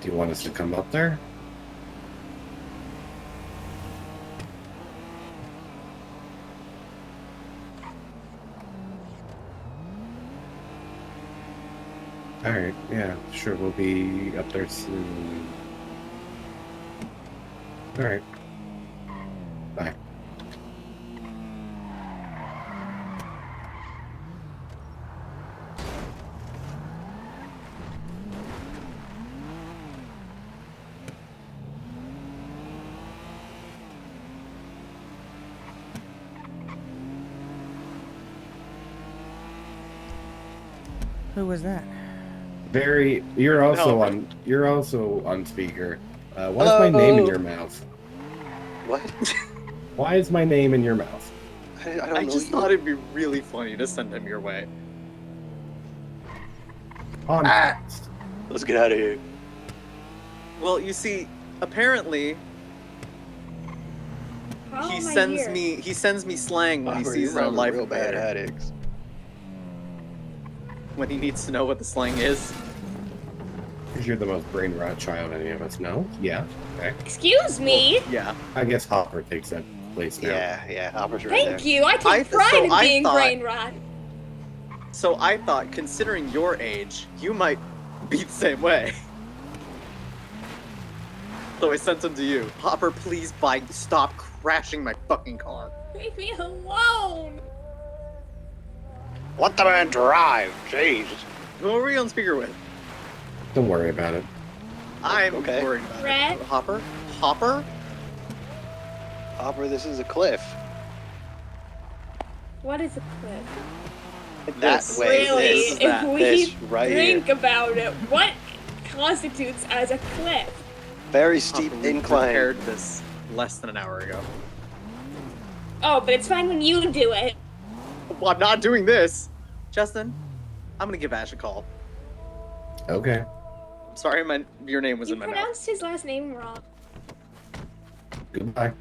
Do you want us to come up there? Alright, yeah, sure, we'll be up there soon. Alright. Bye.
Who was that?
You're also on speaker. Why is my name in your mouth?
What?
Why is my name in your mouth?
I just thought it'd be really funny to send him your way.
Let's
get out of here. Well, you see, apparently he sends me slang when he sees it on Life
real bad
Invader.
addicts.
When he needs to know what the slang is.
Because you're the most brain rot child any of us know. Yeah. Okay.
Excuse me?
Yeah.
I guess Hopper takes that place now.
Yeah, Hopper's right there.
Thank you. I take pride in being brain rot.
So I thought, considering your age, you might be the same way. So I sent him to you. Hopper, please stop crashing my fucking car.
Leave me alone.
Let the man drive, jeez.
Who are we on speaker with?
Don't worry about it.
I'm
Okay.
worried about
Red?
it. Hopper? Hopper?
Hopper, this is a cliff.
What is a cliff?
That
This.
way.
Really,
This,
if
that,
we
this right
think
here.
about it, what constitutes as a cliff?
Very steep
Hopper, we
incline.
prepared this less than an hour ago.
Oh, but it's fine when you do it.
Well, I'm not doing this. Justin, I'm gonna give Ash a call.
Okay.
I'm sorry, your name was
You
in my mouth.
pronounced his last name wrong.
Goodbye.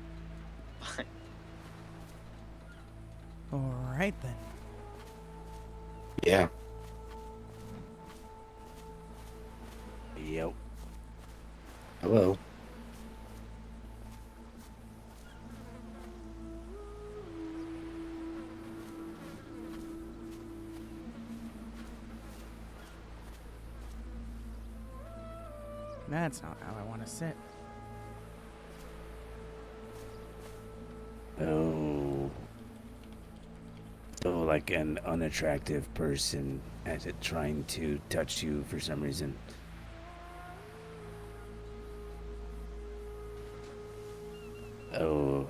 All right then.
Yeah.
Yep.
Hello.
That's not how I want to sit.
Oh. So, like an unattractive person at it trying to touch you for some reason. Oh.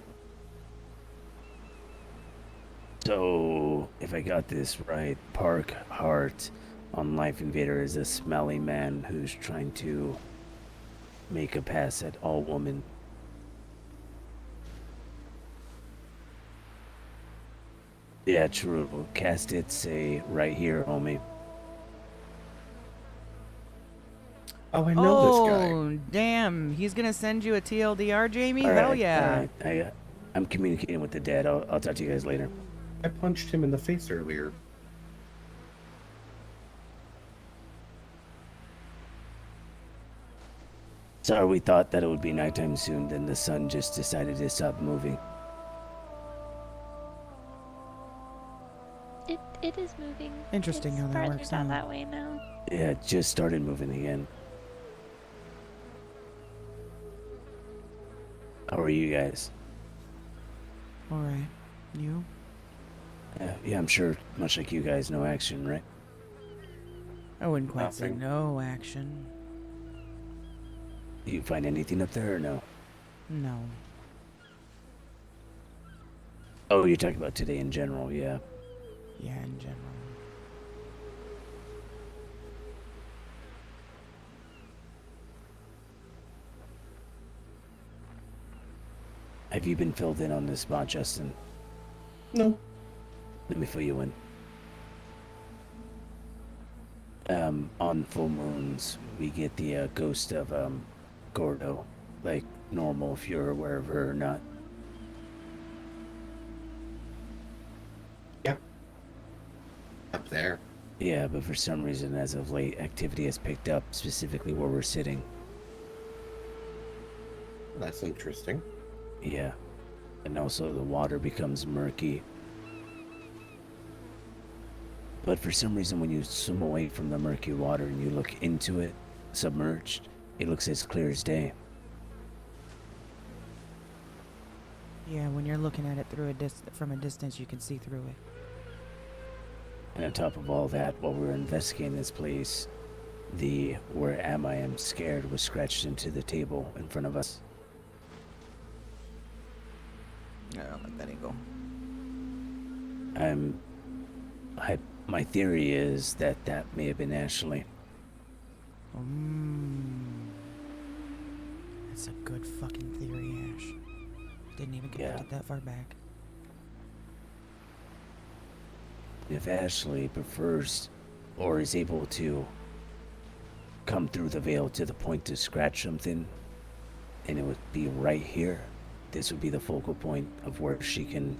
So, if I got this right, Park Hart on Life Invader is a smelly man who's trying to make a pass at all women. Yeah, true. Cast it, say, right here, homie.
Oh, I know this guy.
Oh, damn. He's going to send you a TLDR, Jamie? Hell yeah.
I'm communicating with the dad. I'll talk to you guys later.
I punched him in the face earlier.
Sorry, we thought that it would be nighttime soon, then the sun just decided to stop moving.
It is moving.
Interesting
it's
how that
farther
works
down
out.
that way now.
Yeah, it just started moving again. How are you guys?
All right. You?
Yeah, I'm sure, much like you guys, no action, right?
I wouldn't quite say
Nothing.
no action.
Do you find anything up there or no?
No.
Oh, you're talking about today in general, yeah.
Yeah, in general.
Have you been filled in on this spot, Justin?
No.
Let me fill you in. On full moons, we get the ghost of Gordo, like normal if you're aware of her or not.
Yep. Up there.
Yeah, but for some reason, as of late, activity has picked up, specifically where we're sitting.
That's interesting.
Yeah. And also the water becomes murky. But for some reason, when you swim away from the murky water and you look into it, submerged, it looks as clear as day.
Yeah, when you're looking at it through from a distance, you can see through it.
And on top of all that, while we were investigating this place, the "Where am I? I'm scared" was scratched into the table in front of us.
I don't like that angle.
My theory is that may have been Ashley.
That's a good fucking theory, Ash. Didn't even get it that far back.
If Ashley prefers or is able to come through the veil to the point to scratch something, and it would be right here, this would be the focal point of where she can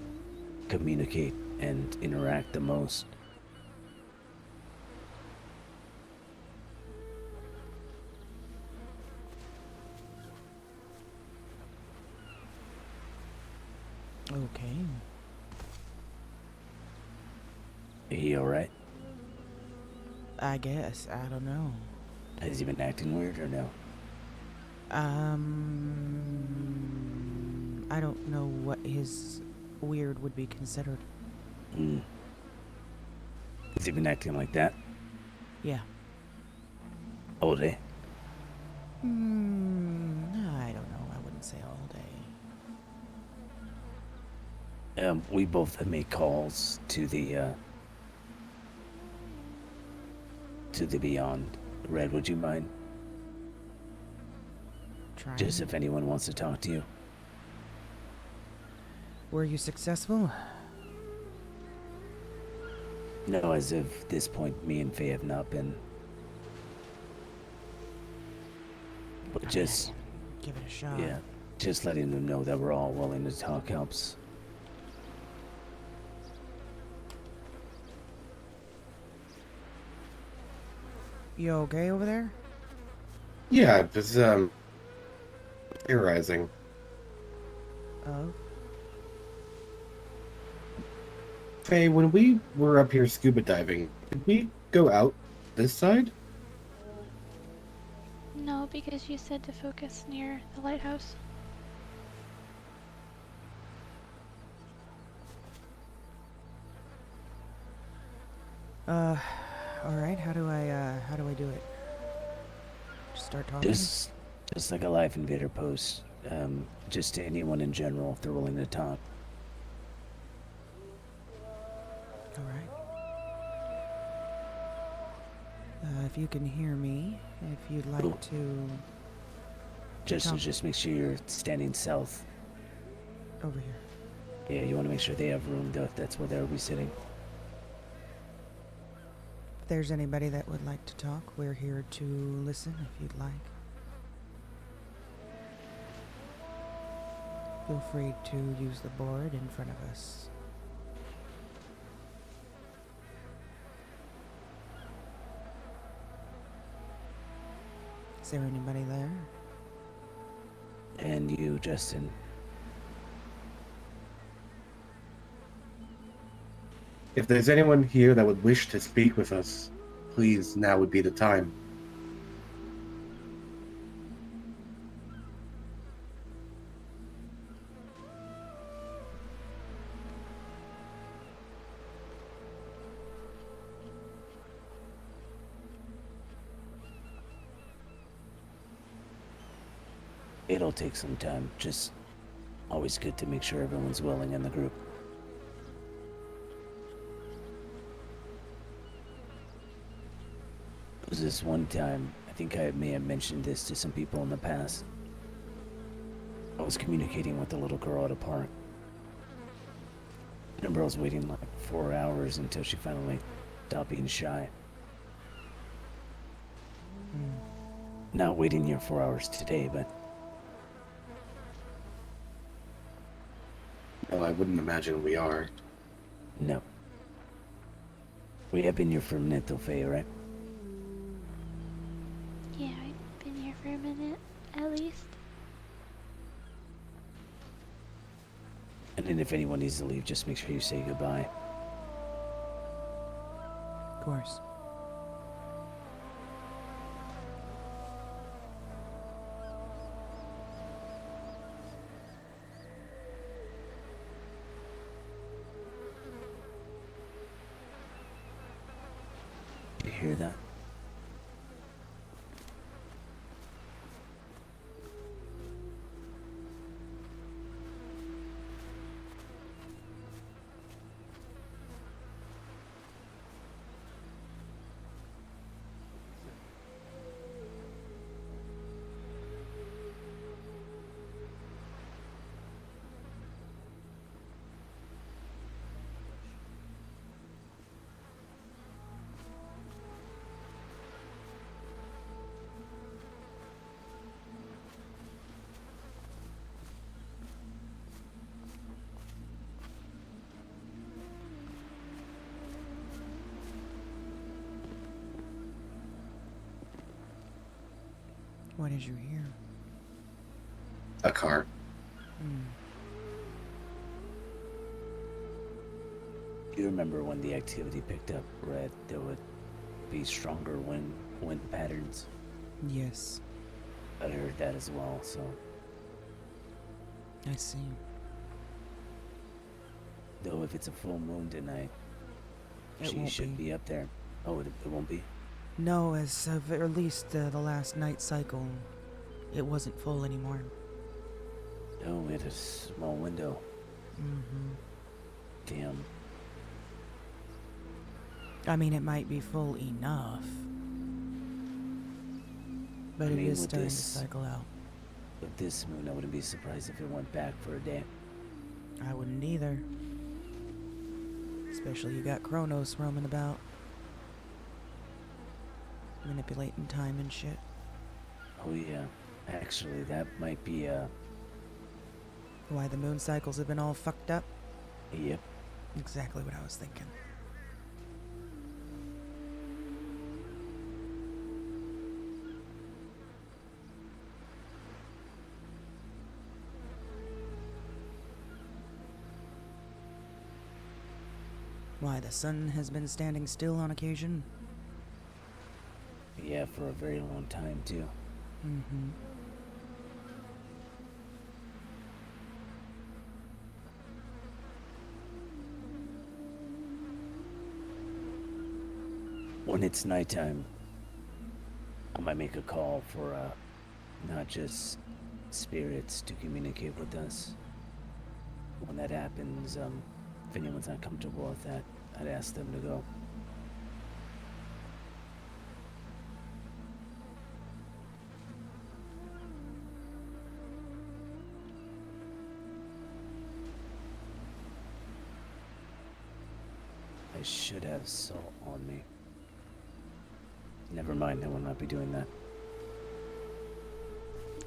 communicate and interact the most.
Okay.
He alright?
I guess. I don't know.
Has he been acting weird or no?
I don't know what his weird would be considered.
Has he been acting like that?
Yeah.
All day?
I don't know. I wouldn't say all day.
We both have made calls to the Beyond. Red, would you mind?
Trying.
Just if anyone wants to talk to you.
Were you successful?
No, as of this point, me and Faye have not been. But just
give it a shot.
Yeah, just letting them know that we're all willing to talk helps.
You okay over there?
Yeah, just theorizing.
Oh.
Faye, when we were up here scuba diving, did we go out this side?
No, because you said to focus near the lighthouse.
Alright, how do I do it? Just start talking?
Just like a Life Invader post. Just to anyone in general if they're willing to talk.
Alright. If you can hear me, if you'd like to...
Just make sure you're standing south.
Over here.
Yeah, you want to make sure they have room though, if that's where they'll be sitting.
If there's anybody that would like to talk, we're here to listen if you'd like. Feel free to use the board in front of us. Is there anybody there?
And you, Justin.
If there's anyone here that would wish to speak with us, please, now would be the time.
It'll take some time. Just always good to make sure everyone's willing in the group. There was this one time, I think I may have mentioned this to some people in the past. I was communicating with a little girl at a park. I remember I was waiting like 4 hours until she finally stopped being shy. Not waiting here 4 hours today, but...
Well, I wouldn't imagine we are.
No. We have been here for a minute though, Faye, right?
Yeah, I've been here for a minute, at least.
And then if anyone needs to leave, just make sure you say goodbye.
Of course.
You hear that?
What did you hear?
A car.
Do you remember when the activity picked up, Red? There would be stronger wind patterns.
Yes.
I heard that as well, so...
I see.
Though if it's a full moon tonight,
It
she
won't
should be up there. Oh, it won't be?
No, as of at least the last night cycle, it wasn't full anymore.
Oh, we had a small window.
Mm-hmm.
Damn.
I mean, it might be full enough. But
I
it
mean,
is
with
starting to
this-
cycle out.
With this moon, I wouldn't be surprised if it went back for a day.
I wouldn't either. Especially you got Kronos roaming about. Manipulating time and shit.
Oh yeah. Actually, that might be,
Why the moon cycles have been all fucked up?
Yep.
Exactly what I was thinking. Why, the sun has been standing still on occasion?
Yeah, for a very long time, too.
Mm-hmm.
When it's nighttime, I might make a call for, not just spirits to communicate with us. When that happens, if anyone's not comfortable with that, I'd ask them to go. I should have salt on me. Never mind, I will not be doing that.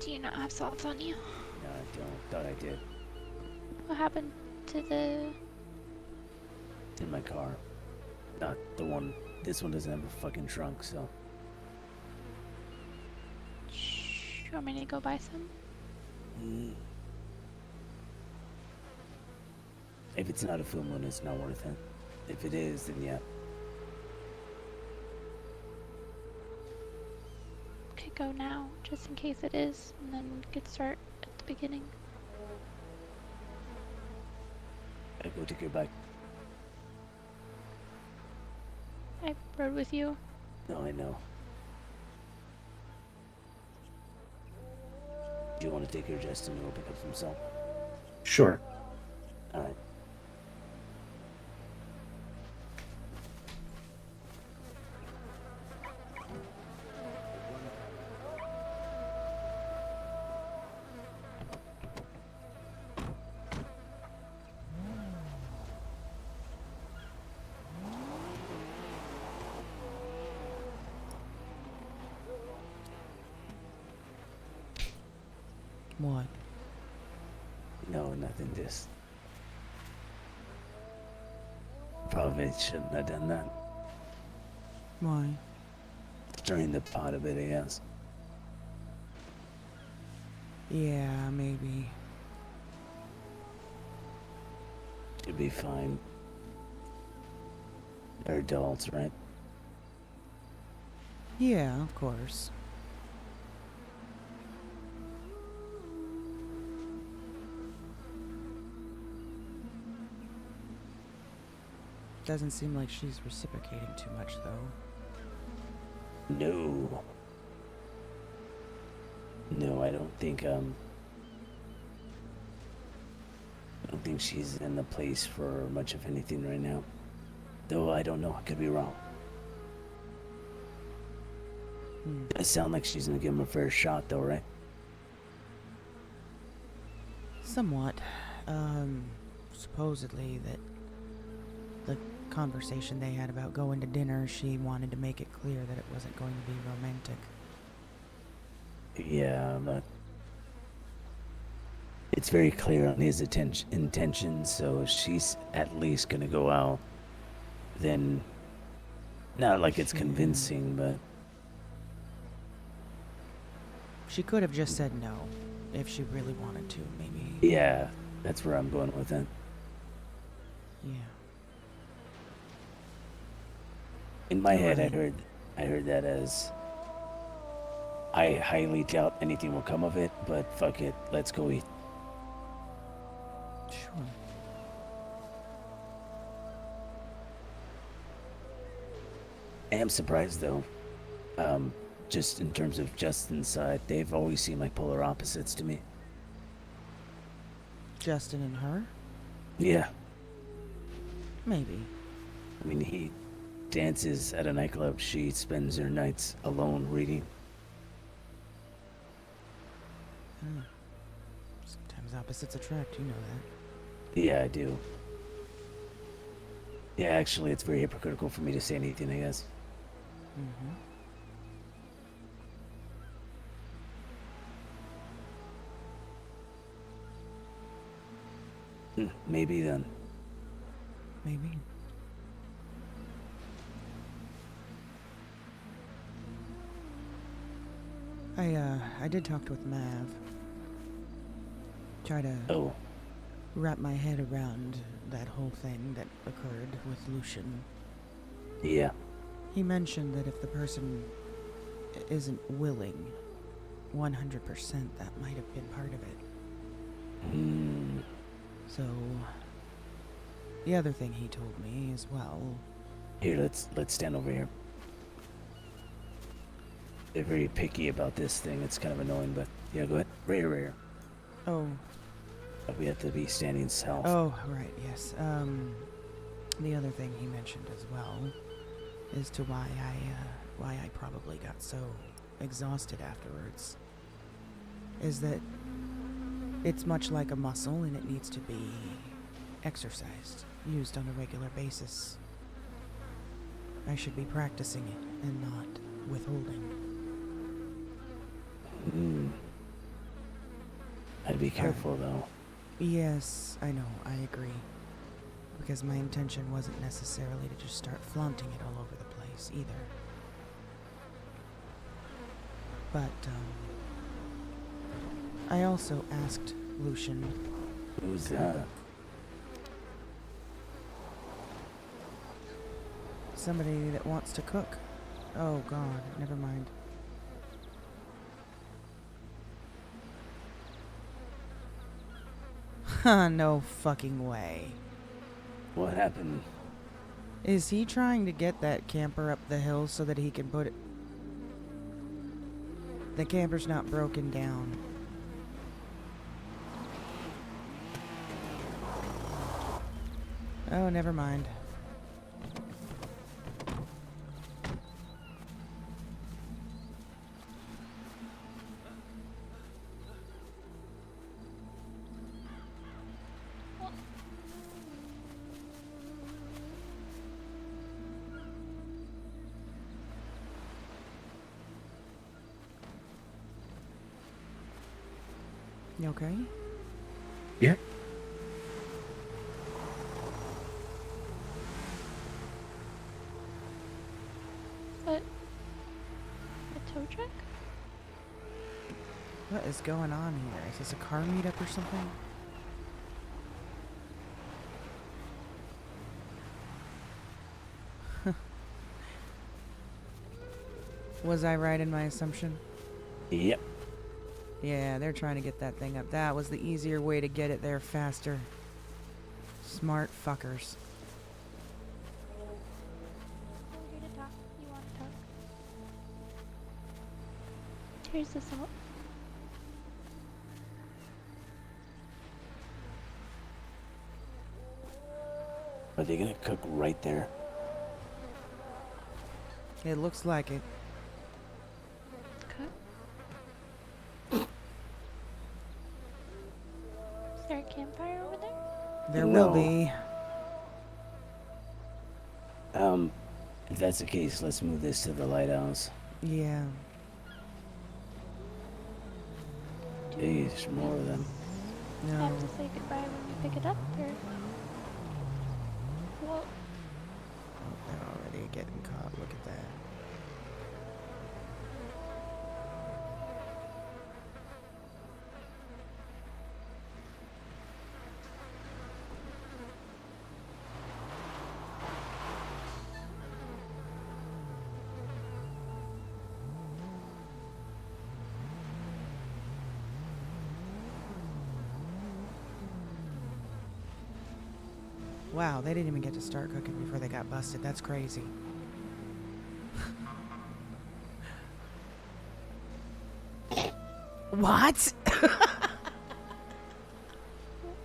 Do you not have salt on you?
No, I don't. Thought I did.
What happened to the...
In my car. Not the one. This one doesn't have a fucking trunk, so.
You want me to go buy some?
If it's not a full moon, it's not worth it. If it is, then yeah.
Could go now, just in case it is, and then we could start at the beginning.
I go take your bike.
I rode with you.
No, I know. Do you want to take your Justin and go pick up some salt?
Sure.
Alright.
What?
No, nothing, just... Probably shouldn't have done that.
Why?
Stirring the pot a bit, I guess.
Yeah, maybe.
Should be fine. They're adults, right?
Yeah, of course. Doesn't seem like she's reciprocating too much, though.
No. No, I don't think, I don't think she's in the place for much of anything right now. Though I don't know, I could be wrong. Does sound like she's gonna give him a fair shot, though, right?
Somewhat. Supposedly that the conversation they had about going to dinner, she wanted to make it clear that it wasn't going to be romantic.
Yeah, but it's very clear on his intentions, so if she's at least gonna go out, then not like it's convincing, but
She could have just said no, if she really wanted to, maybe.
yeah, that's where I'm going with it.
Yeah.
In my head, I heard that as I highly doubt anything will come of it, but fuck it, let's go eat.
Sure.
I am surprised though. just in terms of Justin's side, they've always seemed like polar opposites to me.
Justin and her?
Yeah.
Maybe.
I mean, he dances at a nightclub. She spends her nights alone reading.
Sometimes opposites attract, you know that.
Yeah, I do. Yeah, actually, it's very hypocritical for me to say anything, I guess. Maybe then.
Maybe. I did talk with Mav. Try to wrap my head around that whole thing that occurred with Lucian.
Yeah.
He mentioned that if the person isn't willing 100%, that might have been part of it. So, the other thing he told me as well.
Here, let's stand over here. They're very picky about this thing. It's kind of annoying, but yeah, go ahead. Right here.
Oh.
We have to be standing south.
Oh, right, yes. The other thing he mentioned as well is to why I probably got so exhausted afterwards is that it's much like a muscle and it needs to be exercised, used on a regular basis. I should be practicing it and not withholding.
I'd be careful though.
Yes, I know, I agree. Because my intention wasn't necessarily to just start flaunting it all over the place either. But, I also asked Lucian.
Who's that?
Somebody that wants to cook. Oh god, never mind. No fucking way.
What happened?
Is he trying to get that camper up the hill so that he can put it... The camper's not broken down. Oh, never mind. You okay?
Yeah.
What? A tow truck?
What is going on here? Is this a car meetup or something? Was I right in my assumption?
Yep.
Yeah, they're trying to get that thing up. That was the easier way to get it there faster. Smart fuckers.
We're here to talk. You want to talk? Here's the salt.
Are they gonna cook right there?
It looks like it.
Is there a campfire over there?
There will be.
If that's the case, let's move this to the lighthouse.
Yeah.
Jeez, more of them.
Do you have to say goodbye when you pick it up, or? Well,
They're already getting caught. Look at that. Wow, they didn't even get to start cooking before they got busted. That's crazy. What?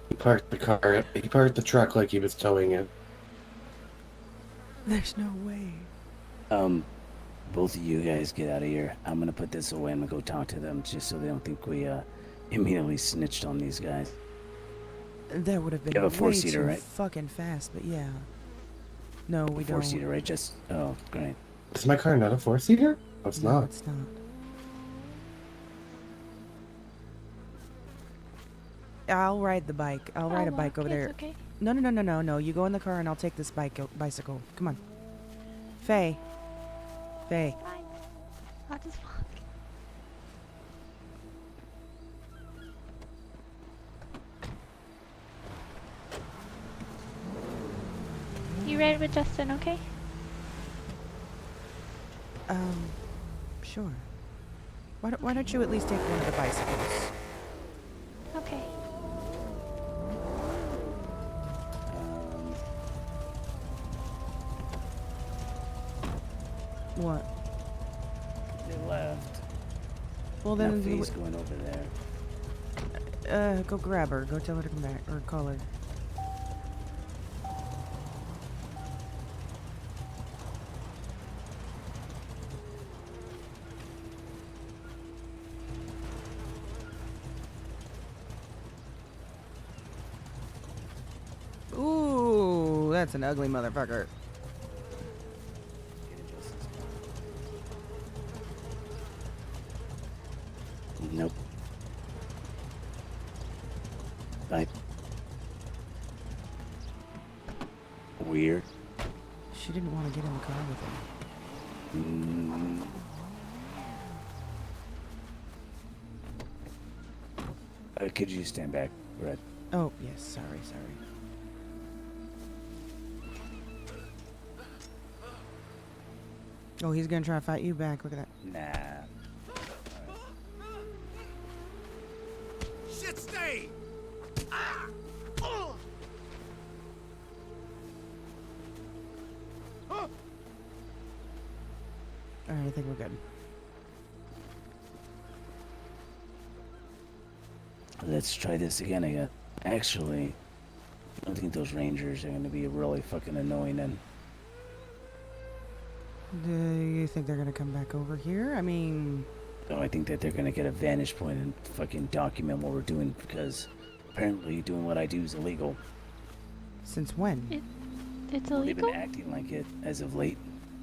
He parked the car. He parked the truck like he was towing it.
There's no way.
Both of you guys get out of here. I'm gonna put this away. I'm gonna go talk to them just so they don't think we immediately snitched on these guys.
That would have been
You have a
way
four-seater,
too
right?
fucking fast, but yeah. No, we don't.
Four-seater, right? Just oh, great.
Is my car not a 4-seater? Oh, it's
No,
not.
it's not. I'll ride the bike. I'll ride a bike over there.
Okay.
No. You go in the car and I'll take this bicycle. Come on. Faye. Faye.
Fine. I'll just walk. You ride with Justin, okay?
Sure. Why don't you at least take one of the bicycles?
Okay.
What?
They left.
Well,
Now
then
Faye's going over there.
go grab her. Go tell her to come back or call her. Ooh, that's an ugly motherfucker.
Nope. Bye. Weird.
She didn't want to get in the car with him.
Could you stand back, Red?
Oh, yes. Sorry. Oh, he's gonna try to fight you back. Look at that.
Nah.
Shit, stay!
Alright, I think we're good.
Let's try this again. Actually, I don't think those rangers are going to be really fucking annoying. And
Do you think they're gonna come back over here? I mean,
no, I think that they're going to get a vantage point and fucking document what we're doing because apparently doing what I do is illegal.
since when?
It's
They've
illegal?
been acting like it as of late.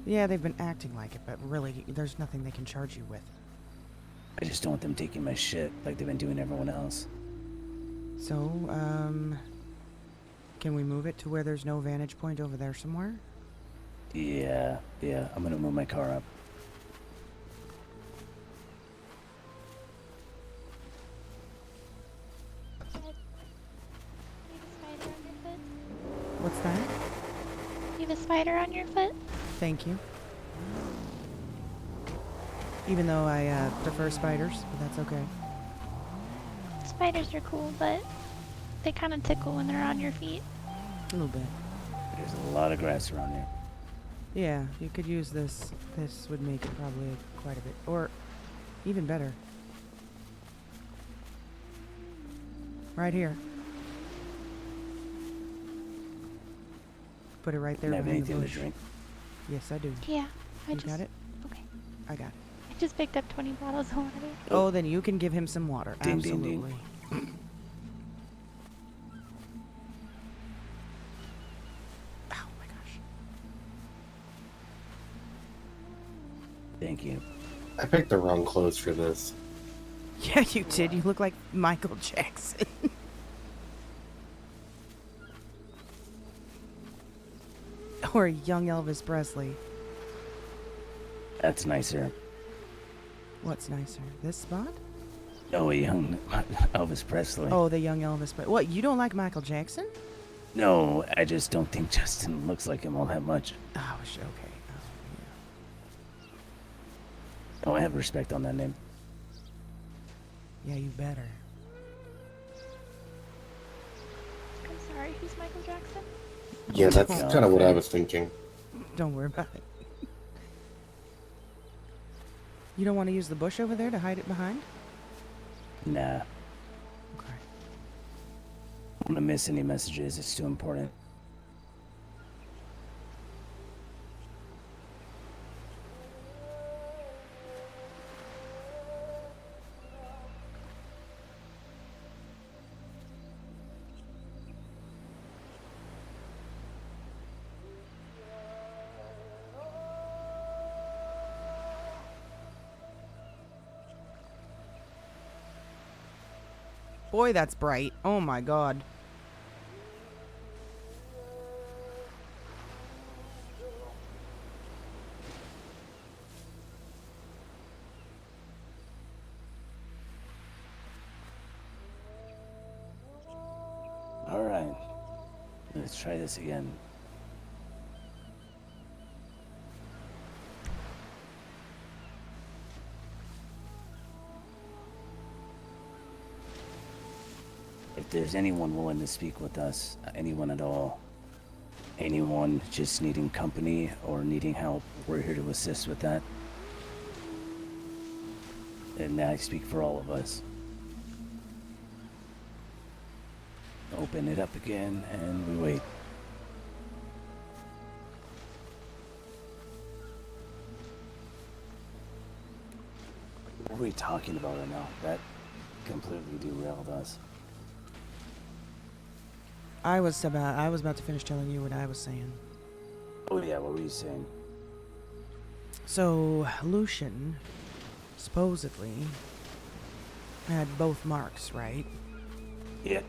Yeah, they've been acting like it, but really, there's nothing they can charge you with.
I just don't want them taking my shit like they've been doing everyone else.
So, can we move it to where there's no vantage point over there somewhere?
Yeah, I'm going to move my car up.
What's that?
You have a spider on your foot?
Thank you. Even though I prefer spiders, but that's okay.
Spiders are cool, but they kind of tickle when they're on your feet.
A little bit.
There's a lot of grass around here.
Yeah, you could use this. This would make it probably quite a bit, or even better. Right here. Put it right there
Have
behind the
anything to
bush.
drink?
Yes, I do.
Yeah,
You got it?
Okay.
I got it.
I just picked up 20 bottles of water.
Oh, then you can give him some water.
Ding, ding,
Absolutely.
ding. Thank you.
I picked the wrong clothes for this.
Yeah, you did. You look like Michael Jackson. Or young Elvis Presley.
That's nicer.
What's nicer? This spot?
No, a young Elvis Presley.
Oh, the young Elvis Presley. What, you don't like Michael Jackson?
No, I just don't think Justin looks like him all that much.
Oh, okay.
Oh, I have respect on that name.
Yeah, you better.
I'm sorry, who's Michael Jackson?
Yeah, that's kind of what I was thinking.
Don't worry about it. You don't want to use the bush over there to hide it behind?
Nah.
Okay.
I'm gonna miss any messages. It's too important.
Boy, that's bright. Oh my god.
All right. Let's try this again. If there's anyone willing to speak with us, anyone at all, anyone just needing company or needing help, we're here to assist with that. And I speak for all of us. Open it up again and we wait. What are we talking about right now? That completely derailed us.
I was about to finish telling you what I was saying.
Oh yeah, what were you saying?
So, Lucian supposedly had both marks, right?
Yep.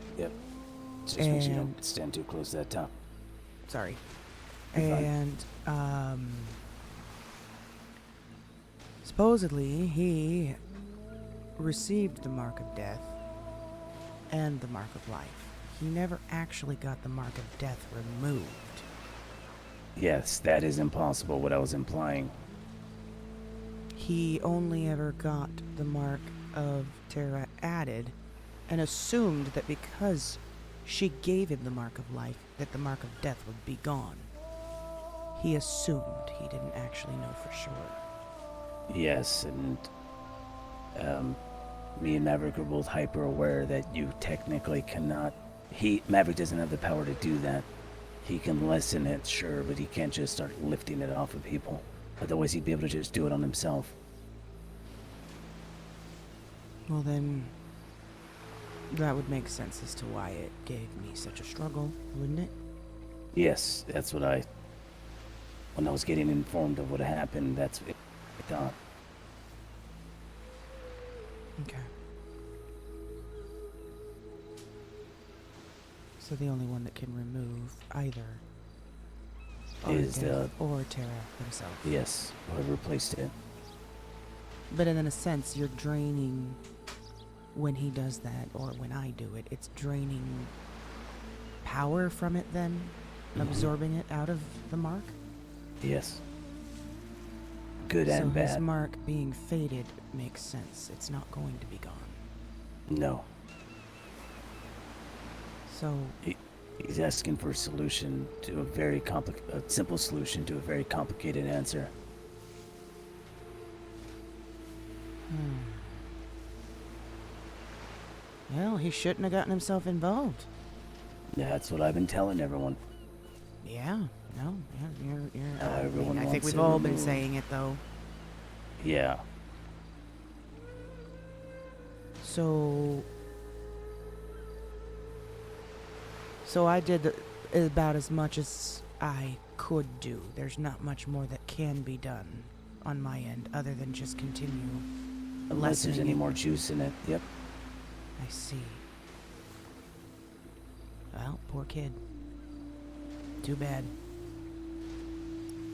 Just make sure you
And-
don't stand too close to that top.
Sorry.
You're fine.
And, supposedly he received the mark of death and the mark of life. He never actually got the mark of death removed.
Yes, that is impossible, what I was implying.
He only ever got the mark of Terra added and assumed that because she gave him the mark of life, that the mark of death would be gone. He assumed. He didn't actually know for sure.
Yes, and me and Maverick are both hyper aware that you technically cannot. Maverick doesn't have the power to do that. He can lessen it, sure, but he can't just start lifting it off of people. Otherwise, he'd be able to just do it on himself.
Well then, that would make sense as to why it gave me such a struggle, wouldn't it?
Yes, that's what when I was getting informed of what happened, that's what I thought.
Okay. So the only one that can remove either
Is
Arden or Terra himself.
Yes, whoever placed it.
But in a sense, you're draining when he does that, or when I do it. It's draining power from it then, absorbing it out of the mark.
Yes. Good
so
and
his
bad.
mark being faded makes sense. It's not going to be gone.
No.
So
He's asking for a solution to a simple solution to a very complicated answer.
Well, he shouldn't have gotten himself involved.
That's what I've been telling everyone.
Yeah, no, you're
How everyone
I think
wants
we've
it
all been
removed.
saying it though.
Yeah.
So I did about as much as I could do. There's not much more that can be done on my end other than just continue.
Unless there's any
lessening it.
more juice in it. Yep.
I see. Well, poor kid. Too bad.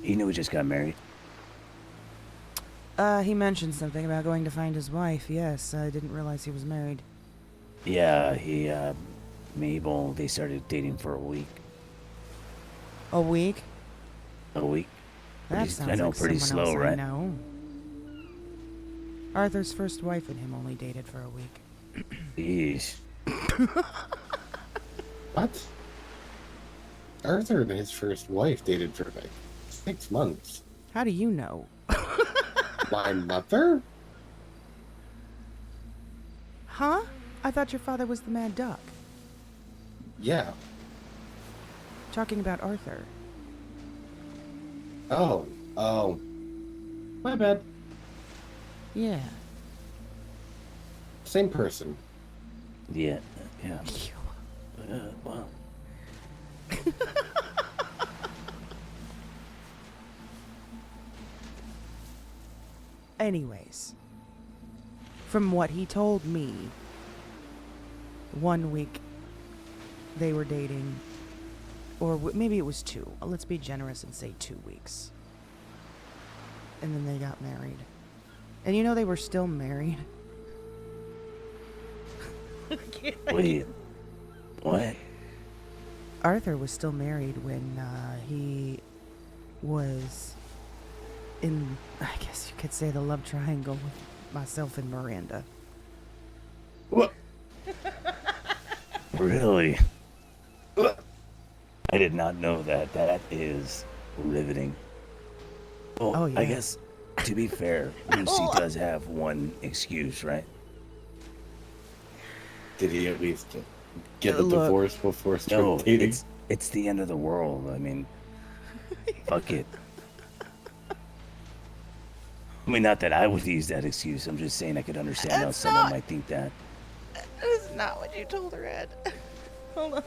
He knew he just got married.
He mentioned something about going to find his wife. Yes, I didn't realize he was married.
Yeah, Mabel, they started dating for a week.
A week?
A week.
That sounds
I know,
like
pretty
someone
slow,
else
right?
I know. Arthur's first wife and him only dated for a week.
Yeesh.
What? Arthur and his first wife dated for like 6 months.
How do you know?
My mother?
Huh? I thought your father was the Mad Duck.
Yeah.
Talking about Arthur.
Oh. My bad.
Yeah.
Same person.
Yeah. Well.
Anyways, from what he told me, 1 week they were dating, or maybe it was 2. Let's be generous and say 2 weeks. And then they got married. And you know they were still married?
Wait. What?
Arthur was still married when he was in, I guess you could say, the love triangle with myself and Miranda.
What?
Really? I did not know that. That is riveting. Well,
Oh, yeah.
I guess, to be fair, Lucy does have one excuse, right?
Did he at least get a
Look,
divorce before starting
No,
dating?
it's the end of the world. I mean, fuck it. I mean, not that I would use that excuse. I'm just saying I could understand how someone might think that.
That is not what you told her, Ed. Hold on.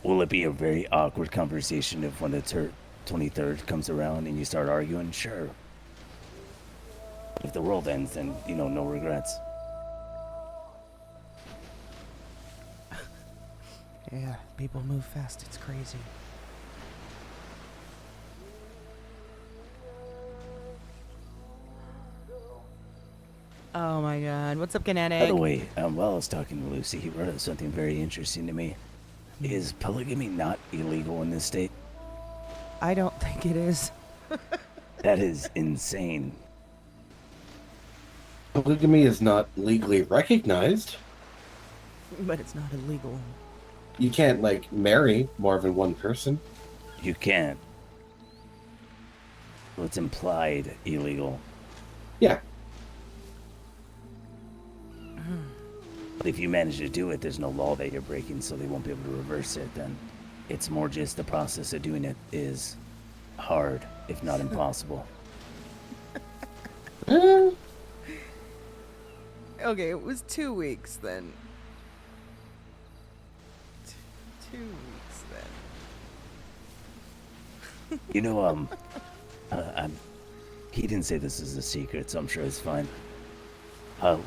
Will it be a very awkward conversation if when the 23rd comes around and you start arguing? Sure. If the world ends, then, no regrets.
Yeah, people move fast. It's crazy. Oh my god. What's up, Kinetic?
By the way, while I was talking to Lucy, he brought up something very interesting to me. Is polygamy not illegal in this state?
I don't think it is.
That is insane.
Polygamy is not legally recognized.
But it's not illegal.
You can't, marry more than one person.
You can't. Well, it's implied illegal.
Yeah.
But if you manage to do it, there's no law that you're breaking, so they won't be able to reverse it then. It's more just the process of doing it is hard, if not impossible.
Okay, it was 2 weeks then. 2 weeks then.
He didn't say this is a secret, so I'm sure it's fine.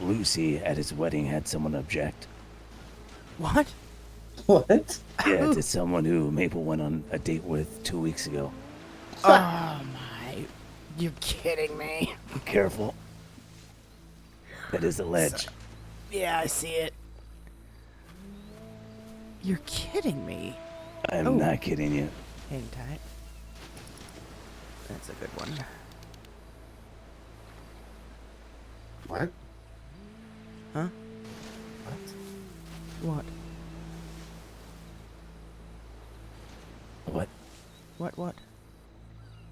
Lucy, at his wedding, had someone object.
What?
What?
Yeah, to someone who Maple went on a date with 2 weeks ago.
Oh my. You're kidding me.
Careful. That is alleged.
Yeah, I see it. You're kidding me.
I'm not kidding you.
Hang tight. That's a good one.
What?
Huh? What?
What?
What?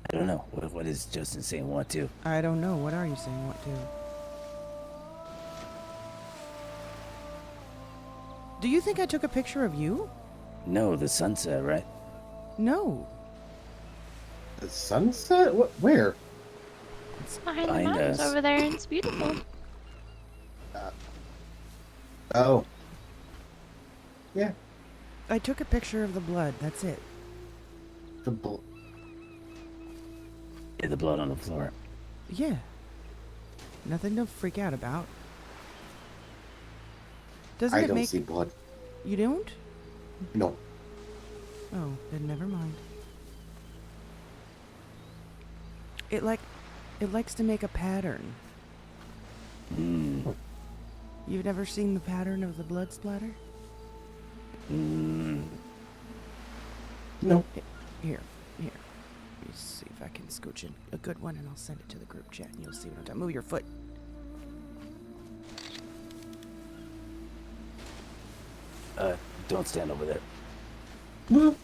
I don't know. What is Justin saying what to?
I don't know. What are you saying what to? Do you think I took a picture of you?
No, the sunset, right?
No.
The sunset? What? Where?
It's behind the
Behind
mountains
us.
over there, and it's beautiful.
Oh. Yeah.
I took a picture of the blood. That's it.
The bull.
Yeah, the blood on the floor.
Yeah. Nothing to freak out about. Doesn't
I
it
don't
make...
see blood.
You don't?
No.
Oh, then never mind. It likes to make a pattern. You've never seen the pattern of the blood splatter?
No.
Here. Let me see if I can scooch in a good one and I'll send it to the group chat and you'll see what I'm talking. Move your foot.
Don't stand over there. Good.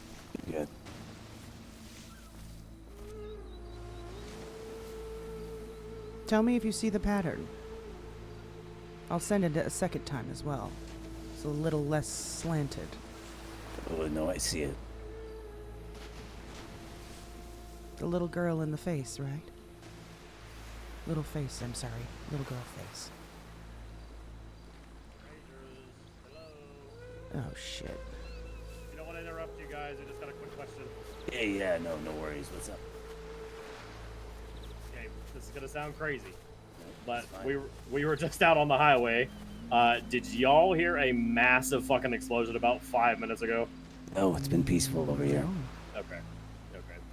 Tell me if you see the pattern. I'll send it a second time as well. It's a little less slanted.
Oh, no, I see it.
The little girl in the face, right? Little face, I'm sorry. Little girl face. Oh, shit.
You don't want to interrupt you guys. I just got a quick question.
Yeah, no worries. What's up?
Okay, this is gonna sound crazy, but we were just out on the highway. Did y'all hear a massive fucking explosion about 5 minutes ago?
No, it's been peaceful over here.
Okay.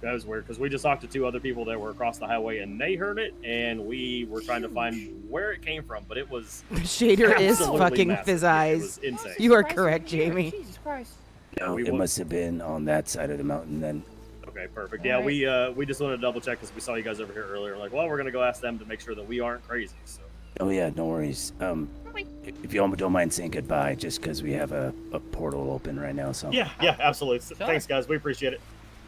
That was weird because we just talked to 2 other people that were across the highway and they heard it, and we were trying to find where it came from, but it was
Shader is
absolutely
fucking
massive.
fizz
It
eyes.
was insane.
You are correct, Jamie.
Jesus Christ.
No, it must have been on that side of the mountain then.
Okay, perfect.
All
Yeah, we just wanted to double check because we saw you guys over here earlier. Like, well, we're gonna go ask them to make sure that we aren't crazy. So.
Oh yeah, no worries. If you all don't mind saying goodbye, just because we have a portal open right now, so.
Yeah, absolutely. Thanks, guys. We appreciate it.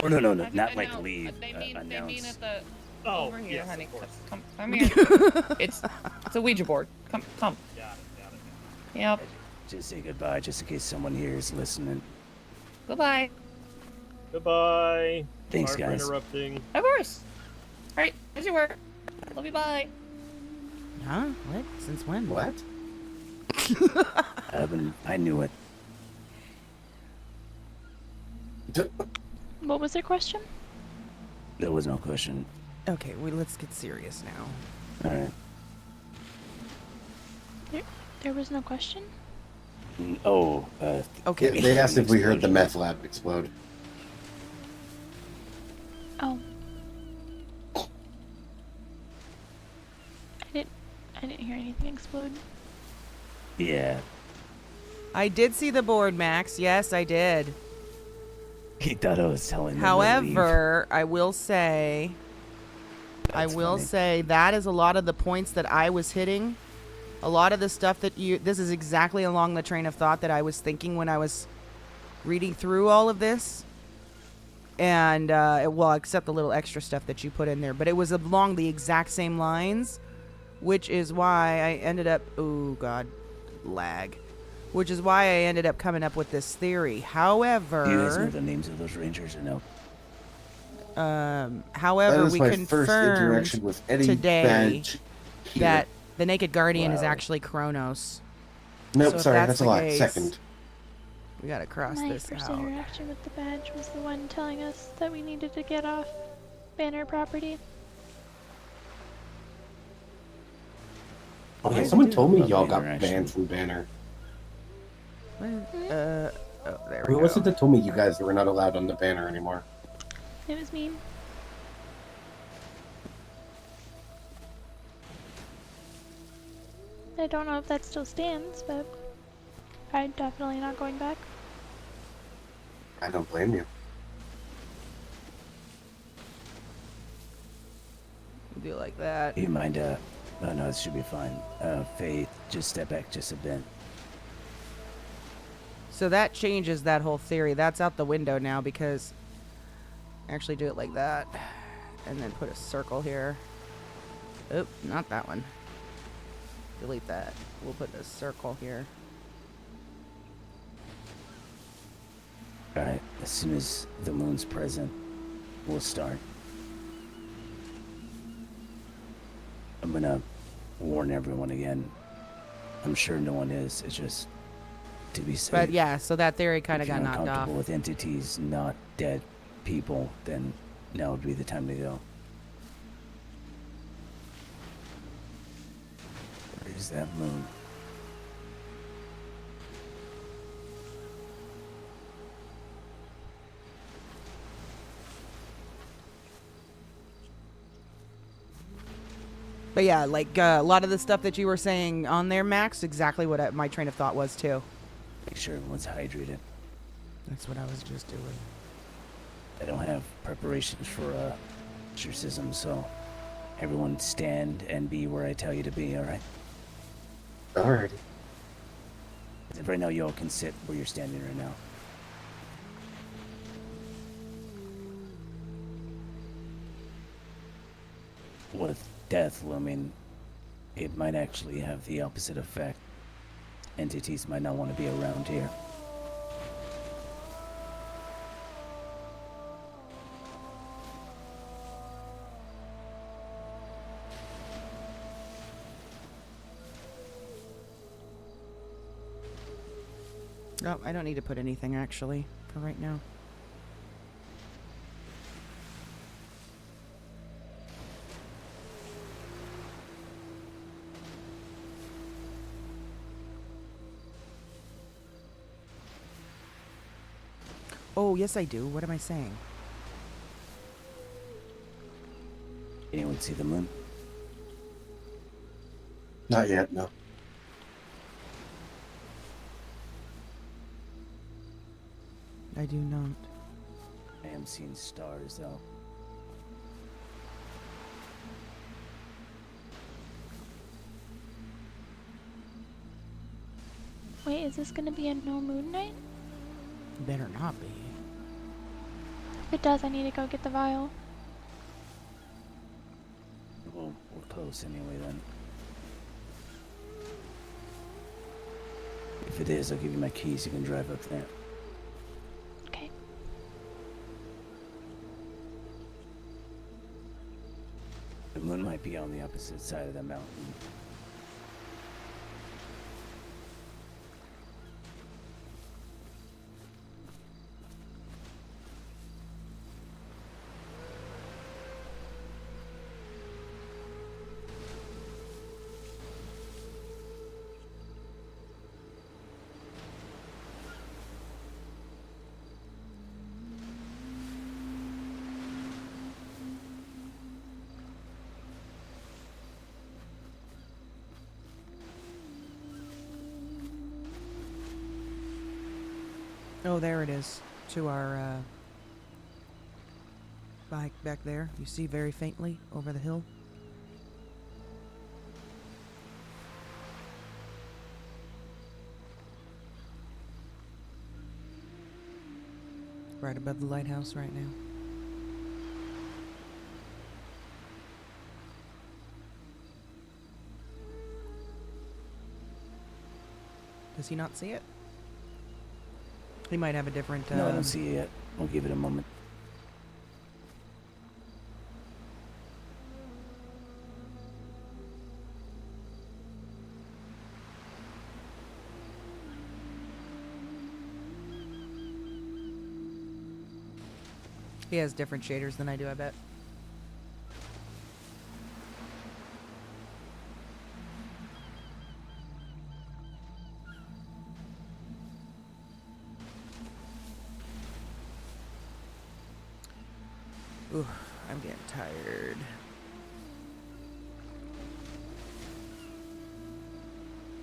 Oh, no,
I
not like
know.
leave.
They mean
announce.
at the
Oh,
over here,
yes,
honey.
of course.
Come here. it's a Ouija board. Come.
Got it.
Yep.
Just say goodbye, just in case someone here is listening.
Goodbye.
Goodbye.
Thanks,
Sorry
guys.
for interrupting.
Of course. All right. Here's your work. Love you. Bye.
Huh? What? Since when?
What?
I knew it.
What was their question?
There was no question.
Okay, let's get serious now.
All right.
There was no question?
Okay.
They asked if we heard the meth lab explode.
Oh. I didn't hear anything explode.
Yeah.
I did see the board, Max. Yes, I did.
He thought I was telling him to
However, I will say,
funny.
that is a lot of the points that I was hitting. A lot of the stuff that this is exactly along the train of thought that I was thinking when I was reading through all of this. And, well, except the little extra stuff that you put in there. But it was along the exact same lines, which is why I ended up, oh, God, lag. Which is why I ended up coming up with this theory. However,
Do you guys know the names of those rangers or no?
However,
That was
we
my first
confirmed
interaction with any
today
badge here.
that the Naked Guardian is
Wow.
actually Kronos.
Nope,
So if
sorry, that's a
the
lot.
case,
Second.
We gotta cross
My
this
first
out.
interaction with the badge was the one telling us that we needed to get off Banner property.
Okay, someone told me y'all got banned from Banner.
Oh, there we
Who
go.
was it that told me you guys were not allowed on the Banner anymore?
It was me. I don't know if that still stands, but I'm definitely not going back.
I don't blame you.
Do it like that.
You mind, no, it should be fine. Faith, just step back just a bit.
So that changes that whole theory. That's out the window now because actually do it like that and then put a circle here. Oop, not that one. Delete that. We'll put a circle here.
Alright, as soon as the moon's present, we'll start. I'm gonna warn everyone again. I'm sure no one is. It's just to be safe.
But yeah, so that theory kind of
If you're
got knocked off.
uncomfortable with entities, not dead people, then now would be the time to go. Where's that moon?
But yeah, like a lot of the stuff that you were saying on there, Max, exactly what my train of thought was too.
Make sure everyone's hydrated.
That's what I was just doing.
I don't have preparations for exorcism, so everyone stand and be where I tell you to be, alright?
Alrighty.
Right now, you all can sit where you're standing right now. With death looming it might actually have the opposite effect. Entities might not want to be around here.
Oh, I don't need to put anything actually for right now. Oh, yes I do. What am I saying?
Anyone see the moon?
Not yet, no.
I do not.
I am seeing stars, though.
Wait, is this gonna be a no moon night?
Better not be.
If it does, I need to go get the vial.
Well, we're close anyway, then. If it is, I'll give you my keys. You can drive up there.
Okay.
The moon might be on the opposite side of the mountain.
Oh, there it is. To our, back there. You see very faintly over the hill. Right above the lighthouse right now. Does he not see it? He might have a different.
No, I don't see it yet. We'll give it a moment.
He has different shaders than I do, I bet. Ooh, I'm getting tired.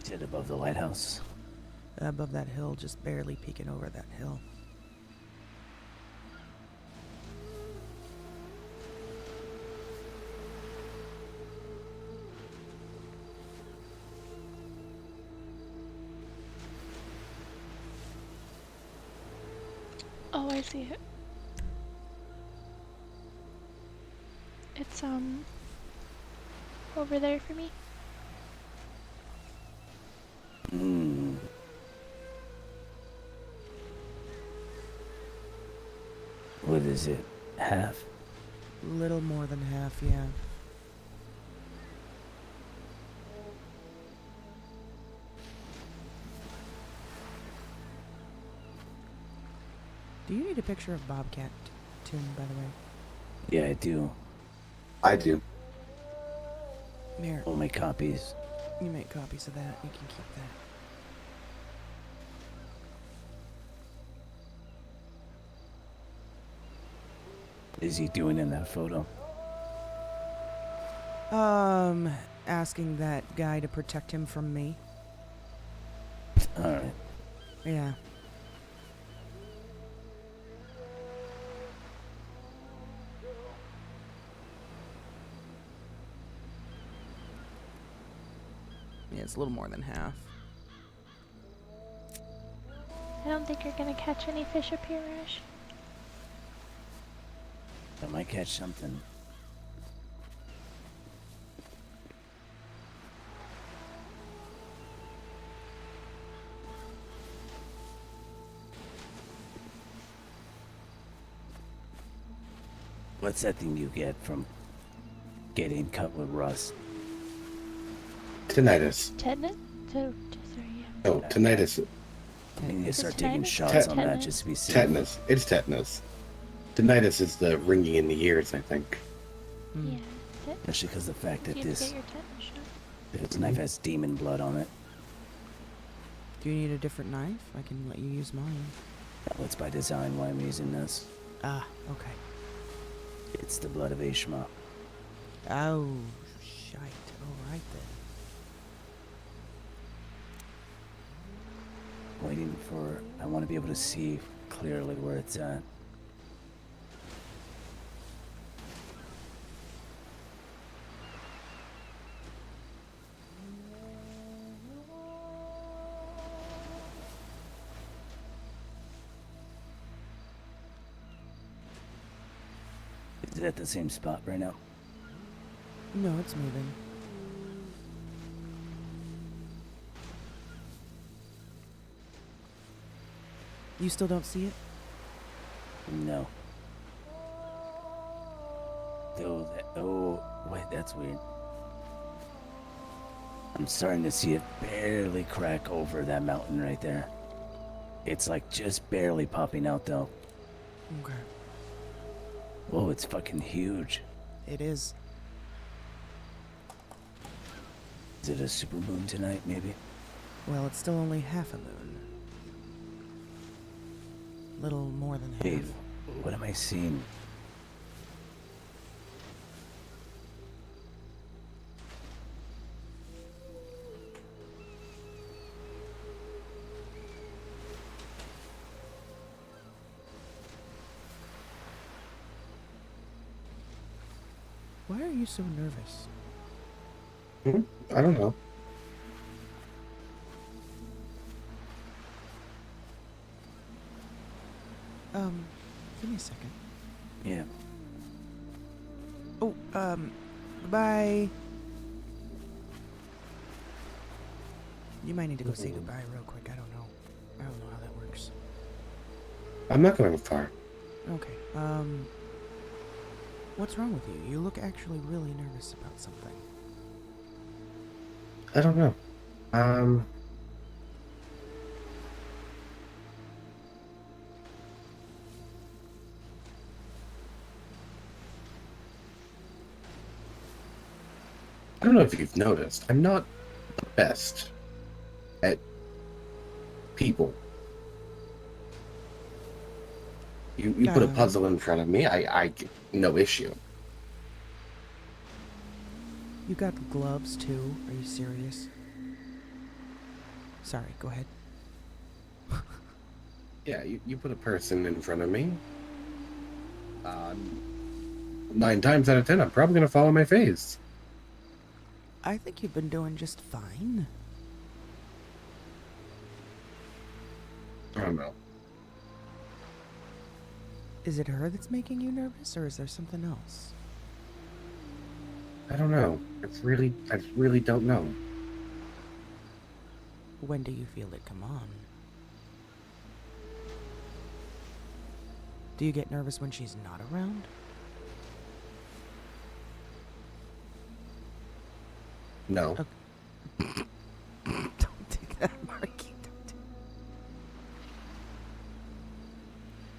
Is it above the lighthouse?
Above that hill, just barely peeking over that hill.
Oh, I see it. It's, over there for me.
Hmm. What is it? Half?
Little more than half, yeah. Do you need a picture of Bobcat Toon, by the way?
Yeah, I do.
I do.
Here.
I'll make copies.
You make copies of that. You can keep that.
Is he doing in that photo?
Asking that guy to protect him from me.
Alright.
Yeah. Yeah, it's a little more than half.
I don't think you're gonna catch any fish up here, Rash.
I might catch something. What's that thing you get from getting cut with rust?
Tinnitus.
Tetanus? Sorry, yeah.
Oh, tinnitus.
I need to
Is it
start taking
tetanus?
shots on that
Tetanus?
just to be safe.
Tetanus. It's tetanus. Tinnitus is the ringing in the ears, I think.
Yeah.
Especially because the fact that
You have to
this
get your tetanus shot.
this knife has demon blood on it.
Do you need a different knife? I can let you use mine.
No, it's by design why I'm using this.
Ah, okay.
It's the blood of Ishma.
Oh, shite. Alright then.
Waiting for... I want to be able to see clearly where it's at. Is it at the same spot right now?
No, it's moving. You still don't see it?
No. Oh, wait, that's weird. I'm starting to see it barely crack over that mountain right there. It's like just barely popping out though.
Okay.
Whoa, it's fucking huge.
It is.
Is it a super moon tonight, maybe?
Well, it's still only half a moon. Little more than half.
Dave, what am I seeing?
Why are you so nervous?
I don't know.
Give me a second.
Yeah.
Oh, goodbye. You might need to go say goodbye real quick. I don't know how that works.
I'm not going far.
Okay, what's wrong with you? You look actually really nervous about something.
I don't know. I don't know if you've noticed. I'm not the best at people. You put a puzzle in front of me, I no issue.
You got gloves too? Are you serious? Sorry, go ahead.
Yeah, you put a person in front of me. 9 times out of 10, I'm probably gonna follow my face.
I think you've been doing just fine.
I don't know.
Is it her that's making you nervous, or is there something else?
I don't know. I really don't know.
When do you feel it come on? Do you get nervous when she's not around?
No.
Okay. Don't do that, Marky.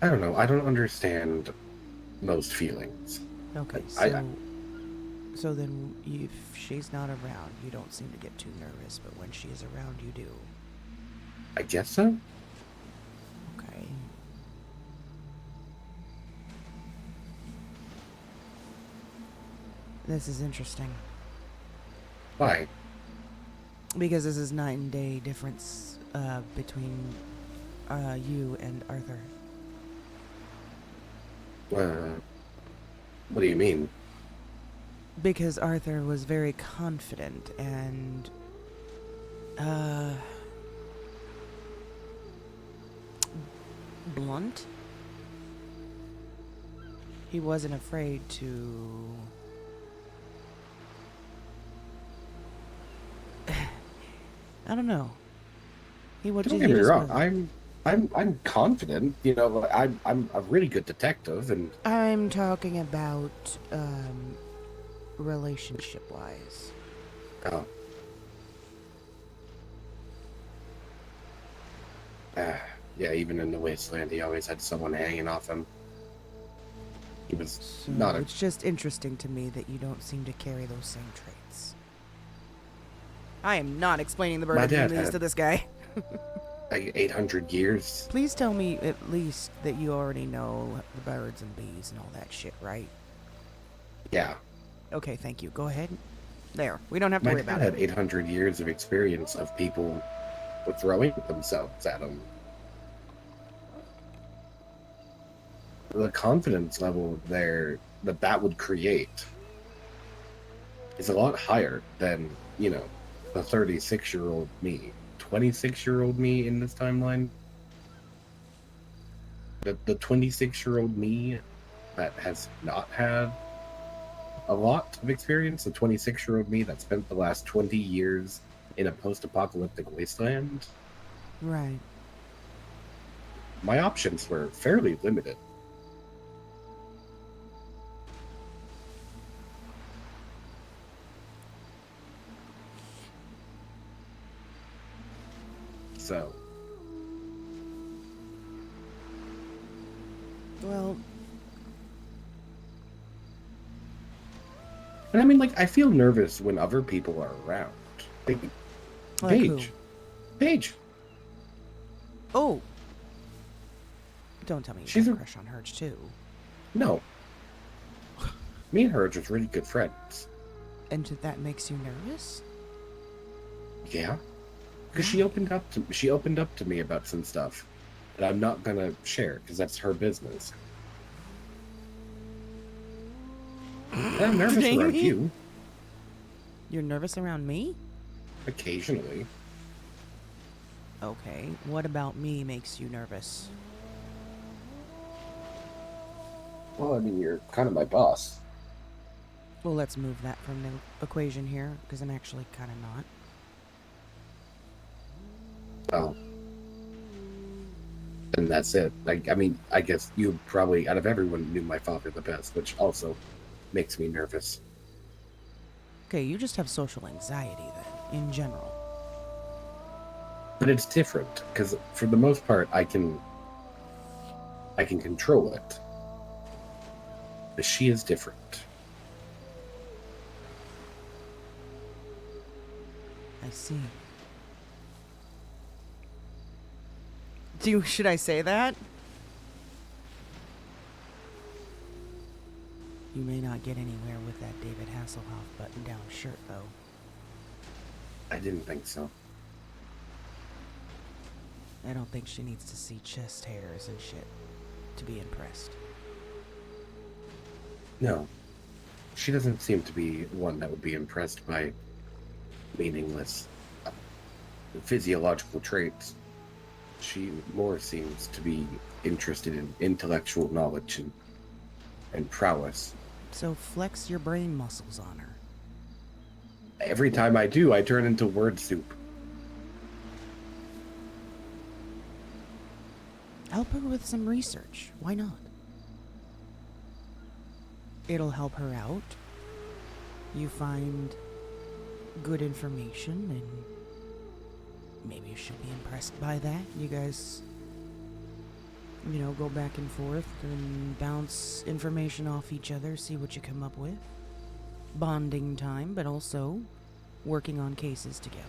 I don't know. I don't understand most feelings.
Okay, so then if she's not around, you don't seem to get too nervous, but when she is around, you do.
I guess so.
Okay. This is interesting.
Why?
Because this is night and day difference between you and Arthur.
What do you mean?
Because Arthur was very confident and blunt. He wasn't afraid to I don't know. He would
Don't get me wrong. I'm confident. You know, I'm a really good detective, and
I'm talking about, relationship-wise.
oh. Yeah, even in the wasteland, he always had someone hanging off him. He was
So
not a.
it's just interesting to me that you don't seem to carry those same traits. I am not explaining the bird
My
and
dad
bees
had-
to this guy.
Like 800 years.
Please tell me at least that you already know the birds and bees and all that shit, right?
Yeah.
Okay, thank you. Go ahead. There. We don't have to
My
worry
dad
about
had
it.
800 years of experience of people throwing themselves at him. The confidence level there that would create is a lot higher than, you know, the 36-year-old me. 26-year-old me in this timeline. The 26-year-old me that has not had a lot of experience, the 26-year-old me that spent the last 20 years in a post-apocalyptic wasteland.
Right.
My options were fairly limited. So,
Well,
and I mean, like, I feel nervous when other people are around. Like,
Like who?
Paige.
Oh. Don't tell me you
She's
got
a-
a crush on Herge too.
No. Me and her are just really good friends.
And that makes you nervous?
Yeah. Because she opened up to me about some stuff that I'm not gonna share because that's her business. And I'm nervous around
Jamie?
you
You're nervous around me?
occasionally.
Okay. What about me makes you nervous?
Well, I mean, you're kind of my boss.
Well, let's move that from the equation here, because I'm actually kind of not.
Oh. And that's it. Like, I mean, I guess you probably, out of everyone, knew my father the best, which also makes me nervous.
Okay, you just have social anxiety then, in general.
But it's different, because for the most part, I can control it. But she is different.
I see. Should I say that? You may not get anywhere with that David Hasselhoff button-down shirt, though.
I didn't think so.
I don't think she needs to see chest hairs and shit to be impressed.
No. She doesn't seem to be one that would be impressed by meaningless physiological traits. She more seems to be interested in intellectual knowledge and prowess.
So flex your brain muscles on her.
Every time I do, I turn into word soup.
Help her with some research. Why not? It'll help her out. You find good information, and maybe she'll be impressed by that. You guys, go back and forth and bounce information off each other, see what you come up with. Bonding time, but also working on cases together.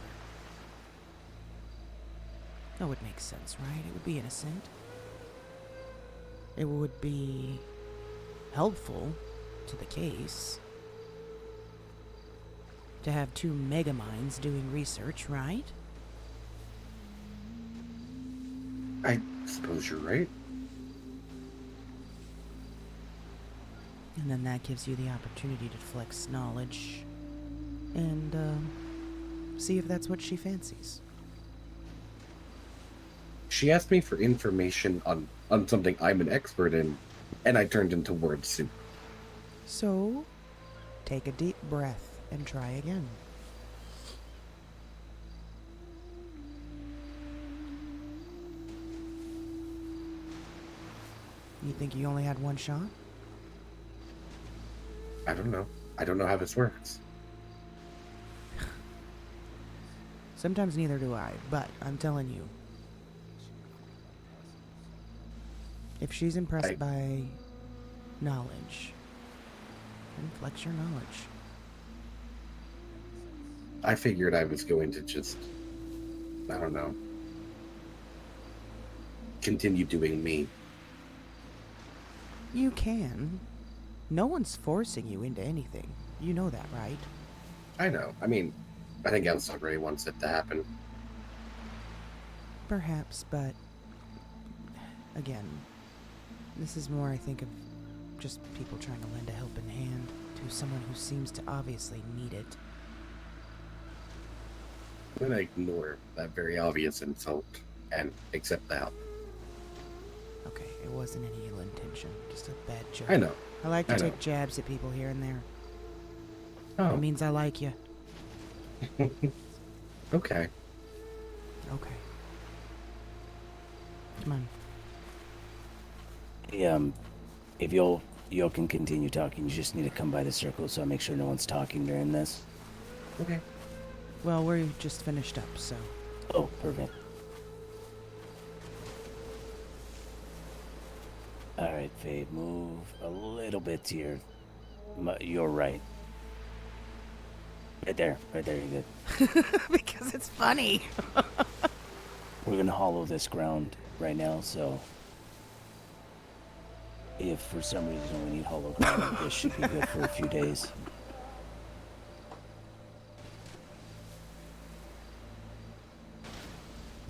That would make sense, right? It would be innocent. It would be helpful to the case to have two mega minds doing research, right?
I suppose you're right.
And then that gives you the opportunity to flex knowledge and see if that's what she fancies.
She asked me for information on something I'm an expert in, and I turned into word soup.
So, take a deep breath and try again. You think you only had one shot?
I don't know. I don't know how this works.
Sometimes neither do I, but I'm telling you. If she's impressed by knowledge, then flex your knowledge.
I figured I was going to just, I don't know, continue doing me.
You can. No one's forcing you into anything. You know that, right?
I know. I mean, I think Elsa really wants it to happen.
Perhaps, but again, this is more, I think, of just people trying to lend a helping hand to someone who seems to obviously need it.
I'm gonna ignore that very obvious insult and accept the help.
Okay, it wasn't any ill intention, just a bad joke.
I know.
I like to
I know.
take jabs at people here and there.
Oh.
It means I like you.
Okay.
Okay. Come on.
Yeah, if y'all can continue talking, you just need to come by the circle so I make sure no one's talking during this.
Okay.
Well, we're just finished up, so.
Oh, perfect. Alright, Fade, move a little bit to your right. Right there, you're good.
Because it's funny.
We're gonna hollow this ground right now, so if for some reason we need hollow ground, this should be good for a few days.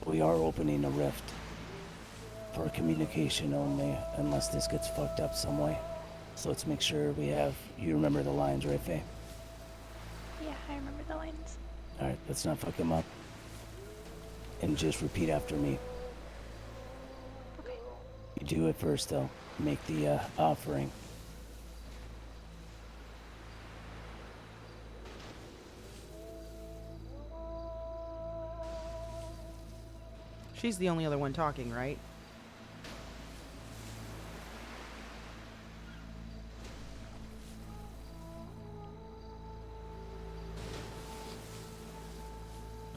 We are opening a rift for communication only, unless this gets fucked up some way. So let's make sure we have, you remember the lines, right, Faye?
Yeah, I remember the lines.
Alright, let's not fuck them up. And just repeat after me.
Okay.
You do it first, though. Make the offering.
She's the only other one talking, right?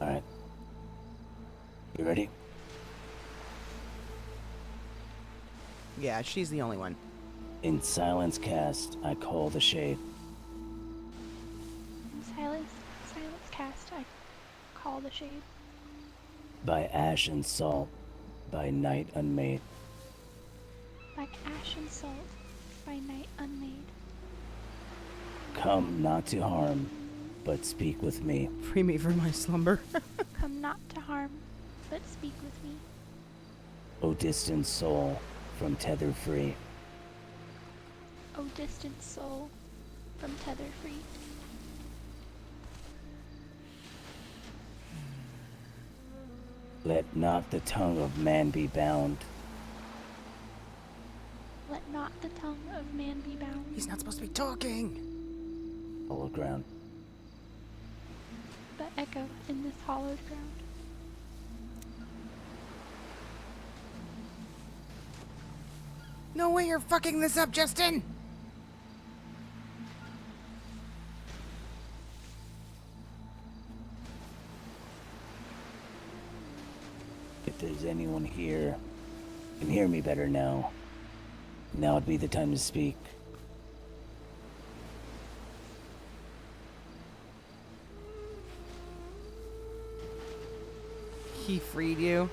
Alright. You ready?
Yeah, she's the only one.
In silence cast, I call the shade.
In silence cast, I call the shade.
By ash and salt, by night unmade.
Like ash and salt, by night unmade.
Come not to harm, but speak with me.
Free me from my slumber.
Come not to harm, but speak with me.
O distant soul, from tether free.
O distant soul, from tether free.
Let not the tongue of man be bound.
Let not the tongue of man be bound.
He's not supposed to be talking.
Hollow ground.
But echo in this hollowed ground.
No way you're fucking this up, Justin!
If there's anyone here who can hear me better now, now would be the time to speak.
He freed you.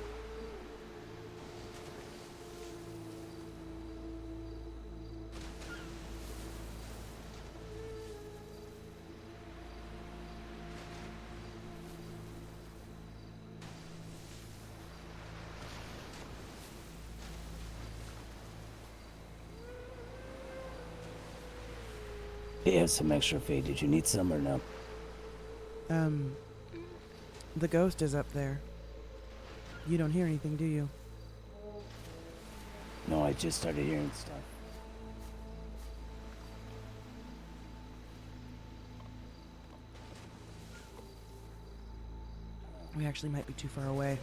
They have some extra Fade. Did you need some or no?
The ghost is up there. You don't hear anything, do you?
No, I just started hearing stuff.
We actually might be too far away.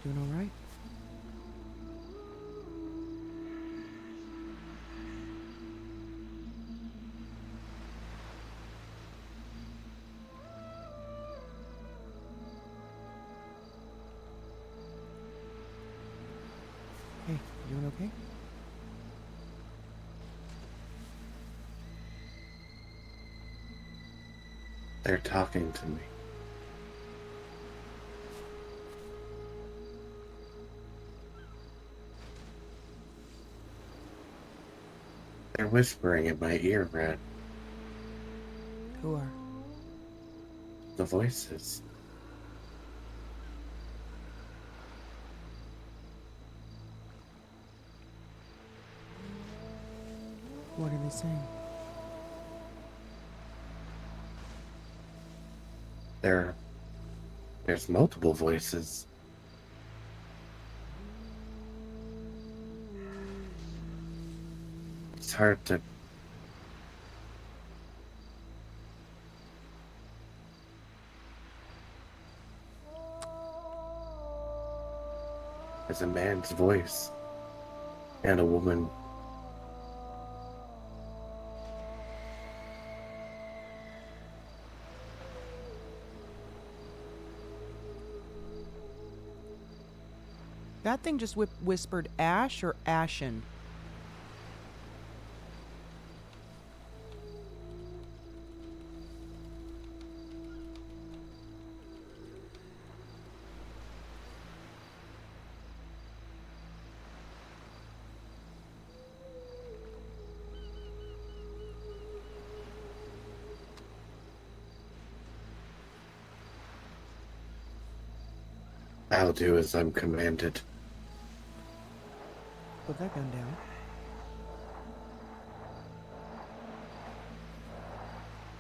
Doing all right? Hey, you doing okay?
They're talking to me. They're whispering in my ear, Red.
Who are?
The voices.
What are they saying?
There's multiple voices. It's hard to... There's a man's voice and a woman.
That thing just whispered Ash or Ashen?
I'll do as I'm commanded.
Put that gun down.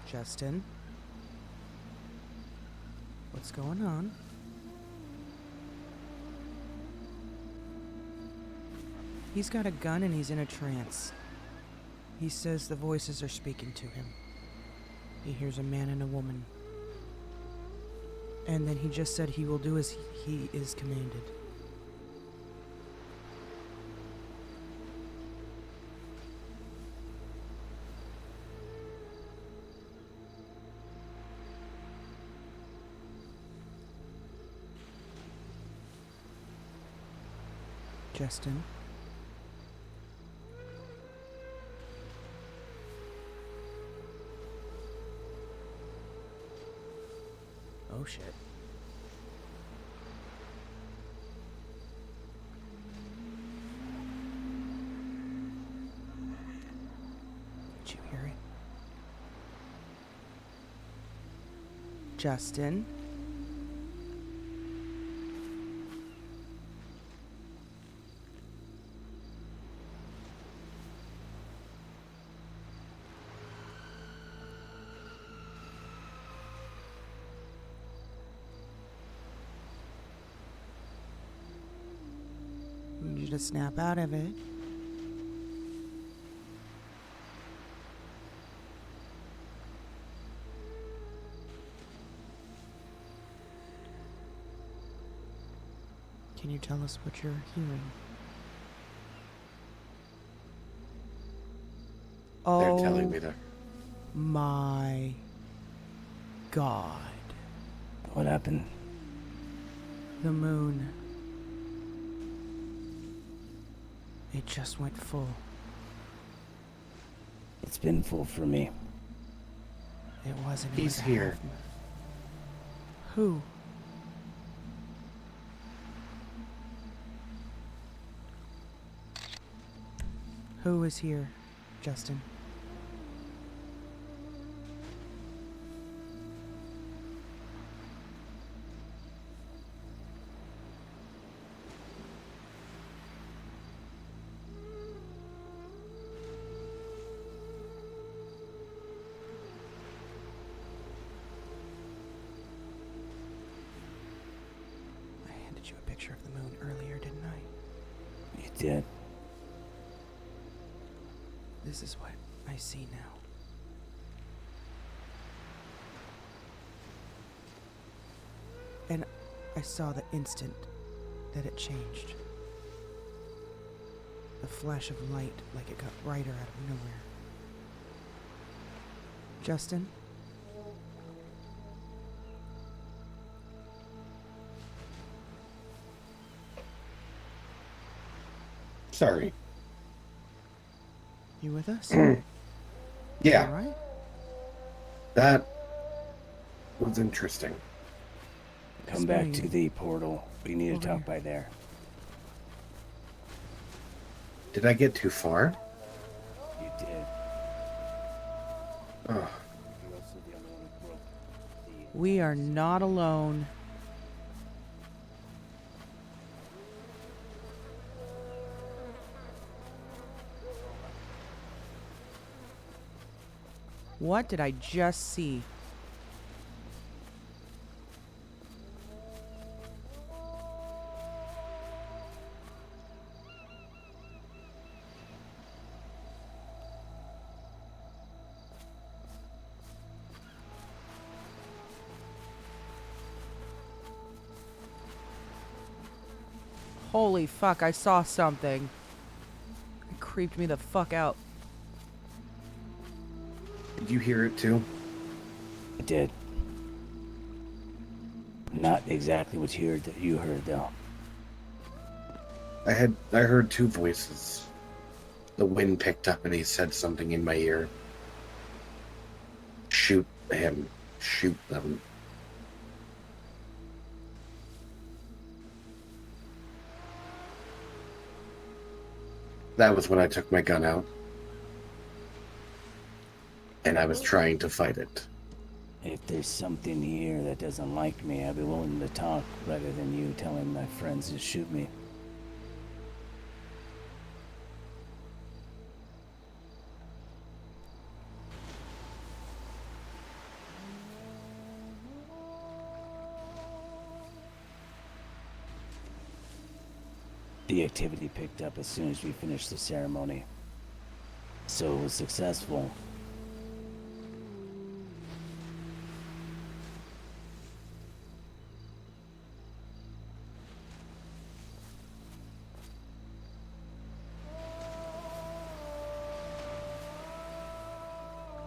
Justin? What's going on? He's got a gun and he's in a trance. He says the voices are speaking to him. He hears a man and a woman. And then he just said he will do as he is commanded. Justin? Oh shit. Did you hear it? Justin? I need you to snap out of it. Can you tell us what you're hearing?
They're telling me that.
My God.
What happened?
The moon. It just went full.
It's been full for me.
It wasn't.
He's here.
Who? Who is here, Justin? I handed you a picture of the moon earlier, didn't I?
You did.
This is what I see now. And I saw the instant that it changed. The flash of light, like it got brighter out of nowhere. Justin?
Sorry.
You with us?
Yeah.
All right?
That was interesting.
Come back to the portal. We need to talk by there.
Did I get too far?
You did.
Oh.
We are not alone. What did I just see? Holy fuck, I saw something. It creeped me the fuck out.
Did you hear it too?
I did. Not exactly what you heard though.
I heard two voices. The wind picked up and he said something in my ear. Shoot him. Shoot them. That was when I took my gun out. And I was trying to fight it.
If there's something here that doesn't like me, I'd be willing to talk rather than you telling my friends to shoot me. The activity picked up as soon as we finished the ceremony. So it was successful.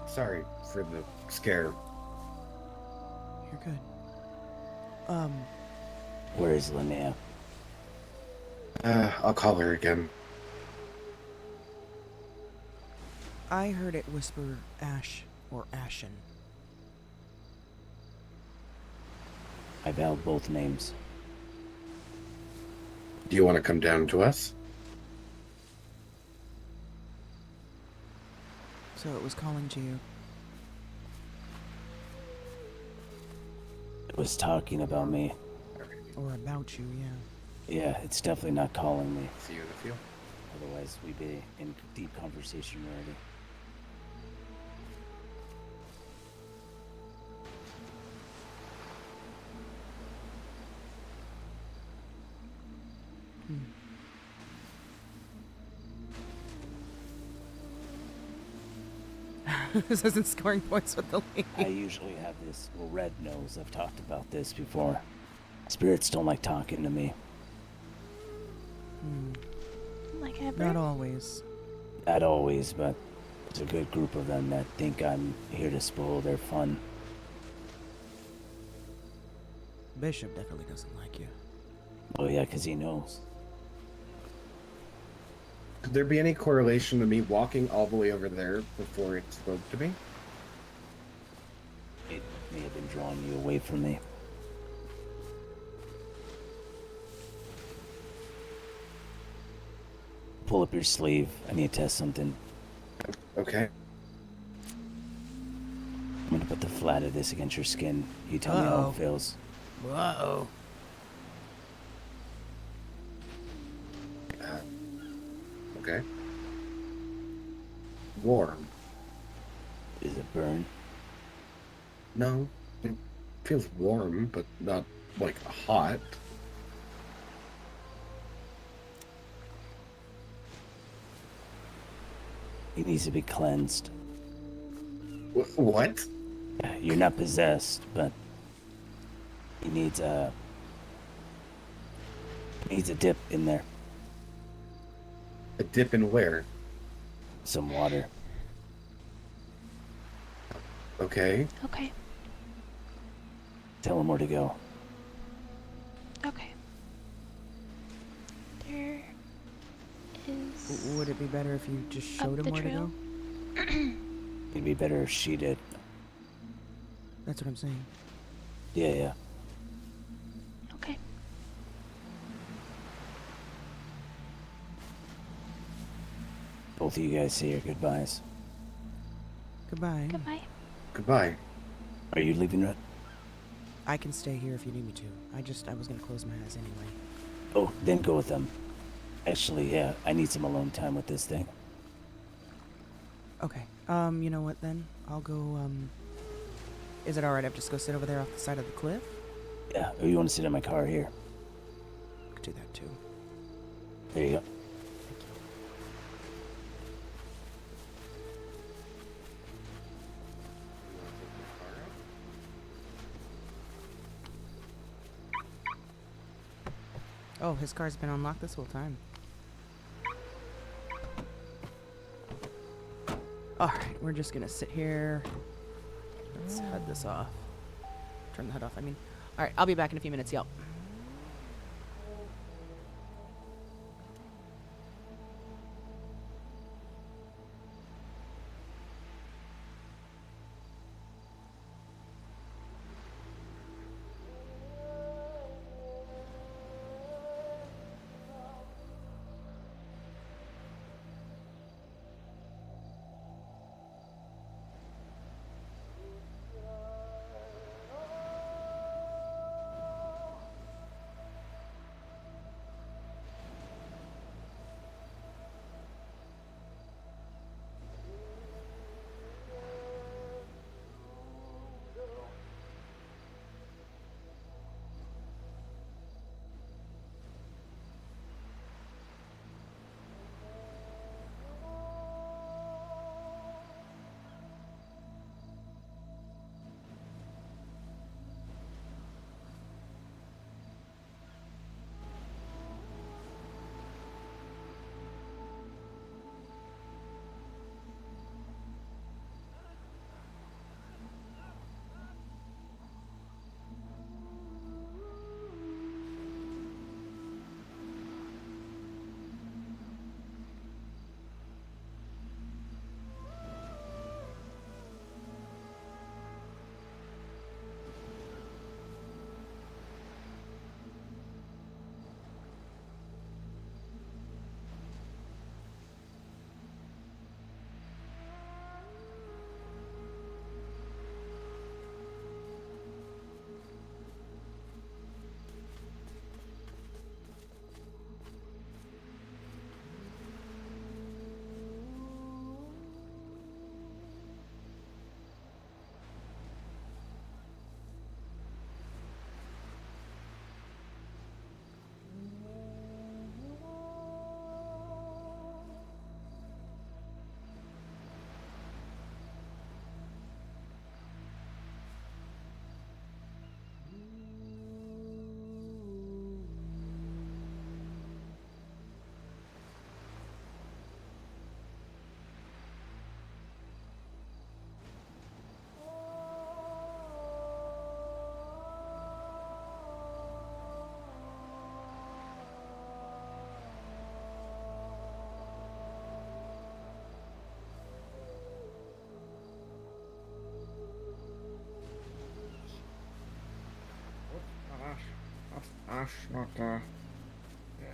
Sorry for the scare.
You're good.
Where is Linnea?
I'll call her again.
I heard it whisper Ash or Ashen.
I vowed both names.
Do you want to come down to us?
So it was calling to you.
It was talking about me.
Or about you, yeah.
Yeah, it's definitely not calling me.
See you in the field.
Otherwise, we'd be in deep conversation already.
This isn't scoring points with the lady.
I usually have this. Well, Red knows I've talked about this before. Spirits don't like talking to me.
Like ever?
Not always.
Not always, but there's a good group of them that think I'm here to spoil their fun.
Bishop definitely doesn't like you.
Oh yeah, 'cause he knows.
Could there be any correlation to me walking all the way over there before it spoke to me?
It may have been drawing you away from me. Pull up your sleeve. I need to test something.
Okay.
I'm gonna put the flat of this against your skin. You tell me how it feels.
Uh-oh.
Okay. Warm.
Is it burn?
No. It feels warm, but not, like, hot.
It needs to be cleansed.
What?
You're not possessed, but he needs Needs a dip in there.
A dip in where?
Some water.
Okay.
Okay.
Tell him where to go.
Okay. There is.
Would it be better if you just showed
up
him
the
where to
trail.
go?
It'd be better if she did.
That's what I'm saying.
Yeah.
Okay.
Both of you guys say your goodbyes.
Goodbye.
Goodbye.
Goodbye.
Are you leaving, Red?
I can stay here if you need me to. I was gonna close my eyes anyway.
Oh, then go with them. Actually, yeah, I need some alone time with this thing.
Okay. You know what then? I'll go, is it alright if I just go sit over there off the side of the cliff?
Yeah, or you want to sit in my car here?
Could do that too.
There you go.
Oh, his car's been unlocked this whole time. Alright, we're just gonna sit here. Let's head this off. Turn the head off, I mean. Alright, I'll be back in a few minutes, y'all.
Ash, not there. Yeah.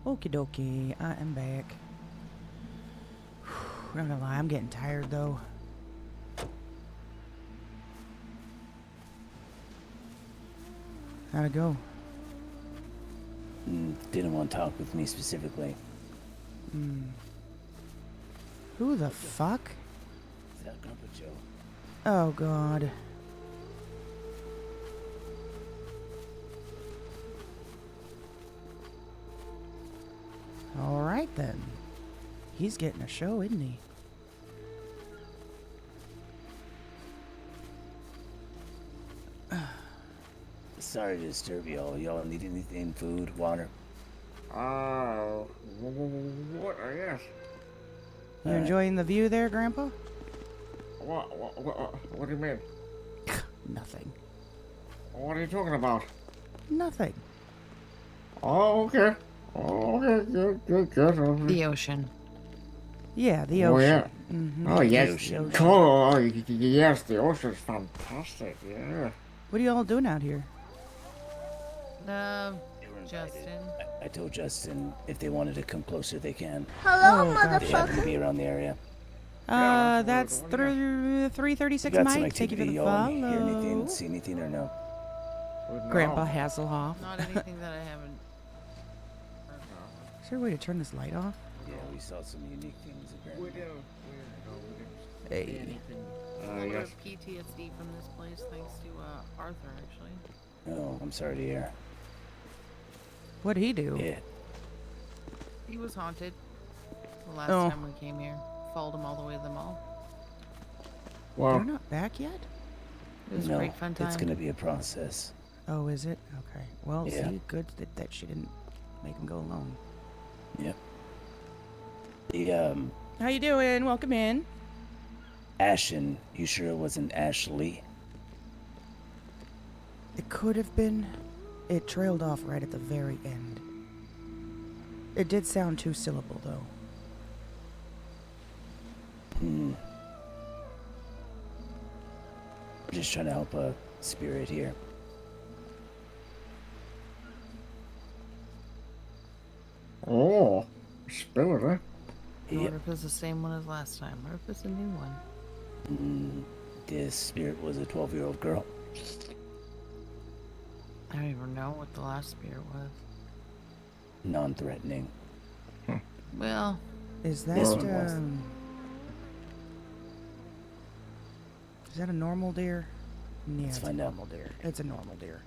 Okie dokie, I am back. I'm not gonna lie, I'm getting tired though. How'd it go?
Didn't want to talk with me specifically.
Who the fuck?
Is that Grandpa Joe?
Oh god. Alright then. He's getting a show, isn't he?
Sorry to disturb y'all. Y'all need anything? Food, water?
What? Yes.
You enjoying the view there, Grandpa?
What do you mean?
Nothing.
What are you talking about?
Nothing.
Oh, okay. Oh, okay, good.
The ocean.
Yeah, the
Oh,
ocean.
yeah.
Mhm.
Oh, yes.
The ocean.
Cool. Oh, yes, the ocean's fantastic. Yeah.
What are you all doing out here?
Justin.
I told Justin if they wanted to come closer, they can.
Hello,
Oh, God.
They happen to be around the area.
That's 336
Got some
Mike. Thank you for
activity,
the
y'all? Hear
follow.
anything? See anything or no?
Grandpa Hasselhoff.
Not anything that I haven't.
Is there a way to turn this light off?
Yeah, we saw some unique things apparently.
Hey.
A little bit of PTSD from this place, thanks to Arthur, actually.
Oh, I'm sorry to hear.
What'd he do?
Yeah.
He was haunted the last
Oh.
time we came here. Followed him all the way to the mall.
They're not back yet?
It was
no,
a great fun time.
it's gonna be a process.
Oh, is it? Okay. Well,
Yeah.
see, good that she didn't make him go alone.
Yep. The
How you doing? Welcome in.
Ashen. You sure it wasn't Ashley?
It could have been. It trailed off right at the very end. It did sound two-syllable, though.
We're just trying to help a spirit here.
Oh, spirit, eh?
I wonder if it's the same one as last time, or if it's a new one.
This spirit was a 12-year-old girl.
I don't even know what the last spirit was.
Non-threatening.
Well,
Is that
This one was.
Is that a normal deer? Yeah,
Let's
it's
find
a
out.
normal deer. It's a normal deer.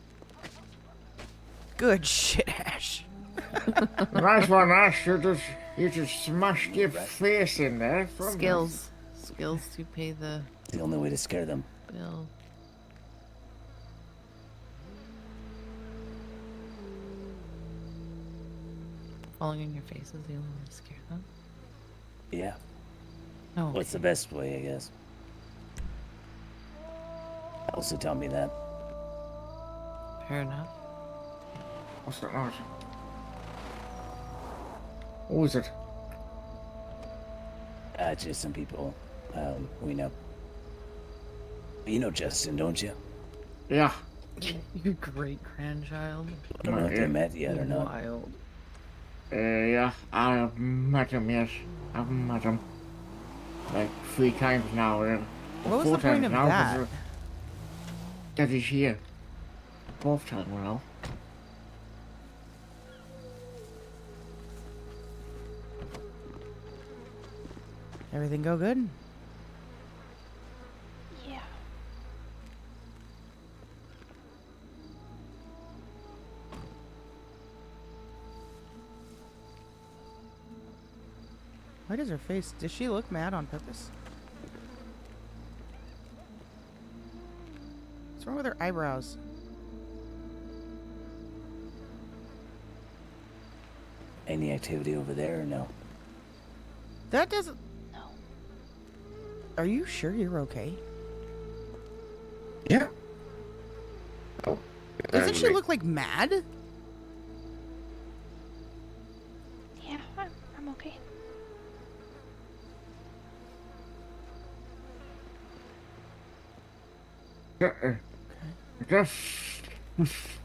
Good shit, Ash.
Nice one, Ash. You just smashed your face in there. From
skills. Skills to pay the
The only way to scare them.
bill. Falling in your face is the only way to scare them.
Yeah.
Oh,
What's the best way, I guess? Also tell me that.
Fair enough.
What's that noise? Who is it?
Just some people we know. You know Justin, don't you?
Yeah.
Your great grandchild.
I don't know if they met yet or not.
Wild.
Yeah, I've met him, yes. I've met him. Like 3 times now, yeah.
What was
4
the point
times
of
now, 'cause,
that?
that he's here. Both times now.
Everything go good?
Yeah.
Why does her face... Does she look mad on purpose? What's wrong with her eyebrows?
Any activity over there or no?
That doesn't... Are you sure you're okay?
Yeah.
Doesn't she look like mad?
Yeah, I'm okay.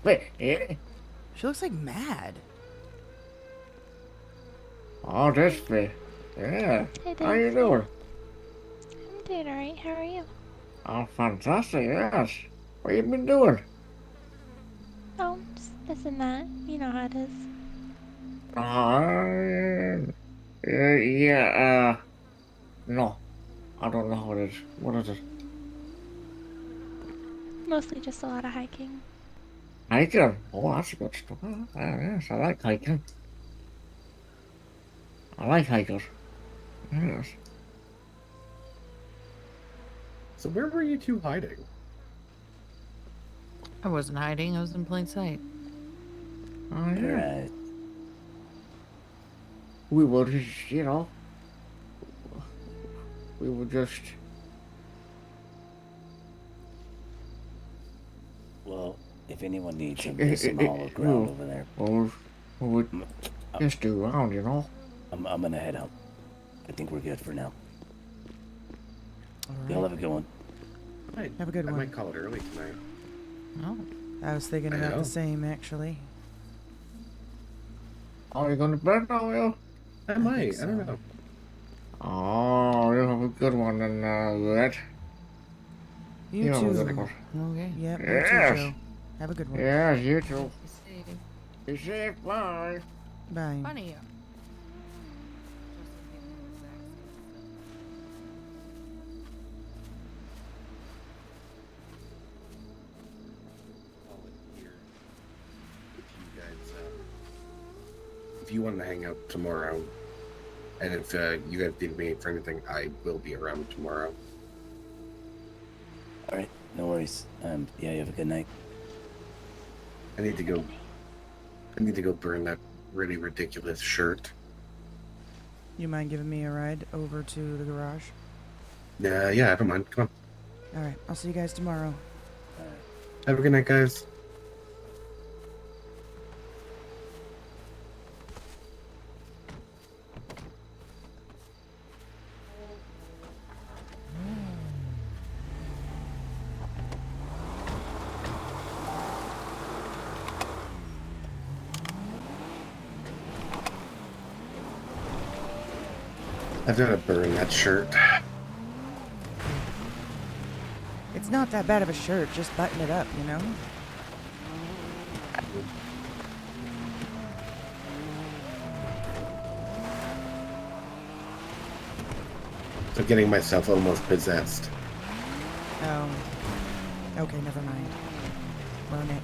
Wait, eh?
She looks like mad.
Oh, Despi. Yeah.
Hey,
How you doing?
I'm doing alright. How are you?
Oh, fantastic, yes. What you been doing?
Oh, just this and that. You know how it is.
No. I don't know what it is. What is it?
Mostly just a lot of hiking.
Hiking? Oh, that's good stuff. Yes, I like hiking. I like hikers. Yes.
So where were you two hiding?
I wasn't hiding. I was in plain sight.
Oh, yeah.
Right.
We were just, we were just...
Well, if anyone needs him, there's some hollow ground over there.
Well, we would just do around,
I'm gonna head out. I think we're good for now.
All
Y'all
right.
have a good one.
Have a good
I
one.
might call it early tonight.
Oh.
I was thinking
I
about
know.
the same, actually.
Are you going to bed now, Will?
I might. I don't know.
Oh, you have a good one then, Red.
You
have a
too.
good one.
Okay.
Yep, you
Yes.
too, Joe. Have a good one.
Yes, you too.
Be safe.
Be safe, bye.
Bye.
Funny.
If you want to hang out tomorrow, and if you guys need me for anything, I will be around tomorrow.
All right, no worries. Yeah, you have a good night.
I need to go. I need to go burn that really ridiculous shirt.
You mind giving me a ride over to the garage?
Yeah, I don't mind. Come on.
All right, I'll see you guys tomorrow.
Have a good night, guys. I've got to burn that shirt.
It's not that bad of a shirt, just button it up, you know?
I'm getting myself almost possessed.
Oh. Okay, never mind. Burn it.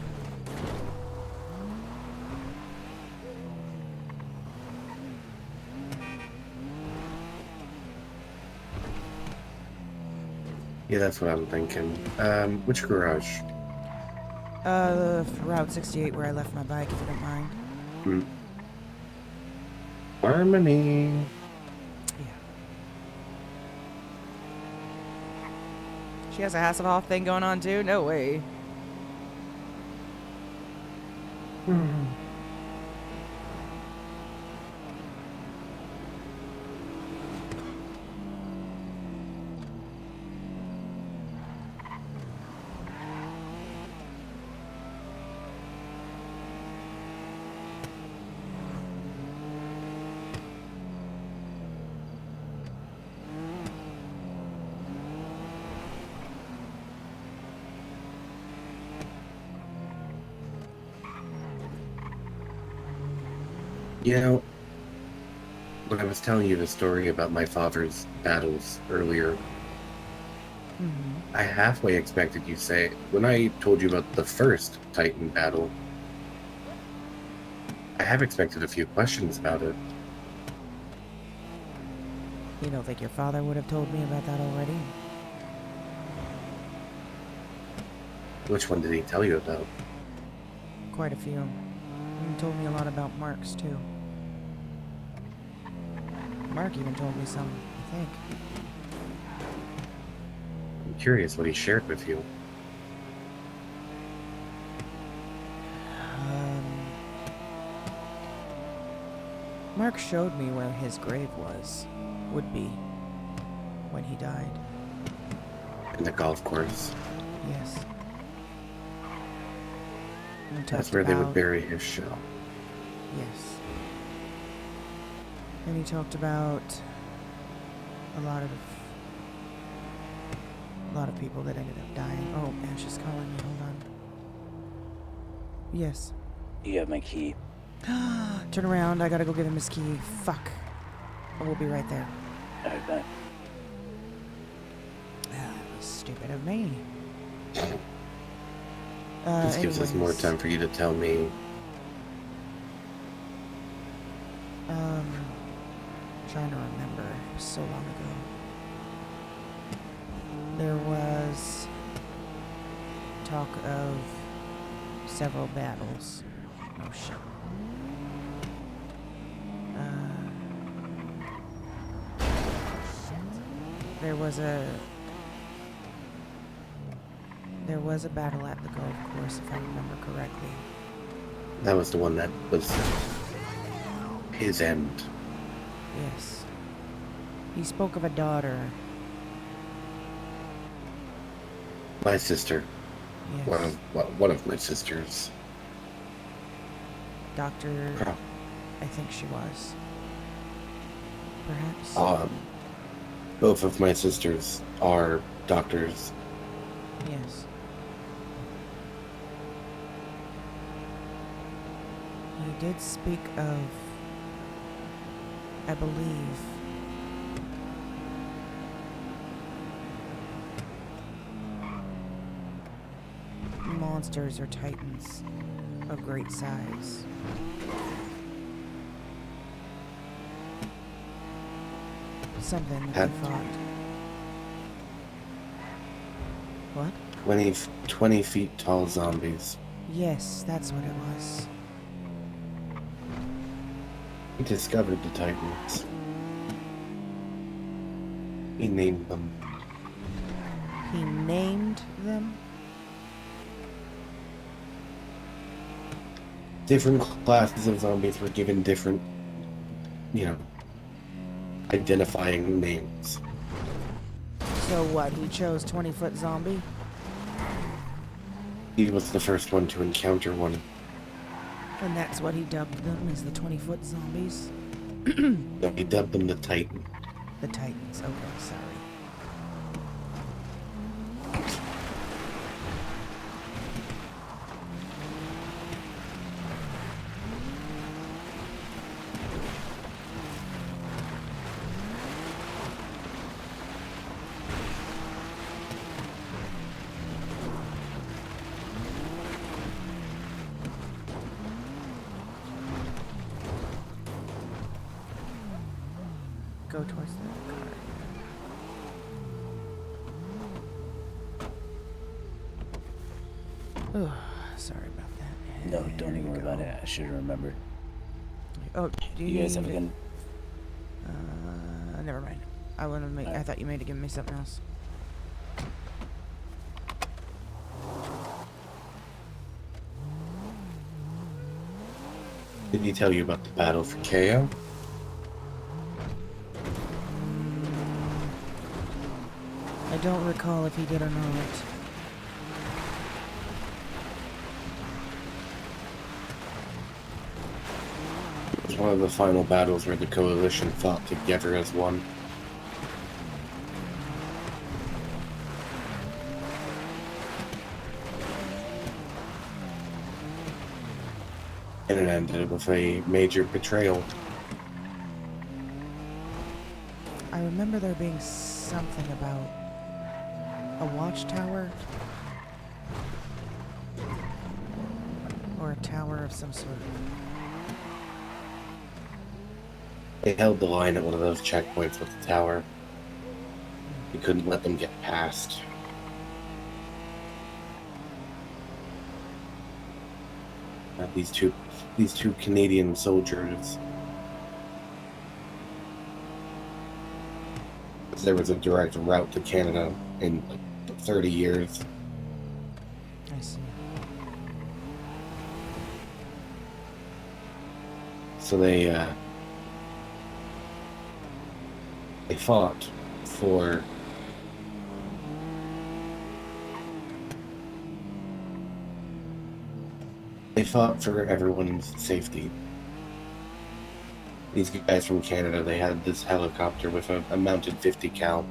Yeah, that's what I'm thinking. Which garage?
Route 68 where I left my bike, if you don't mind.
Harmony.
She has a Hasselhoff thing going on too? No way.
You know, when I was telling you the story about my father's battles earlier, I halfway expected you to say, when I told you about the first Titan battle, I have expected a few questions about it.
You don't think your father would have told me about that already?
Which one did he tell you about?
Quite a few. He told me a lot about Mark's too. Mark even told me some, I think.
I'm curious what he shared with you.
Mark showed me where his grave would be, when he died.
In the golf course.
Yes. We
That's
talked
where they would
about-
bury his shell.
Yes. And he talked about a lot of people that ended up dying. Oh, Ash is calling me. Hold on. Yes.
You have my key.
Turn around. I gotta go give him his key. Fuck. I will be right there.
Alright, bye.
That was stupid of me.
This gives us more
anyways.
time for you to tell me.
Trying to remember. So long ago. There was talk of several battles. Oh shit. There was a battle at the golf course, if I remember correctly.
That was the one that was his end.
Yes. He spoke of a daughter.
My sister.
Yes.
One of my sisters.
Doctor. I think she was. Perhaps.
Both of my sisters are doctors.
Yes. He did speak of, I believe, monsters or titans of great size. Something that they fought. What?
20 feet tall zombies.
Yes, that's what it was.
He discovered the Titans. He named them.
He named them?
Different classes of zombies were given different, identifying names.
So what, he chose 20-foot zombie?
He was the first one to encounter one.
And that's what he dubbed them, as the 20-foot zombies?
So he dubbed them the Titan.
The Titans, okay, sorry. Go towards the car. Oh, sorry about that.
No, don't even worry about it. I should have remembered.
Oh, do
You guys have a good...
Never mind. I want to make. I thought you made to give me something else.
Did he tell you about the battle for KO?
I don't recall if he did or not.
It was one of the final battles where the Coalition fought together as one. And it ended with a major betrayal.
I remember there being something about a watchtower or a tower of some sort.
They held the line at one of those checkpoints with the tower. You couldn't let them get past. These two Canadian soldiers. There was a direct route to Canada in like 30 years.
I see.
So they fought for everyone's safety.
These guys from Canada, they had this helicopter with a mounted 50 cal.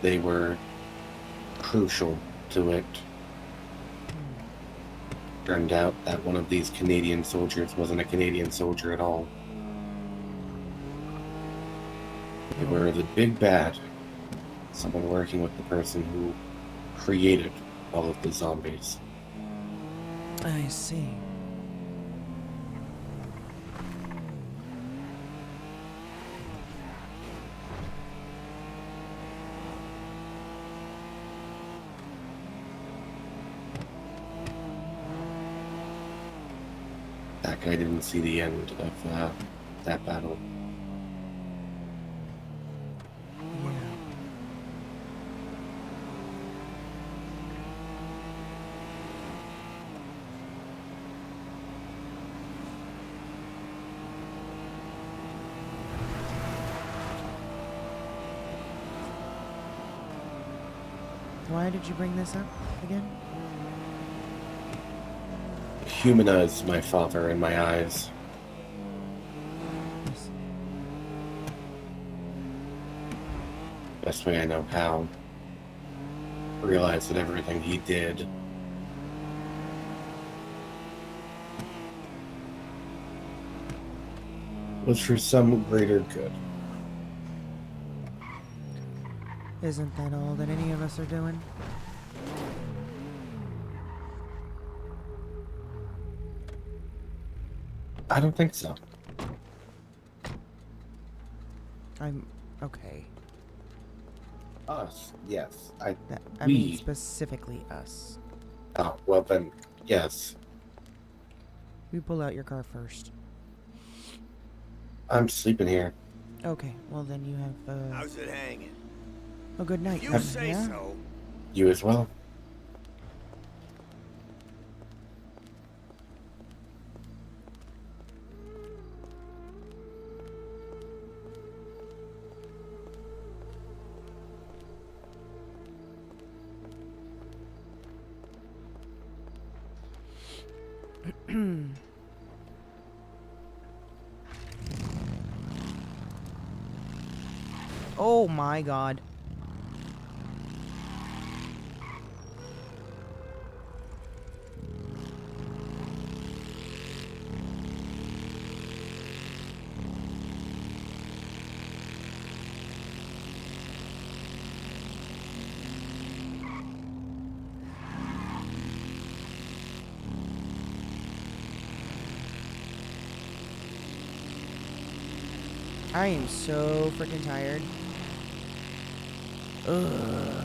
They were crucial to it. Turned out that one of these Canadian soldiers wasn't a Canadian soldier at all. They were the big bad. Someone working with the person who created all of the zombies.
I see.
That guy didn't see the end of that battle.
Why did you bring this up again?
Humanized my father in my eyes. Best way I know how. Realize that everything he did was for some greater good.
Isn't that all that any of us are doing?
I don't think so.
I'm okay.
Us, yes. I
I mean specifically us.
Oh, well then, yes.
You pull out your car first.
I'm sleeping here.
Okay, well then you have
How's it hanging?
a good night.
You say
yeah?
so.
You as well.
Oh my god. I am so freaking tired. Ugh.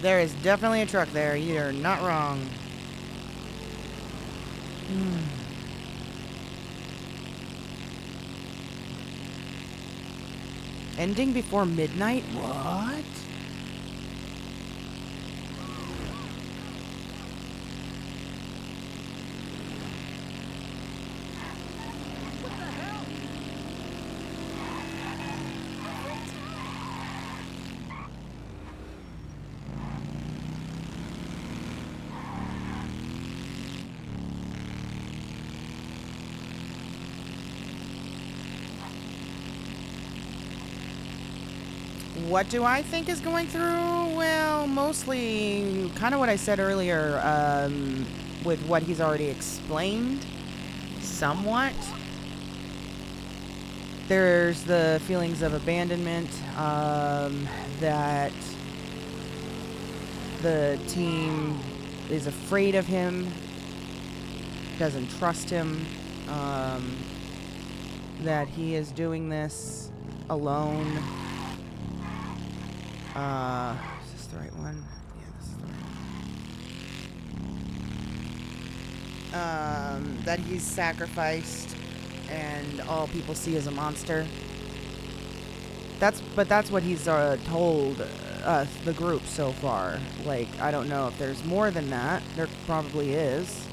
There is definitely a truck there. You're not wrong. Ending before midnight? What? What do I think is going through? Well, mostly kind of what I said earlier, with what he's already explained, somewhat. There's the feelings of abandonment, that the team is afraid of him, doesn't trust him, that he is doing this alone. Is this the right one? Yeah, this is the right one. That he's sacrificed and all people see is a monster. That's what he's told us, the group, so far. Like, I don't know if there's more than that. There probably is.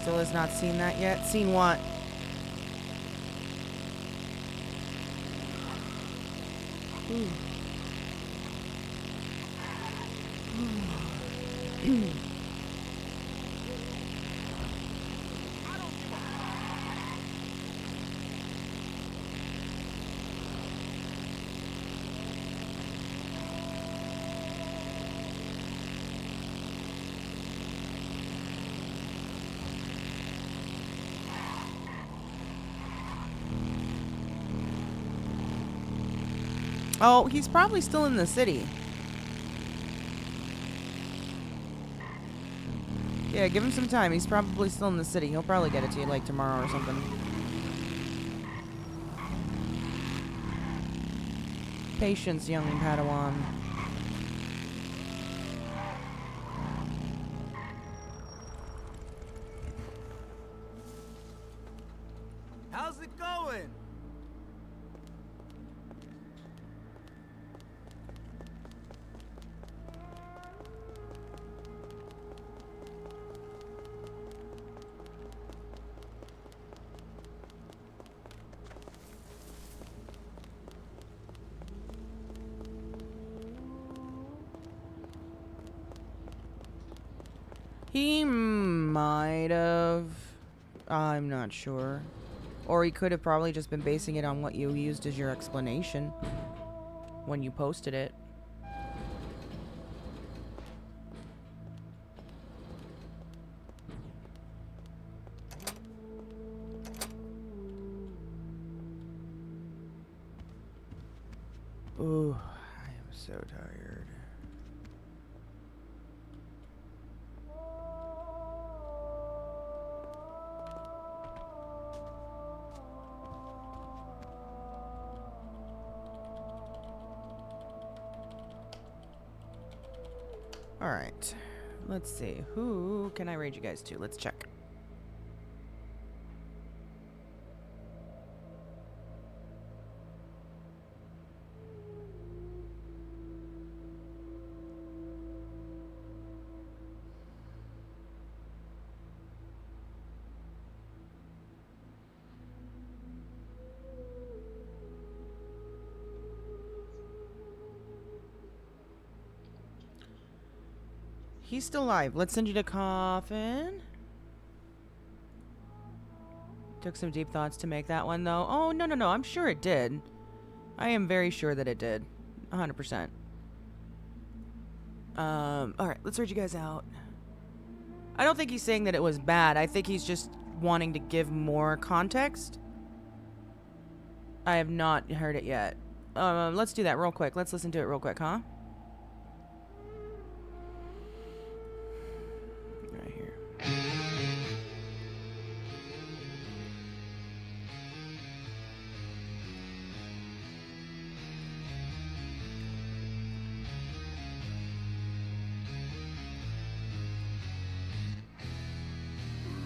Still has not seen that yet. Seen what? Oh, he's probably still in the city. Yeah, give him some time. He's probably still in the city. He'll probably get it to you like tomorrow or something. Patience, young Padawan.
How's it going?
He might have. I'm not sure. Or he could have probably just been basing it on what you used as your explanation when you posted it. Ooh, I am so tired. All right, let's see. Who can I raid you guys to? Let's check. He's still alive. Let's send you to Coffin. Took some deep thoughts to make that one, though. Oh, no. I'm sure it did. I am very sure that it did. 100%. Alright, let's read you guys out. I don't think he's saying that it was bad. I think he's just wanting to give more context. I have not heard it yet. Let's do that real quick. Let's listen to it real quick, huh? Right here.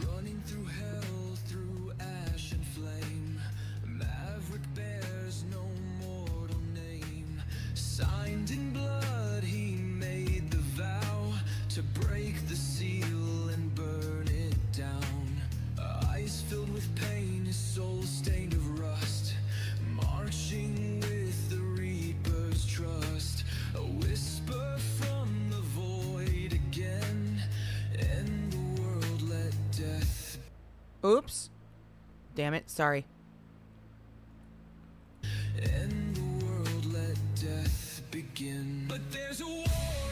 Running through hell, through ash and flame, Maverick bears no mortal name. Signed in blood, he made the vow to break the seal and burn it down. Eyes filled with pain, his soul stained of rust, marching with the Reaper's trust. A whisper from the void again, end the world, let death.
Oops. Damn it. Sorry.
End the world, let death begin. But there's a war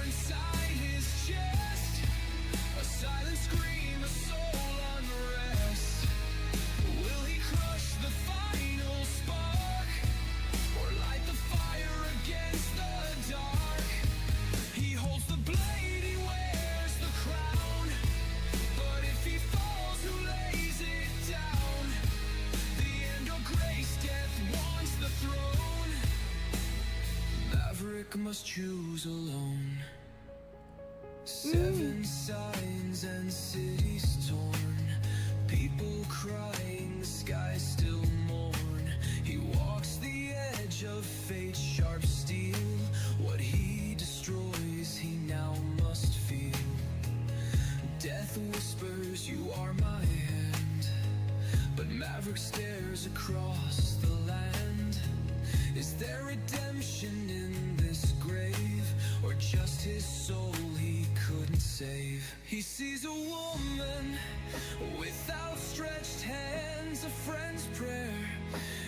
inside his chest, a silent scream, a soul unrest. Will he crush the final spark, or light the fire against the dark? He holds the blade, he wears the crown, but if he falls, who lays it down? The end or grace, death wants the throne. Maverick must choose alone. Seven signs and cities torn, people crying, the sky still mourn. He walks the edge of fate's sharp steel. What he destroys, he now must feel. Death whispers, you are my Maverick stares across the land. Is there redemption in this grave, or just his soul he couldn't save? He sees a woman with outstretched hands, a friend's prayer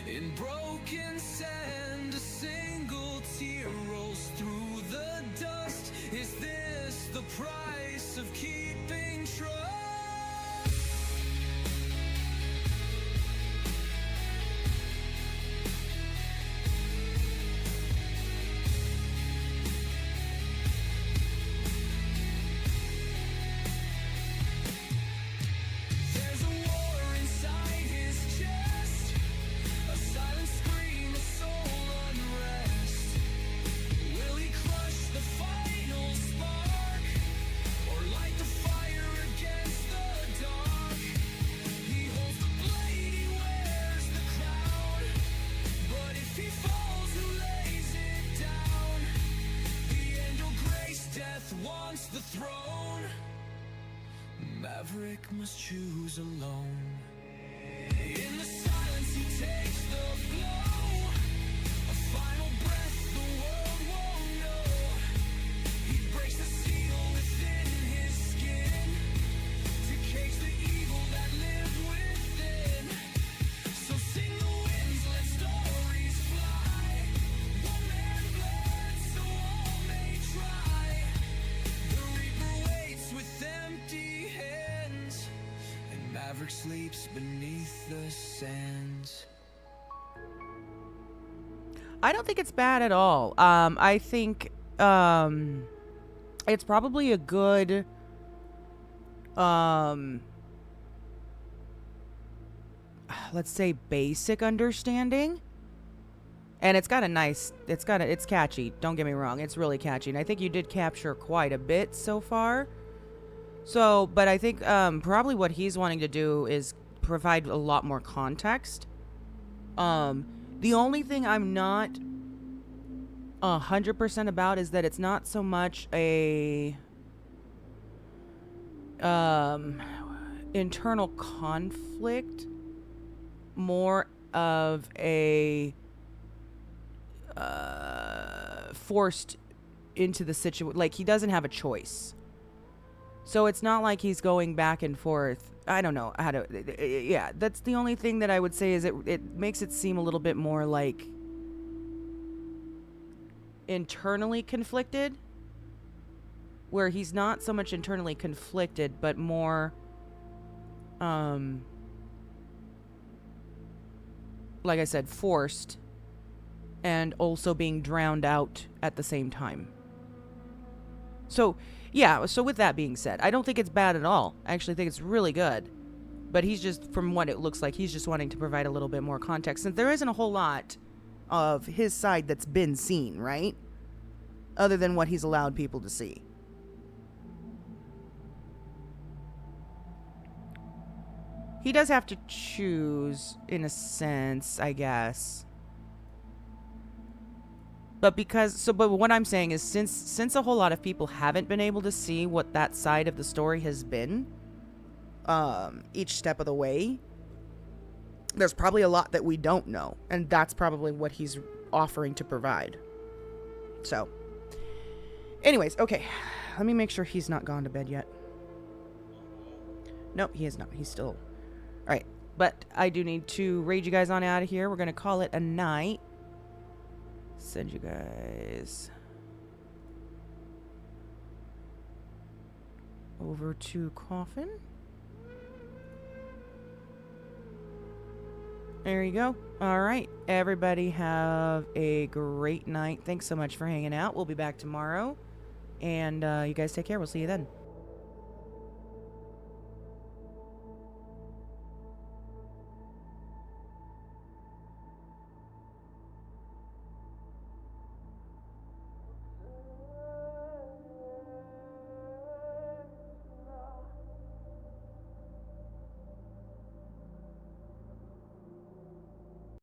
in broken sand. A single tear rolls through the dust. Is this the price of keeping trust? There's a war inside his chest, a silent scream, a soul unrest. Will he crush the final spark, or light the fire against the dark? He holds the blade, he wears the crown, but if he falls, who lays it down? The angel grace death wants the throne. Maverick must choose alone. In the silence he takes the blow, a final breath the world won't know. He breaks the seal within his skin to cage the evil that lived within. So sing the winds, let stories fly. One man bled so all may try. The reaper waits with empty hands, and Maverick sleeps beneath the sands.
I don't think it's bad at all. I think it's probably a good let's say basic understanding. And it's catchy. Don't get me wrong. It's really catchy. And I think you did capture quite a bit so far. So, but I think probably what he's wanting to do is provide a lot more context. The only thing I'm not 100% about is that it's not so much a internal conflict, more of a forced into the situation. Like, he doesn't have a choice. So it's not like he's going back and forth. I don't know how to... Yeah, that's the only thing that I would say is it makes it seem a little bit more like internally conflicted, where he's not so much internally conflicted, but more like I said, forced, and also being drowned out at the same time. So, yeah, so with that being said, I don't think it's bad at all. I actually think it's really good. But he's just, from what it looks like, he's just wanting to provide a little bit more context. Since there isn't a whole lot of his side that's been seen, right? Other than what he's allowed people to see. He does have to choose, in a sense, I guess. But but what I'm saying is, since a whole lot of people haven't been able to see what that side of the story has been, each step of the way, there's probably a lot that we don't know, and that's probably what he's offering to provide. So, anyways, okay, let me make sure he's not gone to bed yet. Nope, he is not. He's still... Alright, but I do need to raid you guys on out of here. We're going to call it a night. Send you guys over to Coffin. There you go. All right, everybody have a great night. Thanks so much for hanging out. We'll be back tomorrow. And you guys take care. We'll see you then.